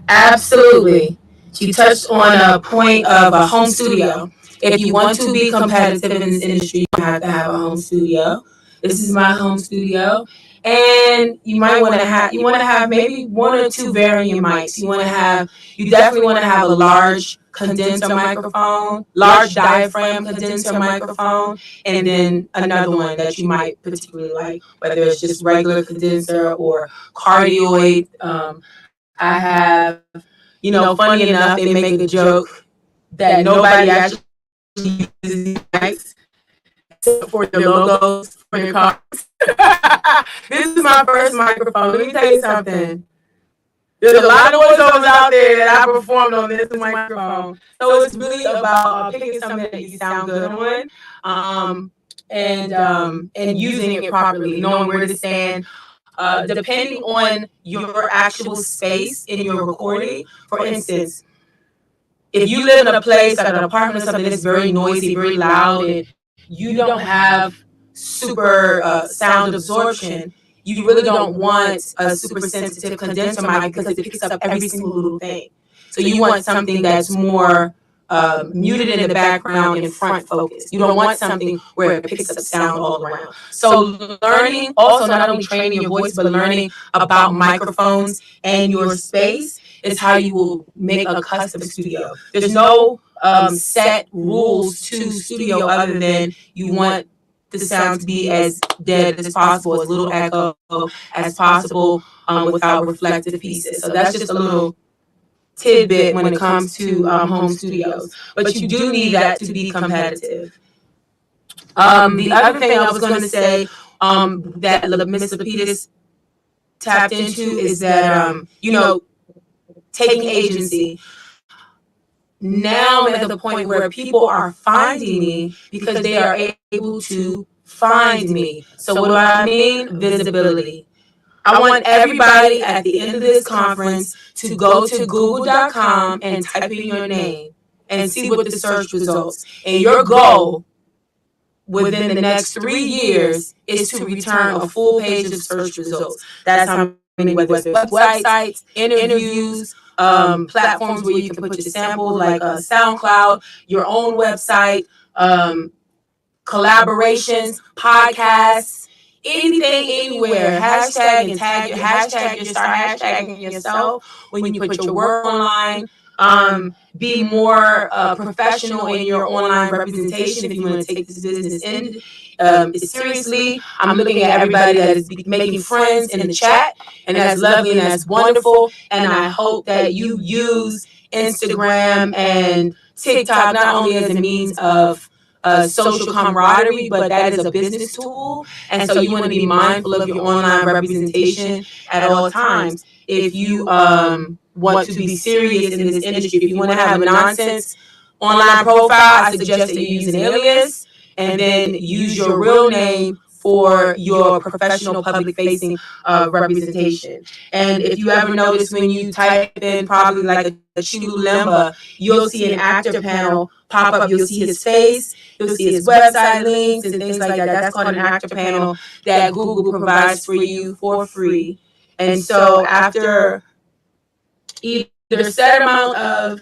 Absolutely. She touched on a point of a home studio. If you want to be competitive in this industry, you have to have a home studio. This is my home studio. And you might want to have maybe 1 or 2 varying mics. You definitely want to have a large condenser microphone, large diaphragm condenser microphone, and then another one that you might particularly like, whether it's just regular condenser or cardioid. I have, funny enough, they make a joke that nobody actually uses these mics for your logos, for your cars. This is my first microphone. Let me tell you something. There's a lot of voiceovers out there that I performed on this microphone. So it's really about picking something that you sound good on, and using it properly, knowing where to stand. Depending on your actual space in your recording. For instance, if you live in a place like an apartment or something that's very noisy, very loud, and you don't have super sound absorption, you really don't want a super sensitive condenser mic because it picks up every single little thing. So you want something that's more muted in the background and front focused. You don't want something where it picks up sound all around. So learning, also not only training your voice, but learning about microphones and your space is how you will make a custom studio. There's no set rules to studio other than you want the sound to be as dead as possible, as little echo as possible, without reflective pieces. So that's just a little tidbit when it comes to home studios. But you do need that to be competitive. The other thing I was going to say that Ms. Lapidus tapped into is that, taking agency. Now I'm at the point where people are finding me because they are able to find me. So what do I mean? Visibility. I want everybody at the end of this conference to go to google.com and type in your name and see what the search results. And your goal within the next 3 years is to return a full page of search results. That's how many, whether it's websites, interviews, platforms where you can put your samples like SoundCloud, your own website, collaborations, podcasts, anything, anywhere. Hashtag and tag your hashtag. You start hashtagging yourself when you put your work online. be more professional in your online representation, if you want to take this business seriously, I'm looking at everybody that is making friends in the chat, and that's lovely and that's wonderful. And I hope that you use Instagram and TikTok not only as a means of social camaraderie, but that is a business tool. And so you want to be mindful of your online representation at all times. If you want to be serious in this industry, if you want to have a nonsense online profile, I suggest that you use an alias and then use your real name for your professional public facing representation. And if you ever notice when you type in probably like a Chulu Limba, you'll see an actor panel pop up. You'll see his face, you'll see his website links and things like that. That's called an actor panel that Google provides for you for free. And so after either a set amount of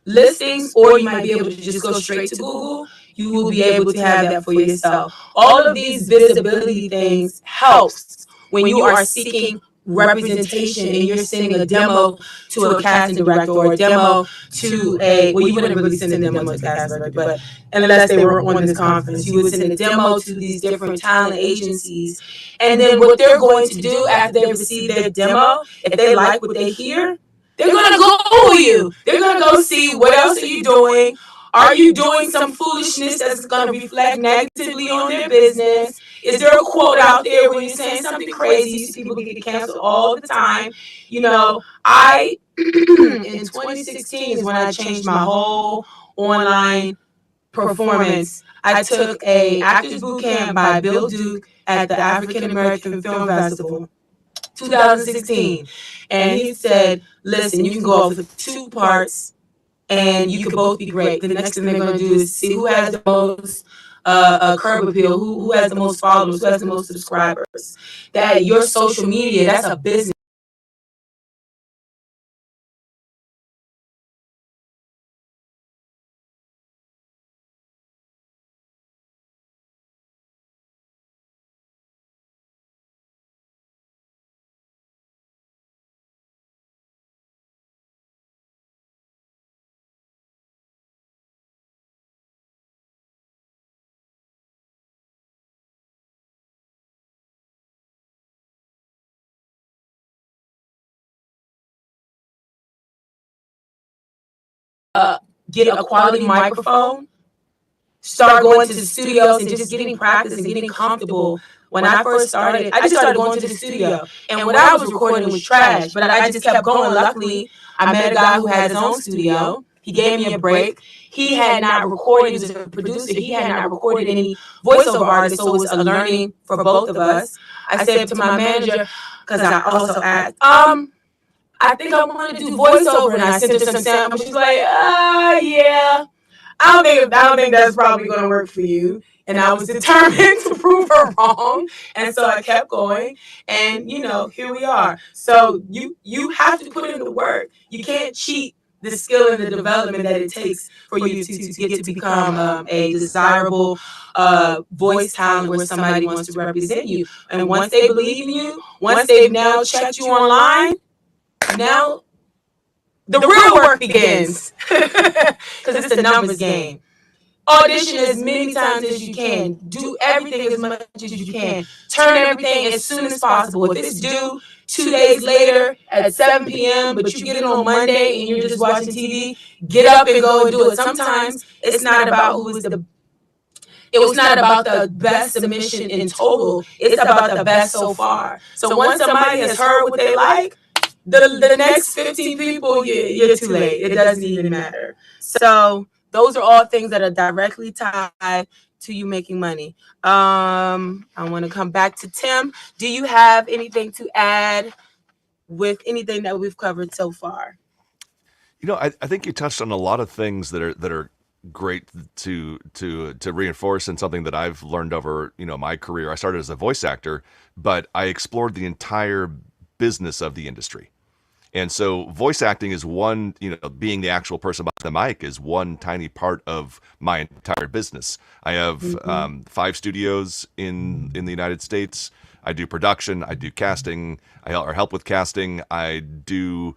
listings, or you might be able to just go straight to Google, you will be able to have that for yourself. All of these visibility things helps when you are seeking representation and you're sending a demo to a casting director or a demo to well, you wouldn't really send a demo to a casting director, but unless they were on this conference, you would send a demo to these different talent agencies. And then what they're going to do after they receive their demo, if they like what they hear, they're going to Google you. They're going to go see what else are you doing. Are you doing some foolishness that's going to reflect negatively on their business? Is there a quote out there where you're saying something crazy? You see people get canceled all the time. You know, I, in 2016 is when I changed my whole online performance. I took a actors boot camp by Bill Duke at the African American Film Festival, 2016. And he said, listen, you can go off with 2 parts and you could both be great. The next thing they're going to do is see who has the most curb appeal, who has the most followers, who has the most subscribers. That your social media, that's a business. Get a quality microphone, start going to the studios and just getting practice and getting comfortable. When I first started, I just started going to the studio, and what I was recording was trash, but I just kept going. Luckily, I met a guy who had his own studio. He gave me a break. He had not recorded, he was a producer, he had not recorded any voiceover artists, so it was a learning for both of us. I said to my manager, because I also asked, I think I want to do voiceover, and I sent her some samples. She's like, yeah, I don't think that's probably going to work for you. And I was determined to prove her wrong, and so I kept going. And you know, here we are. So you have to put in the work. You can't cheat the skill and the development that it takes for you to get to become a desirable voice talent where somebody wants to represent you. And once they believe in you, once they've now checked you online, now the real work begins, because it's a numbers game. Audition as many times as you can. Do everything as much as you can. Turn everything as soon as possible. If it's due 2 days later at 7 p.m., but you get it on Monday and you're just watching TV, get up and go and do it. Sometimes it's not about it was not about the best submission in total. It's about the best so far. So once somebody has heard what they like, the next 15 people, you're too late. It doesn't even matter. So those are all things that are directly tied to you making money. I want to come back to Tim. Do you have anything to add with anything that we've covered so far? You know, I think you touched on a lot of things that are great to reinforce, and something that I've learned over, you know, my career. I started as a voice actor, but I explored the entire business of the industry. And so voice acting is one, you know, being the actual person behind the mic is one tiny part of my entire business. I have 5 studios in the United States. I do production, I do casting, or help with casting, I do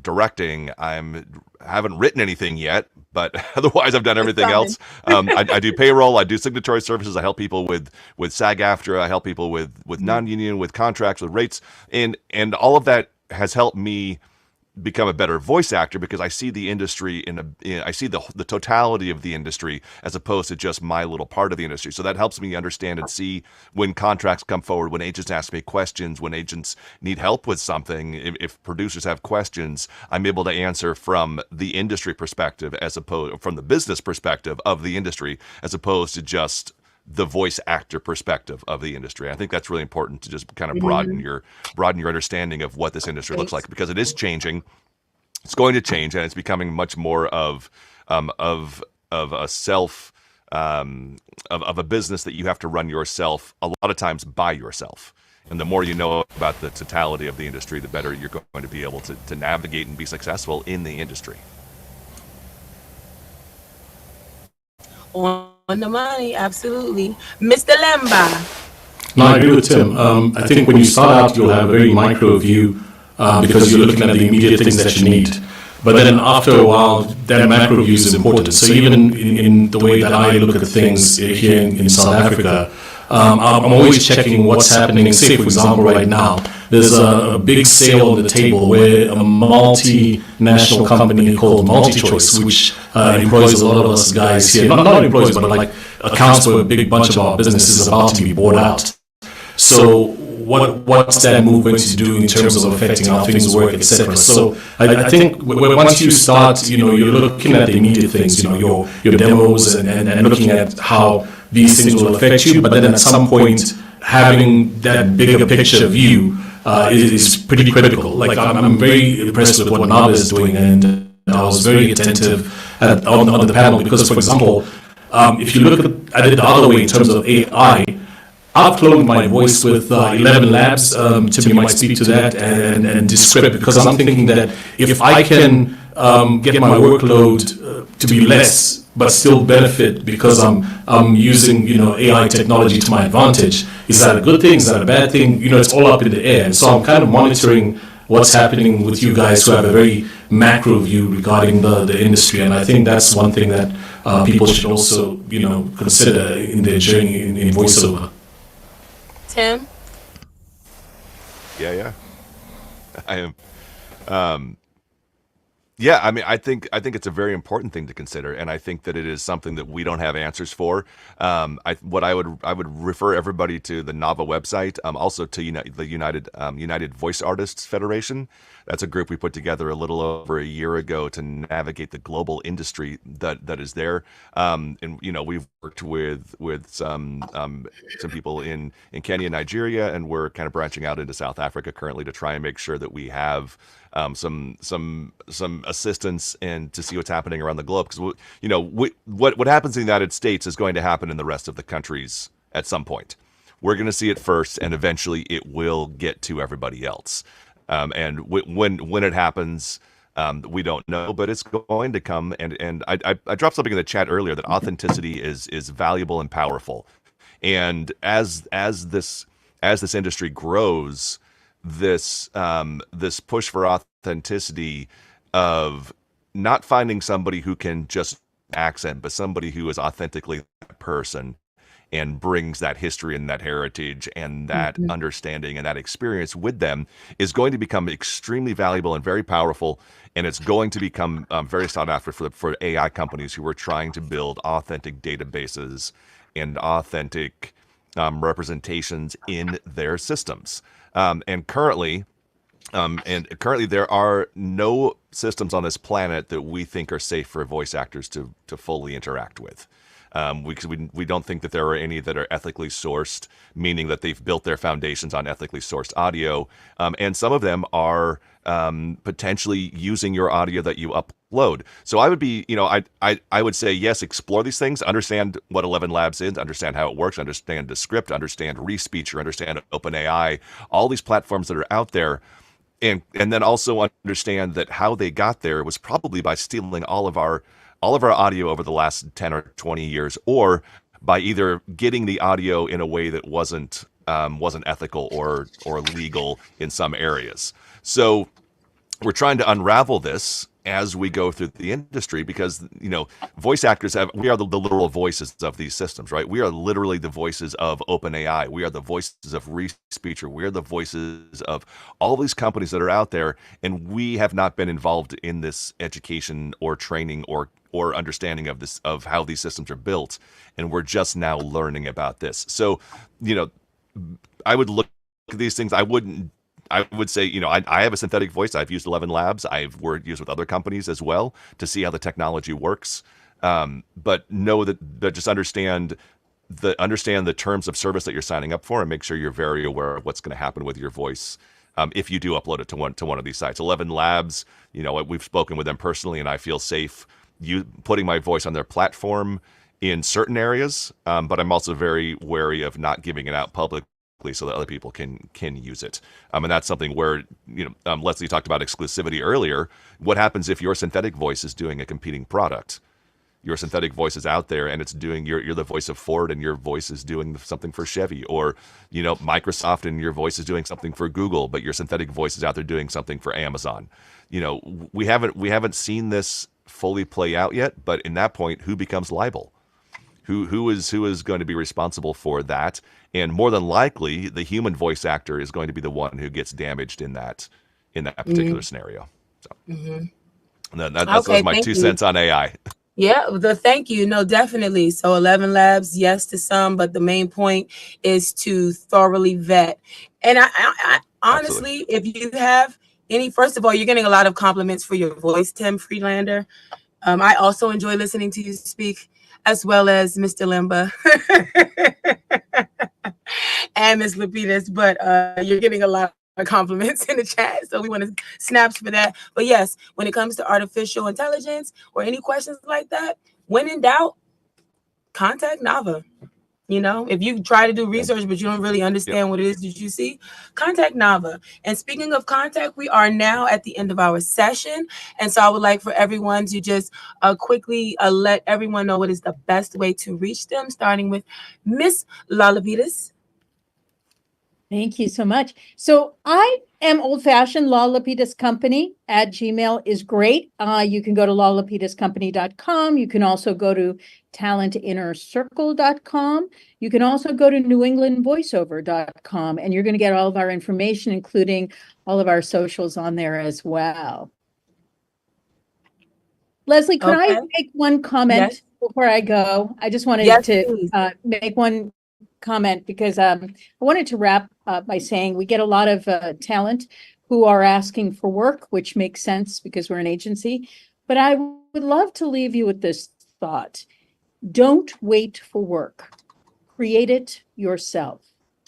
directing. Haven't written anything yet, but otherwise I've done everything else. I do payroll, I do signatory services, I help people with SAG-AFTRA, I help people with non-union, with contracts, with rates, and all of that has helped me become a better voice actor because I see the industry I see the totality of the industry as opposed to just my little part of the industry. So that helps me understand and see when contracts come forward, when agents ask me questions, when agents need help with something, if producers have questions, I'm able to answer from the industry perspective from the business perspective of the industry, as opposed to just the voice actor perspective of the industry. I think that's really important to just kind of broaden your understanding of what this industry looks like, because it is changing. It's going to change, and it's becoming much more of a self of a business that you have to run yourself, a lot of times by yourself. And the more you know about the totality of the industry, the better you're going to be able to navigate and be successful in the industry. On the money, absolutely. Mr. Lemba. No, I agree with Tim. I think when you start out, you'll have a very micro view because you're looking at the immediate things that you need. But then after a while, that macro view is important. So even in the way that I look at things here in South Africa, I'm always checking what's happening. Say, for example, right now, there's a big sale on the table where a multinational company called MultiChoice, which employs a lot of us guys here, not employees, but like accounts for a big bunch of our businesses, is about to be bought out. So what's that move going to do in terms of affecting how things work, etc.? So I think once you start, you're looking at the immediate things, your demos and looking at how these things will affect you, but then at some point having that bigger picture view is pretty critical. Like I'm very impressed with what Nava is doing, and I was very attentive on the panel because, for example, if you look at it the other way in terms of AI, I've cloned my voice with 11 Labs. Timmy might speak to that, and Descript, because I'm thinking that if I can get my workload to be less but still benefit because I'm using AI technology to my advantage, is that a good thing? Is that a bad thing? It's all up in the air. And so I'm kind of monitoring what's happening with you guys who have a very macro view regarding the industry, and I think that's one thing that people should also consider in their journey in voiceover. Tim? Yeah. I am. Yeah, I mean, I think it's a very important thing to consider, and I think that it is something that we don't have answers for. I would refer everybody to the NAVA website, also to the United Voice Artists Federation. That's a group we put together a little over a year ago to navigate the global industry that is there. And we've worked with some people in Kenya, Nigeria, and we're kind of branching out into South Africa currently to try and make sure that we have some assistance and to see what's happening around the globe, because what happens in the United States is going to happen in the rest of the countries at some point. We're going to see it first, and eventually it will get to everybody else. And when it happens, we don't know, but it's going to come. And I dropped something in the chat earlier that authenticity is valuable and powerful. And as this industry grows, this push for authenticity of not finding somebody who can just accent, but somebody who is authentically that person and brings that history and that heritage and that understanding and that experience with them is going to become extremely valuable and very powerful. And it's going to become very sought after for AI companies who are trying to build authentic databases and authentic representations in their systems. And currently there are no systems on this planet that we think are safe for voice actors to fully interact with. Because we don't think that there are any that are ethically sourced, meaning that they've built their foundations on ethically sourced audio. And some of them are potentially using your audio that you upload. So I would be, I would say, yes, explore these things, understand what 11 Labs is, understand how it works, understand Descript, understand ReSpeech, understand OpenAI, all these platforms that are out there. And then also understand that how they got there was probably by stealing all of our audio over the last 10 or 20 years, or by either getting the audio in a way that wasn't wasn't ethical or legal in some areas. So we're trying to unravel this as we go through the industry, because voice actors we are the literal voices of these systems, right? We are literally the voices of OpenAI. We are the voices of ReSpeecher. We are the voices of all these companies that are out there, and we have not been involved in this education or training or understanding of how these systems are built, and we're just now learning about this. So I would look at these things. I would say, I have a synthetic voice. I've used 11 Labs. I've used with other companies as well to see how the technology works. But know that just understand the terms of service that you're signing up for, and make sure you're very aware of what's going to happen with your voice if you do upload it to one of these sites. 11 Labs, we've spoken with them personally, and I feel safe putting my voice on their platform in certain areas. But I'm also very wary of not giving it out publicly so that other people can use it. And that's something where, Leslie talked about exclusivity earlier. What happens if your synthetic voice is doing a competing product? Your synthetic voice is out there and it's doing, you're the voice of Ford and your voice is doing something for Chevy, or, Microsoft and your voice is doing something for Google, but your synthetic voice is out there doing something for Amazon. We haven't seen this fully play out yet, but in that point, who becomes liable? Who is going to be responsible for that? And more than likely, the human voice actor is going to be the one who gets damaged in that particular scenario. So, and that's my 2 cents on AI. Yeah, thank you. No, definitely. So 11 Labs, yes to some, but the main point is to thoroughly vet. And I honestly, if you have any, first of all, you're getting a lot of compliments for your voice, Tim Friedlander. I also enjoy listening to you speak, as well as Mr. Limba and Ms. Lapidus, but you're getting a lot of compliments in the chat, so we want to snaps for that. But yes, when it comes to artificial intelligence or any questions like that, when in doubt, contact Nava. If you try to do research but you don't really understand what it is that you see, contact Nava. And speaking of contact, we are now at the end of our session, and so I would like for everyone to just quickly let everyone know what is the best way to reach them, starting with Miss Lalapitas. Thank you so much. So I am old-fashioned. Lalapitas Company at Gmail is great. You can go to lalapidascompany.com. You can also go to talentinnercircle.com. You can also go to newenglandvoiceover.com, and you're going to get all of our information, including all of our socials on there as well. Leslie, could I make one comment before I go? I just wanted to make one comment because I wanted to wrap up by saying we get a lot of talent who are asking for work, which makes sense because we're an agency. But I would love to leave you with this thought. Don't wait for work. Create it yourself.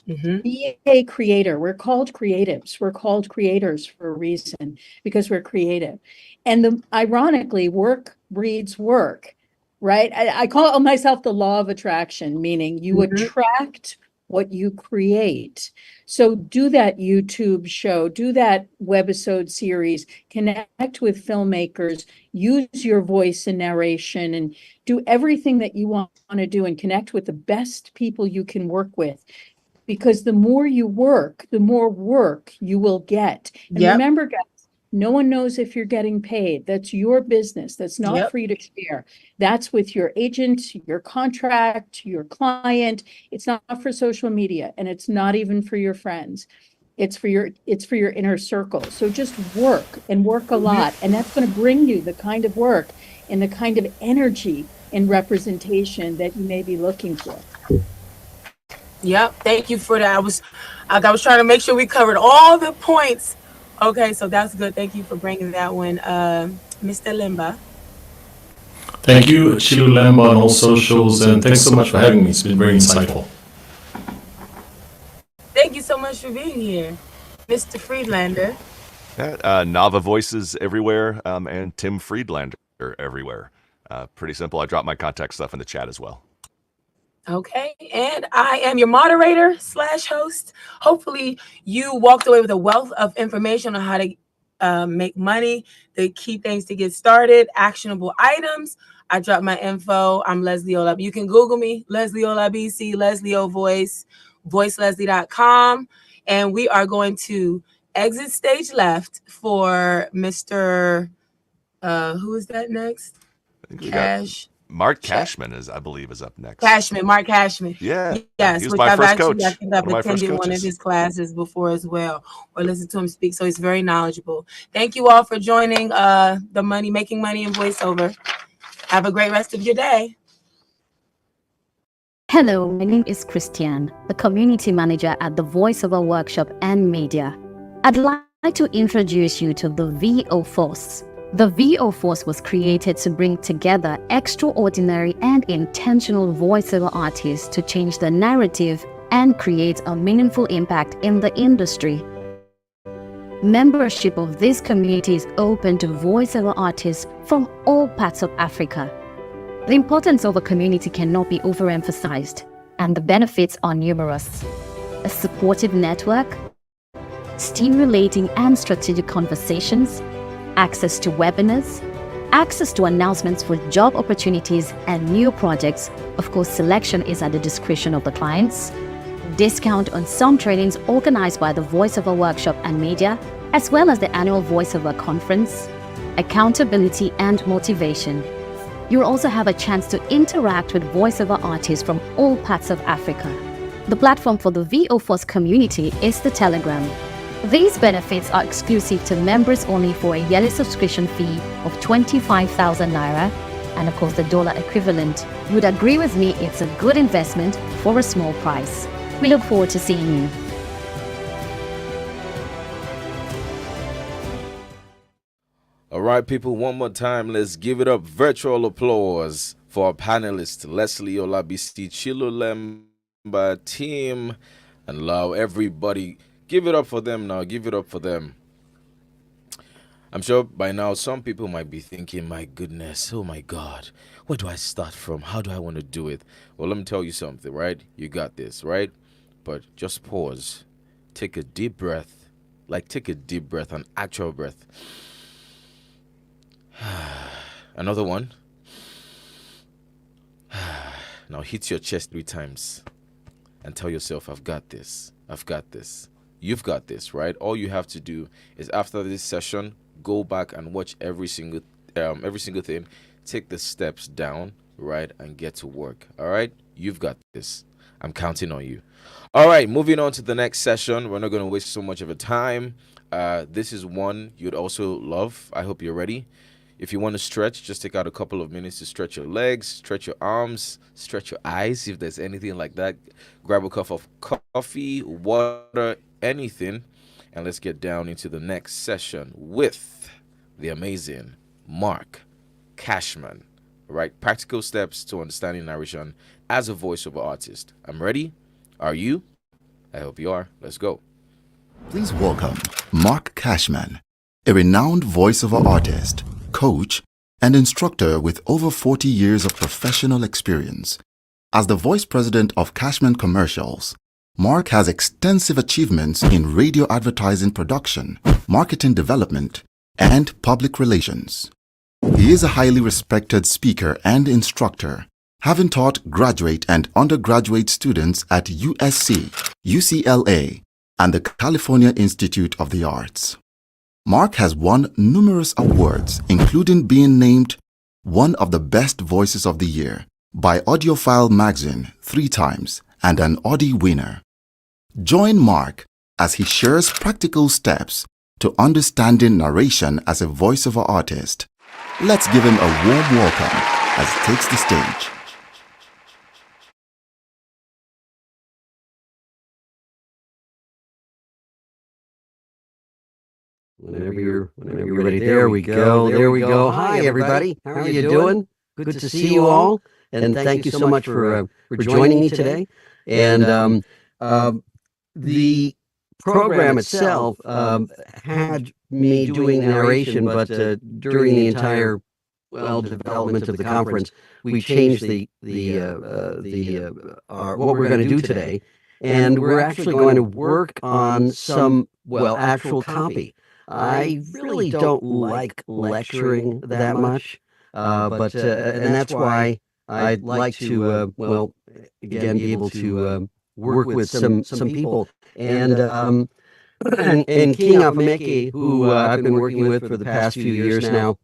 Be a creator. We're called creatives. We're called creators for a reason, because we're creative. And ironically, work breeds work. Right? I call myself the law of attraction, meaning you attract what you create. So do that YouTube show, do that webisode series, connect with filmmakers, use your voice in narration, and do everything that you want to do and connect with the best people you can work with. Because the more you work, the more work you will get. And remember, guys, no one knows if you're getting paid. That's your business. That's not for you to share. That's with your agent, your contract, your client. It's not for social media, and it's not even for your friends. It's for your inner circle. So just work and work a lot, and that's going to bring you the kind of work and the kind of energy and representation that you may be looking for. Yep, thank you for that. I was trying to make sure we covered all the points. Okay, so that's good. Thank you for bringing that one, Mr. Limba. Thank you, Chilu Lemba on all socials, and thanks so much for having me. It's been very insightful. Thank you so much for being here, Mr. Friedlander. Nava Voices everywhere, and Tim Friedlander everywhere. Pretty simple. I dropped my contact stuff in the chat as well. Okay, and I am your moderator / host. Hopefully you walked away with a wealth of information on how to make money, the key things to get started, actionable items. I dropped my info. I'm Leslie Olab. You can Google me, Leslie Olabisi, Leslie O Voice. voiceleslie.com. And we are going to exit stage left for Mr. Who is that next? I think we got Mark Cashman I believe is up next. Mark Cashman. Yeah. Yes, He was which my I've first actually, coach. I think I've One of my first attended one of coaches. his classes before as well, or listened to him speak. So he's very knowledgeable. Thank you all for joining Making Money in Voiceover. Have a great rest of your day. Hello, my name is Christiane, the community manager at the Voiceover Workshop and Media. I'd like to introduce you to the VO Force. The VO Force was created to bring together extraordinary and intentional voiceover artists to change the narrative and create a meaningful impact in the industry. Membership of this community is open to voiceover artists from all parts of Africa. The importance of a community cannot be overemphasized, and the benefits are numerous. A supportive network, stimulating and strategic conversations, access to webinars, access to announcements for job opportunities and new projects. Of course, selection is at the discretion of the clients. Discount on some trainings organized by the Voiceover Workshop and Media, as well as the annual Voiceover Conference. Accountability and motivation. You'll also have a chance to interact with voiceover artists from all parts of Africa. The platform for the VO Force community is the Telegram. These benefits are exclusive to members only for a yearly subscription fee of 25,000 Naira, and of course the dollar equivalent. You would agree with me it's a good investment for a small price. We look forward to seeing you. All right, people, one more time, let's give it up. Virtual applause for our panelists, Leslie Olabisi, Chilolemba, team, and Lau, everybody. Give it up for them now. Give it up for them. I'm sure by now some people might be thinking, my goodness, oh my God, where do I start from? How do I want to do it? Well, let me tell you something, right? You got this, right? But just pause. Take a deep breath. Like take a deep breath, an actual breath. Another one. Now hit your chest 3 times and tell yourself, I've got this. I've got this. You've got this, right? All you have to do is after this session, go back and watch every single thing. Take the steps down, right, and get to work. All right? You've got this. I'm counting on you. All right, moving on to the next session. We're not going to waste so much of a time. This is one you'd also love. I hope you're ready. If you want to stretch, just take out a couple of minutes to stretch your legs, stretch your arms, stretch your eyes, if there's anything like that. Grab a cup of coffee, water, anything, and let's get down into the next session with the amazing Mark Cashman. Right? Practical steps to understanding narration as a voiceover artist. I'm ready. Are you? I hope you are. Let's go. Please welcome Mark Cashman, a renowned voiceover artist, coach, and instructor with over 40 years of professional experience. As the vice president of Cashman Commercials, Mark has extensive achievements in radio advertising production, marketing development, and public relations. He is a highly respected speaker and instructor, having taught graduate and undergraduate students at USC, UCLA, and the California Institute of the Arts. Mark has won numerous awards, including being named one of the best voices of the year by Audiophile magazine 3 times and an Audie winner. Join Mark as he shares practical steps to understanding narration as a voiceover artist. Let's give him a warm welcome as he takes the stage. Whenever you're ready, there we go. There we go. Hi, everybody. How are you doing? Good to see you all. And thank you so much for joining me today. And the program itself had me doing narration, but during the entire development of the conference, we changed what we're going to do today, and we're actually going to work on some actual copy. I really don't like lecturing that much, but and that's why I'd like to again be able to work with some people, and and King Afameke, who I've been working with for the past few years now,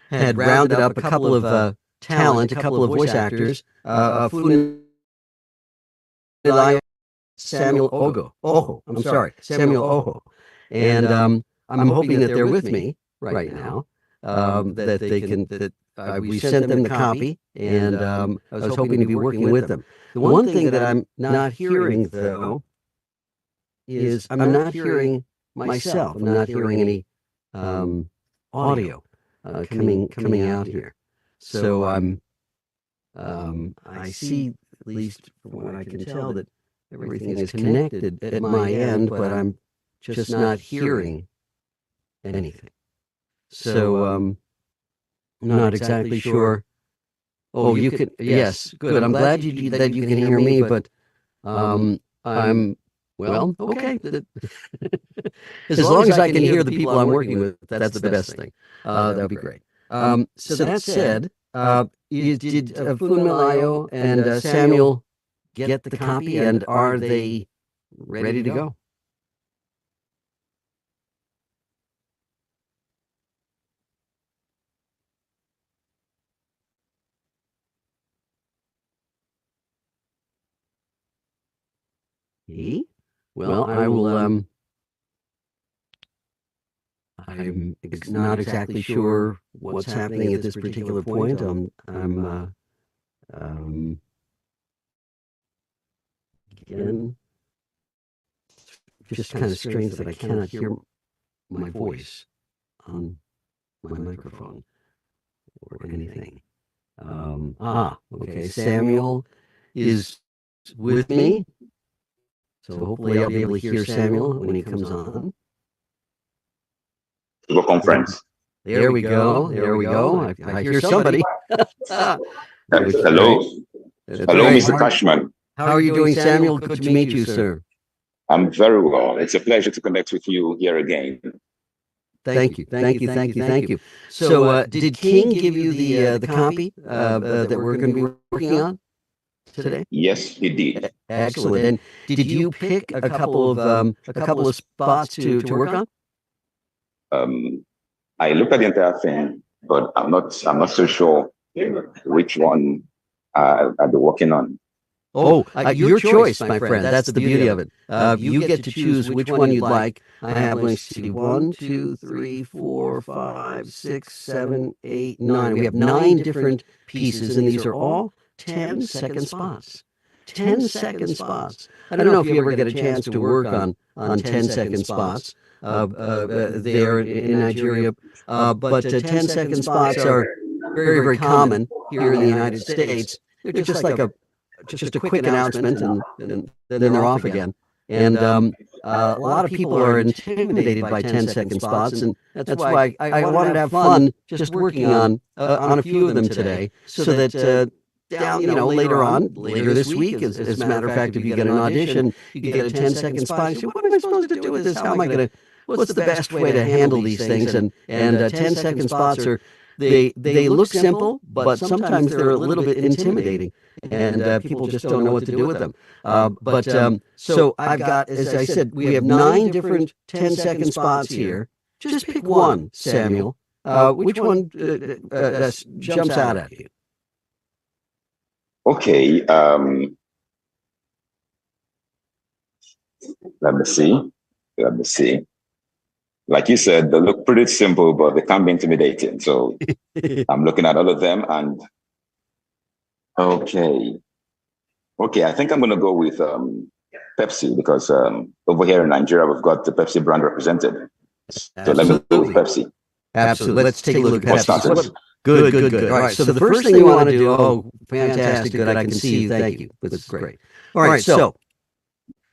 had rounded up a couple of talent, a couple of voice actors, Funmilayo Samuel Oho. I'm sorry, Samuel Oho, and I'm hoping that they're with me right now. That they can we sent them the copy, and I was hoping to be working with them. The one thing that I'm not hearing though is I'm not hearing myself. I'm not hearing any audio coming out here. So I see, at least from what I can tell, that everything is connected at my end, but I'm just not hearing anything. So I'm not exactly sure. Oh, you could, yes, good. I'm glad that you can hear me, but I'm, well, okay. As long as I can hear the people I'm working with, that's the best thing. That would be great. So that said, did Funmilayo and Samuel get the copy, and are they ready to go? Well, I will, I'm not exactly sure what's happening at this particular point. Again, just kind of strange that I cannot hear my voice on my microphone or anything. Okay, Samuel is with me. So hopefully I'll be able to hear Samuel when he comes on. Go conference. There we go. There we go. I hear somebody. Hello. Hello, Mr. Cashman. How are you doing, Samuel? Good to meet you, sir. I'm very well. It's a pleasure to connect with you here again. Thank you. Thank you. Thank you. Thank you. So did King give you the copy that we're going to be working on today? Yes, he did. Excellent. And did you pick a couple of spots to work on? I looked at the entire thing, but I'm not so sure which one I'll be working on. Your choice, my friend. That's the beauty of it. You get to choose which one you'd like. I have, let's see, 1, 2, 3, 4, 5, 6, 7, 8, 9. We have 9 different pieces, and these are all 10-second spots. 10-second spots. I don't know if you ever get a chance to work on 10-second spots there in Nigeria, but 10-second spots are very, very common here in the United States. They're just like just a quick announcement, and then they're off again. And a lot of people are intimidated by 10-second spots, and that's why I wanted to have fun just working on a few of them today, so that later this week, as a matter of fact, if you get an audition, you get a 10-second spot. You say, what am I supposed to do with this? How am I going to? What's the best way to handle these things? And 10-second spots are. They look simple, but sometimes they're a little bit intimidating, and people just don't know what to do with them. So I've got, as I said, we have 9 different 10-second spots here. Just pick one, Samuel. Which one jumps out at you? Okay. Let me see. Like you said, they look pretty simple, but they can be intimidating. So I'm looking at all of them, and okay. I think I'm going to go with Pepsi, because over here in Nigeria, we've got the Pepsi brand represented. So let me go with Pepsi. Absolutely. Let's take a look at Pepsi. Good. All right. So the first thing you want to do, fantastic, good, I can see you. Thank you. That's great. All right. So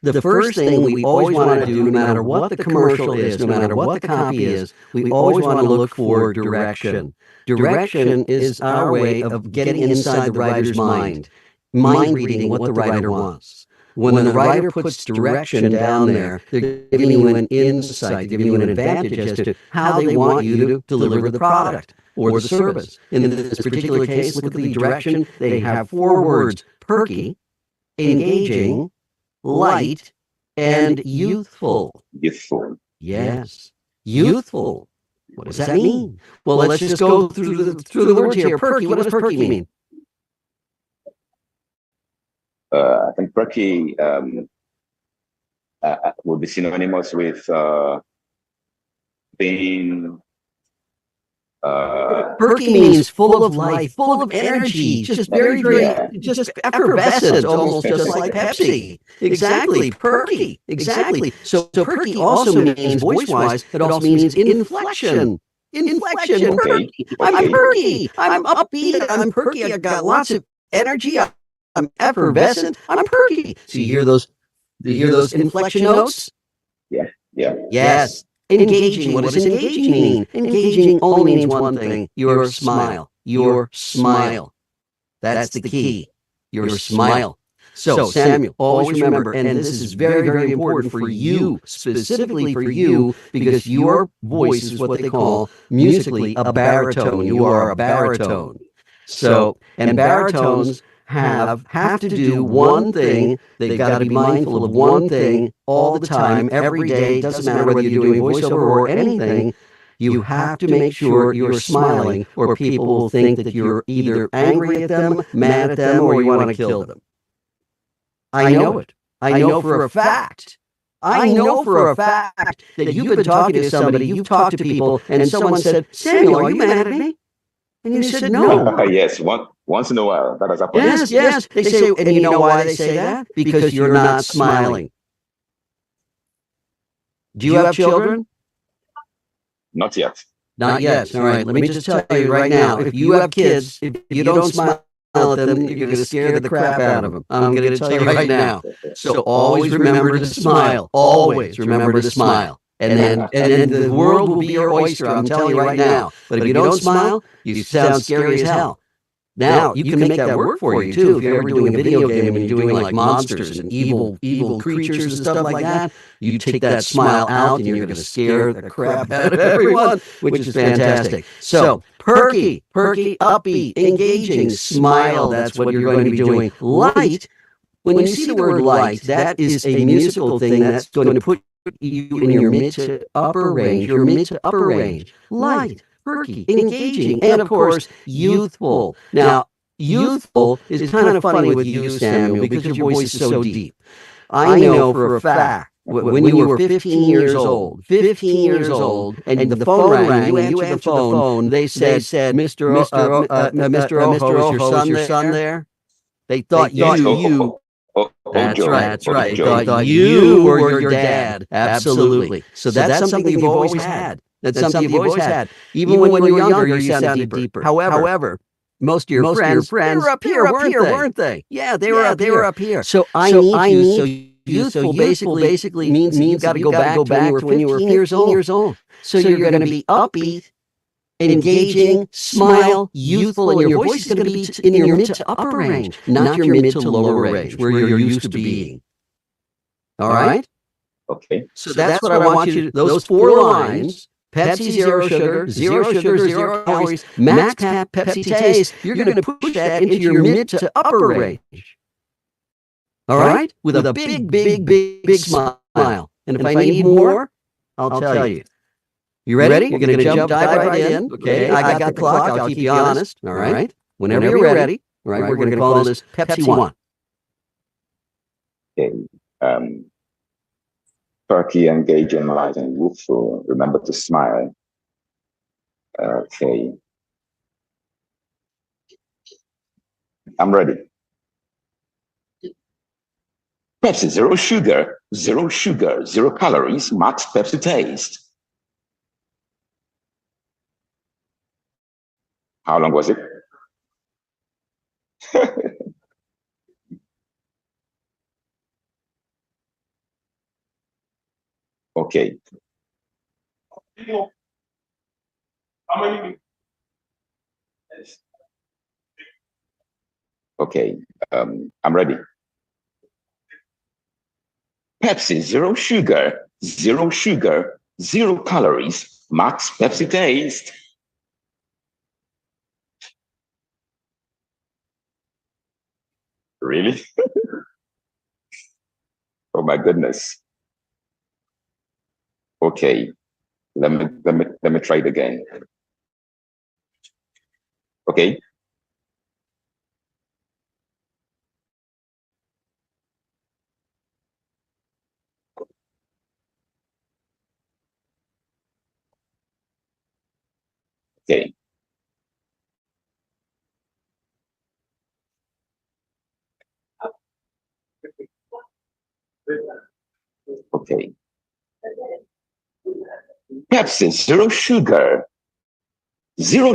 the first thing we always want to do, no matter what the commercial is, no matter what the copy is, we always want to look for direction. Direction is our way of getting inside the writer's mind reading what the writer wants. When the writer puts direction down there, they're giving you an insight, giving you an advantage as to how they want you to deliver the product or the service. In this particular case, look at the direction. They have 4 words: perky, engaging, light, and youthful. Youthful. Yes, youthful. What does that mean? Well, let's just go through the words here. Perky, what does perky mean? I think perky would be synonymous with being. Perky means full of life, full of energy, just very, just effervescent, almost just like Pepsi. Exactly, perky, exactly. So perky also means voice-wise, it also means inflection. Inflection, Okay. perky. I'm perky, I'm upbeat, I'm perky, I got lots of energy, I'm effervescent, I'm perky. So you hear those inflection notes? Yeah, yeah. Yes. Engaging. What does engaging mean? Engaging only means one thing. Your smile. Your smile. That's the key. Your smile. So, Samuel, always remember, and this is very, very important for you, specifically for you, because your voice is what they call musically a baritone. You are a baritone. So, and baritones have to do one thing. They've got to be mindful of one thing all the time, every day. It doesn't matter whether you're doing voiceover or anything. You have to make sure you're smiling, or people will think that you're either angry at them, mad at them, or you want to kill them. I know it. I know for a fact. I know for a fact that you've been talking to somebody, you've talked to people, and someone said, "Samuel, are you mad at me?" And you said, "No." Yes, once in a while that has happened. Yes. They say, and you know why they say that? Because you're not smiling. Do you have children? Not yet. Not yet. All right. Let me just tell you right now. If you have kids, if you don't smile at them, you're going to scare the crap out of them. I'm going to tell you right now. So always remember to smile. Always remember to smile. And then the world will be your oyster. I'm telling you right now. But if you don't smile, you sound scary as hell. Now, you can make that work for you, too. If you're ever doing a video game and you're doing like monsters and evil creatures and stuff like that, you take that smile out and you're going to scare the crap out of everyone, which is fantastic. So, perky, upbeat, engaging, smile. That's what you're going to be doing. Light, when you see the word light, that is a musical thing that's going to put you in your mid to upper range. Light. Perky, engaging, and of course, youthful. Now, youthful is kind of funny with you, Samuel, because your voice is so deep. I know for a fact when you were 15 years old, and the phone rang, you answered the phone, they said, Mr. Oho, is your son there? They thought you. That's right. They thought you were your dad. Absolutely. So that's something you've always had. That's something you've always had. Even when you were younger, you sounded deeper. However, most of your friends they were up here, weren't they? Yeah, they were up here. So I need you. So youthful basically means you got to go back to when you were 15 years old. So you're going to be upbeat, engaging, smile, youthful, and your voice is going to be in your mid to upper range, not your mid to lower range, where you're used to being. All right? Okay. So that's what I want you to, those 4 lines, Pepsi, zero sugar, zero calories, max Pepsi taste, you're going to push that into your mid to upper range. All right? With a big smile. And if I need more, I'll tell you. You ready? You're going to dive right in. Okay, I got the clock. I'll keep you honest. All right? Whenever you're ready. All right, we're going to call this Pepsi 1. Okay. Perky, engaging, light, and youthful. Remember to smile. Okay. I'm ready. Pepsi, zero sugar, zero calories, max Pepsi taste. How long was it? Okay. Okay, I'm ready. Pepsi, zero sugar, zero calories, max Pepsi taste. Really? Oh my goodness. Okay, let me try it again. Okay. Okay. Okay. Pepsi, zero sugar, zero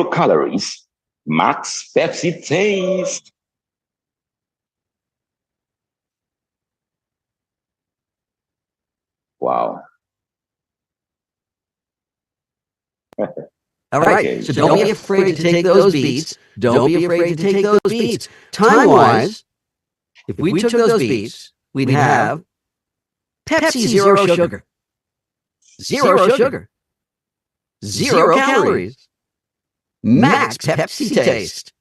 calories, max Pepsi taste. Wow. All right. Okay. So don't be afraid to take those beats. Don't be afraid to take those beats. Time-wise, if we took those beats, we'd have Pepsi zero sugar, zero sugar, zero calories, max Pepsi taste.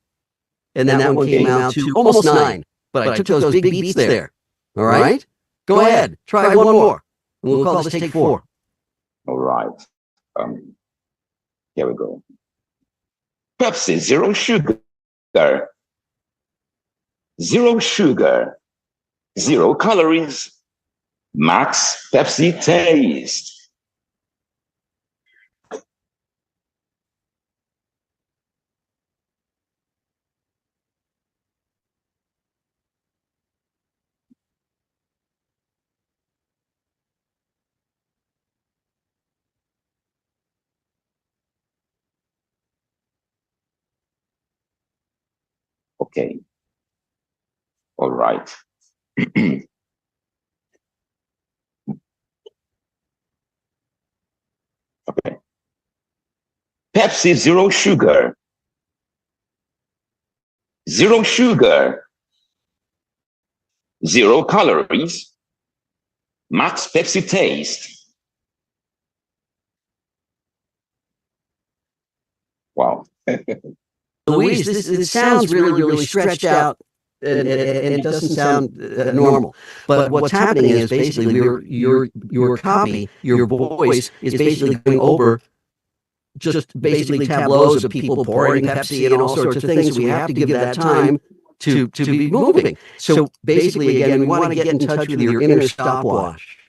And then that one came out to almost 9. But I took those big beats there. All right? Go ahead. Try one more. And we'll call this take 4. All right. Here we go. Pepsi, zero sugar, zero calories, max Pepsi taste. Okay. All right. Okay. Pepsi, zero sugar, zero calories, max Pepsi taste. Wow. Louise, this sounds really stretched out, and it doesn't sound normal. But what's happening is basically your copy, your voice is basically going over just basically tableaus of people pouring Pepsi and all sorts of things. We have to give that time to be moving. So basically, again, we want to get in touch with your inner stopwatch.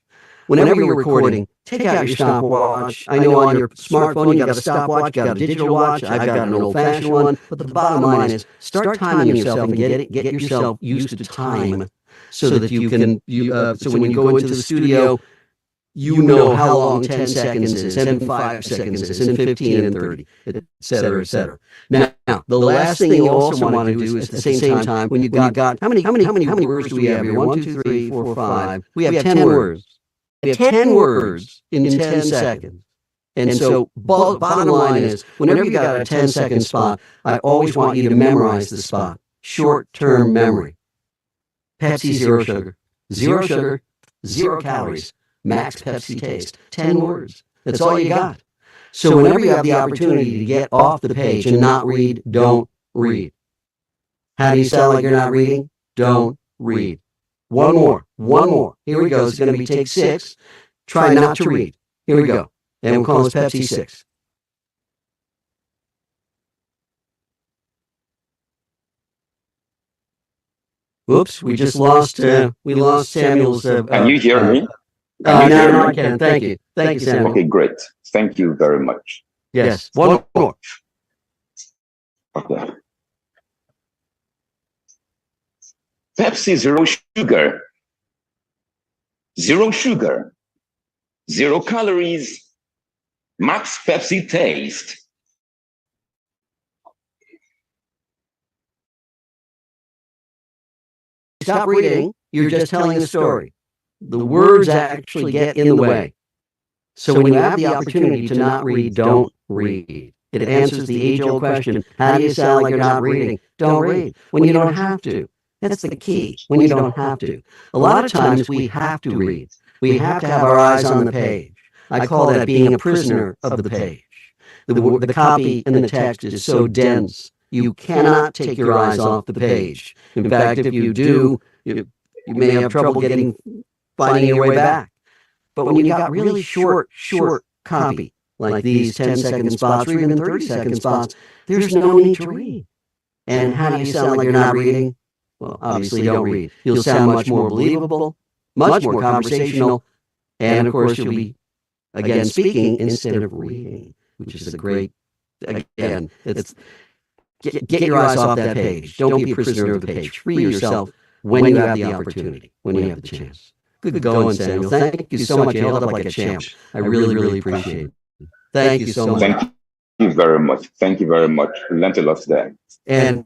Whenever you're recording, take out your stopwatch. I know on your smartphone you got a stopwatch, you got a digital watch. I've got an old-fashioned one. But the bottom line is, start timing yourself and get yourself used to time, so that you can. So when you go into the studio, you know how long 10 seconds is, and 5 seconds is, and 15 and 30, et cetera, et cetera. Now, the last thing you also want to do is at the same time, when you got how many words do we have here? 1, 2, 3, 4, 5. We have 10 words. We have 10 words in 10 seconds. And so bottom line is, whenever you got a 10-second spot, I always want you to memorize the spot. Short-term memory. Pepsi, zero sugar, zero calories, max Pepsi taste. 10 words. That's all you got. So whenever you have the opportunity to get off the page and not read, don't read. How do you sound like you're not reading? Don't read. One more. Here we go. It's going to be take 6. Try not to read. Here we go. And we'll call this Pepsi 6. Whoops, we just lost, Samuel's. Can you hear me? No, I can. Thank you. Thank you, Samuel. Okay, great. Thank you very much. Yes, one more. Okay. Pepsi, zero sugar, zero calories, max Pepsi taste. Stop reading. You're just telling the story. The words actually get in the way. So when you have the opportunity to not read, don't read. It answers the age-old question, how do you sound like you're not reading? Don't read. When you don't have to. That's the key, when you don't have to. A lot of times we have to read. We have to have our eyes on the page. I call that being a prisoner of the page. The copy and the text is so dense, you cannot take your eyes off the page. In fact, if you do, you may have trouble finding your way back. But when you got really short copy, like these 10-second spots or even 30-second spots, there's no need to read. And how do you sound like you're not reading? Well, obviously you don't read. You'll sound much more believable, much more conversational, and of course you'll be, again, speaking instead of reading, which is a great, again, it's get your eyes off that page. Don't be a prisoner of the page. Free yourself when you have the opportunity, when you have the chance. Good going, Samuel. Thank you so much. You held up like a champ. I really, really appreciate it. Thank you so much. Thank you very much. Thank you very much. We learned a lot today. And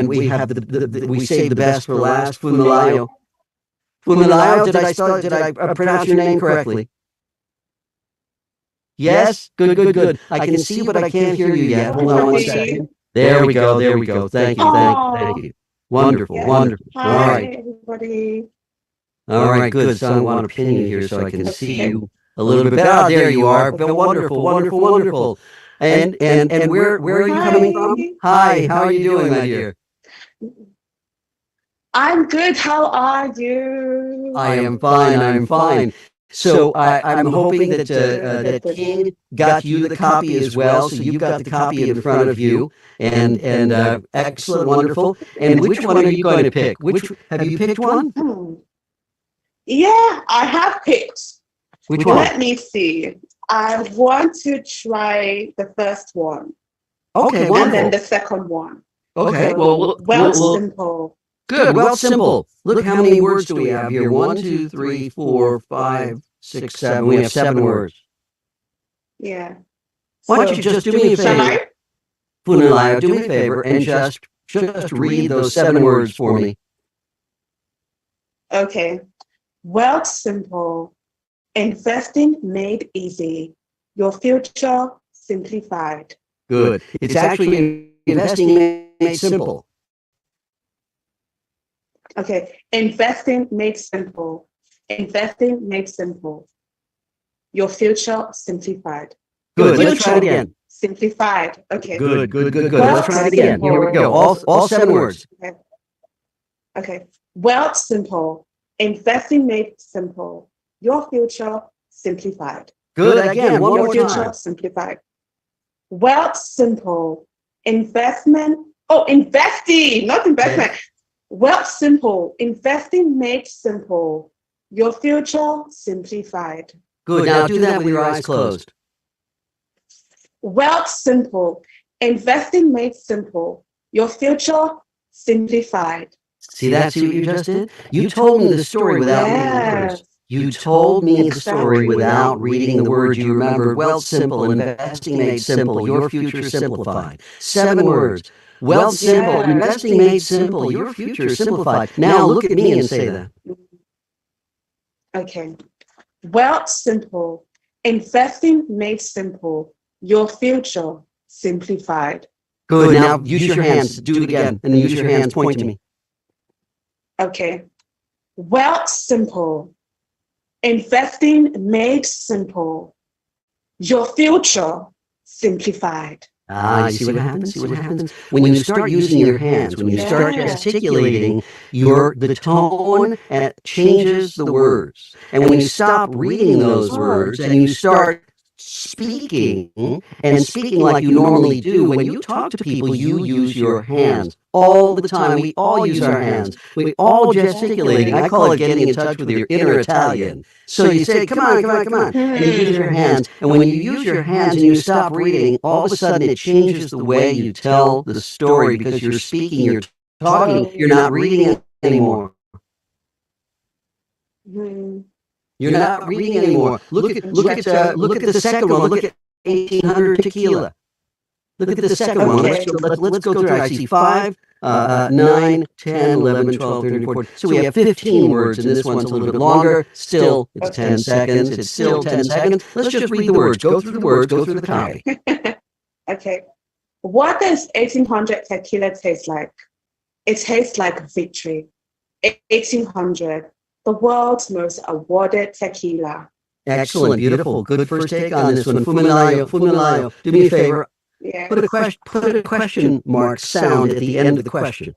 we have we saved the best for last. Funmilayo. Funmilayo, did I pronounce your name correctly? Yes? Good. I can see you, but I can't hear you yet. Hold on one second. There we go. Thank you. Wonderful. Hi, All right. everybody. All right, good. So I want to pin you here so I can see you a little bit better. Oh, there you are. Wonderful. And where are you coming from? Hi, how are you doing, my dear? I'm good. How are you? I am fine. So I'm hoping that King got you the copy as well. So you've got the copy in front of you, and excellent, wonderful. And which one are you going to pick? Have you picked one? Yeah, I have picked. Which one? Let me see. I want to try the first one. Okay, and then the second one. Okay, So, well, simple. Good. Well, simple. Look how many words do we have here? 1, 2, 3, 4, 5, 6, 7. We have 7 words. Yeah. Why don't you just do me a Shall favor? Funmilayo, do me a favor and just read those 7 words for me. Okay. Wealth simple. Investing made easy. Your future simplified. Good. It's actually investing made simple. Okay. Investing made simple. Investing made simple. Your future simplified. Good. Let's try it again. Simplified. Okay. Good. Let's try it again. Here we go. All 7 words. Okay. Wealth simple. Investing made simple. Your future simplified. Good. Again, one more future time. Simplified. Wealth simple. Investment. Investing, not investment. Okay. Wealth simple. Investing made simple. Your future simplified. Good. Now do that with your eyes closed. Wealth simple. Investing made simple. Your future simplified. See what you just did? You told me the story without reading the words. You told me the story without reading the words. You remembered wealth simple, investing made simple, your future simplified. 7 words. Wealth simple, investing made simple, your future simplified. Now look at me and say that. Okay. Wealth simple, investing made simple, your future simplified. Good. Now use your hands. Do it again, and then use your hands. Point to me. Okay. Wealth simple. Investing made simple. Your future simplified. You see what happens? When you start using your hands, when you start gesticulating, the tone and it changes the words. And when you stop reading those words and you start speaking like you normally do, when you talk to people, you use your hands all the time. We all use our hands. We all gesticulating. I call it getting in touch with your inner Italian. So you say, come on. And you use your hands. And when you use your hands and you stop reading, all of a sudden it changes the way you tell the story because you're speaking, you're talking, you're not reading it anymore. You're not reading anymore. Look at the second one. Look at 1800 tequila. Look at the second one. Let's go through it. I see 5, 9, 10, 11, 12, 13, 14. So we have 15 words, and this one's a little bit longer. Still, it's 10 seconds. It's still 10 seconds. Let's just read the words. Go through the words. Go through the copy. Okay. What does 1800 tequila taste like? It tastes like victory. 1800. The world's most awarded tequila. Excellent, beautiful, good first take on this one. Funmilayo, do me a favor. Yeah. Put a question mark sound at the end of the question.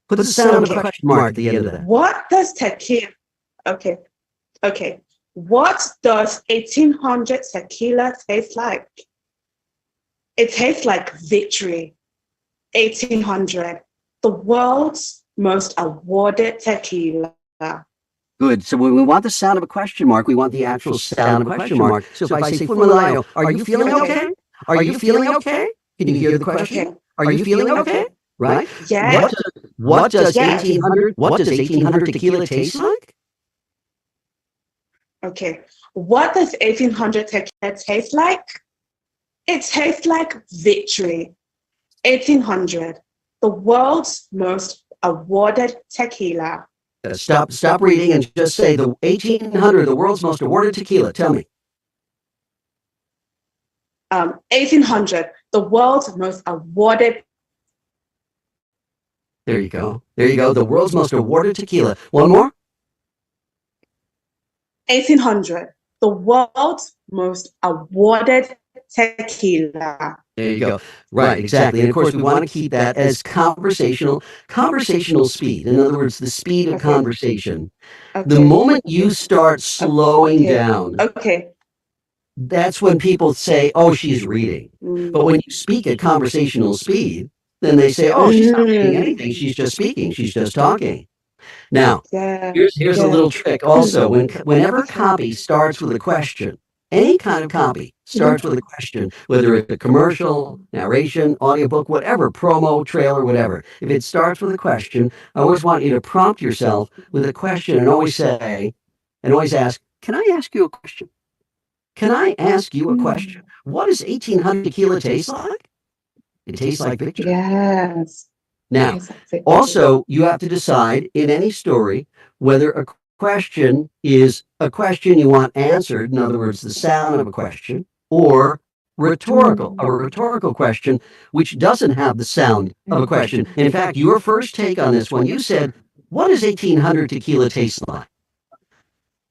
Put the sound of a question mark at the end of that. What does tequila? Okay. What does 1800 tequila taste like? It tastes like victory. 1800, the world's most awarded tequila. Good. So when we want the sound of a question mark, we want the actual sound of a question mark. So if I say, Funalayo, are you feeling okay? Are you feeling okay? Can you hear the question? Are you feeling okay? Right? Yeah. What does 1800 tequila taste like? Okay. What does 1800 tequila taste like? It tastes like victory. 1800, the world's most awarded tequila. Stop reading and just say the 1800, the world's most awarded tequila. Tell me. 1800, the world's most awarded. There you go. There you go. The world's most awarded tequila. One more. 1800, the world's most awarded tequila. There you go. Right, exactly. And of course, we want to keep that as conversational speed. In other words, the speed of conversation. The moment you start slowing down, that's when people say, oh, she's reading. But when you speak at conversational speed, then they say, oh, she's not reading anything. She's just speaking. She's just talking. Now, here's a little trick also. Whenever copy starts with a question, any kind of copy starts with a question, whether it's a commercial, narration, audiobook, whatever, promo, trailer, whatever. If it starts with a question, I always want you to prompt yourself with a question and always ask, can I ask you a question? Can I ask you a question? What does 1800 tequila taste like? It tastes like victory. Yes. Now, also, you have to decide in any story whether a question is a question you want answered, in other words, the sound of a question, or a rhetorical question which doesn't have the sound of a question. In fact, your first take on this one, you said, what does 1800 tequila taste like?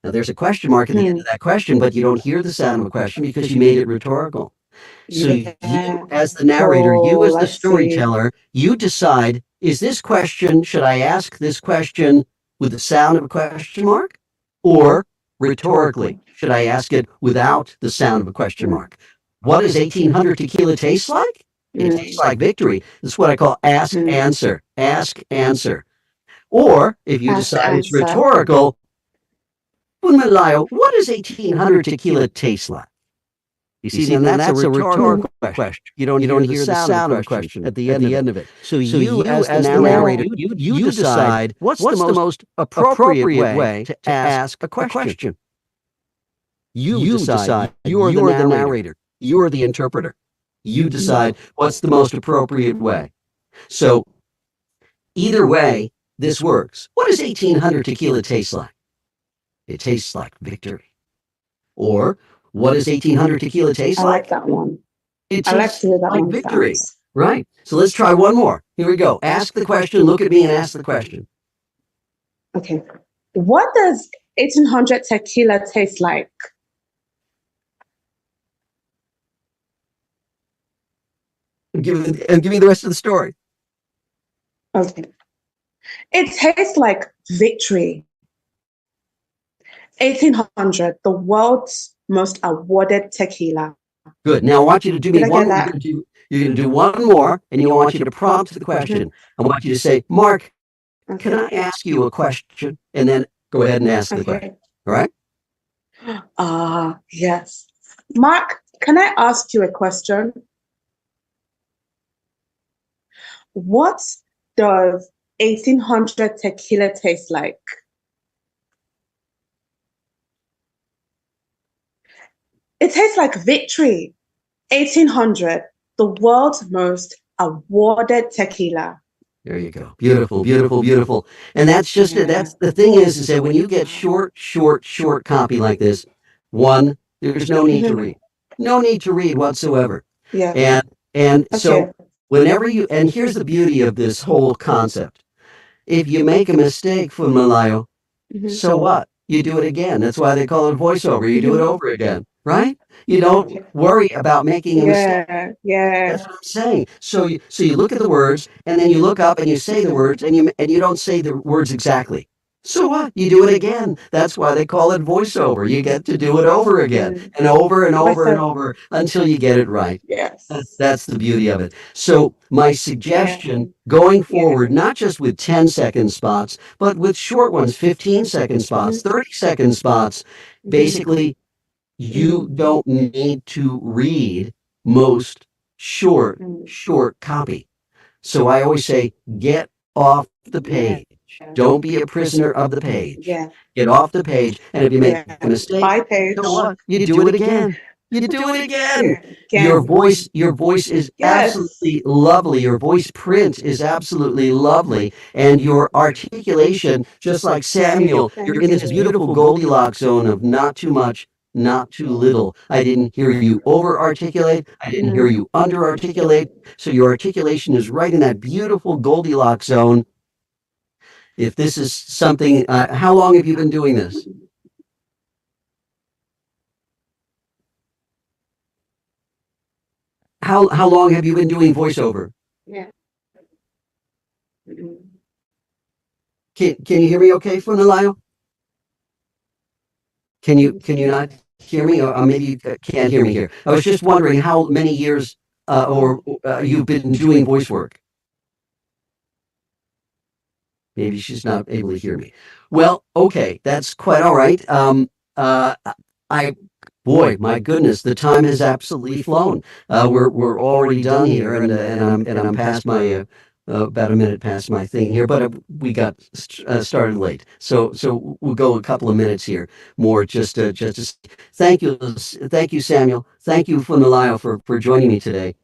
Now, there's a question mark at the end of that question, but you don't hear the sound of a question because you made it rhetorical. So you, as the narrator, you as the storyteller, you decide, is this question, should I ask this question with the sound of a question mark? Or rhetorically, should I ask it without the sound of a question mark? What does 1800 tequila taste like? It tastes like victory. This is what I call ask, answer, ask, answer. Or if you decide it's rhetorical, Malayo, what does 1800 tequila taste like? You see, and that's a rhetorical question. You don't hear the sound of the question at the end of it. So you as the narrator, you decide what's the most appropriate way to ask a question. You decide. You're the narrator. You're the interpreter. You decide what's the most appropriate way. So either way, this works. What does 1800 tequila taste like? It tastes like victory. Or what does 1800 tequila taste like? I like that one. It I like tastes to hear that like one. victory. Right. So let's try one more. Here we go. Ask the question, look at me and ask the question. Okay. What does 1800 tequila taste like? And give me the rest of the story. Okay. It tastes like victory. 1800, the world's most awarded tequila. Good. Now I want you to do me one more. You're going to do one more, and I want you to prompt the question. I want you to say, Mark, can I ask you a question? And then go ahead and ask the question. All right? Yes. Mark, can I ask you a question? What does 1800 tequila taste like? It tastes like victory. 1800, the world's most awarded tequila. There you go. Beautiful, beautiful, beautiful. And that's just it. That's the thing is that when you get short copy like this, one, there's no need to read. No need to read whatsoever. Yeah. And so whenever you, and here's the beauty of this whole concept. If you make a mistake for Malayo, so what? You do it again. That's why they call it voiceover. You do it over again. right? You don't worry about making a mistake. Yeah. That's what I'm saying. So you look at the words, and then you look up and you say the words, and you don't say the words exactly. So what? You do it again. That's why they call it voiceover. You get to do it over again and over and over and over until you get it right. Yes. That's the beauty of it. So my suggestion going forward, not just with 10-second spots, but with short ones, 15-second spots, 30-second spots, basically you don't need to read most short copy. So I always say, get off the page. Don't be a prisoner of the page. Yeah. Get off the page. And if you make a mistake, By page. you know what? You do it again. You do it again. Your voice is absolutely lovely. Your voice print is absolutely lovely. And your articulation, just like Samuel, you're in this beautiful Goldilocks zone of not too much, not too little. I didn't hear you over articulate. I didn't hear you under articulate. So your articulation is right in that beautiful Goldilocks zone. If this is something, how long have you been doing this? How long have you been doing voiceover? Yeah. Can you hear me okay, Funalayo? Can you not hear me, or maybe you can't hear me here? I was just wondering how many years you've been doing voice work. Maybe she's not able to hear me. Well, okay, that's quite all right. Boy, my goodness, the time has absolutely flown. We're already done here, and I'm past my about a minute past my thing here, but we got started late, so we'll go a couple of minutes here more. Just to thank you, Samuel. Thank you, Funalayo, for joining me today.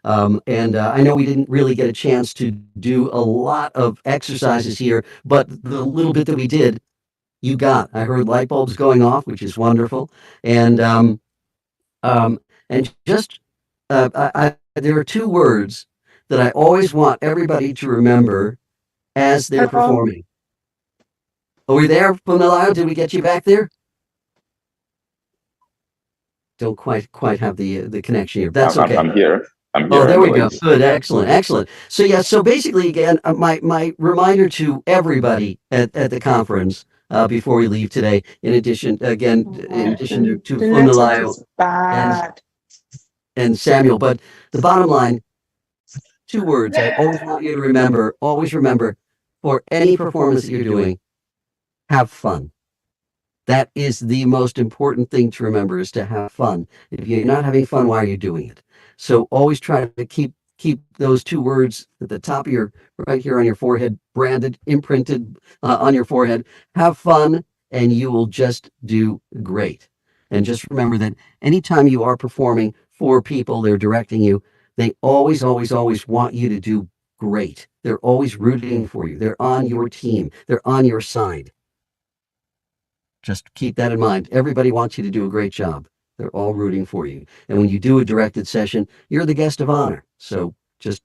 And I know we didn't really get a chance to do a lot of exercises here, but the little bit that we did, you got. I heard light bulbs going off, which is wonderful, and just there are two words that I always want everybody to remember as they're performing. Are we there, Funalayo? Did we get you back there? Don't quite have the connection here. That's okay. I'm here. Oh, there we go. Good, excellent. So yeah, so basically, again, my reminder to everybody at the conference before we leave today, in addition to Funalayo and Samuel, but the bottom line, two words I always want you to remember, always remember, for any performance that you're doing, have fun. That is the most important thing to remember, is to have fun. If you're not having fun, why are you doing it? So always try to keep those two words at the top of right here on your forehead, branded, imprinted on your forehead. Have fun, and you will just do great. And just remember that anytime you are performing for people, they're directing you, they always want you to do great. They're always rooting for you. They're on your team. They're on your side. Just keep that in mind. Everybody wants you to do a great job. They're all rooting for you. And when you do a directed session, you're the guest of honor. So just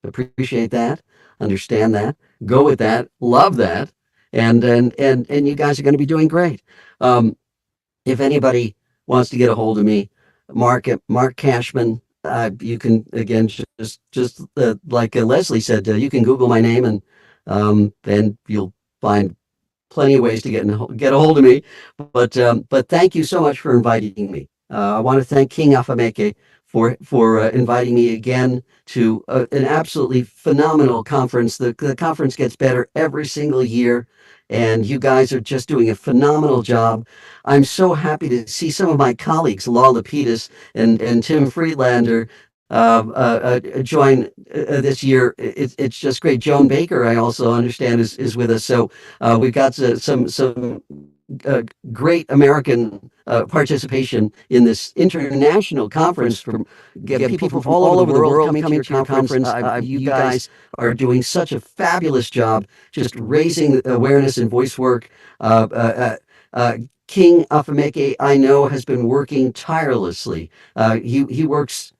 appreciate that, understand that, go with that, love that, and you guys are going to be doing great. If anybody wants to get a hold of me, Mark Cashman, you can, again, just like Leslie said, you can Google my name, and you'll find plenty of ways to get a hold of me. But thank you so much for inviting me. I want to thank King Afameke for inviting me again to an absolutely phenomenal conference. The conference gets better every single year, and you guys are just doing a phenomenal job. I'm so happy to see some of my colleagues, Lala Pettis and Tim Friedlander, join this year. It's just great. Joan Baker, I also understand, is with us. So we've got some great American participation in this international conference from people from all over the world coming to your conference. You guys are doing such a fabulous job just raising awareness in voice work. King Afameke, I know, has been working tirelessly. He works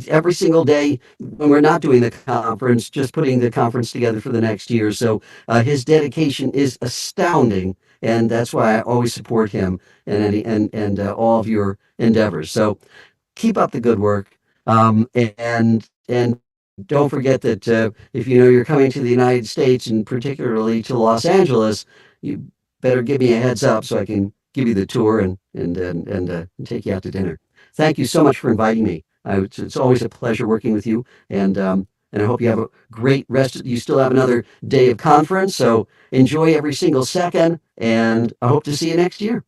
every single day when we're not doing the conference, just putting the conference together for the next year. So his dedication is astounding, and that's why I always support him and all of your endeavors. So keep up the good work, and don't forget that if you know you're coming to the United States and particularly to Los Angeles, you better give me a heads up so I can give you the tour and take you out to dinner. Thank you so much for inviting me. It's always a pleasure working with you, and I hope you have a great rest. You still have another day of conference, so enjoy every single second, and I hope to see you next year.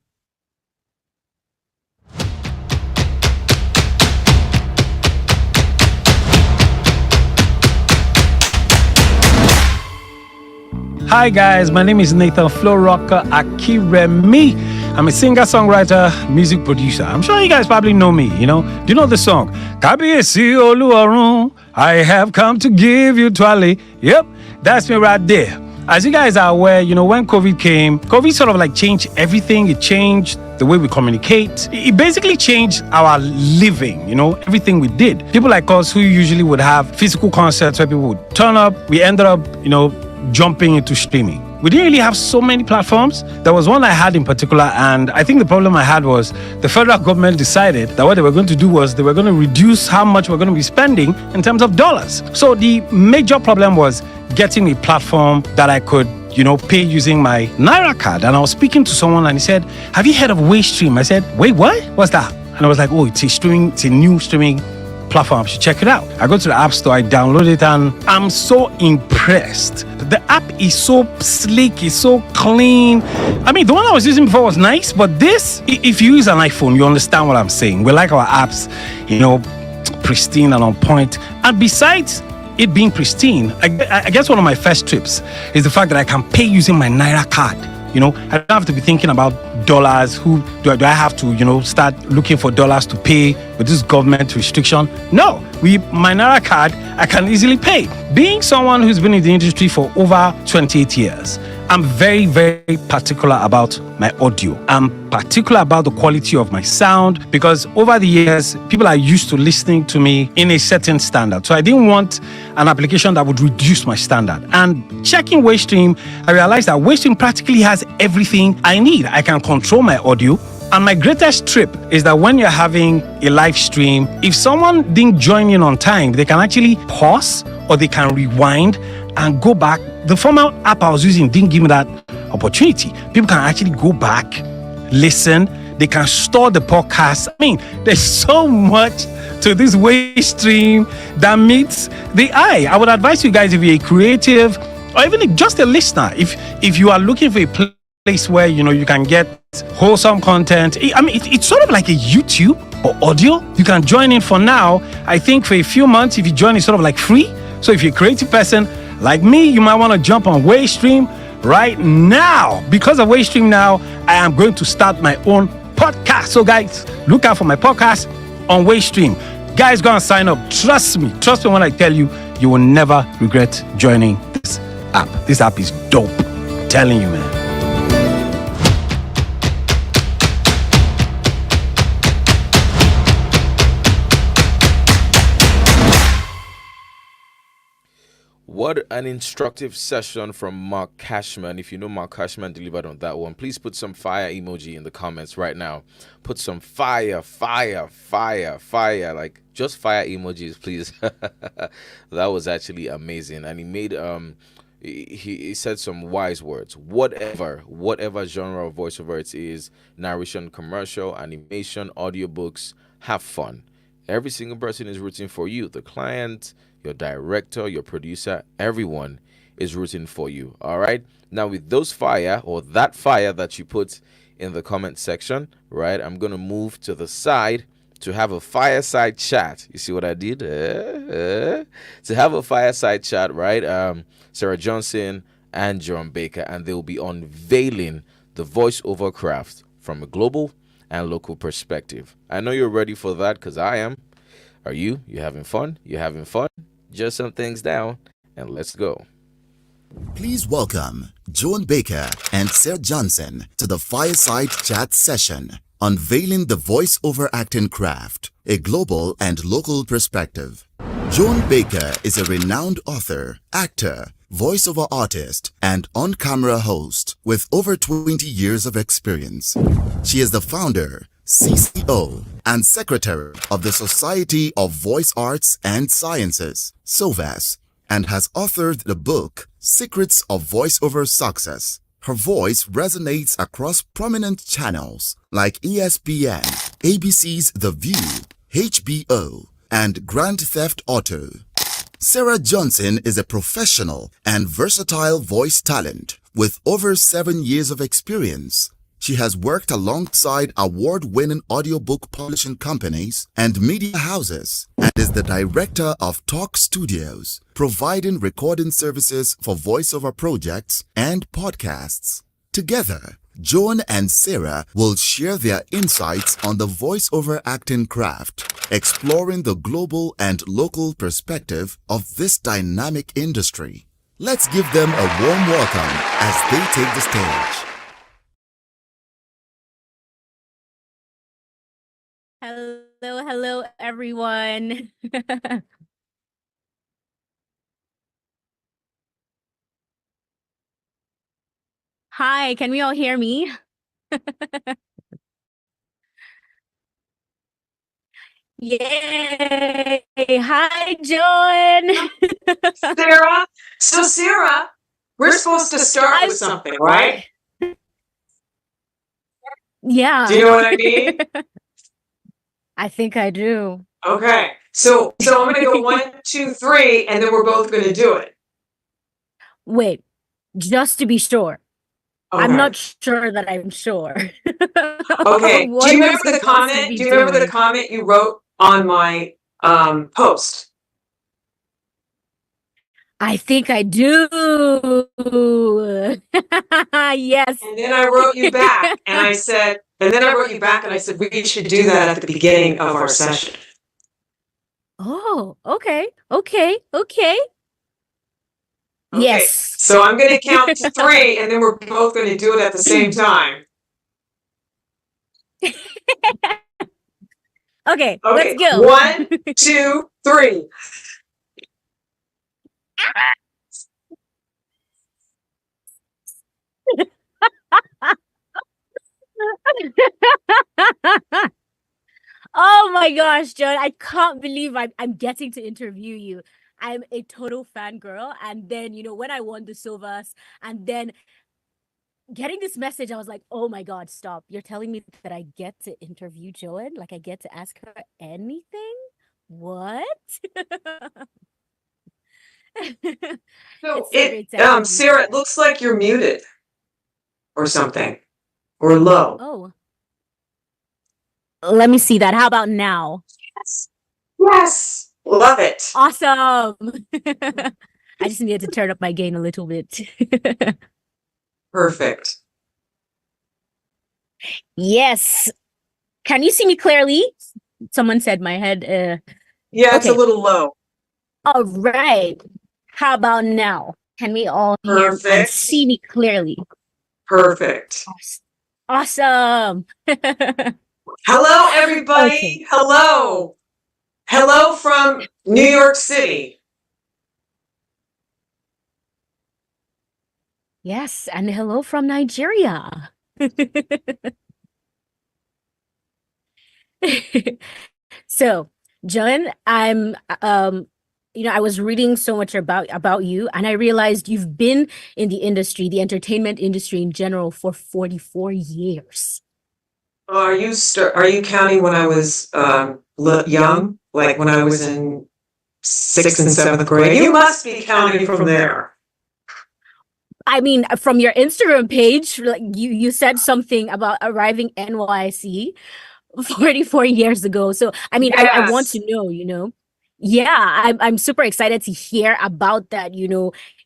Hi guys, my name is Nathan Flo Rocker Akiremi. I'm a singer-songwriter, music producer. I'm sure you guys probably know me, you know. Do you know the song? Kabiyesi Oluwarun, I have come to give you twale. Yep, that's me right there. As you guys are aware, you know, when COVID came, COVID sort of like changed everything. It changed the way we communicate. It basically changed our living, you know, everything we did. People like us who usually would have physical concerts where people would turn up, we ended up, you know, jumping into streaming. We didn't really have so many platforms. There was one I had in particular, and I think the problem I had was the federal government decided that what they were going to do was they were going to reduce how much we're going to be spending in terms of dollars. So the major problem was getting a platform that I could, you know, pay using my Naira card. And I was speaking to someone and he said, have you heard of Wavestream? I said, wait, what? What's that? And I was like, oh, it's a new streaming platform. You should check it out. I go to the App Store, I download it, and I'm so impressed. The app is so sleek, it's so clean. I mean, the one I was using before was nice, but this, if you use an iPhone, you understand what I'm saying. We like our apps, you know, pristine and on point. And besides it being pristine, I guess one of my first trips is the fact that I can pay using my Naira card. You know, I don't have to be thinking about dollars. Do I have to, you know, start looking for dollars to pay with this government restriction? No, my Naira card, I can easily pay. Being someone who's been in the industry for over 28 years, I'm very, very particular about my audio. I'm particular about the quality of my sound because over the years, people are used to listening to me in a certain standard. So I didn't want an application that would reduce my standard. And checking Wavestream, I realized that Wavestream practically has everything I need. I can control my audio. And my greatest trip is that when you're having a live stream, if someone didn't join in on time, they can actually pause or they can rewind and go back. The former app I was using didn't give me that opportunity. People can actually go back, listen, they can store the podcast. I mean, there's so much to this Wavestream that meets the eye. I would advise you guys, if you're a creative or even just a listener, if you are looking for a place where, you know, you can get wholesome content. I mean, it's sort of like a YouTube or audio. You can join in for now. I think for a few months, if you join, it's sort of like free. So if you're a creative person like me, you might want to jump on Wavestream right now. Because of Wavestream now, I am going to start my own podcast. So guys, look out for my podcast on Wavestream. Guys, go and sign up. Trust me when I tell you, you will never regret joining this app. This app is dope. I'm telling you, man. What an instructive session from Mark Cashman. If you know Mark Cashman delivered on that one, please put some fire emoji in the comments right now. Put some fire, like just fire emojis, please. That was actually amazing. And he made he said some wise words. Whatever genre of voiceover it is, narration, commercial, animation, audiobooks, have fun. Every single person is rooting for you. The client, your director, your producer, everyone is rooting for you. All right. Now, with those fire or that fire that you put in the comment section, right, I'm going to move to the side to have a fireside chat. You see what I did? To have a fireside chat, right? Sarah Johnson and John Baker, and they'll be unveiling the voiceover craft from a global and local perspective. I know you're ready for that because I am. Are you? You having fun? You having fun? Just some things down and let's go. Please welcome Joan Baker and Sarah Johnson to the Fireside Chat session, unveiling the voiceover acting craft, a global and local perspective. Joan Baker is a renowned author, actor, voiceover artist, and on-camera host with over 20 years of experience. She is the founder, CCO, and secretary of the Society of Voice Arts and Sciences, SOVAS, and has authored the book, Secrets of Voiceover Success. Her voice resonates across prominent channels like ESPN, ABC's The View, HBO, and Grand Theft Auto. Sarah Johnson is a professional and versatile voice talent with over 7 years of experience. She has worked alongside award-winning audiobook publishing companies and media houses and is the director of Talk Studios, providing recording services for voiceover projects and podcasts. Together, Joan and Sarah will share their insights on the voiceover acting craft, exploring the global and local perspective of this dynamic industry. Let's give them a warm welcome as they take the stage. Hello, everyone. Hi, can we all hear me? Yay! Hi, Joan. Sarah. So, Sarah, we're supposed to start with something, right? Yeah. Do you know what I mean? I think I do. Okay. So I'm going to go 1, 2, 3, and then we're both going to do it. Wait, just to be sure. Okay. I'm not sure that I'm sure. Okay. Do you remember the comment? Do you remember the comment you wrote on my post? I think I do. Yes. And then I wrote you back and I said, we should do that at the beginning of our session. Oh, okay. Yes. So I'm going to count to 3 and then we're both going to do it at the same time. Okay, let's go. 1, 2, 3. Oh my gosh, Joan, I can't believe I'm getting to interview you. I'm a total fangirl. And then, when I won the Sovas and then getting this message, I was like, oh my God, stop. You're telling me that I get to interview Joan? Like I get to ask her anything? What? So Sarah, it looks like you're muted or something or low. Oh. Let me see that. How about now? Yes. Love it. Awesome. I just needed to turn up my gain a little bit. Perfect. Yes. Can you see me clearly? Someone said my head. Yeah, it's a little low. All right. How about now? Can we all hear and see me clearly? Perfect. Awesome. Hello, everybody. Okay. Hello. Hello from New York City. Yes, and hello from Nigeria. So, Joan, I'm I was reading so much about you, and I realized you've been in the industry, the entertainment industry in general, for 44 years. Are you counting when I was young, like when I was in 6th and 7th grade? You must be counting from there. I mean, from your Instagram page, like you said something about arriving NYC 44 years ago. So, I mean, yes. I want to know, Yeah, I'm super excited to hear about that,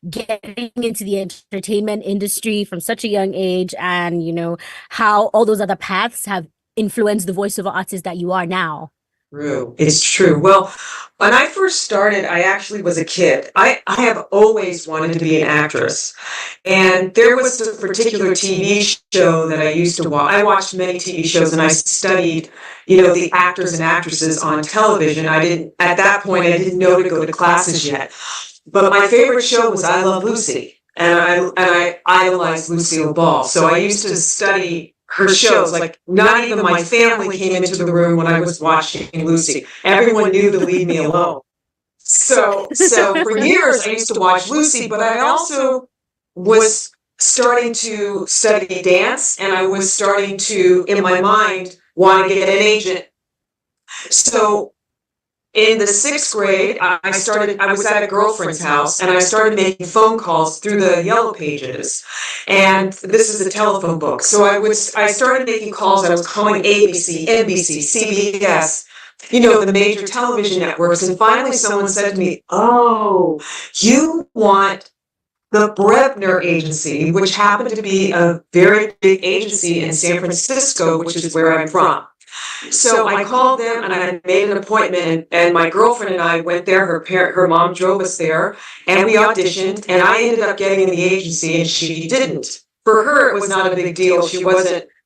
getting into the entertainment industry from such a young age and, how all those other paths have influenced the voiceover artist that you are now. True. It's true. Well, when I first started, I actually was a kid. I have always wanted to be an actress. And there was a particular TV show that I used to watch. I watched many TV shows and I studied, the actors and actresses on television. At that point, I didn't know to go to classes yet. But my favorite show was I Love Lucy, and I idolized Lucille Ball. So I used to study her shows. Like, not even my family came into the room when I was watching Lucy. Everyone knew to leave me alone. So for years I used to watch Lucy, but I also was starting to study dance, and I was starting to, in my mind, want to get an agent. So in the 6th grade, I was at a girlfriend's house, and I started making phone calls through the Yellow Pages. And this is a telephone book. So I started making calls. I was calling ABC, NBC, CBS, the major television networks. And finally someone said to me, "Oh, you want the Brebner Agency," which happened to be a very big agency in San Francisco, which is where I'm from. So I called them and I made an appointment, and my girlfriend and I went there. Her mom drove us there, and we auditioned, and I ended up getting in the agency and she didn't. For her, it was not a big deal.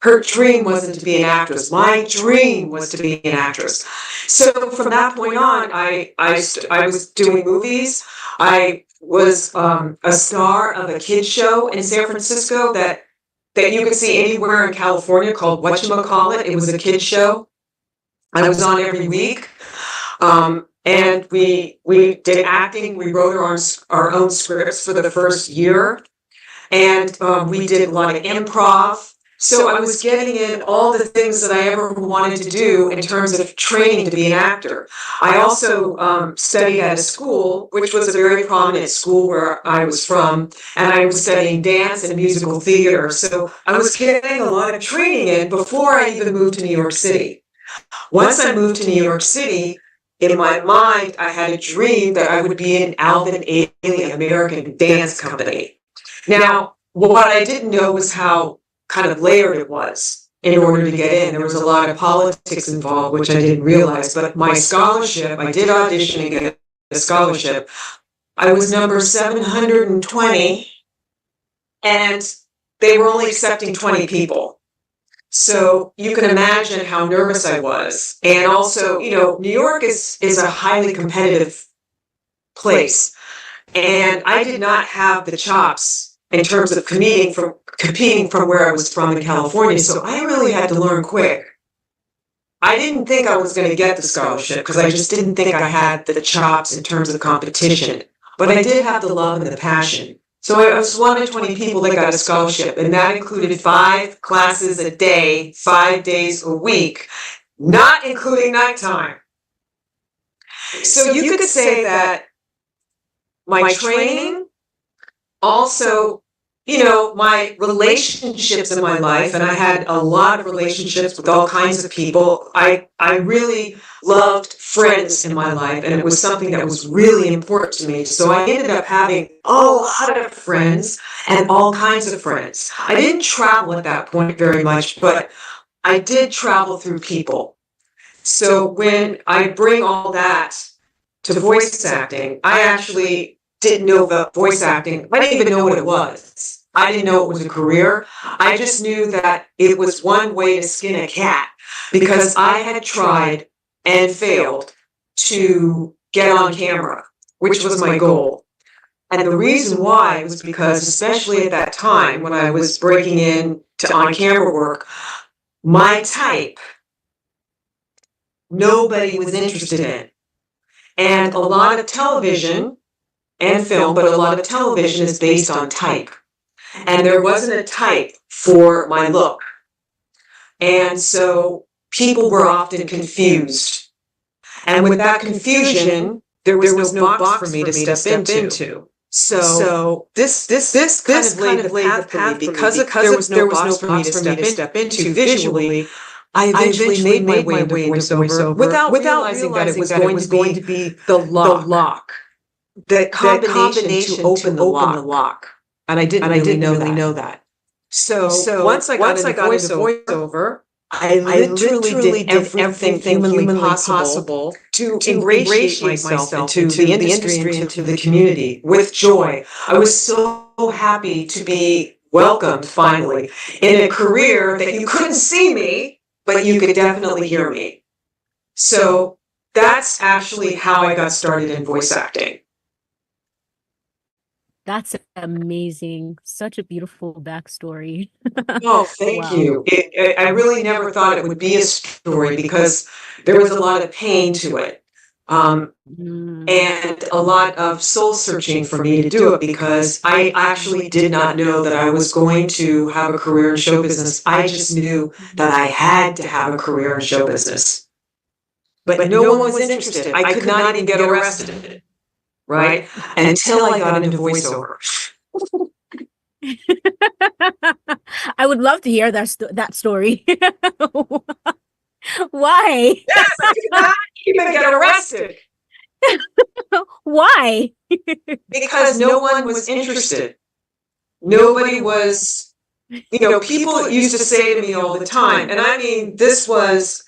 Her dream wasn't to be an actress. My dream was to be an actress. So from that point on, I was doing movies. I was a star of a kids show in San Francisco that you could see anywhere in California, called Whatchamacallit. It was a kids show. I was on every week. And we did acting. We wrote our own scripts for the first year. And we did a lot of improv. So I was getting in all the things that I ever wanted to do in terms of training to be an actor. I also studied at a school, which was a very prominent school where I was from, and I was studying dance and musical theater. So I was getting a lot of training in before I even moved to New York City. Once I moved to New York City, in my mind, I had a dream that I would be in Alvin Ailey American Dance Company. Now, what I didn't know was how kind of layered it was in order to get in. There was a lot of politics involved, which I didn't realize. But my scholarship, I did audition and get a scholarship. I was number 720, and they were only accepting 20 people. So you can imagine how nervous I was. And also, New York is a highly competitive place. And I did not have the chops in terms of competing from where I was from in California. So I really had to learn quick. I didn't think I was going to get the scholarship because I just didn't think I had the chops in terms of competition. But I did have the love and the passion. So I was one of 20 people that got a scholarship, and that included 5 classes a day, 5 days a week, not including nighttime. So you could say that my training, also, my relationships in my life, and I had a lot of relationships with all kinds of people. I really loved friends in my life, and it was something that was really important to me. So I ended up having a lot of friends and all kinds of friends. I didn't travel at that point very much, but I did travel through people. So when I bring all that to voice acting, I actually didn't know about voice acting. I didn't even know what it was. I didn't know it was a career. I just knew that it was one way to skin a cat, because I had tried and failed to get on camera, which was my goal. And the reason why was because, especially at that time when I was breaking in to on-camera work, my type, nobody was interested in. And a lot of television and film, but a lot of television is based on type. And there wasn't a type for my look. And so people were often confused. And with that confusion, there was no box for me to step into. So this kind of laid the path for me, because there was no box for me to step into visually. I eventually made my way into voiceover without realizing that it was going to be the lock. The combination to open the lock. And I didn't really know that. So once I got into voiceover, I literally did everything humanly possible to ingratiate myself into the industry, into the community with joy. I was so happy to be welcomed finally in a career that you couldn't see me, but you could definitely hear me. So that's actually how I got started in voice acting. That's amazing. Such a beautiful backstory. Oh, thank Wow. you. I really never thought it would be a story because there was a lot of pain to it. And a lot of soul searching for me to do it because I actually did not know that I was going to have a career in show business. I just knew that I had to have a career in show business. But no one was interested. I could not even get arrested, right? Until I got into voiceover. I would love to hear that story. Why? Yes, I could not even get arrested. Why? Because no one was interested. Nobody was, people used to say to me all the time, and I mean, this was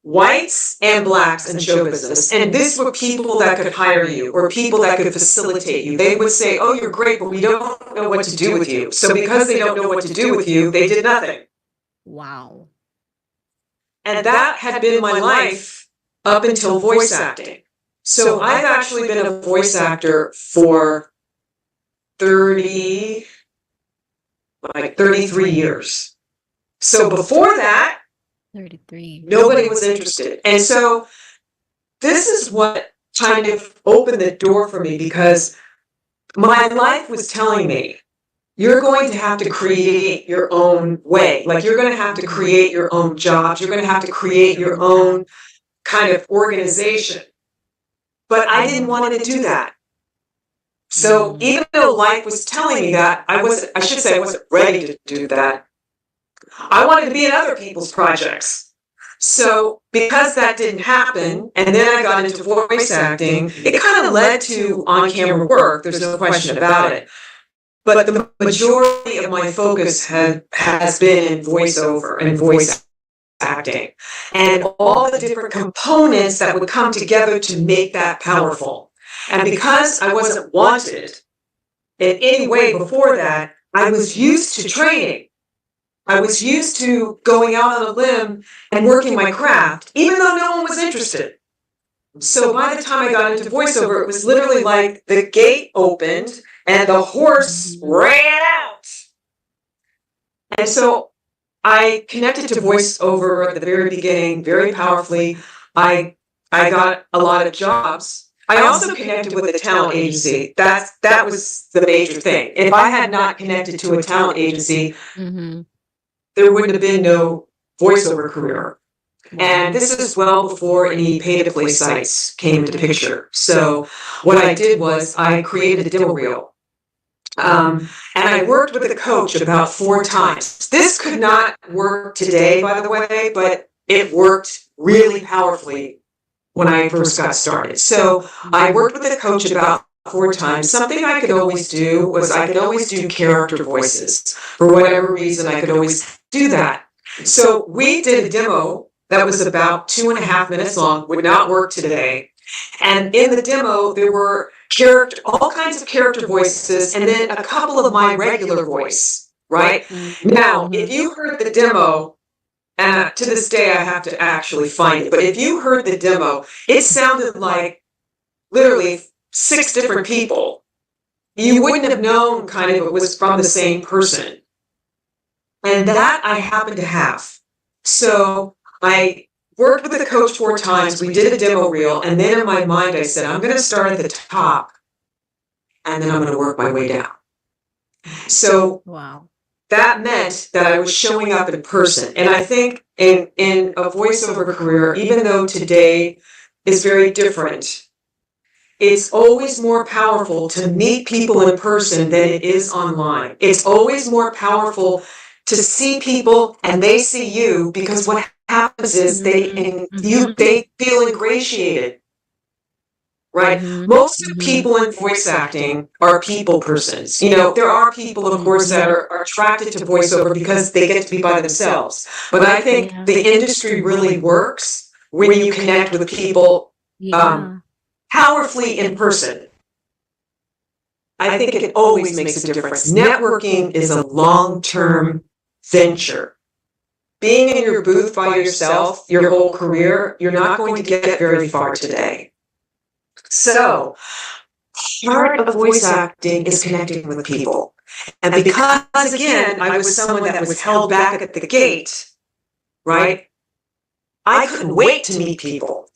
whites and blacks in show business. And this were people that could hire you or people that could facilitate you. They would say, oh, you're great, but we don't know what to do with you. So because they don't know what to do with you, they did nothing. Wow. And that had been my life up until voice acting. So I've actually been a voice actor for 33 years. So before that, 33. Nobody was interested. And so this is what kind of opened the door for me because my life was telling me, you're going to have to create your own way. Like you're going to have to create your own jobs. You're going to have to create your own kind of organization. But I didn't want to do that. So even though life was telling me that, I wasn't ready to do that. I wanted to be in other people's projects. So because that didn't happen, and then I got into voice acting, it kind of led to on-camera work. There's no question about it. But the majority of my focus has been in voiceover and voice acting, and all the different components that would come together to make that powerful. And because I wasn't wanted in any way before that, I was used to training. I was used to going out on a limb and working my craft, even though no one was interested. So by the time I got into voiceover, it was literally like the gate opened and the horse ran out. And so I connected to voiceover at the very beginning, very powerfully. I got a lot of jobs. I also connected with a talent agency. That was the major thing. If I had not connected to a talent agency, there wouldn't have been no voiceover career. And this is well before any pay-to-play sites came into the picture. So what I did was I created a demo reel. And I worked with a coach about 4 times. This could not work today, by the way, but it worked really powerfully when I first got started. So I worked with a coach about 4 times. Something I could always do was I could always do character voices. For whatever reason, I could always do that. So we did a demo that was about 2.5 minutes long, would not work today. And in the demo, there were all kinds of character voices, and then a couple of my regular voice, right? Now, if you heard the demo, and to this day I have to actually find it, but if you heard the demo, it sounded like literally 6 different people. You wouldn't have known kind of it was from the same person. And that I happen to have. So I worked with the coach 4 times. We did a demo reel. And then in my mind, I said, I'm going to start at the top and then I'm going to work my way down. So wow. That meant that I was showing up in person. And I think in a voiceover career, even though today is very different, it's always more powerful to meet people in person than it is online. It's always more powerful to see people and they see you, because what happens is they feel ingratiated, right? Most of the people in voice acting are people persons. There are people, of course, that are attracted to voiceover because they get to be by themselves. But I think the industry really works when you connect with people powerfully in person. I think it always makes a difference. Networking is a long-term venture. Being in your booth by yourself your whole career, you're not going to get very far today. So part of voice acting is connecting with people. And because, again, I was someone that was held back at the gate, right? I couldn't wait to meet people.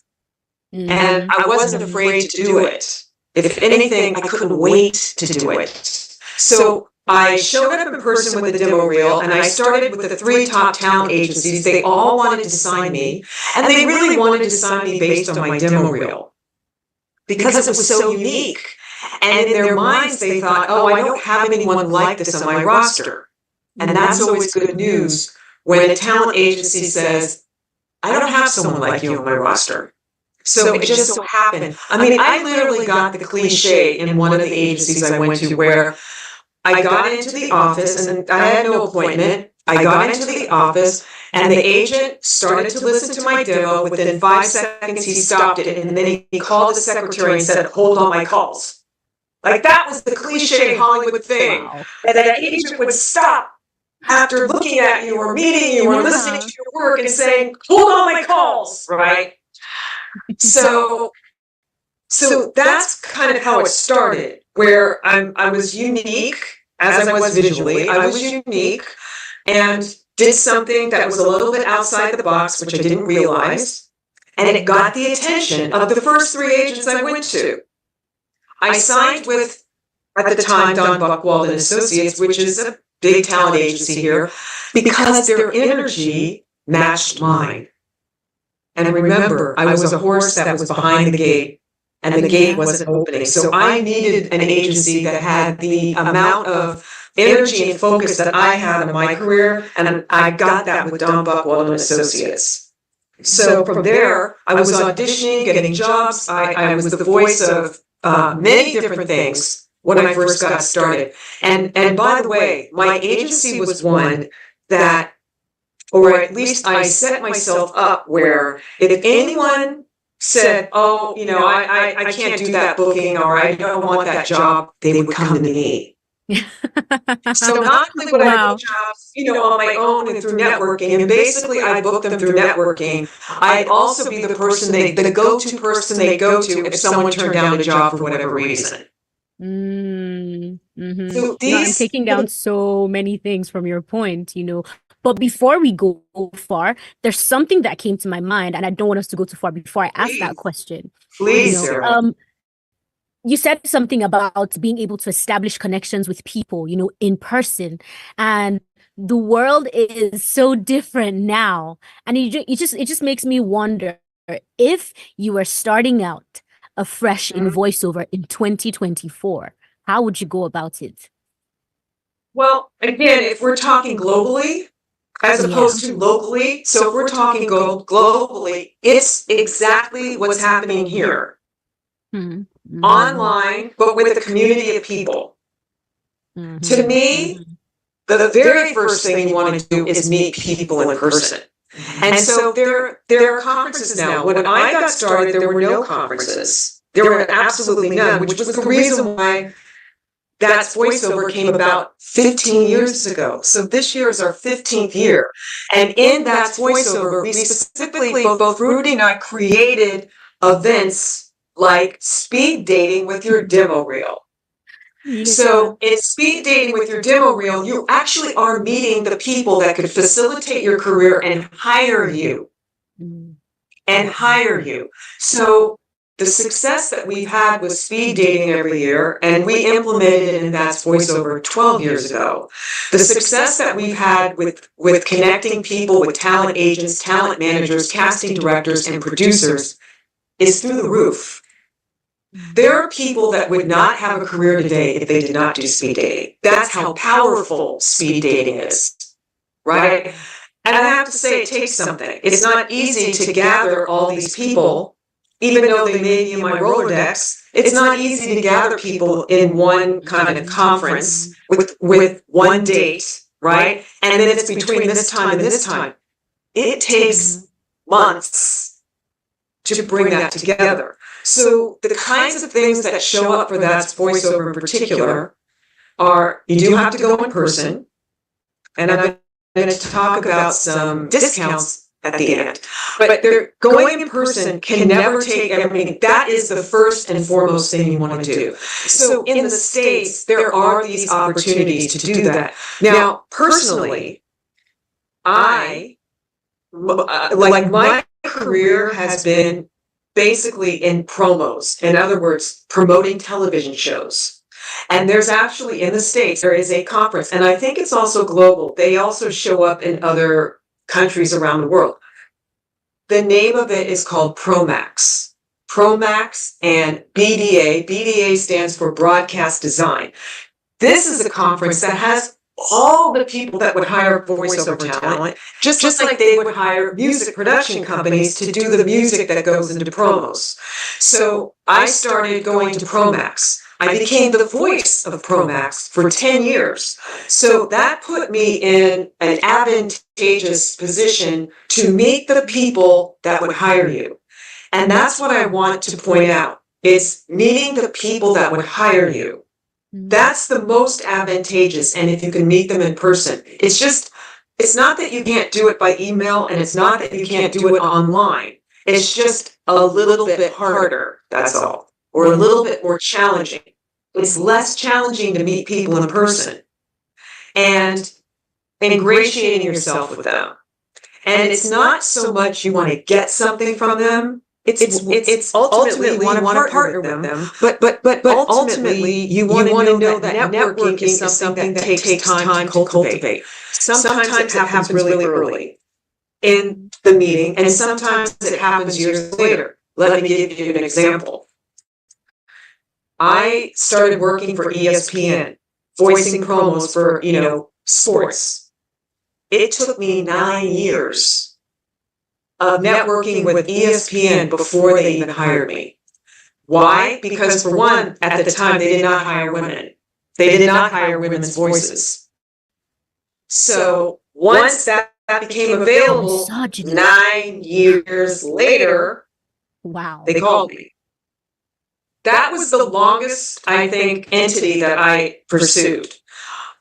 And I wasn't afraid to do it. If anything, I couldn't wait to do it. So I showed up in person with a demo reel, and I started with the 3 top talent agencies. They all wanted to sign me, and they really wanted to sign me based on my demo reel because it was so unique. And in their minds, they thought, oh, I don't have anyone like this on my roster. And that's always good news when a talent agency says, I don't have someone like you on my roster. So it just so happened. I mean, I literally got the cliche in one of the agencies I went to where I got into the office and I had no appointment. I got into the office and the agent started to listen to my demo. Within 5 seconds, he stopped it. And then he called the secretary and said, hold on my calls. Like that was the cliche Hollywood thing. Wow. And that agent would stop after looking at you or meeting you or listening to your work and saying, hold on my calls, right? So that's kind of how it started, where I was unique, as I was visually. I was unique and did something that was a little bit outside the box, which I didn't realize, and it got the attention of the first 3 agents I went to. I signed with, at the time, Don Buchwald and Associates, which is a big talent agency here, because their energy matched mine. And remember, I was a horse that was behind the gate, and the gate wasn't opening. So I needed an agency that had the amount of energy and focus that I had in my career, and I got that with Don Buchwald and Associates. So from there, I was auditioning, getting jobs. I was the voice of many different things when I first got started. And by the way, my agency was one that, or at least I set myself up where if anyone said, oh, you know, I can't do that booking or I don't want that job, they would come to me. So not only would I book jobs, you know, on my own and through networking, and basically I book them through networking, I'd also be the person the go-to person they go to if someone turned down a job for whatever reason. So I'm taking down so many things from your point, you know. But before we go far, there's something that came to my mind, and I don't want us to go too far before I ask that question. Please, Sarah. You said something about being able to establish connections with people, you know, in person. And the world is so different now. And it just makes me wonder, if you were starting out afresh in voiceover in 2024, how would you go about it? Well, again, if we're talking globally, as opposed to locally, so if we're talking globally, it's exactly what's happening here. Online, but with a community of people. To me, the very first thing you want to do is meet people in person. And so there are conferences now. When I got started, there were no conferences. There were absolutely none, which was the reason why That's Voiceover came about 15 years ago. So this year is our 15th year. And in That's Voiceover, we specifically, both Rudy and I created events like speed dating with your demo reel. So in speed dating with your demo reel, you actually are meeting the people that could facilitate your career and hire you. So the success that we've had with speed dating every year, and we implemented it in That's Voiceover 12 years ago. The success that we've had with connecting people with talent agents, talent managers, casting directors, and producers is through the roof. There are people that would not have a career today if they did not do speed dating. That's how powerful speed dating is, right? And I have to say, it takes something. It's not easy to gather all these people, even though they may be in my Rolodex. It's not easy to gather people in one kind of conference with one date, right? And then it's between this time and this time. It takes months to bring that together. So the kinds of things that show up for That's Voiceover in particular are, you do have to go in person, and I'm going to talk about some discounts at the end. But they're going in person can never take, I mean, that is the first and foremost thing you want to do. So in the States, there are these opportunities to do that. Now, personally, like my career has been basically in promos. In other words, promoting television shows. And there's actually in the States, there is a conference, and I think it's also global. They also show up in other countries around the world. The name of it is called Promax. Promax and BDA. BDA stands for Broadcast Design. This is a conference that has all the people that would hire voiceover talent, just like they would hire music production companies to do the music that goes into promos. So I started going to Promax. I became the voice of Promax for 10 years. So that put me in an advantageous position to meet the people that would hire you. And that's what I want to point out, is meeting the people that would hire you. That's the most advantageous. And if you can meet them in person, it's not that you can't do it by email, and it's not that you can't do it online. It's just a little bit harder, that's all. Or a little bit more challenging. It's less challenging to meet people in person and ingratiating yourself with them. And it's not so much you want to get something from them. It's ultimately you want to partner with them. But ultimately you want to know that networking is something that takes time to cultivate. Sometimes it happens really early in the meeting, and sometimes it happens years later. Let me give you an example. I started working for ESPN, voicing promos for, sports. It took me 9 years of networking with ESPN before they even hired me. Why? Because for one, at the time, they did not hire women. They did not hire women's voices. So once that became available, 9 years later, wow, they called me. That was the longest, I think, entity that I pursued.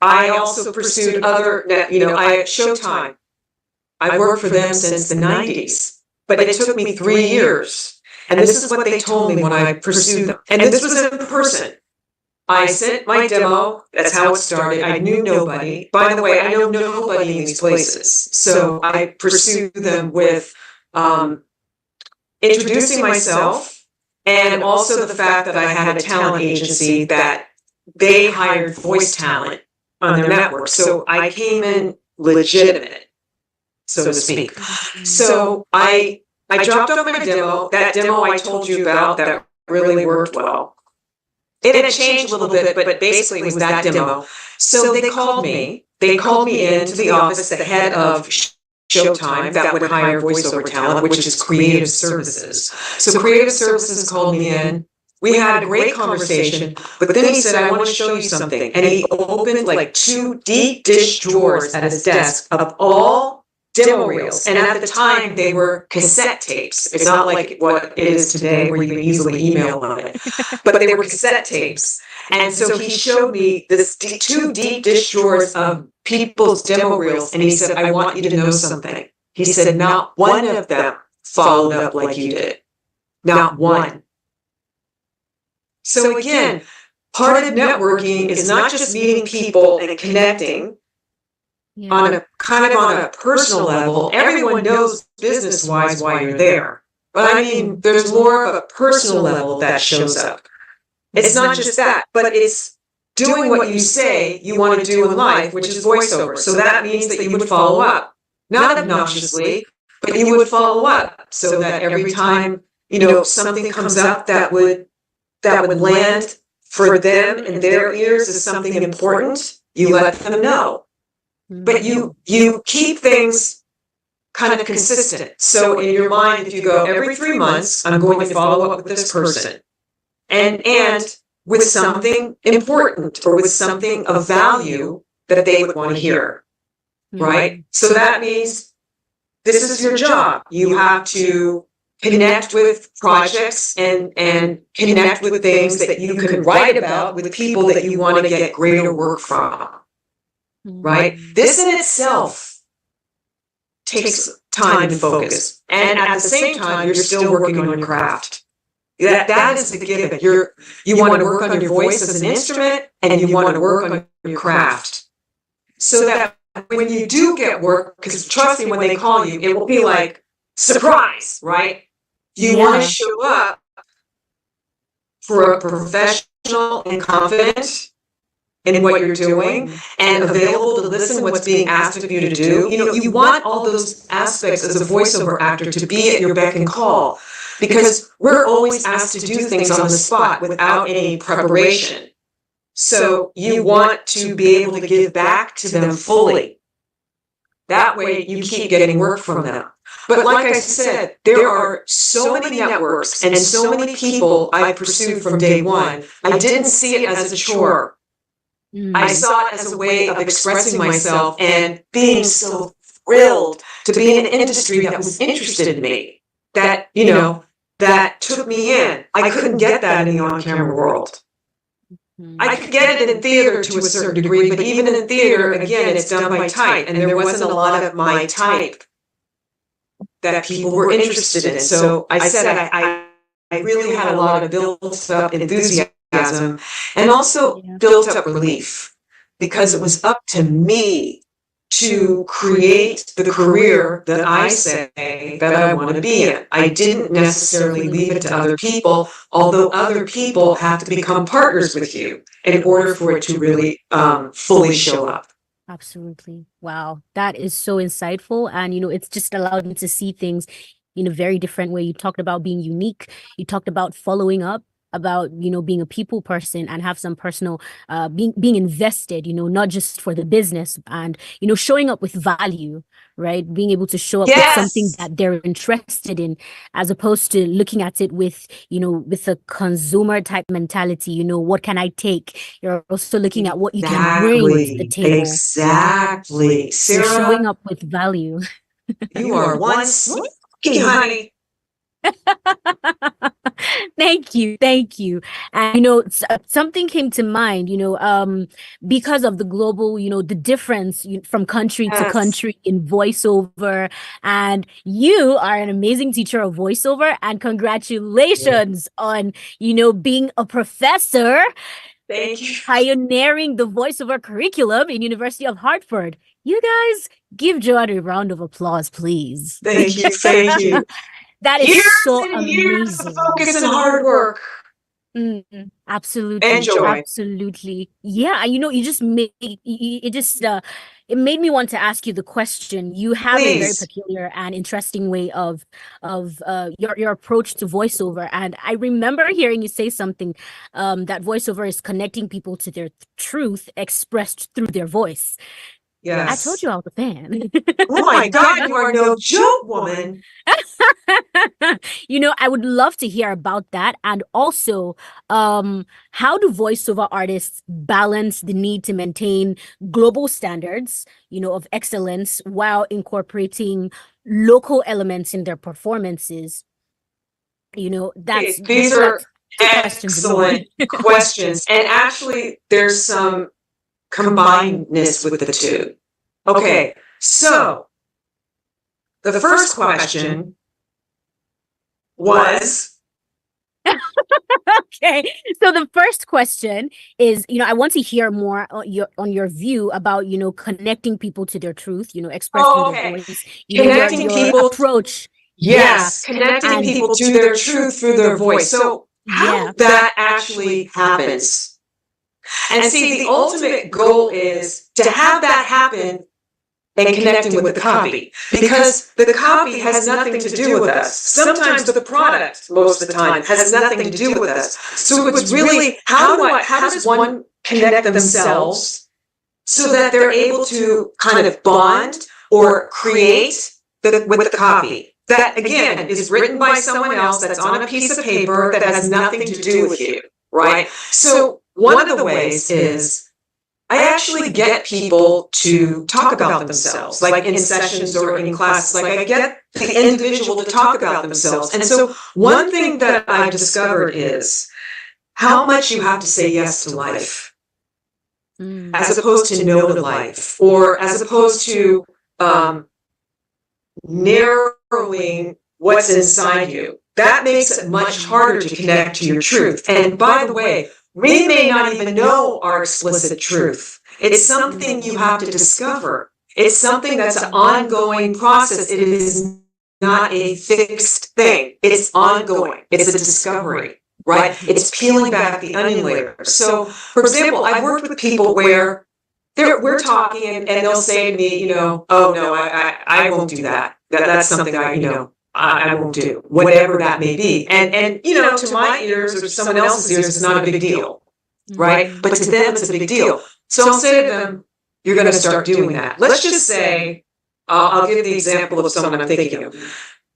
I also pursued other, Showtime. I worked for them since the 90s, but it took me 3 years. And this is what they told me when I pursued them. And this was in person. I sent my demo. That's how it started. I knew nobody. By the way, I know nobody in these places. So I pursued them with introducing myself, and also the fact that I had a talent agency that they hired voice talent on their network. So I came in legitimate, so to speak. So I dropped off my demo. That demo I told you about that really worked well. It had changed a little bit, but basically it was that demo. So they called me. They called me into the office, the head of Showtime that would hire voiceover talent, which is creative services. So creative services called me in. We had a great conversation, but then he said, I want to show you something. And he opened like 2 deep dish drawers at his desk of all demo reels. And at the time, they were cassette tapes. It's not like what it is today where you can easily email on it. But they were cassette tapes. And so he showed me this 2 deep dish drawers of people's demo reels. And he said, I want you to know something. He said, not one of them followed up like you did. Not one. So again, part of networking is not just meeting people and connecting on a kind of on a personal level. Everyone knows business-wise why you're there. But I mean, there's more of a personal level that shows up. It's not just that, but it's doing what you say you want to do in life, which is voiceover. So that means that you would follow up, not obnoxiously, but you would follow up so that every time, something comes up that would land for them in their ears as something important, you let them know. But you keep things kind of consistent. So in your mind, if you go every 3 months, I'm going to follow up with this person. And with something important or with something of value that they would want to hear, right? So that means this is your job. You have to connect with projects and connect with things that you can write about with people that you want to get greater work from, right? This in itself takes time and focus. And at the same time, you're still working on your craft. That is the given. You want to work on your voice as an instrument, and you want to work on your craft. So that when you do get work, because trust me, when they call you, it will be like, surprise, right? You want to show up for a professional and confident in what you're doing and available to listen what's being asked of you to do. You want all those aspects as a voiceover actor to be at your beck and call, because we're always asked to do things on the spot without any preparation. So you want to be able to give back to them fully. That way you keep getting work from them. But like I said, there are so many networks and so many people I pursued from day one. I didn't see it as a chore. I saw it as a way of expressing myself and being so thrilled to be in an industry that was interested in me, that, that took me in. I couldn't get that in the on-camera world. I could get it in theater to a certain degree, but even in theater, again, it's done by type, and there wasn't a lot of my type that people were interested in. So I said I really had a lot of built up enthusiasm and also built up relief, because it was up to me to create the career that I say that I want to be in. I didn't necessarily leave it to other people, although other people have to become partners with you in order for it to really fully show up. Absolutely. Wow. That is so insightful. And, it's just allowed me to see things in a very different way. You talked about being unique. You talked about following up, about, being a people person and have some personal, being invested, not just for the business, and, showing up with value, right? Being able to show up with something that they're interested in, as opposed to looking at it with, with a consumer type mentality, what can I take? You're also looking at what you can bring to the table. Exactly. So Sarah, showing up with value. You are one sneaky honey. Thank you. And something came to mind, because of the global, the difference from country to country in voiceover. And you are an amazing teacher of voiceover, and congratulations on, being a professor. Thank you. Pioneering the voiceover curriculum in University of Hartford. You guys, give Joanne a round of applause, please. Thank you. That is years so and amazing. years of focus and hard work. Absolutely. And joy. Absolutely. Yeah. You just made it made me want to ask you the question. You have a very peculiar and interesting way of your approach to voiceover. And I remember hearing you say something that voiceover is connecting people to their truth expressed through their voice. Yes. I told you I was a fan. Oh my God, you are no joke, woman. I would love to hear about that. And also, how do voiceover artists balance the need to maintain global standards, of excellence, while incorporating local elements in their performances? These are excellent questions. And actually, there's some combinedness with the two. Okay, so the first question was okay, so the first question is, I want to hear more on your view about, connecting people to their truth, expressing their voice, connecting your people approach. Yes, connecting people to their truth through their voice. So how that actually happens. And see, the ultimate goal is to have that happen and connecting with the copy, because the copy has nothing to do with us. Sometimes the product, most of the time, has nothing to do with us. So it's really, how does one connect themselves so that they're able to kind of bond or create with the copy? That, again, is written by someone else, that's on a piece of paper, that has nothing to do with you, right? So one of the ways is I actually get people to talk about themselves, like in sessions or in classes. Like I get the individual to talk about themselves. And so one thing that I've discovered is how much you have to say yes to life, as opposed to no to life, or as opposed to narrowing what's inside you. That makes it much harder to connect to your truth. And by the way, we may not even know our explicit truth. It's something you have to discover. It's something that's an ongoing process. It is not a fixed thing. It's ongoing. It's a discovery, right? It's peeling back the onion layer. So, for example, I've worked with people where we're talking and they'll say to me, oh no, I won't do that. That's something I won't do, whatever that may be. And to my ears or to someone else's ears, it's not a big deal, right? But to them, it's a big deal. So I'll say to them, you're going to start doing that. Let's just say, I'll give the example of someone I'm thinking of.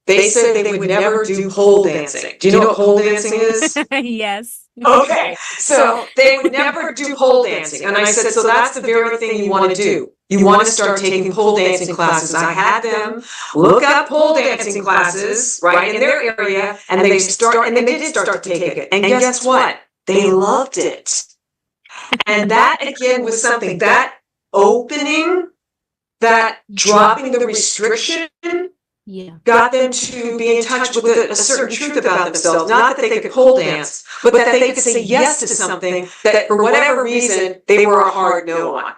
They said they would never do pole dancing. Do you know what pole dancing is? Yes. Okay, so they would never do pole dancing. And I said, so that's the very thing you want to do. You want to start taking pole dancing classes. I had them look up pole dancing classes right in their area, and they did start to take it. And guess what? They loved it. And that again was something, that opening, that dropping the restriction, got them to be in touch with a certain truth about themselves. Not that they could pole dance, but that they could say yes to something that for whatever reason they were a hard no on.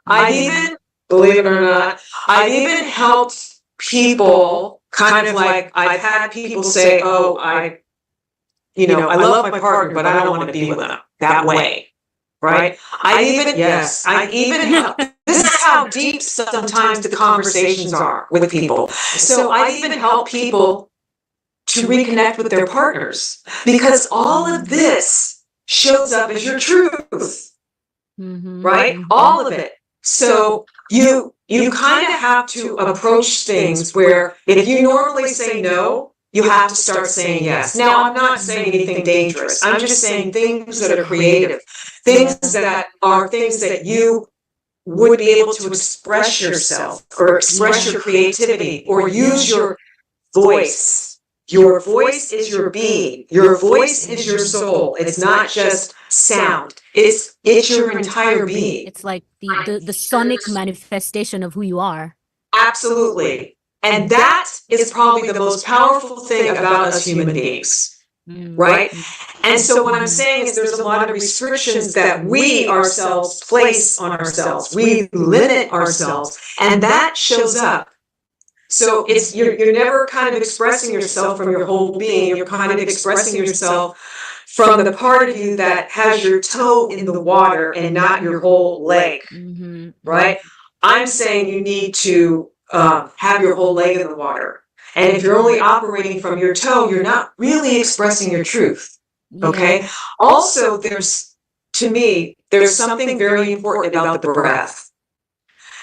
I've even, believe it or not, I've even helped people kind of like, I've had people say, I love my partner, but I don't want to be with them that way. Right? I even this is how deep sometimes the conversations are with people. So I even help people to reconnect with their partners, because all of this shows up as your truth, right? All of it. So you kind of have to approach things where if you normally say no, you have to start saying yes. Now, I'm not saying anything dangerous. I'm just saying things that are creative, things that are things that you would be able to express yourself or express your creativity or use your voice. Your voice is your being. Your voice is your soul. It's not just sound. It's your entire being. It's like the sonic manifestation of who you are. Absolutely. And that is probably the most powerful thing about us human beings, right? And so what I'm saying is there's a lot of restrictions that we ourselves place on ourselves. We limit ourselves, and that shows up. So it's you're never kind of expressing yourself from your whole being. You're kind of expressing yourself from the part of you that has your toe in the water and not your whole leg, right? I'm saying you need to have your whole leg in the water. And if you're only operating from your toe, you're not really expressing your truth. Okay. Also, to me, there's something very important about the breath.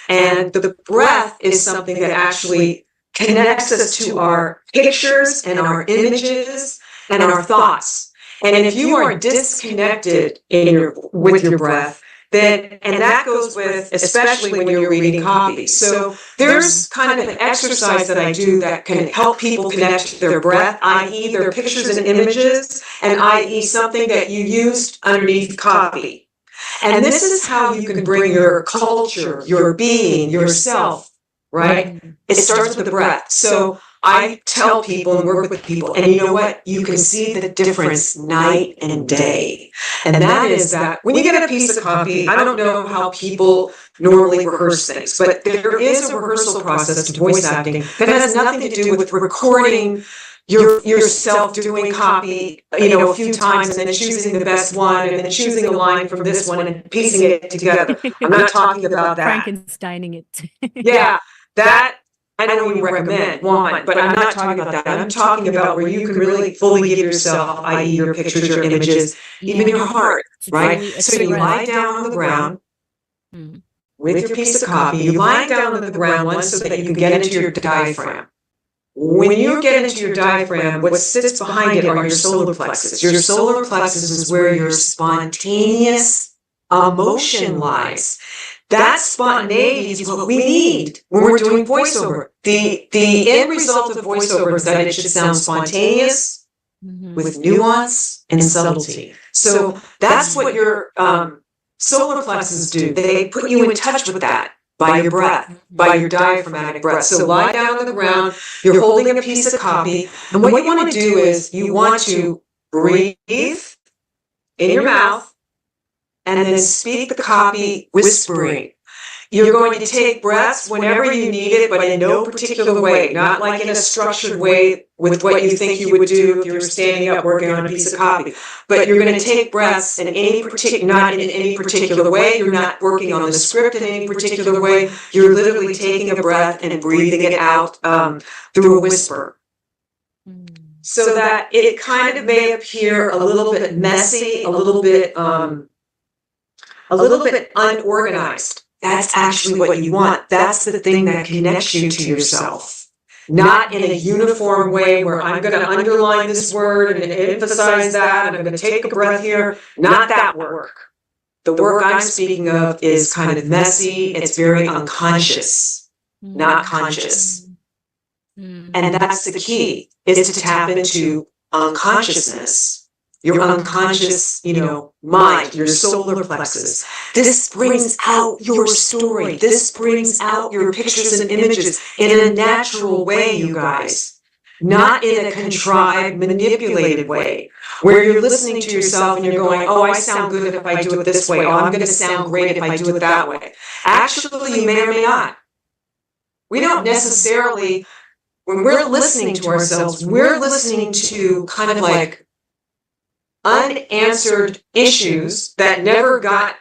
And the breath is something that actually connects us to our pictures and our images and our thoughts. And if you are disconnected with your breath, and that goes with, especially when you're reading copy. So there's kind of an exercise that I do that can help people connect to their breath, i.e. their pictures and images, and i.e. something that you used underneath copy. And this is how you can bring your culture, your being, yourself, right? It starts with the breath. So I tell people and work with people, and you know what? You can see the difference night and day. And that is that when you get a piece of copy, I don't know how people normally rehearse things, but there is a rehearsal process to voice acting that has nothing to do with recording yourself doing copy, a few times and then choosing the best one and then choosing a line from this one and piecing it together. I'm not talking about that. Frankensteining it. Yeah, that I don't even recommend one, but I'm not talking about that. I'm talking about where you can really fully give yourself, i.e. your pictures, your images, even your heart, right? So you lie down on the ground with your piece of copy. You lie down on the ground once so that you can get into your diaphragm. When you get into your diaphragm, what sits behind it are your solar plexus. Your solar plexus is where your spontaneous emotion lies. That spontaneity is what we need when we're doing voiceover. The end result of voiceover is that it should sound spontaneous with nuance and subtlety. So that's what your solar plexuses do. They put you in touch with that by your breath, by your diaphragmatic breath. So lie down on the ground, you're holding a piece of copy, and what you want to do is you want to breathe in your mouth and then speak the copy whispering. You're going to take breaths whenever you need it, but in no particular way, not like in a structured way with what you think you would do if you were standing up working on a piece of copy. But you're going to take breaths in any not in any particular way. You're not working on the script in any particular way. You're literally taking a breath and breathing it out through a whisper. So that it kind of may appear a little bit messy, a little bit unorganized. That's actually what you want. That's the thing that connects you to yourself. Not in a uniform way where I'm going to underline this word and emphasize that, and I'm going to take a breath here. Not that work. The work I'm speaking of is kind of messy. It's very unconscious, not conscious. And that's the key, is to tap into unconsciousness. Your unconscious, mind, your solar plexus. This brings out your story. This brings out your pictures and images in a natural way, you guys. Not in a contrived, manipulated way, where you're listening to yourself and you're going, oh, I sound good if I do it this way. Oh, I'm going to sound great if I do it that way. Actually, you may or may not. We don't necessarily, when we're listening to ourselves, we're listening to kind of like unanswered issues that never got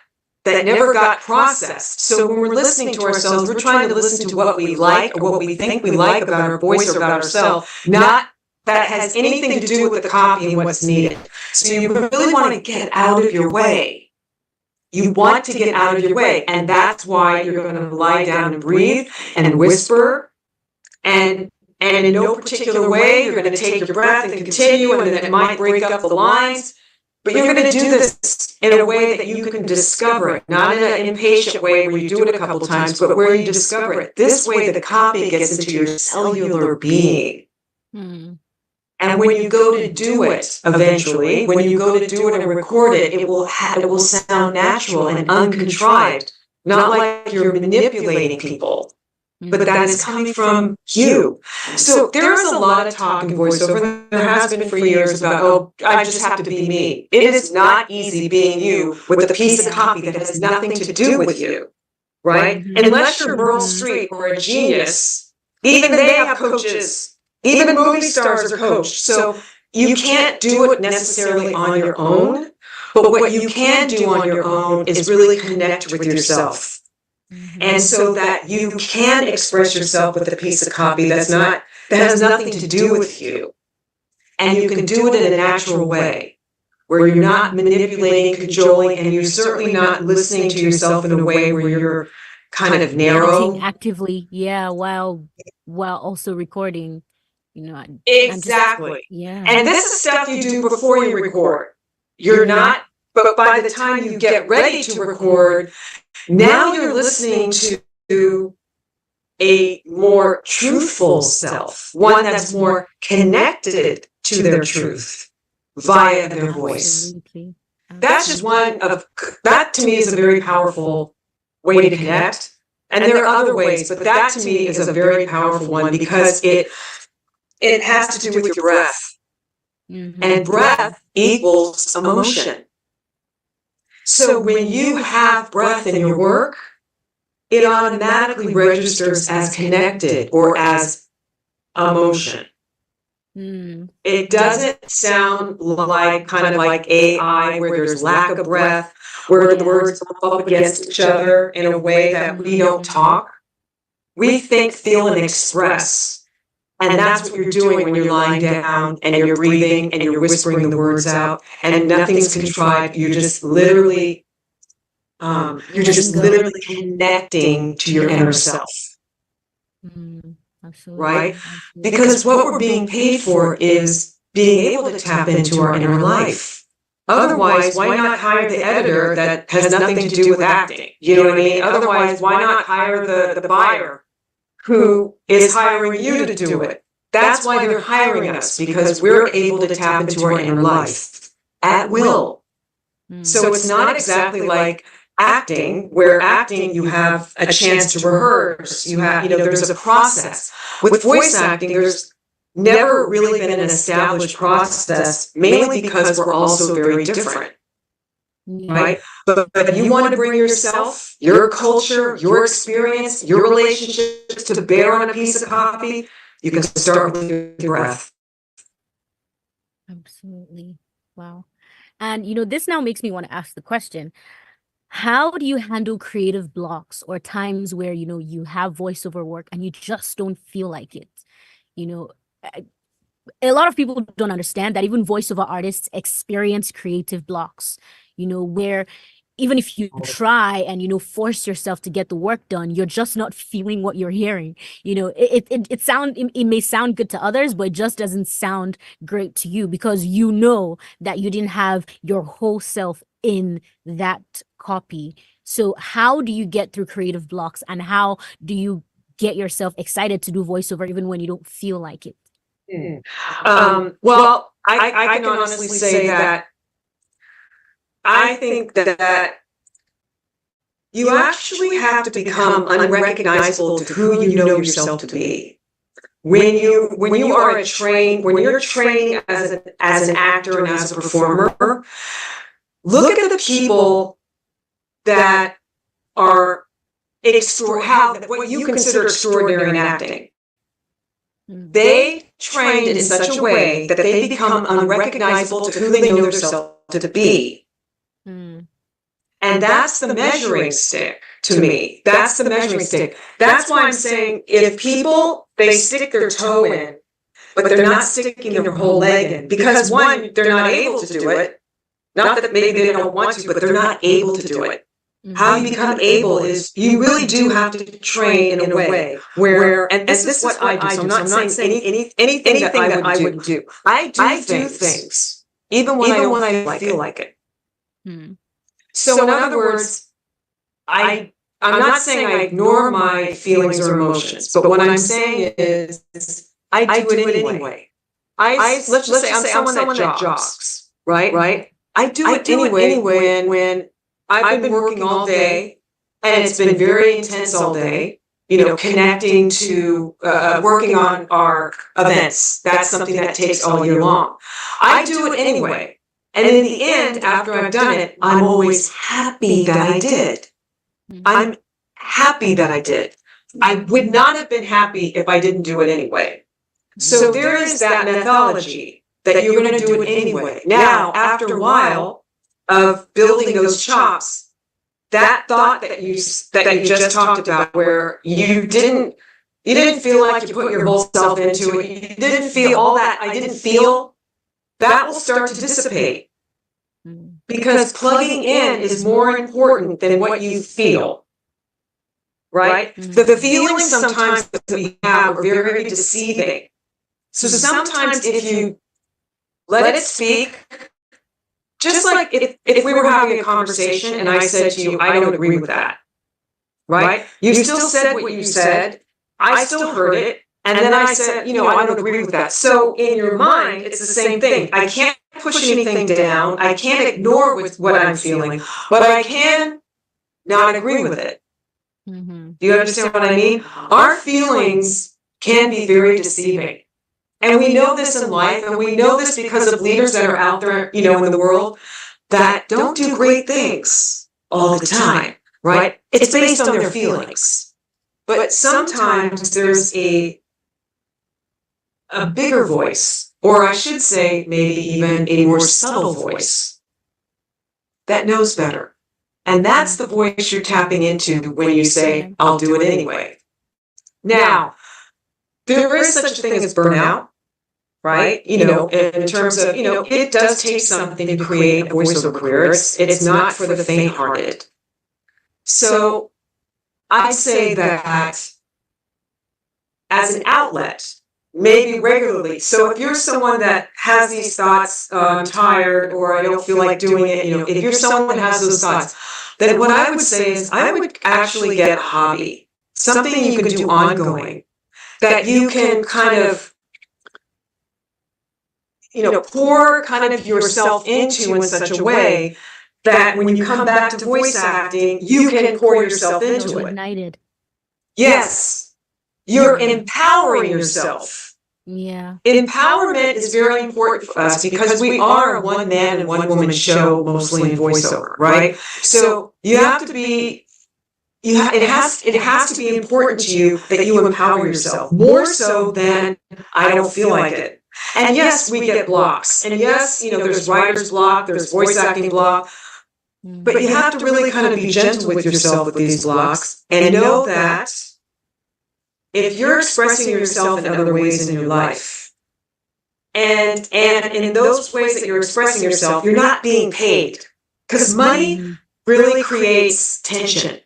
processed. So when we're listening to ourselves, we're trying to listen to what we like or what we think we like about our voice or about ourselves, not that has anything to do with the copy and what's needed. So you really want to get out of your way. You want to get out of your way, and that's why you're going to lie down and breathe and whisper, and in no particular way, you're going to take your breath and continue, and then it might break up the lines. But you're going to do this in a way that you can discover it, not in an impatient way where you do it a couple times, but where you discover it. This way, the copy gets into your cellular being. And when you go to do it, eventually, when you go to do it and record it, it will sound natural and uncontrived, not like you're manipulating people. But that is coming from you. So there is a lot of talk in voiceover. There has been for years about, oh, I just have to be me. It is not easy being you with a piece of copy that has nothing to do with you, right? Unless you're Meryl Streep or a genius, even they have coaches. Even movie stars are coached. So you can't do it necessarily on your own. But what you can do on your own is really connect with yourself. And so that you can express yourself with a piece of copy that has nothing to do with you. And you can do it in a natural way, where you're not manipulating, cajoling, and you're certainly not listening to yourself in a way where you're kind of narrow. Actively, while also recording, Exactly. And this is stuff you do before you record. You're not, but by the time you get ready to record, now you're listening to a more truthful self, one that's more connected to their truth via their voice. That's just that to me is a very powerful way to connect. And there are other ways, but that to me is a very powerful one because it has to do with your breath. And breath equals emotion. So when you have breath in your work, it automatically registers as connected or as emotion. It doesn't sound like kind of like AI where there's lack of breath, where the words bump up against each other in a way that we don't talk. We think, feel, and express. And that's what you're doing when you're lying down and you're breathing and you're whispering the words out and nothing's contrived. You're just literally connecting to your inner self. Right? Because what we're being paid for is being able to tap into our inner life. Otherwise, why not hire the editor that has nothing to do with acting? You know what I mean? Otherwise, why not hire the buyer who is hiring you to do it? That's why they're hiring us, because we're able to tap into our inner life at will. So it's not exactly like acting, where acting you have a chance to rehearse, there's a process. With voice acting, there's never really been an established process, mainly because we're also very different. Right? But if you want to bring yourself, your culture, your experience, your relationships to bear on a piece of copy, you can start with your breath. Absolutely. Wow. And this now makes me want to ask the question, how do you handle creative blocks or times where you have voiceover work and you just don't feel like it? A lot of people don't understand that even voiceover artists experience creative blocks, where even if you try and force yourself to get the work done, you're just not feeling what you're hearing. It may sound good to others, but it just doesn't sound great to you because that you didn't have your whole self in that copy. So how do you get through creative blocks, and how do you get yourself excited to do voiceover even when you don't feel like it? Well, I can honestly say that I think that you actually have to become unrecognizable to who you know yourself to be. When you're training as an actor and as a performer, look at the people that are what you consider extraordinary in acting. They trained in such a way that they become unrecognizable to who they know themselves to be. And that's the measuring stick to me. That's the measuring stick. That's why I'm saying if people, they stick their toe in, but they're not sticking their whole leg in, because one, they're not able to do it. Not that maybe they don't want to, but they're not able to do it. How you become able is you really do have to train in a way where, and this is what I do. So I'm not saying anything that I wouldn't do. I do things even when I feel like it. So in other words, I'm not saying I ignore my feelings or emotions, but what I'm saying is I do it anyway. Let's just say I'm someone that jogs, right? I do it anyway when I've been working all day and it's been very intense all day, connecting to working on our events. That's something that takes all year long. I do it anyway. And in the end, after I've done it, I'm always happy that I did. I'm happy that I did. I would not have been happy if I didn't do it anyway. So there is that methodology that you're going to do it anyway. Now, after a while of building those chops, that thought that you just talked about, where you didn't feel like you put your whole self into it, you didn't feel all that I didn't feel, that will start to dissipate. Because plugging in is more important than what you feel. Right? The feelings sometimes that we have are very, very deceiving. So sometimes if you let it speak, just like if we were having a conversation and I said to you, I don't agree with that. Right? You still said what you said. I still heard it. And then I said, I don't agree with that. So in your mind, it's the same thing. I can't push anything down. I can't ignore with what I'm feeling, but I can not agree with it. Do you understand what I mean? Our feelings can be very deceiving. And we know this in life, and we know this because of leaders that are out there, in the world that don't do great things all the time, right? It's based on their feelings. But sometimes there's a bigger voice, or I should say maybe even a more subtle voice that knows better. And that's the voice you're tapping into when you say, I'll do it anyway. Now, there is such a thing as burnout, right? In terms of, it does take something to create a voiceover career. It's not for the faint-hearted. So I say that as an outlet, maybe regularly. So if you're someone that has these thoughts, I'm tired, or I don't feel like doing it, if you're someone that has those thoughts, then what I would say is I would actually get a hobby, something you can do ongoing, that you can kind of, pour kind of yourself into in such a way that when you come back to voice acting, you can pour yourself into it. Ignited. Yes, you're empowering yourself. Yeah. Empowerment is very important for us because we are a one man and one woman show, mostly in voiceover, right? So you have to be, it has to be important to you that you empower yourself more so than I don't feel like it. And yes, we get blocks. And yes, there's writer's block, there's voice acting block. But you have to really kind of be gentle with yourself with these blocks and know that if you're expressing yourself in other ways in your life, and in those ways that you're expressing yourself, you're not being paid. Because money really creates tension.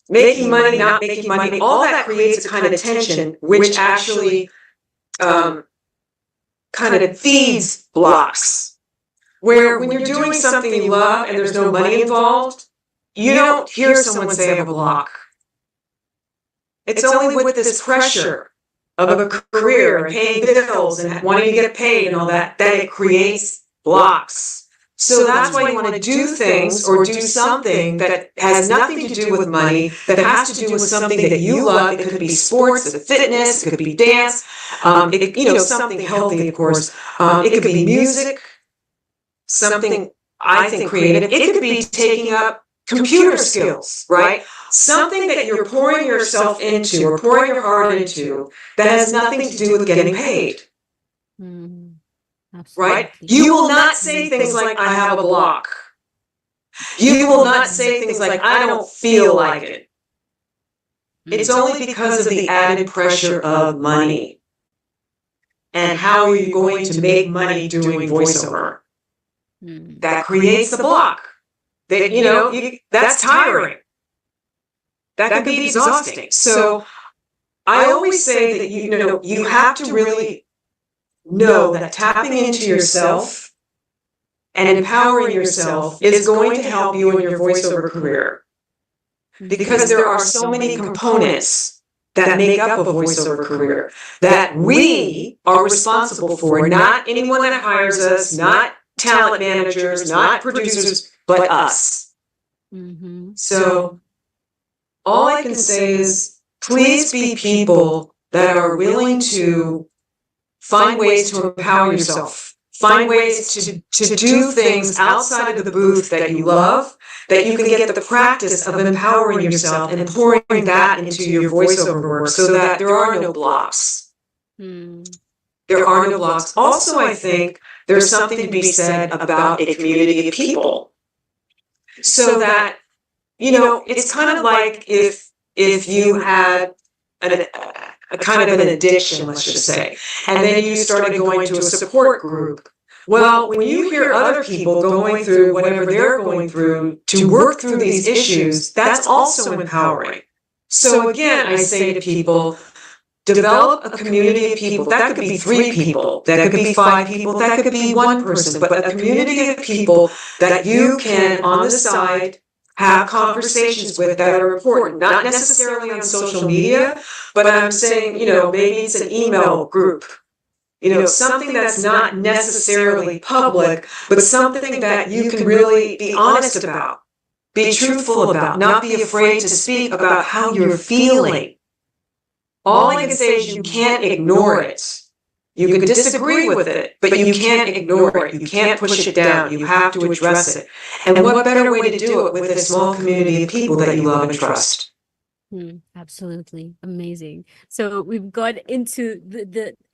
Making money, not making money, all that creates a kind of tension, which actually kind of feeds blocks. Where when you're doing something you love and there's no money involved, you don't hear someone say I have a block. It's only with this pressure of a career and paying bills and wanting to get paid and all that, that it creates blocks. So that's why you want to do things or do something that has nothing to do with money, that has to do with something that you love. It could be sports, fitness, it could be dance, something healthy, of course. It could be music, something I think creative. It could be taking up computer skills, right? Something that you're pouring yourself into or pouring your heart into that has nothing to do with getting paid. Right? You will not say things like, I have a block. You will not say things like, I don't feel like it. It's only because of the added pressure of money. And how are you going to make money doing voiceover? That creates the block. That's tiring. That can be exhausting. So I always say that you have to really know that tapping into yourself and empowering yourself is going to help you in your voiceover career. Because there are so many components that make up a voiceover career that we are responsible for, not anyone that hires us, not talent managers, not producers, but us. So all I can say is, please be people that are willing to find ways to empower yourself. Find ways to do things outside of the booth that you love, that you can get the practice of empowering yourself and pouring that into your voiceover work so that there are no blocks. There are no blocks. Also, I think there's something to be said about a community of people. So that, it's kind of like if you had a kind of an addiction, let's just say, and then you started going to a support group. Well, when you hear other people going through whatever they're going through to work through these issues, that's also empowering. So again, I say to people, develop a community of people. That could be 3 people, that could be 5 people, that could be 1 person, but a community of people that you can, on the side, have conversations with that are important, not necessarily on social media, but I'm saying, maybe it's an email group, something that's not necessarily public, but something that you can really be honest about, be truthful about, not be afraid to speak about how you're feeling. All I can say is you can't ignore it. You can disagree with it, but you can't ignore it. You can't push it down. You have to address it. And what better way to do it with a small community of people that you love and trust? Absolutely amazing. So we've got into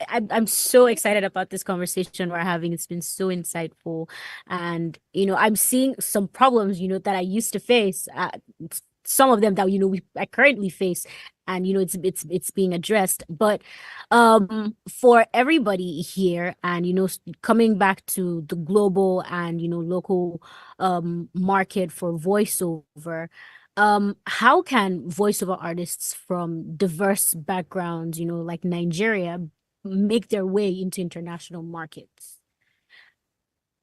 I'm so excited about this conversation we're having. It's been so insightful, and I'm seeing some problems that I used to face. Some of them that I currently face, and it's being addressed. But for everybody here, and coming back to the global and local market for voiceover, how can voiceover artists from diverse backgrounds, like Nigeria, make their way into international markets?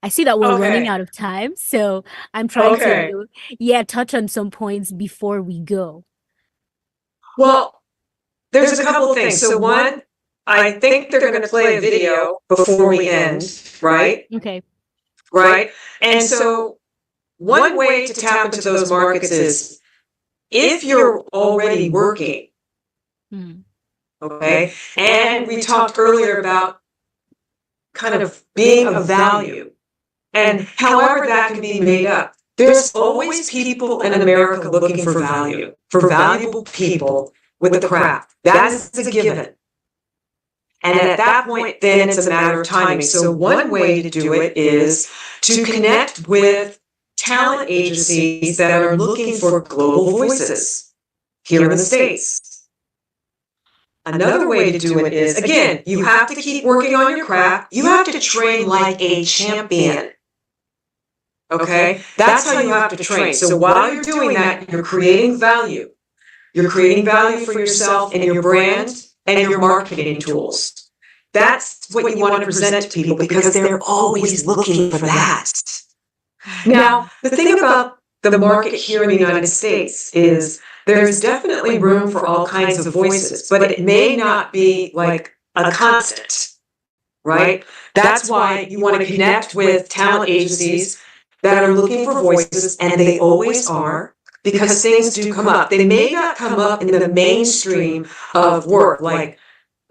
I see that we're running out of time, so I'm trying to touch on some points before we go. Well, there's a couple of things. So one, I think they're going to play a video before we end, right? Okay. Right? And so one way to tap into those markets is if you're already working, okay? And we talked earlier about kind of being of value and however that can be made up. There's always people in America looking for value, for valuable people with the craft. That is a given. And at that point, then it's a matter of timing. So one way to do it is to connect with talent agencies that are looking for global voices here in the States. Another way to do it is, again, you have to keep working on your craft. You have to train like a champion. Okay? That's how you have to train. So while you're doing that, you're creating value. You're creating value for yourself and your brand and your marketing tools. That's what you want to present to people because they're always looking for that. Now, the thing about the market here in the United States is there's definitely room for all kinds of voices, but it may not be like a constant, right? That's why you want to connect with talent agencies that are looking for voices, and they always are, because things do come up. They may not come up in the mainstream of work, like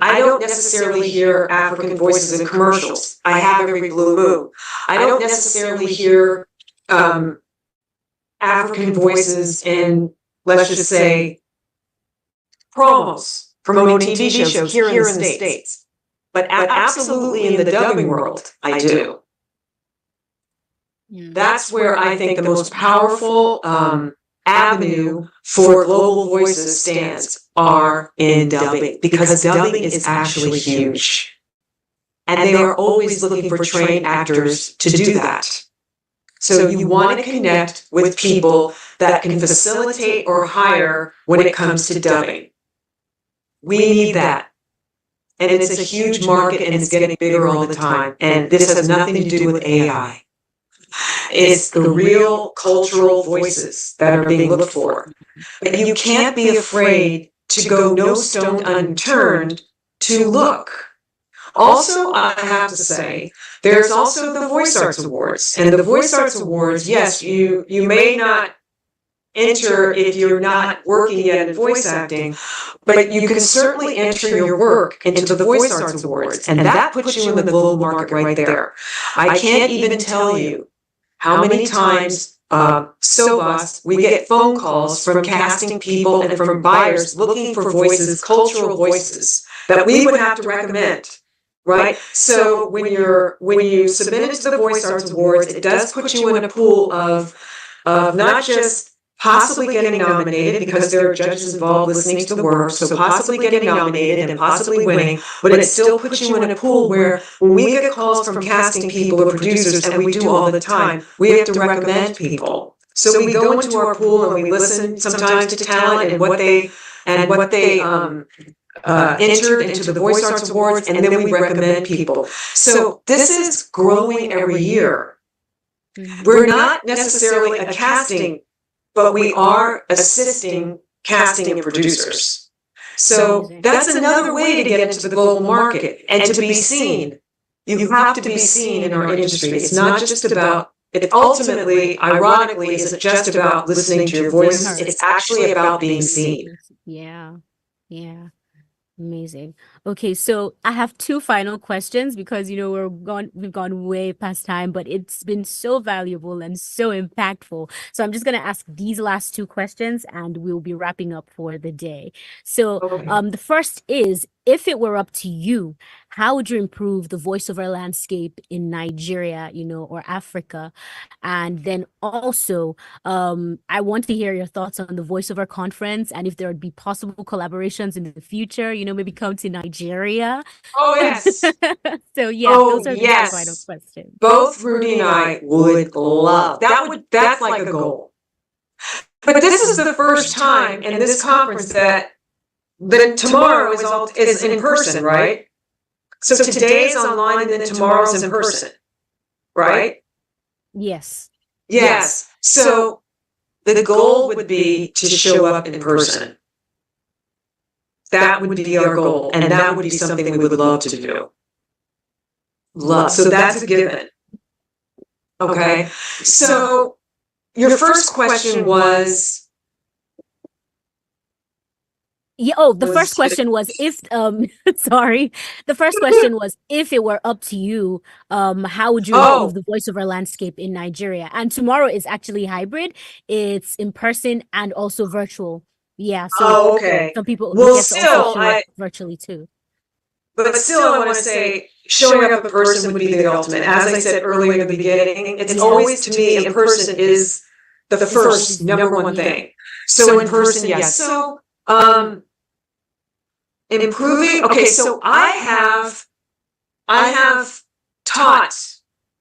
I don't necessarily hear African voices in commercials. I have every blue moon. I don't necessarily hear African voices in, let's just say, promos, promoting TV shows here in the States. But absolutely in the dubbing world, I do. That's where I think the most powerful avenue for global voices stands are in dubbing, because dubbing is actually huge. And they are always looking for trained actors to do that. So you want to connect with people that can facilitate or hire when it comes to dubbing. We need that. And it's a huge market and it's getting bigger all the time. And this has nothing to do with AI. It's the real cultural voices that are being looked for. But you can't be afraid to go no stone unturned to look. Also, I have to say, there's also the Voice Arts Awards. And the Voice Arts Awards, yes, you may not enter if you're not working yet in voice acting, but you can certainly enter your work into the Voice Arts Awards. And that puts you in the global market right there. I can't even tell you how many times Sobos, we get phone calls from casting people and from buyers looking for voices, cultural voices, that we would have to recommend. Right? So when you submit it to the Voice Arts Awards, it does put you in a pool of not just possibly getting nominated, because there are judges involved listening to the work, so possibly getting nominated and possibly winning, but it still puts you in a pool where when we get calls from casting people or producers, and we do all the time, we have to recommend people. So we go into our pool and we listen sometimes to talent and what they entered into the Voice Arts Awards, and then we recommend people. So this is growing every year. We're not necessarily a casting, but we are assisting casting and producers. So that's another way to get into the global market and to be seen. You have to be seen in our industry. It's not just about, it ultimately, ironically, isn't just about listening to your voice. It's actually about being seen. Yeah. Yeah. Amazing. Okay, so I have two final questions because we've gone way past time, but it's been so valuable and so impactful. So I'm just gonna ask these last two questions and we'll be wrapping up for the day. So the first is, if it were up to you, how would you improve the voiceover landscape in Nigeria, or Africa? And then also, I want to hear your thoughts on the voiceover conference and if there would be possible collaborations in the future, maybe come to Nigeria. Oh, yes. So yeah, those are the final questions. Both Rudy and I would love that. That's like a goal. But this is the first time in this conference that tomorrow is in person, right? So today is online and then tomorrow's in person, right? Yes. Yes. So the goal would be to show up in person. That would be our goal, and that would be something we would love to do. Love. So that's a given. Okay. So your first question was. Yeah, the first question was if sorry. The first question was if it were up to you, how would you improve the voiceover landscape in Nigeria? And tomorrow is actually hybrid. It's in person and also virtual. Yeah, so Okay. some people Well, get to also show it virtually too. But still, I want to say showing up in person would be the ultimate. As I said earlier in the beginning, it's always, to me, in person is the first number one thing. So in person, yes. So, improving. Okay, so I have taught,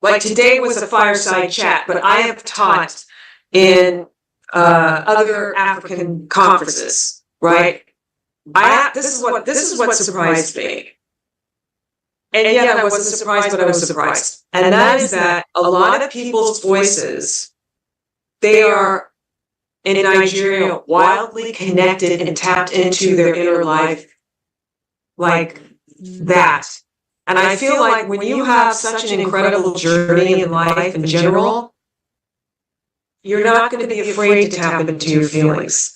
like today was a fireside chat, but I have taught in other African conferences, right? This is what surprised me. And yet I wasn't surprised, but I was surprised. And that is that a lot of people's voices, they are in Nigeria wildly connected and tapped into their inner life like that. And I feel like when you have such an incredible journey in life in general, you're not going to be afraid to tap into your feelings.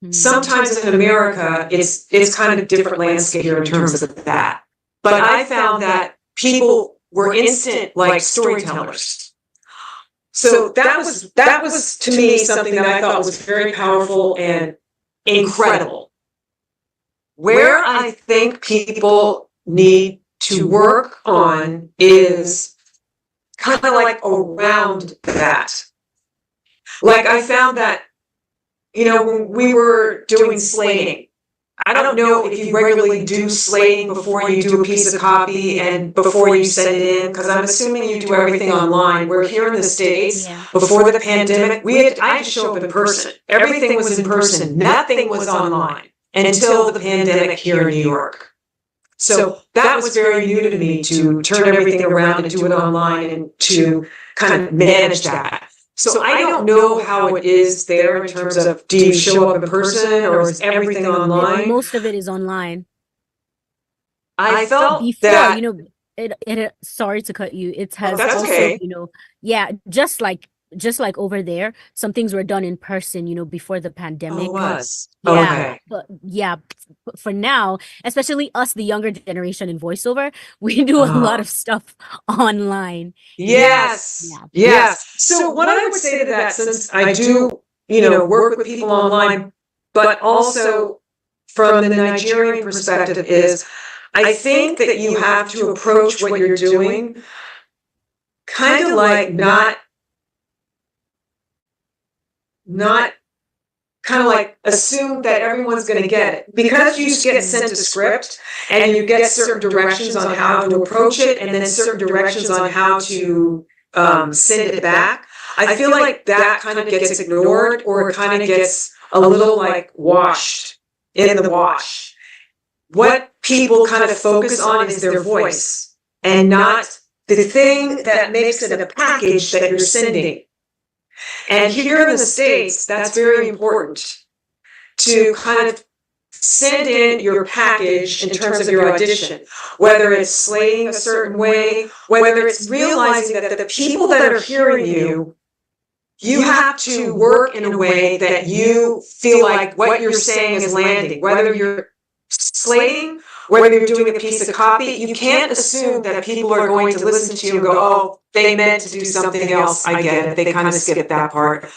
Sometimes in America, it's kind of a different landscape here in terms of that. But I found that people were instant like storytellers. So that was to me something that I thought was very powerful and incredible. Where I think people need to work on is kind of like around that. Like I found that, when we were doing slating, I don't know if you regularly do slating before you do a piece of copy and before you send it in, because I'm assuming you do everything online. We're here in the States, before the pandemic, I had to show up in person. Everything was in person. Nothing was online until the pandemic here in New York. So that was very new to me, to turn everything around and do it online and to kind of manage that. So I don't know how it is there in terms of, do you show up in person or is everything online? Most of it is online. I felt before, that it sorry to cut you. It has that's also, okay. just like over there, some things were done in person, before the pandemic. Oh, it was. Yeah, Okay. but for now, especially us, the younger generation in voiceover, we do a lot of stuff online. Yes. Yes. So what I would say to that, since I do, work with people online, but also from the Nigerian perspective, is I think that you have to approach what you're doing kind of like not kind of like assume that everyone's going to get it, because you get sent a script and you get certain directions on how to approach it and then certain directions on how to send it back. I feel like that kind of gets ignored, or it kind of gets a little like washed in the wash. What people kind of focus on is their voice and not the thing that makes it a package that you're sending. And here in the States, that's very important, to kind of send in your package in terms of your audition, whether it's slating a certain way, whether it's realizing that the people that are hearing you, you have to work in a way that you feel like what you're saying is landing, whether you're slating, whether you're doing a piece of copy. You can't assume that people are going to listen to you and go, oh, they meant to do something else. I get it. They kind of skipped that part.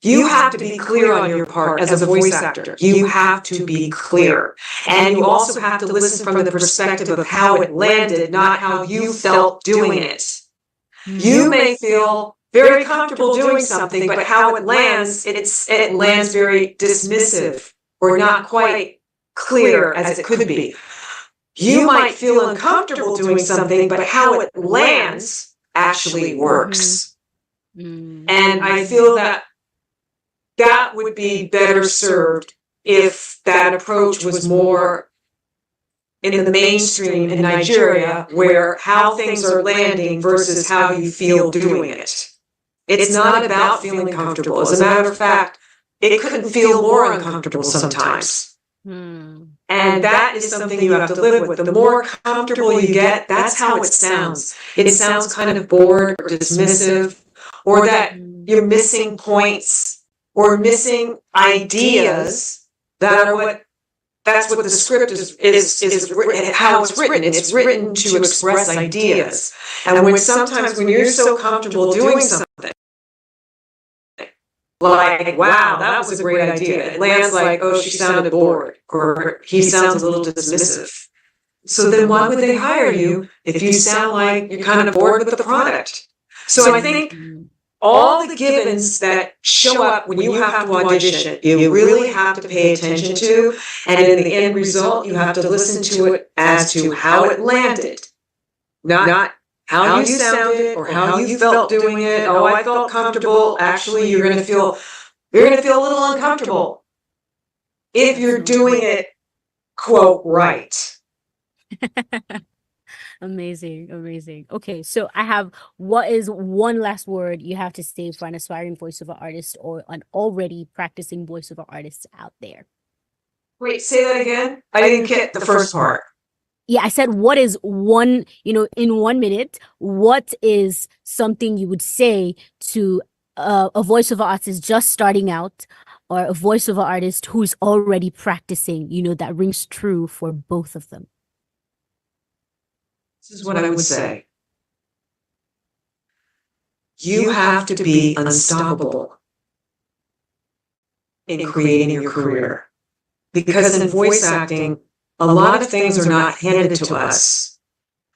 You have to be clear on your part as a voice actor. You have to be clear. And you also have to listen from the perspective of how it landed, not how you felt doing it. You may feel very comfortable doing something, but how it lands, it lands very dismissive or not quite clear as it could be. You might feel uncomfortable doing something, but how it lands actually works. And I feel that that would be better served if that approach was more in the mainstream in Nigeria, where how things are landing versus how you feel doing it. It's not about feeling comfortable. As a matter of fact, it couldn't feel more uncomfortable sometimes. And that is something you have to live with. The more comfortable you get, that's how it sounds. It sounds kind of bored or dismissive, or that you're missing points or missing ideas that's what the script is how it's written. It's written to express ideas. And sometimes when you're so comfortable doing something, like, wow, that was a great idea, it lands like, oh, she sounded bored, or he sounds a little dismissive. So then why would they hire you if you sound like you're kind of bored with the product? So I think all the givens that show up when you have to audition, you really have to pay attention to, and in the end result, you have to listen to it as to how it landed, not how you sounded or how you felt doing it. Oh, I felt comfortable. Actually, you're going to feel a little uncomfortable if you're doing it, quote, right. Amazing. Okay, so I have, what is one last word you have to say for an aspiring voiceover artist or an already practicing voiceover artist out there? Wait, say that again. I didn't get the first part. Yeah, I said, what is one, in 1 minute, what is something you would say to a voiceover artist just starting out, or a voiceover artist who's already practicing, that rings true for both of them? This is what I would say. You have to be unstoppable in creating your career. Because in voice acting, a lot of things are not handed to us,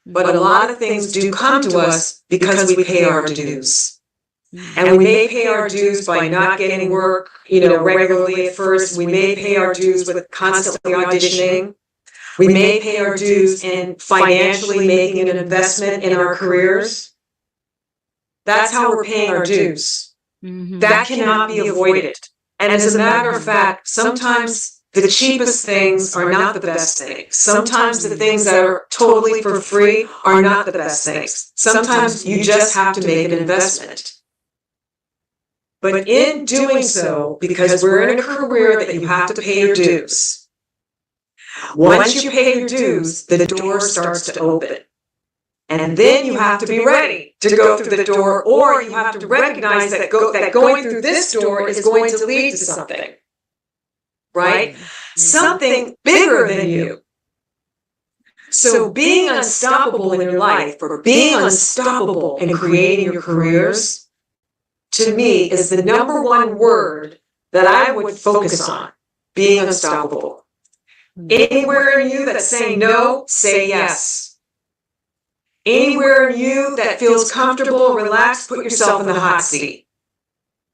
but a lot of things do come to us because we pay our dues. And we may pay our dues by not getting work, regularly at first. We may pay our dues with constantly auditioning. We may pay our dues in financially making an investment in our careers. That's how we're paying our dues. That cannot be avoided. And as a matter of fact, sometimes the cheapest things are not the best things. Sometimes the things that are totally for free are not the best things. Sometimes you just have to make an investment. But in doing so, because we're in a career that you have to pay your dues, once you pay your dues, the door starts to open. And then you have to be ready to go through the door, or you have to recognize that going through this door is going to lead to something. Right? Something bigger than you. So being unstoppable in your life, or being unstoppable in creating your careers, to me is the number one word that I would focus on. Being unstoppable. Anywhere in you that's saying no, say yes. Anywhere in you that feels comfortable, relaxed, put yourself in the hot seat.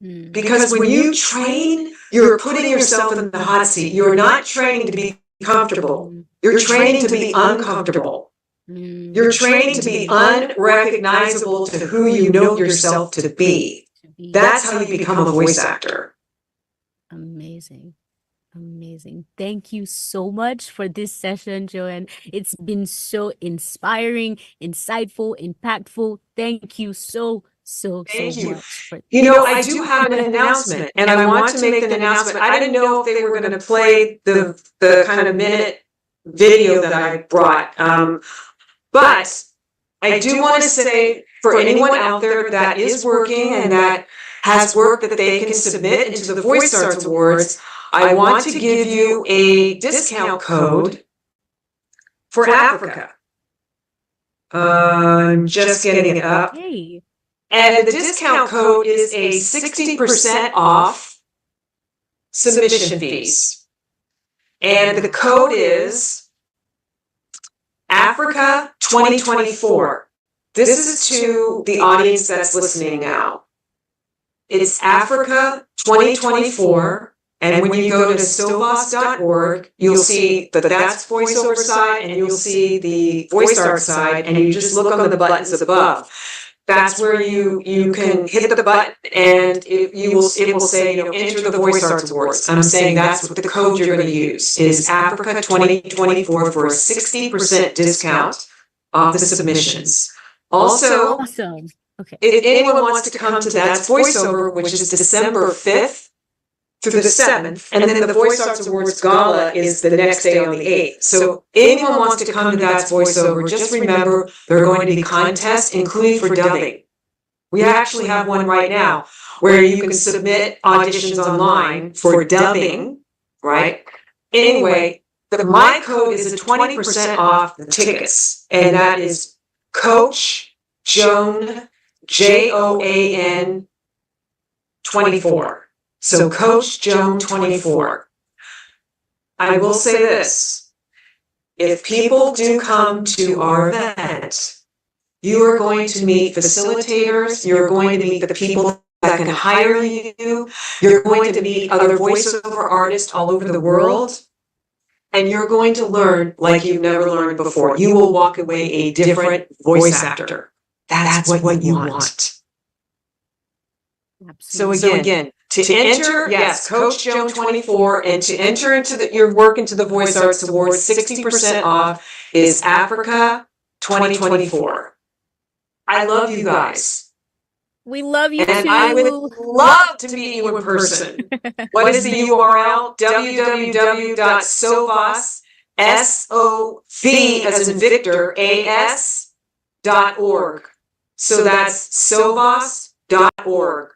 Because when you train, you're putting yourself in the hot seat. You're not training to be comfortable. You're training to be uncomfortable. You're training to be unrecognizable to who you know yourself to be. That's how you become a voice actor. Amazing. Thank you so much for this session, Joanne. It's been so inspiring, insightful, impactful. Thank you so much. I do have an announcement, and I want to make an announcement. I didn't know if they were going to play the kind of minute video that I brought. But I do want to say, for anyone out there that is working and that has work that they can submit into the Voice Arts Awards, I want to give you a discount code for Africa. I'm just getting it up. Hey. And the discount code is a 60% off submission fees. And the code is Africa 2024. This is to the audience that's listening now. It's Africa 2024. And when you go to stovos.org, you'll see that's voiceover side, and you'll see the voice art side, and you just look on the buttons above. That's where you can hit the button, and it will say, enter the Voice Arts Awards. I'm saying that's what the code you're going to use is Africa 2024 for a 60% discount off the submissions. Also, awesome. Okay. If anyone wants to come to That's Voiceover, which is December 5th through the 7th, and then the Voice Arts Awards Gala is the next day on the 8th. So anyone wants to come to That's Voiceover, just remember there are going to be contests, including for dubbing. We actually have one right now where you can submit auditions online for dubbing, right? Anyway, my code is a 20% off the tickets, and that is Coach Joan, Joan 24. So Coach Joan 24. I will say this, if people do come to our event, you are going to meet facilitators, you're going to meet the people that can hire you, you're going to meet other voiceover artists all over the world, and you're going to learn like you've never learned before. You will walk away a different voice actor. That's what you want. So again, to enter, yes, Coach Joan 24, and to enter into your work into the Voice Arts Awards, 60% off is Africa 2024. I love you guys. We love you and too. I would love to meet you in person. What is the URL? www.sovas, S-O-V as in Victor, A-S.org. So that's sovas.org.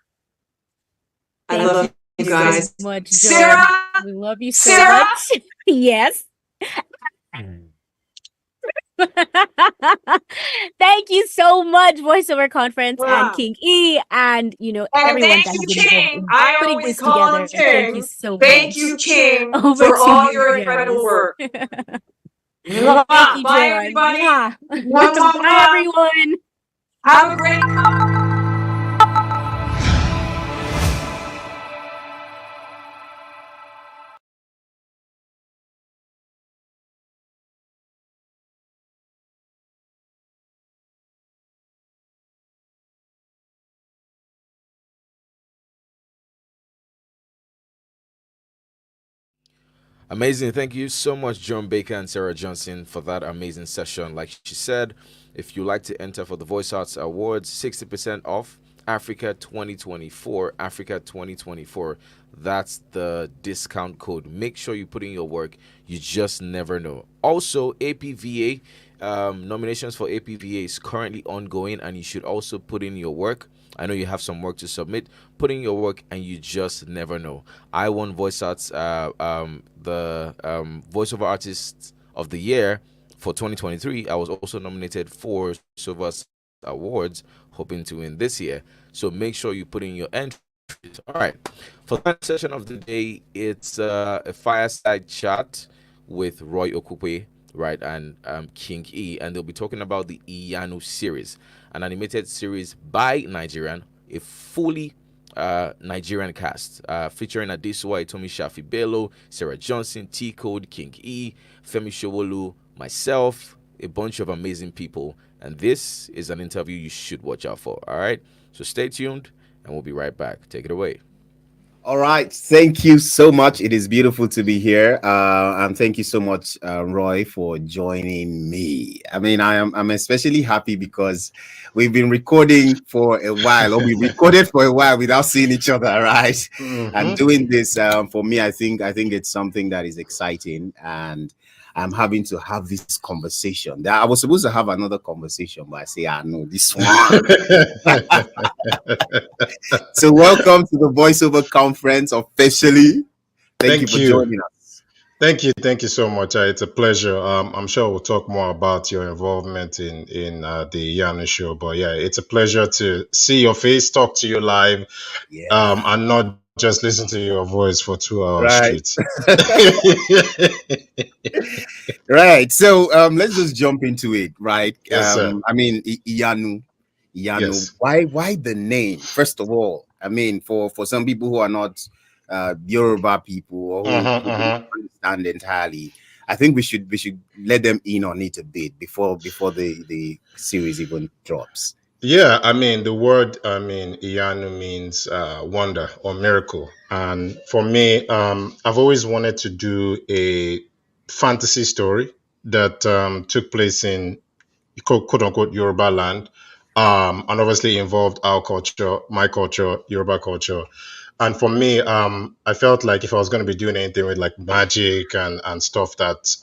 I love you guys. So much, Sarah? we love you so Sarah? much. Yes. Thank you so much, Voiceover Conference and King E, and And everyone thank that you, has been involved King. in I putting always this call together. him King. Thank you so Thank much. you, King, Over for to all you, your Joyce. incredible work. Thank Mwah. you, Bye, Joy. everybody. Mwah. Mwah, mwah, Bye, mwah. everyone. Have a great Amazing. Thank you so much, John Baker and Sarah Johnson, for that amazing session. Like she said, if you like to enter for the Voice Arts Awards, 60% off Africa 2024. Africa 2024. That's the discount code. Make sure you put in your work. You just never know. Also, APVA, nominations for APVA is currently ongoing, and you should also put in your work. I know you have some work to submit. Put in your work, and you just never know. I won Voice Arts, the Voiceover Artist of the Year for 2023. I was also nominated for Sovas Awards, hoping to win this year. So make sure you put in your entries. All right. For that session of the day, it's a fireside chat with Roy Okupe, right, and King E, and they'll be talking about the Iyanu series, an animated series by Nigerian, a fully Nigerian cast, featuring Adesua Itomi Shafi Bello, Sarah Johnson, T Code, King E, Femi Showolu, myself, a bunch of amazing people, and this is an interview you should watch out for. All right, so stay tuned, and we'll be right back. Take it away. All right. Thank you so much. It is beautiful to be here. And thank you so much, Roy, for joining me. I mean, I'm especially happy because we've been recording for a while, or we recorded for a while without seeing each other, right? Mm-hmm. And doing this, for me, I think it's something that is exciting, and I'm having to have this conversation. I was supposed to have another conversation, but I say, no, this one. So welcome to the Voiceover Conference officially. Thank you for joining us. Thank you so much. It's a pleasure. I'm sure we'll talk more about your involvement in the Iyanu show, but yeah, it's a pleasure to see your face, talk to you live, and not just listen to your voice for 2 hours Right. straight. Right. So let's just jump into it, right? Yes, sir. I mean, Iyanu. Yes. Why the name? First of all, I mean, for some people who are not Yoruba people or who don't understand entirely, I think we should let them in on it a bit before the series even drops. Yeah, I mean, the word, Iyanu means wonder or miracle. And for me, I've always wanted to do a fantasy story that took place in quote unquote Yoruba land, and obviously involved our culture, my culture, Yoruba culture. And for me, I felt like if I was going to be doing anything with like magic and stuff that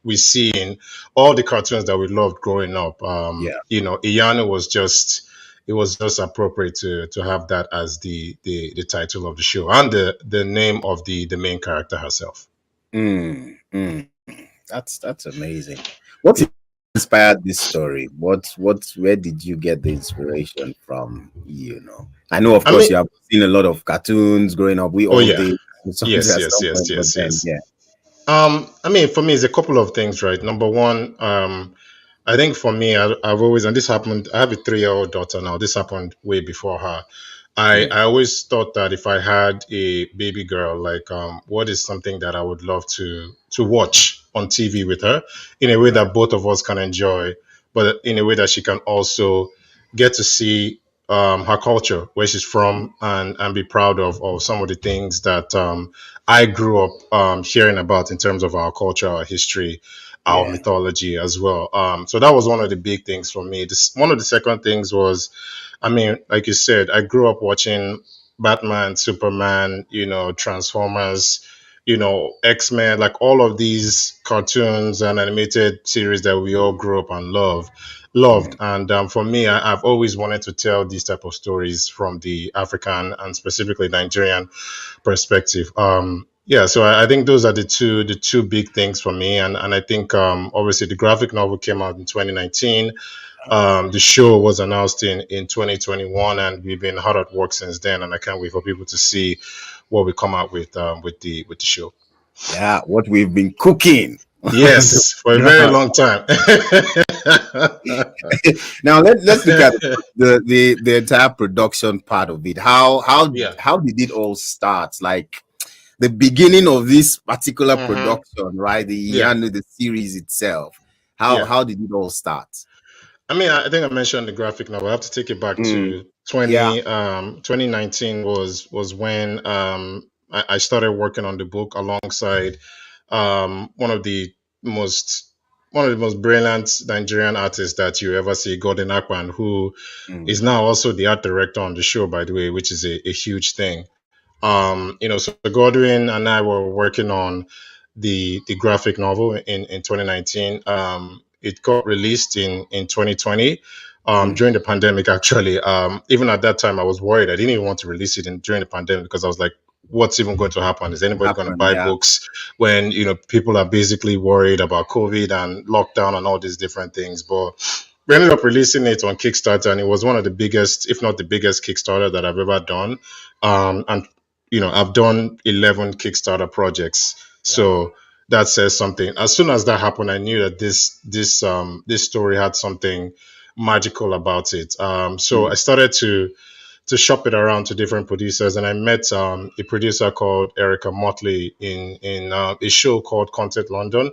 we see in all the cartoons that we loved growing up, Iyanu was just it was just appropriate to have that as the title of the show and the name of the main character herself. That's amazing. What inspired this story? Where did you get the inspiration from? I know, of course, you have seen a lot of cartoons growing up. We all did. Yes. I mean, for me, it's a couple of things, right? Number one, I think for me, I've always, and this happened, I have a 3-year-old daughter now. This happened way before her. I always thought that if I had a baby girl, like, what is something that I would love to watch on TV with her in a way that both of us can enjoy, but in a way that she can also get to see her culture, where she's from, and be proud of some of the things that I grew up hearing about in terms of our culture, our history, our mythology as well. So that was one of the big things for me. One of the second things was, I mean, like you said, I grew up watching Batman, Superman, Transformers, X-Men, like all of these cartoons and animated series that we all grew up and loved. And for me, I've always wanted to tell these type of stories from the African and specifically Nigerian perspective. So I think those are the two big things for me. And I think obviously the graphic novel came out in 2019. The show was announced in 2021, and we've been hard at work since then. And I can't wait for people to see what we come out with the show. Yeah, what we've been cooking. Yes, for a very long time. Now let's look at the entire production part of it. How did it all start? Like the beginning of this particular production, right? The series itself. How did it all start? I mean, I think I mentioned the graphic novel. I have to take it back to 2019 was when I started working on the book alongside one of the most brilliant Nigerian artists that you ever see, Gordon Akpan, who is now also the art director on the show, by the way, which is a huge thing. So Godwin and I were working on the graphic novel in 2019. It got released in 2020 during the pandemic. Actually, even at that time, I was worried. I didn't even want to release it during the pandemic because I was like, "What's even going to happen? Is anybody going to buy books when people are basically worried about COVID and lockdown and all these different things?" But we ended up releasing it on Kickstarter, and it was one of the biggest, if not the biggest, Kickstarter that I've ever done. And I've done 11 Kickstarter projects. So that says something. As soon as that happened, I knew that this story had something magical about it. So I started to shop it around to different producers, and I met a producer called Erica Motley in a show called Content London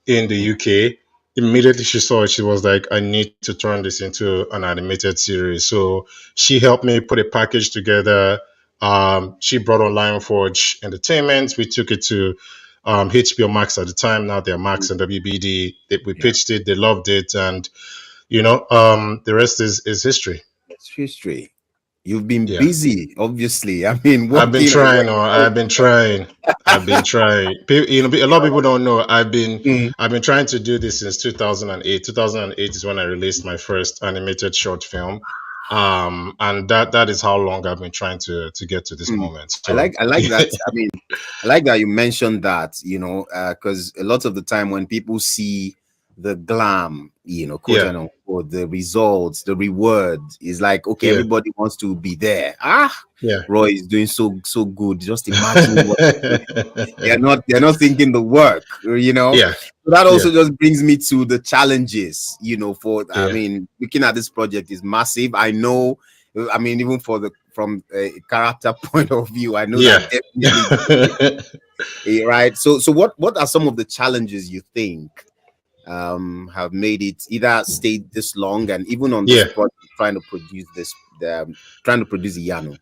in the UK. Immediately she saw it, she was like, I need to turn this into an animated series. So she helped me put a package together. She brought on Lionforge Entertainment. We took it to HBO Max at the time. Now they're Max and WBD. We pitched it. They loved it. And, the rest is history. It's history. You've been busy, obviously. I mean, I've been trying. I've been trying. A lot of people don't know. I've been trying to do this since 2008. 2008 is when I released my first animated short film. And that is how long I've been trying to get to this moment. So, I like that. I mean, I like that you mentioned that, because a lot of the time when people see the glam, quote unquote, the results, the reward is like, okay, everybody wants to be there. Roy is doing so good. Just imagine what they're not thinking the work, So that also just brings me to the challenges, I mean, looking at this project is massive. I know, I mean, even from a character point of view, I know that definitely right. So what are some of the challenges you think have made it either stayed this long and even on this project trying to produce Iyanu?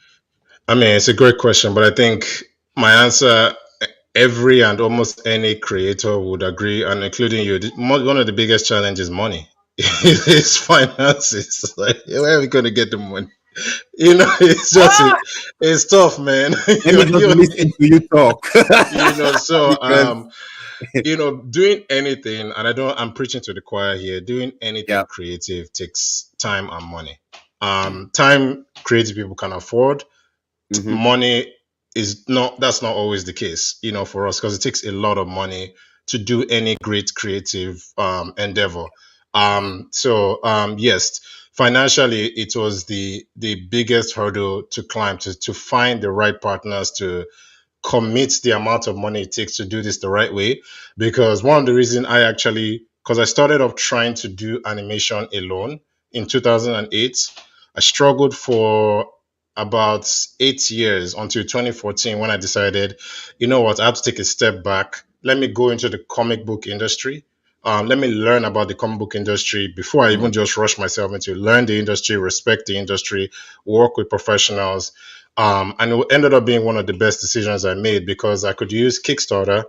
I mean, it's a great question, but I think my answer, every and almost any creator would agree, and including you, one of the biggest challenges is money. It's finances. Like, where are we going to get the money? It's just it's tough, man. Let me just listen to you talk. So doing anything, and I'm preaching to the choir here, doing anything creative takes time and money. Time creative people can afford. Money is not, that's not always the case, you know, for us, because it takes a lot of money to do any great creative endeavor. Yes, financially it was the biggest hurdle to climb, to find the right partners to commit the amount of money it takes to do this the right way. Because one of the reasons because I started off trying to do animation alone in 2008. I struggled for about 8 years until 2014 when I decided, you know what, I have to take a step back. Let me go into the comic book industry. Let me learn about the comic book industry before I even just rush myself into learn the industry, respect the industry, work with professionals. And it ended up being one of the best decisions I made, because I could use Kickstarter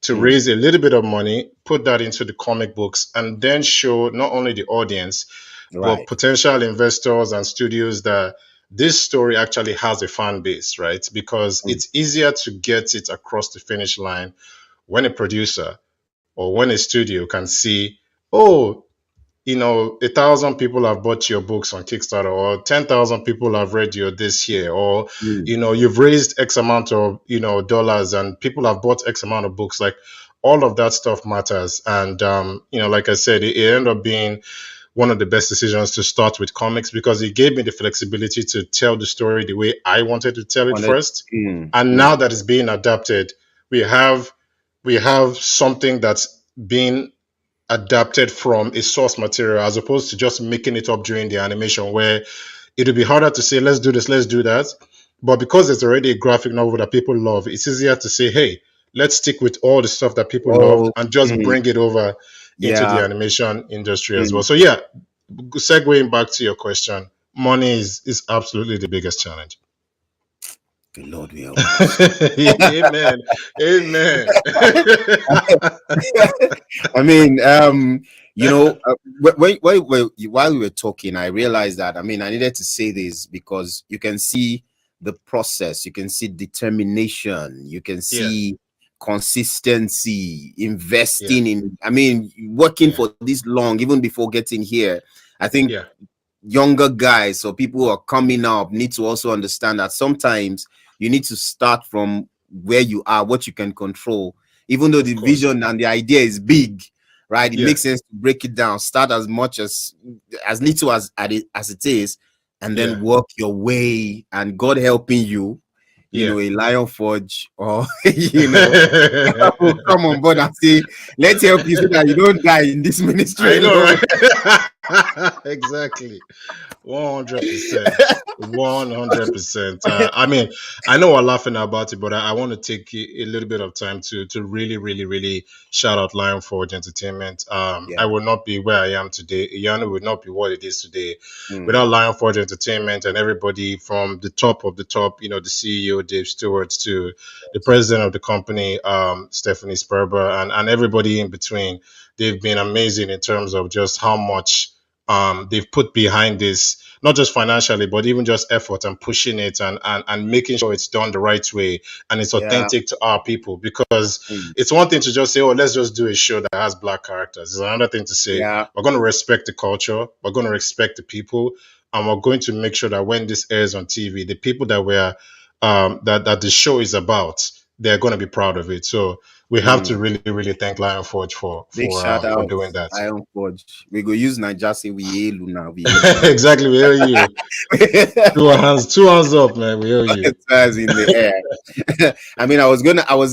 to raise a little bit of money, put that into the comic books, and then show not only the audience, but potential investors and studios that this story actually has a fan base, right? Because it's easier to get it across the finish line when a producer or when a studio can see, oh, you know, 1,000 people have bought your books on Kickstarter, or 10,000 people have read your this year, or you know, you've raised X amount of, you know, dollars, and people have bought X amount of books. Like, all of that stuff matters. And you know, like I said, it ended up being one of the best decisions to start with comics, because it gave me the flexibility to tell the story the way I wanted to tell it first. And now that it's being adapted, we have something that's being adapted from a source material, as opposed to just making it up during the animation, where it would be harder to say, let's do this, let's do that. But because there's already a graphic novel that people love, it's easier to say, hey, let's stick with all the stuff that people love and just bring it over into the animation industry as well. So yeah, segueing back to your question, money is absolutely the biggest challenge. Good Lord, we Amen. Amen. I mean, you know, while we were talking, I realized that, I mean, I needed to say this because you can see the process, you can see determination, you can see consistency, investing in, I mean, working for this long, even before getting here. I think younger guys or people who are coming up need to also understand that sometimes you need to start from where you are, what you can control, even though the vision and the idea is big, right? It makes sense to break it down, start as little as it is, and then work your way, and God helping you, you know, a Lion Forge, or you know, will come on board and say, let's help you so that you don't die in this ministry. I know, right? Exactly. 100%. 100%. I mean, I know we're laughing about it, but I want to take a little bit of time to really, really, really shout out Lion Forge Entertainment. I would not be where I am today. Iyanu would not be what it is today without Lion Forge Entertainment and everybody from the top of the top, you know, the CEO, Dave Stewart, to the president of the company, Stephanie Sperber, and everybody in between. They've been amazing in terms of just how much they've put behind this, not just financially, but even just effort and pushing it and making sure it's done the right way and it's authentic to our people. Because it's one thing to just say, oh, let's just do a show that has Black characters. It's another thing to say, we're going to respect the culture, we're going to respect the people, and we're going to make sure that when this airs on TV, the people that we're that the show is about, they're going to be proud of it. So we have to really, really thank Lion Forge for doing that. Lion Forge. We go use Niger, say we hail you now. Exactly, we hail you. two hands up, man. We hail you. Hands in the air. I mean, I was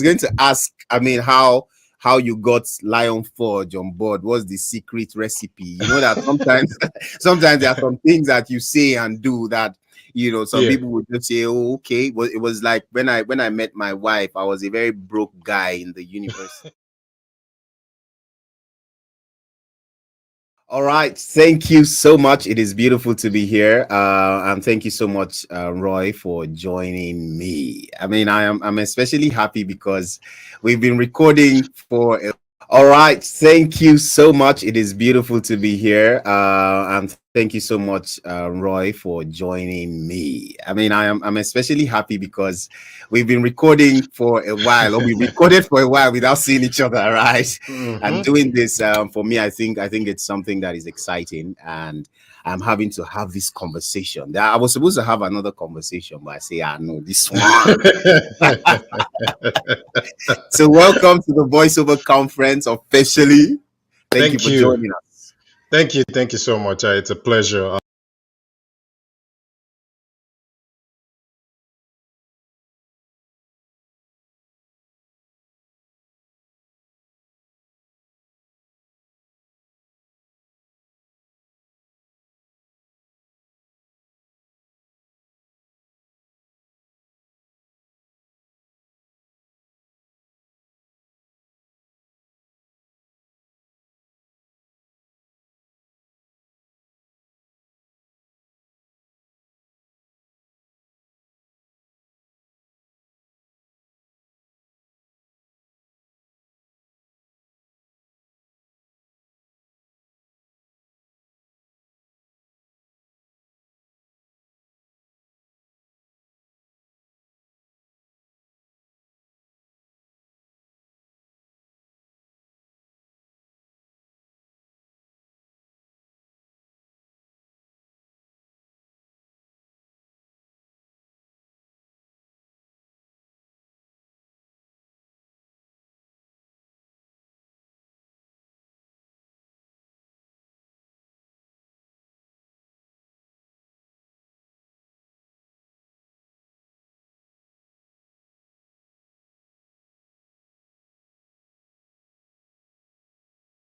going to ask, I mean, how you got Lion Forge on board. What's the secret recipe? You know that sometimes there are some things that you say and do that, you know, some people would just say, oh, okay. Well, it was like when I met my wife, I was a very broke guy in the university. All right. Thank you so much. It is beautiful to be here. And thank you so much, Roy, for joining me. I mean, I'm especially happy because we've been recording for all right. Thank you so much. It is beautiful to be here. And thank you so much, Roy, for joining me. I mean, I'm especially happy because we've been recording for a while, or we recorded for a while without seeing each other, right? And doing this for me, I think it's something that is exciting, and I'm having to have this conversation. I was supposed to have another conversation, but I say, no, this one. So welcome to the Voiceover Conference officially. Thank you for joining us. Thank you so much. It's a pleasure.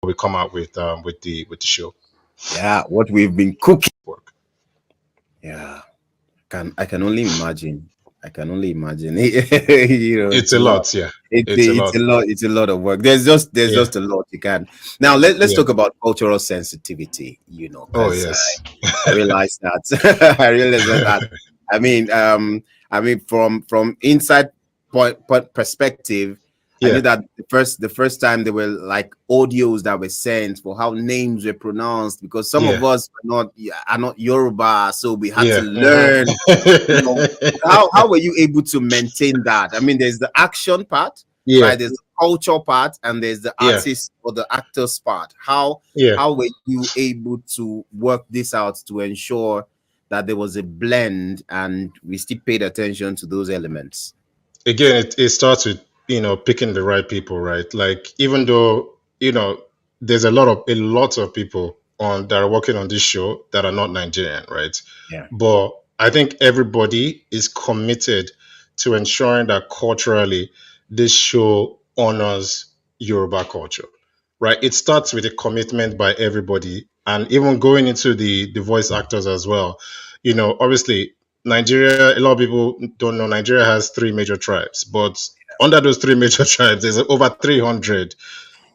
We come out with the show. Yeah, what we've been cooking. Yeah, I can only imagine. I can only imagine. It's a lot. Yeah, it's a lot of work. There's just a lot you can. Now let's talk about cultural sensitivity. Oh yes, I realize that. I realize that. I mean, from inside perspective, I knew that the first time there were like audios that were sent for how names were pronounced, because some of us are not Yoruba, so we had to learn. How were you able to maintain that? I mean, there's the action part, right? There's the culture part, and there's the artist or the actors part. How were you able to work this out to ensure that there was a blend and we still paid attention to those elements? Again, it starts with picking the right people, right? Like, even though there's a lot of people that are working on this show that are not Nigerian, right? Yeah. But I think everybody is committed to ensuring that culturally this show honors Yoruba culture, right? It starts with a commitment by everybody, and even going into the voice actors as well. Obviously, Nigeria, a lot of people don't know Nigeria has 3 major tribes, but under those 3 major tribes, there's over 300,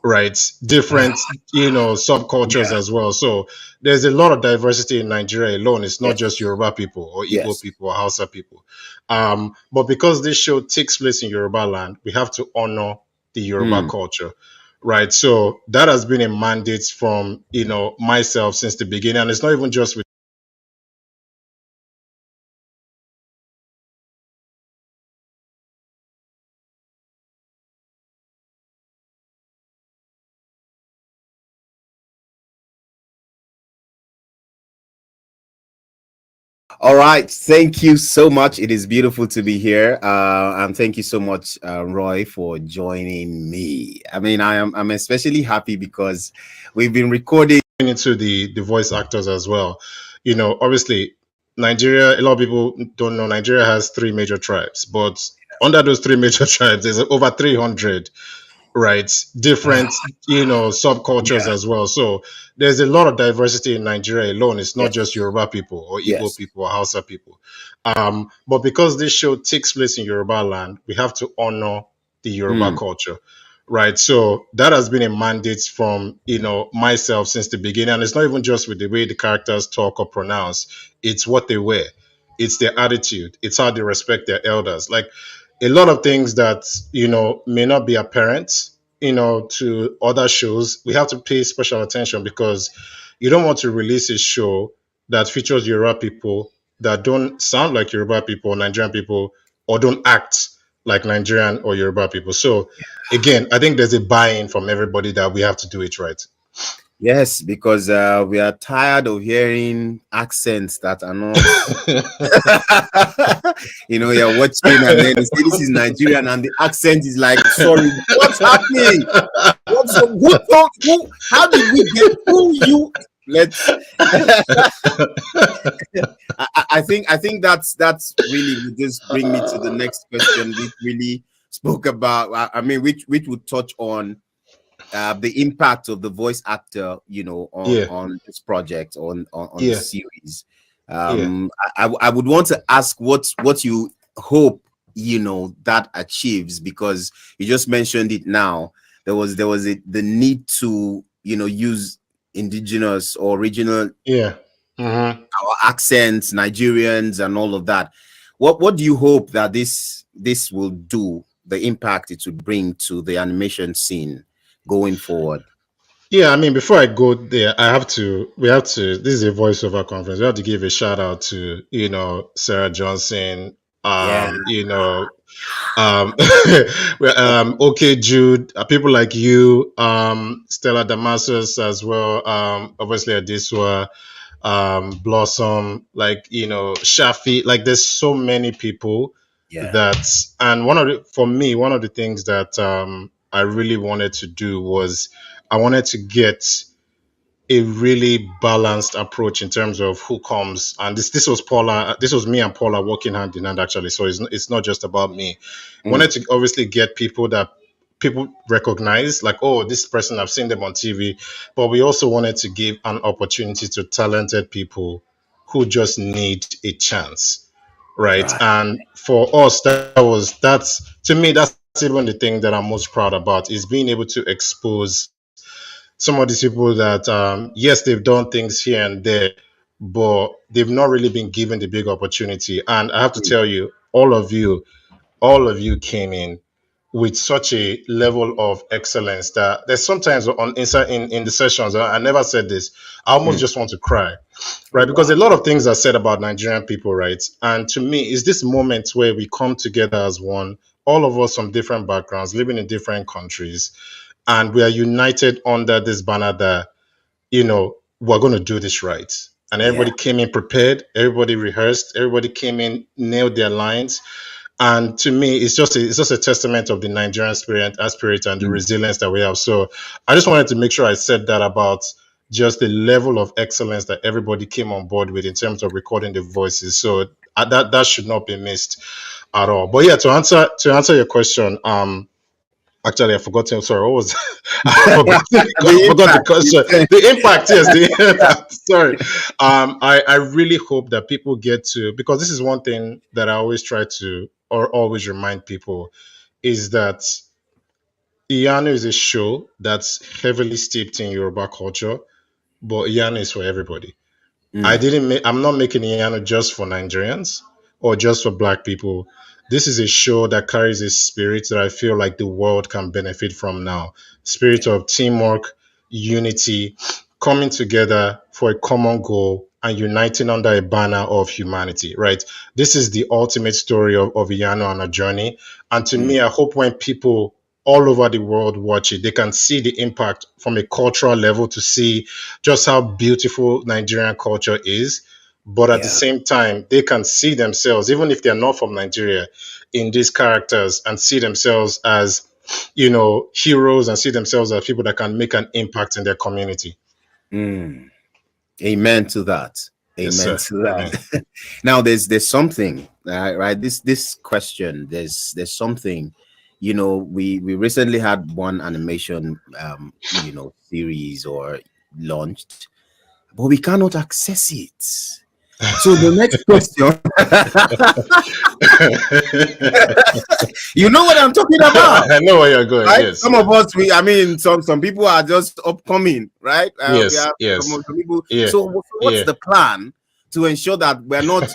right? Different, subcultures as well. So there's a lot of diversity in Nigeria alone. It's not just Yoruba people or Igbo people or Hausa people. But because this show takes place in Yoruba land, we have to honor the Yoruba culture. Right. So that has been a mandate from, myself since the beginning. And it's not even just with All right, thank you so much. It is beautiful to be here, and thank you so much, Roy, for joining me. I mean, I'm especially happy because we've been recording into the voice actors as well. Obviously, Nigeria, a lot of people don't know Nigeria has 3 major tribes, but under those 3 major tribes, there's over 300, right? Different, subcultures as well. So there's a lot of diversity in Nigeria alone. It's not just Yoruba people or Igbo people or Hausa people. But because this show takes place in Yoruba land, we have to honor the Yoruba culture. Right. So that has been a mandate from, myself since the beginning. And it's not even just with the way the characters talk or pronounce. It's what they wear. It's their attitude. It's how they respect their elders. Like, a lot of things that may not be apparent to other shows, we have to pay special attention, because you don't want to release a show that features Yoruba people that don't sound like Yoruba people or Nigerian people, or don't act like Nigerian or Yoruba people. So again, I think there's a buy-in from everybody that we have to do it right. Yes, because we are tired of hearing accents that are not. You're watching and then they say this is Nigerian and the accent is like, sorry, what's happening? Who? How did we get who you? Let's. I think that's really would just bring me to the next question, which really spoke about. Which would touch on the impact of the voice actor, on this project, on the Yeah. series. Yeah. I would want to ask what you hope that achieves, because you just mentioned it now. There was the need to use indigenous or original our accents, Nigerians, and all of that. What do you hope that this will do, the impact it would bring to the animation scene going forward? Yeah, I mean, before I go there, we have to, this is a voiceover conference. We have to give a shout out to, Sarah Johnson, Yeah. Okay, Jude, people like you, Stella Damasus as well, obviously Adiswa, Blossom, Shafi, like there's so many people and for me, one of the things that I really wanted to do was I wanted to get a really balanced approach in terms of who comes, and this was me and Paula working hand in hand, actually, so it's not just about me. Wanted to obviously get people that people recognize, like, oh, this person, I've seen them on TV, but we also wanted to give an opportunity to talented people who just need a chance, right? And for us, that's to me, that's even the thing that I'm most proud about, is being able to expose some of these people that yes, they've done things here and there, but they've not really been given the big opportunity. And I have to tell you, all of you came in with such a level of excellence that there's sometimes inside in the sessions, I never said this, I almost just want to cry, right? Because a lot of things are said about Nigerian people, right? And to me, it's this moment where we come together as one, all of us from different backgrounds, living in different countries, and we are united under this banner that, we're going to do this right. And everybody came in prepared, everybody rehearsed, everybody came in, nailed their lines. And to me, it's just a testament of the Nigerian spirit and the resilience that we have. So I just wanted to make sure I said that about just the level of excellence that everybody came on board with in terms of recording the voices. So that should not be missed at all. But yeah, to answer your question, actually, I forgot to. Sorry, what was? I forgot the question. The impact, yes, the impact. Sorry. I really hope that people get to, because this is one thing that I always try to, or always remind people, is that Iyanu is a show that's heavily steeped in Yoruba culture, but Iyanu is for everybody. I'm not making Iyanu just for Nigerians or just for Black people. This is a show that carries a spirit that I feel like the world can benefit from now. Spirit of teamwork, unity, coming together for a common goal and uniting under a banner of humanity, right? This is the ultimate story of Iyanu and a journey. And to me, I hope when people all over the world watch it, they can see the impact from a cultural level, to see just how beautiful Nigerian culture is. But at the same time, they can see themselves, even if they're not from Nigeria, in these characters, and see themselves as, heroes, and see themselves as people that can make an impact in their community. Amen to that. Amen to that. Now there's something, right? This question, there's something, we recently had one animation series or launched, but we cannot access it. So the next question, you know what I'm talking about? I know where you're going. Right? Yes. Some of us, some people are just upcoming, right? Yes. Some people. Yeah. So what's the plan to ensure that we're not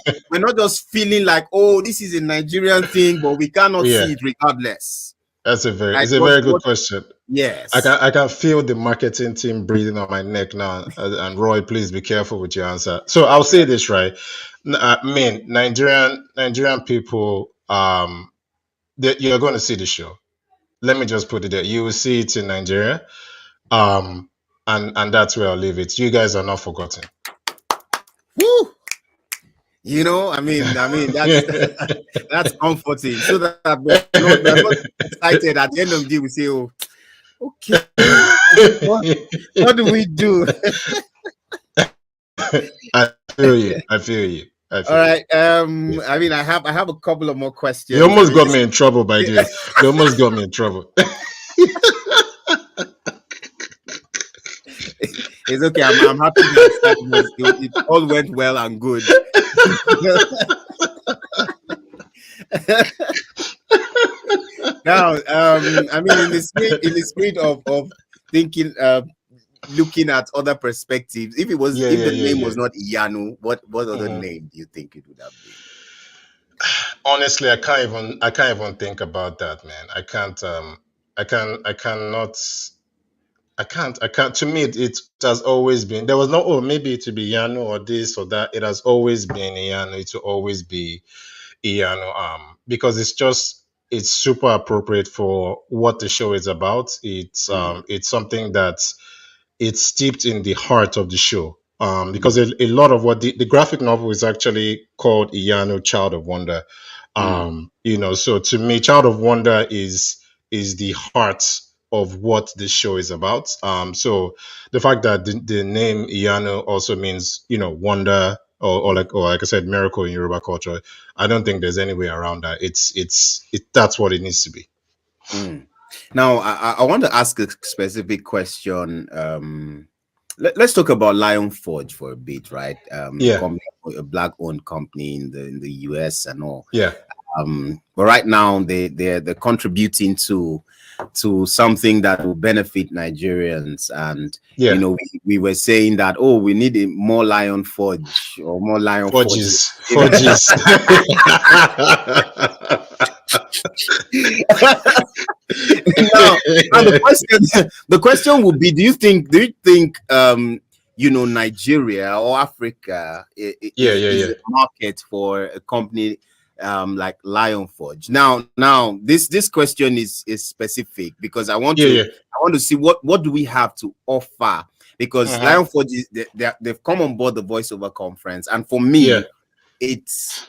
just feeling like, oh, this is a Nigerian thing, but we cannot see it regardless? That's a very good question. Yes. I can feel the marketing team breathing on my neck now. And Roy, please be careful with your answer. So I'll say this, right? Nigerian people, you're going to see the show. Let me just put it there. You will see it in Nigeria. and that's where I'll leave it. You guys are not forgotten. Woo! You know, I mean, that's comforting. So that we're not excited at the end of the day. We say, "Oh, okay, what do we do?" I feel you. I feel you. All right. I mean, I have a couple of more questions. You almost got me in trouble, by the way. You almost got me in trouble. It's okay. I'm happy that it all went well and good. Now, I mean, in the spirit of thinking, looking at other perspectives, if the name was not Iyanu, what other name do you think it would have been? Honestly, I can't even think about that, man. I can't. To me, it has always been. There was no, oh, maybe it would be Yano or this or that. It has always been Yano. It will always be Yano. Because it's super appropriate for what the show is about. It's something that's steeped in the heart of the show. Because a lot of what the graphic novel is actually called Iyano, Child of Wonder. So to me, Child of Wonder is the heart of what this show is about. So the fact that the name Iyano also means, wonder or like I said, miracle in Yoruba culture, I don't think there's any way around that. That's what it needs to be. Now, I want to ask a specific question. Let's talk about Lion Forge for a bit, right? A Black-owned company in the US and all. Yeah. But right now they're contributing to something that will benefit Nigerians, and we were saying that we need more Lion Forge or more Lion Forges. Now the question would be: Do you think Nigeria or Africa is a market for a company like Lion Forge? Now this question is specific because I want to see what do we have to offer, because Lion Forge they've come on board the Voiceover conference, and for me it's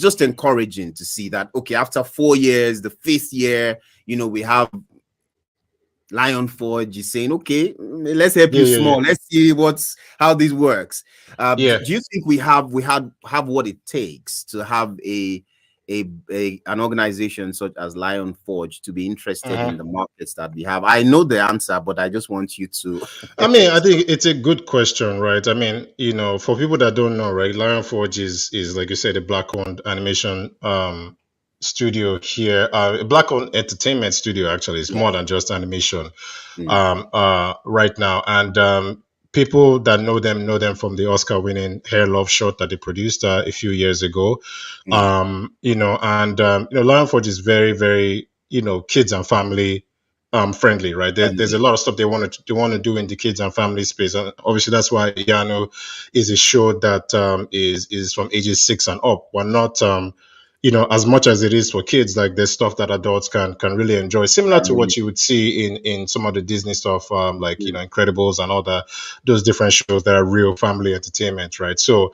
just encouraging to see that after 4 years, the 5th year, we have Lion Forge is saying, let's help you small. Let's see how this works. Do you think we have what it takes to have an organization such as Lion Forge to be interested in the markets that we have? I know the answer, but I just want you to. I think it's a good question, right? I mean, for people that don't know, right, Lion Forge is like you said, a Black-owned animation studio here, a Black-owned entertainment studio. Actually, it's more than just animation right now, and people that know them from the Oscar-winning Hair Love short that they produced a few years ago. Lion Forge is very, very kids and family friendly, right? There's a lot of stuff they want to do in the kids and family space, and obviously that's why Iyano is a show that is from ages 6 and up. We're not as much as it is for kids, like there's stuff that adults can really enjoy, similar to what you would see in some of the Disney stuff, like Incredibles and all those different shows that are real family entertainment, right? So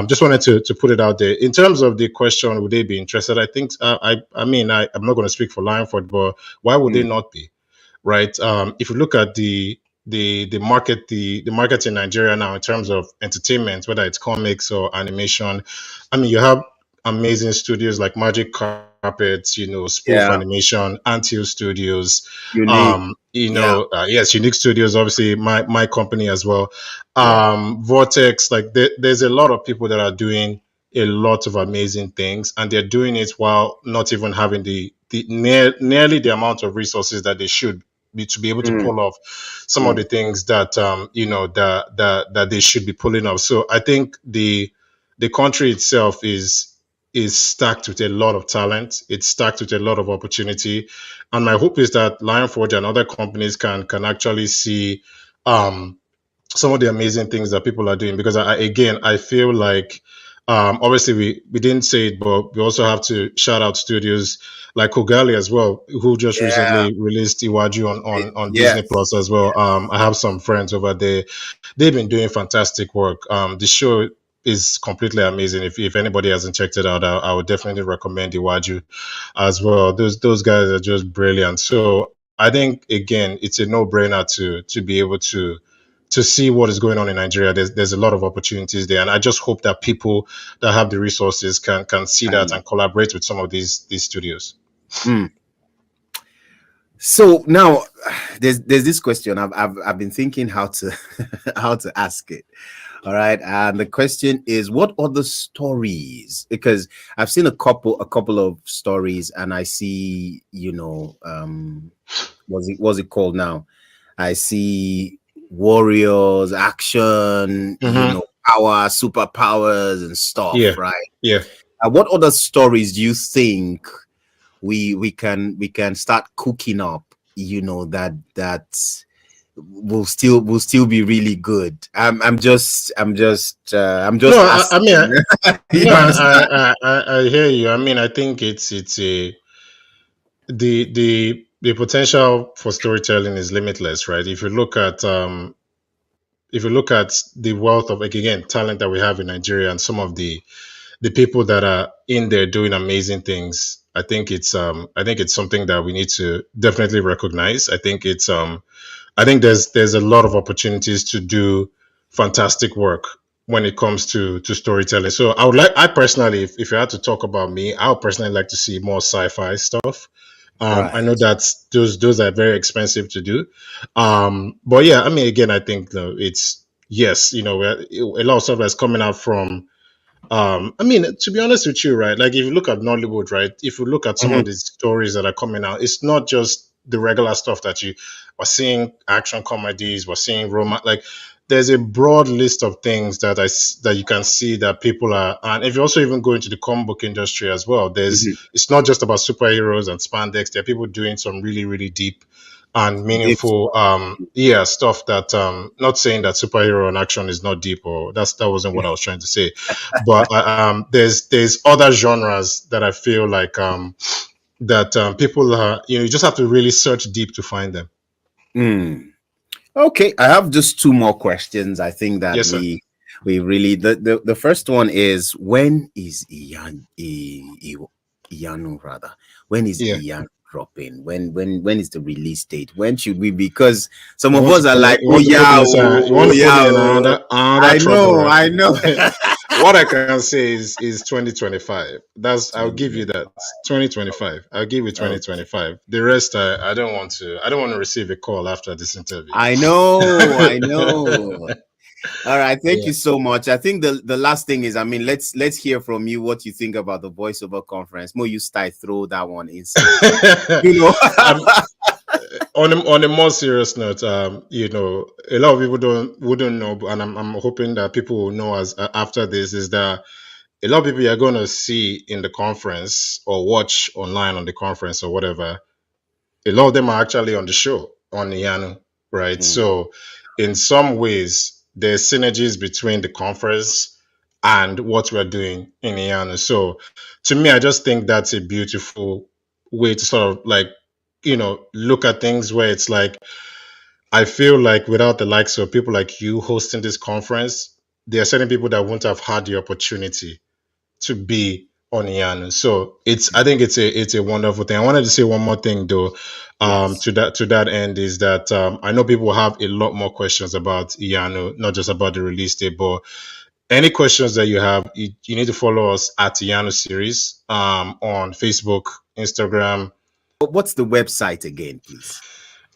just wanted to put it out there. In terms of the question, would they be interested? I think I'm not going to speak for Lion Forge, but why would they not be, right? If you look at the market, the market in Nigeria now in terms of entertainment, whether it's comics or animation, you have amazing studios like Magic Carpets, Spoof Animation, Anthill Studios, Unique. Unique Studios, obviously my company as well. Vortex, like there's a lot of people that are doing a lot of amazing things, and they're doing it while not even having the nearly the amount of resources that they should be to be able to pull off some of the things that that they should be pulling off. So I think the country itself is stacked with a lot of talent. It's stacked with a lot of opportunity. And my hope is that Lion Forge and other companies can actually see some of the amazing things that people are doing. Because I feel like Obviously, we didn't say it, but we also have to shout out studios like Kogali as well, who just recently released Iwaju on Disney Yes. Plus as well. I have some friends over there. They've been doing fantastic work. The show is completely amazing. If anybody hasn't checked it out, I would definitely recommend Iwaju as well. Those guys are just brilliant. So I think again, it's a no-brainer to be able to see what is going on in Nigeria. There's a lot of opportunities there, and I just hope that people that have the resources can see that and collaborate with some of these studios. So now there's this question I've been thinking how to how to ask it. All right, and the question is, what other stories? Because I've seen a couple of stories, and I see, what's it called now? I see warriors, action, power, superpowers, and stuff. Yeah, right? Yeah. What other stories do you think we can start cooking up? That will still be really good. I'm just No, I asking. mean, You no, understand? I hear you. I mean, I think it's a the potential for storytelling is limitless, right? If you look at the wealth of, like, again, talent that we have in Nigeria and some of the people that are in there doing amazing things, I think it's something that we need to definitely recognize. I think there's a lot of opportunities to do fantastic work when it comes to storytelling. So I personally, if you had to talk about me, I would personally like to see more sci-fi stuff. I know that those are very expensive to do, but yeah, I mean, again, I think it's yes, a lot of stuff that's coming out from. I mean, to be honest with you, right? Like, if you look at Nollywood, right? If you look at some of these stories that are coming out, it's not just the regular stuff that we're seeing action comedies, we're seeing romance. Like, there's a broad list of things that you can see that people are. And if you also even go into the comic book industry as well, it's not just about superheroes and spandex. There are people doing some really, really deep and meaningful stuff that not saying that superhero and action is not deep, or that wasn't what I was trying to say, but there's other genres that I feel like that people are, you just have to really search deep to find them. Okay, I have just two more questions. I think that Yes, sir. we really the first one is, when is Iyanu rather? When is Iyanu dropping? When is the release date? When should we? Because some of us are like, oh yeah, oh yeah. I know. What I can say is 2025. I'll give you that. 2025. I'll give you 2025. The rest, I don't want to receive a call after this interview. I know. All right, thank you so much. I think the last thing is, I mean, let's hear from you what you think about the voiceover conference. Mo, you start throw that one inside. On a more serious note, a lot of people wouldn't know, and I'm hoping that people will know as after this, is that a lot of people you're going to see in the conference or watch online on the conference or whatever, a lot of them are actually on the show on Iyanu, right? So in some ways, there's synergies between the conference and what we're doing in Iyanu. So to me, I just think that's a beautiful way to sort of like, look at things, where it's like, I feel like without the likes of people like you hosting this conference, there are certain people that wouldn't have had the opportunity to be on Iyanu. So I think it's a wonderful thing. I wanted to say one more thing though, to that end, is that I know people have a lot more questions about Iyanu, not just about the release date, but any questions that you have, you need to follow us at Iyanu Series on Facebook, Instagram. What's the website again, please?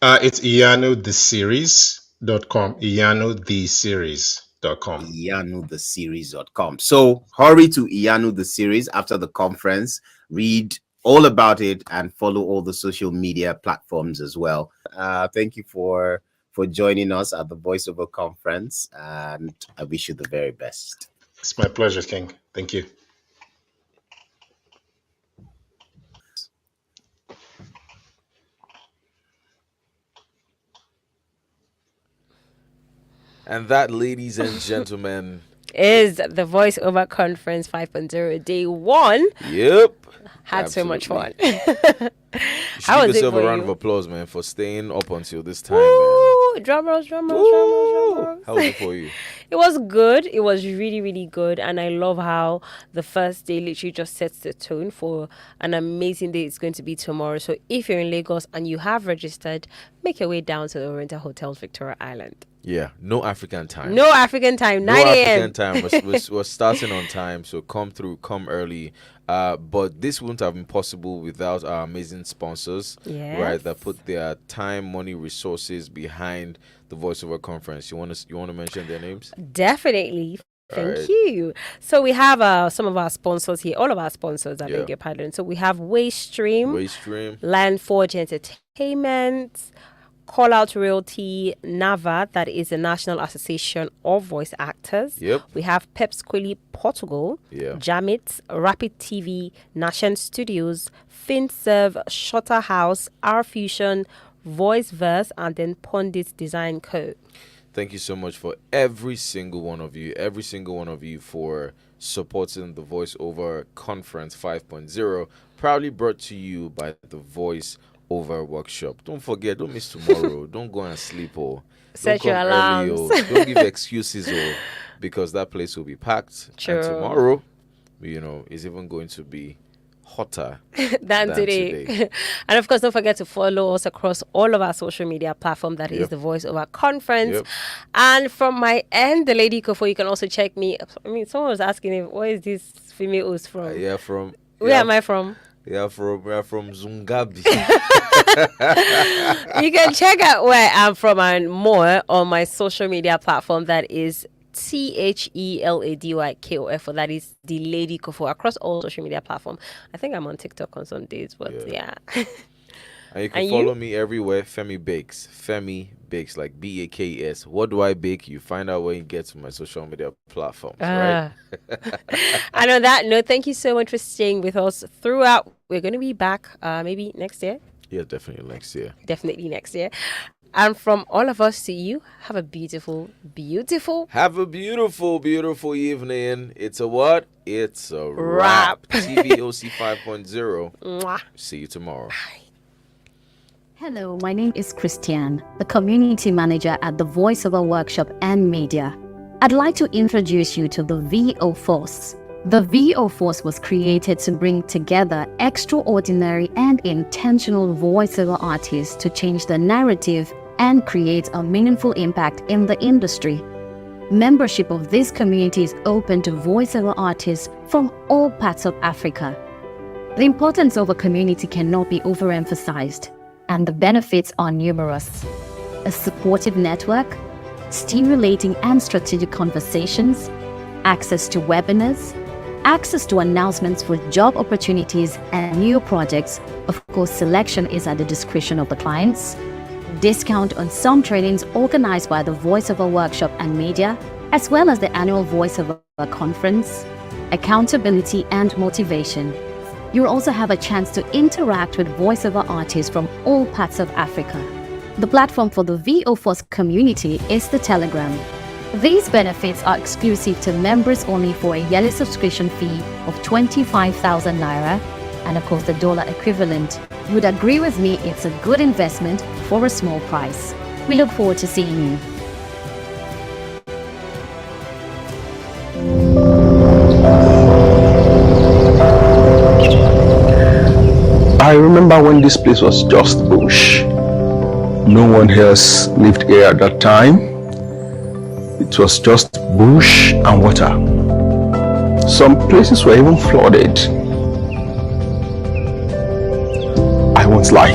It's iyanutheseries.com. iyanutheseries.com. iyanutheseries.com. So hurry to Iyanu the Series after the conference, read all about it, and follow all the social media platforms as well. Thank you for joining us at the Voiceover Conference, and I wish you the very best. It's my pleasure, King. Thank you. And that, ladies and gentlemen, is the Voiceover Conference 5.0 day 1. Yep. Had so much fun. You should How give was it yourself for a round you? of applause, man, for staying up until this time, Woo! Drum rolls, drum rolls, drum rolls, drum rolls. How was it for you? It was good. It was really, really good. And I love how the first day literally just sets the tone for an amazing day it's going to be tomorrow. So if you're in Lagos and you have registered, make your way down to the Oriental Hotels, Victoria Island. Yeah, no African time. No African time, 9 No a.m. African time. We're starting on time, so come through, come early. But this wouldn't have been possible without our amazing sponsors, right? That put their time, money, resources behind the Voiceover Conference. You want to mention their names? Definitely. Thank you. So we have some of our sponsors here, all of our sponsors, I beg your pardon. So we have Waystream, Landforge Entertainment, Call Out Realty, NAVA, that is the National Association of Voice Actors. Yep. We have Pepsquili Portugal, Jamit, Rapid TV, Nashen Studios, FinServe, Shutter House, R Fusion, Voiceverse, and then Pondit Design Co. Thank you so much for every single one of you for supporting the Voiceover Conference 5.0, proudly brought to you by the Voiceover Workshop. Don't forget, don't miss tomorrow. Don't go and sleep or set your alarms. Don't give excuses because that place will be packed. True. And tomorrow, is even going to be hotter than today. And of course, don't forget to follow us across all of our social media platforms. That is the Voiceover Conference. And from my end, the Lady Kofo, you can also check me. I mean, someone was asking me, where is this female host from? Where am I from? We're from Zungabi. You can check out where I'm from and more on my social media platform. That is TheLadyKof. That is the Lady Kofo across all social media platforms. I think I'm on TikTok on some days, but yeah. And you can follow me everywhere. Femi Bakes, like BAKS. What do I bake? You find out when you get to my social media platforms, right? And on that note, thank you so much for staying with us throughout. We're going to be back maybe next year. Yeah, definitely next year. Definitely next year. And from all of us to you, have a beautiful evening. It's a what? It's a wrap. TVOC 5.0. Mwah. See you tomorrow. Bye. Hello, my name is Christiane, the community manager at the Voiceover Workshop and Media. I'd like to introduce you to the VO Force. The VO Force was created to bring together extraordinary and intentional voiceover artists to change the narrative and create a meaningful impact in the industry. Membership of this community is open to voiceover artists from all parts of Africa. The importance of a community cannot be overemphasized, and the benefits are numerous. A supportive network, stimulating and strategic conversations, access to webinars, access to announcements for job opportunities and new projects. Of course, selection is at the discretion of the clients. Discount on some trainings organized by the Voiceover Workshop and Media, as well as the annual Voiceover Conference. Accountability and motivation. You'll also have a chance to interact with voiceover artists from all parts of Africa. The platform for the VO Force community is the Telegram. These benefits are exclusive to members only for a yearly subscription fee of 25,000 Naira, and of course the dollar equivalent. You would agree with me it's a good investment for a small price. We look forward to seeing you. I remember when this place was just bush. No one else lived here at that time. It was just bush and water. Some places were even flooded. I won't lie.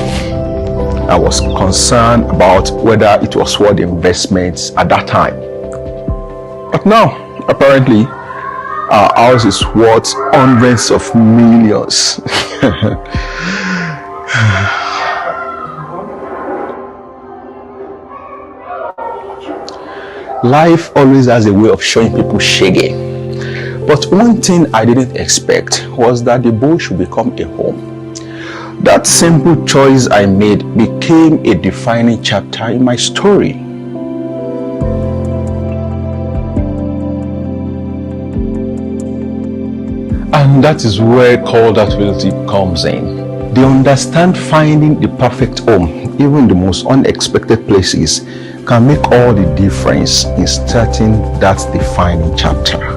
I was concerned about whether it was worth the investments at that time. But now, apparently, our house is worth hundreds of millions. Life always has a way of showing people shaggy. But one thing I didn't expect was that the bush would become a home. That simple choice I made became a defining chapter in my story. That is where call adaptability comes in. They understand finding the perfect home, even the most unexpected places, can make all the difference in starting that defining chapter.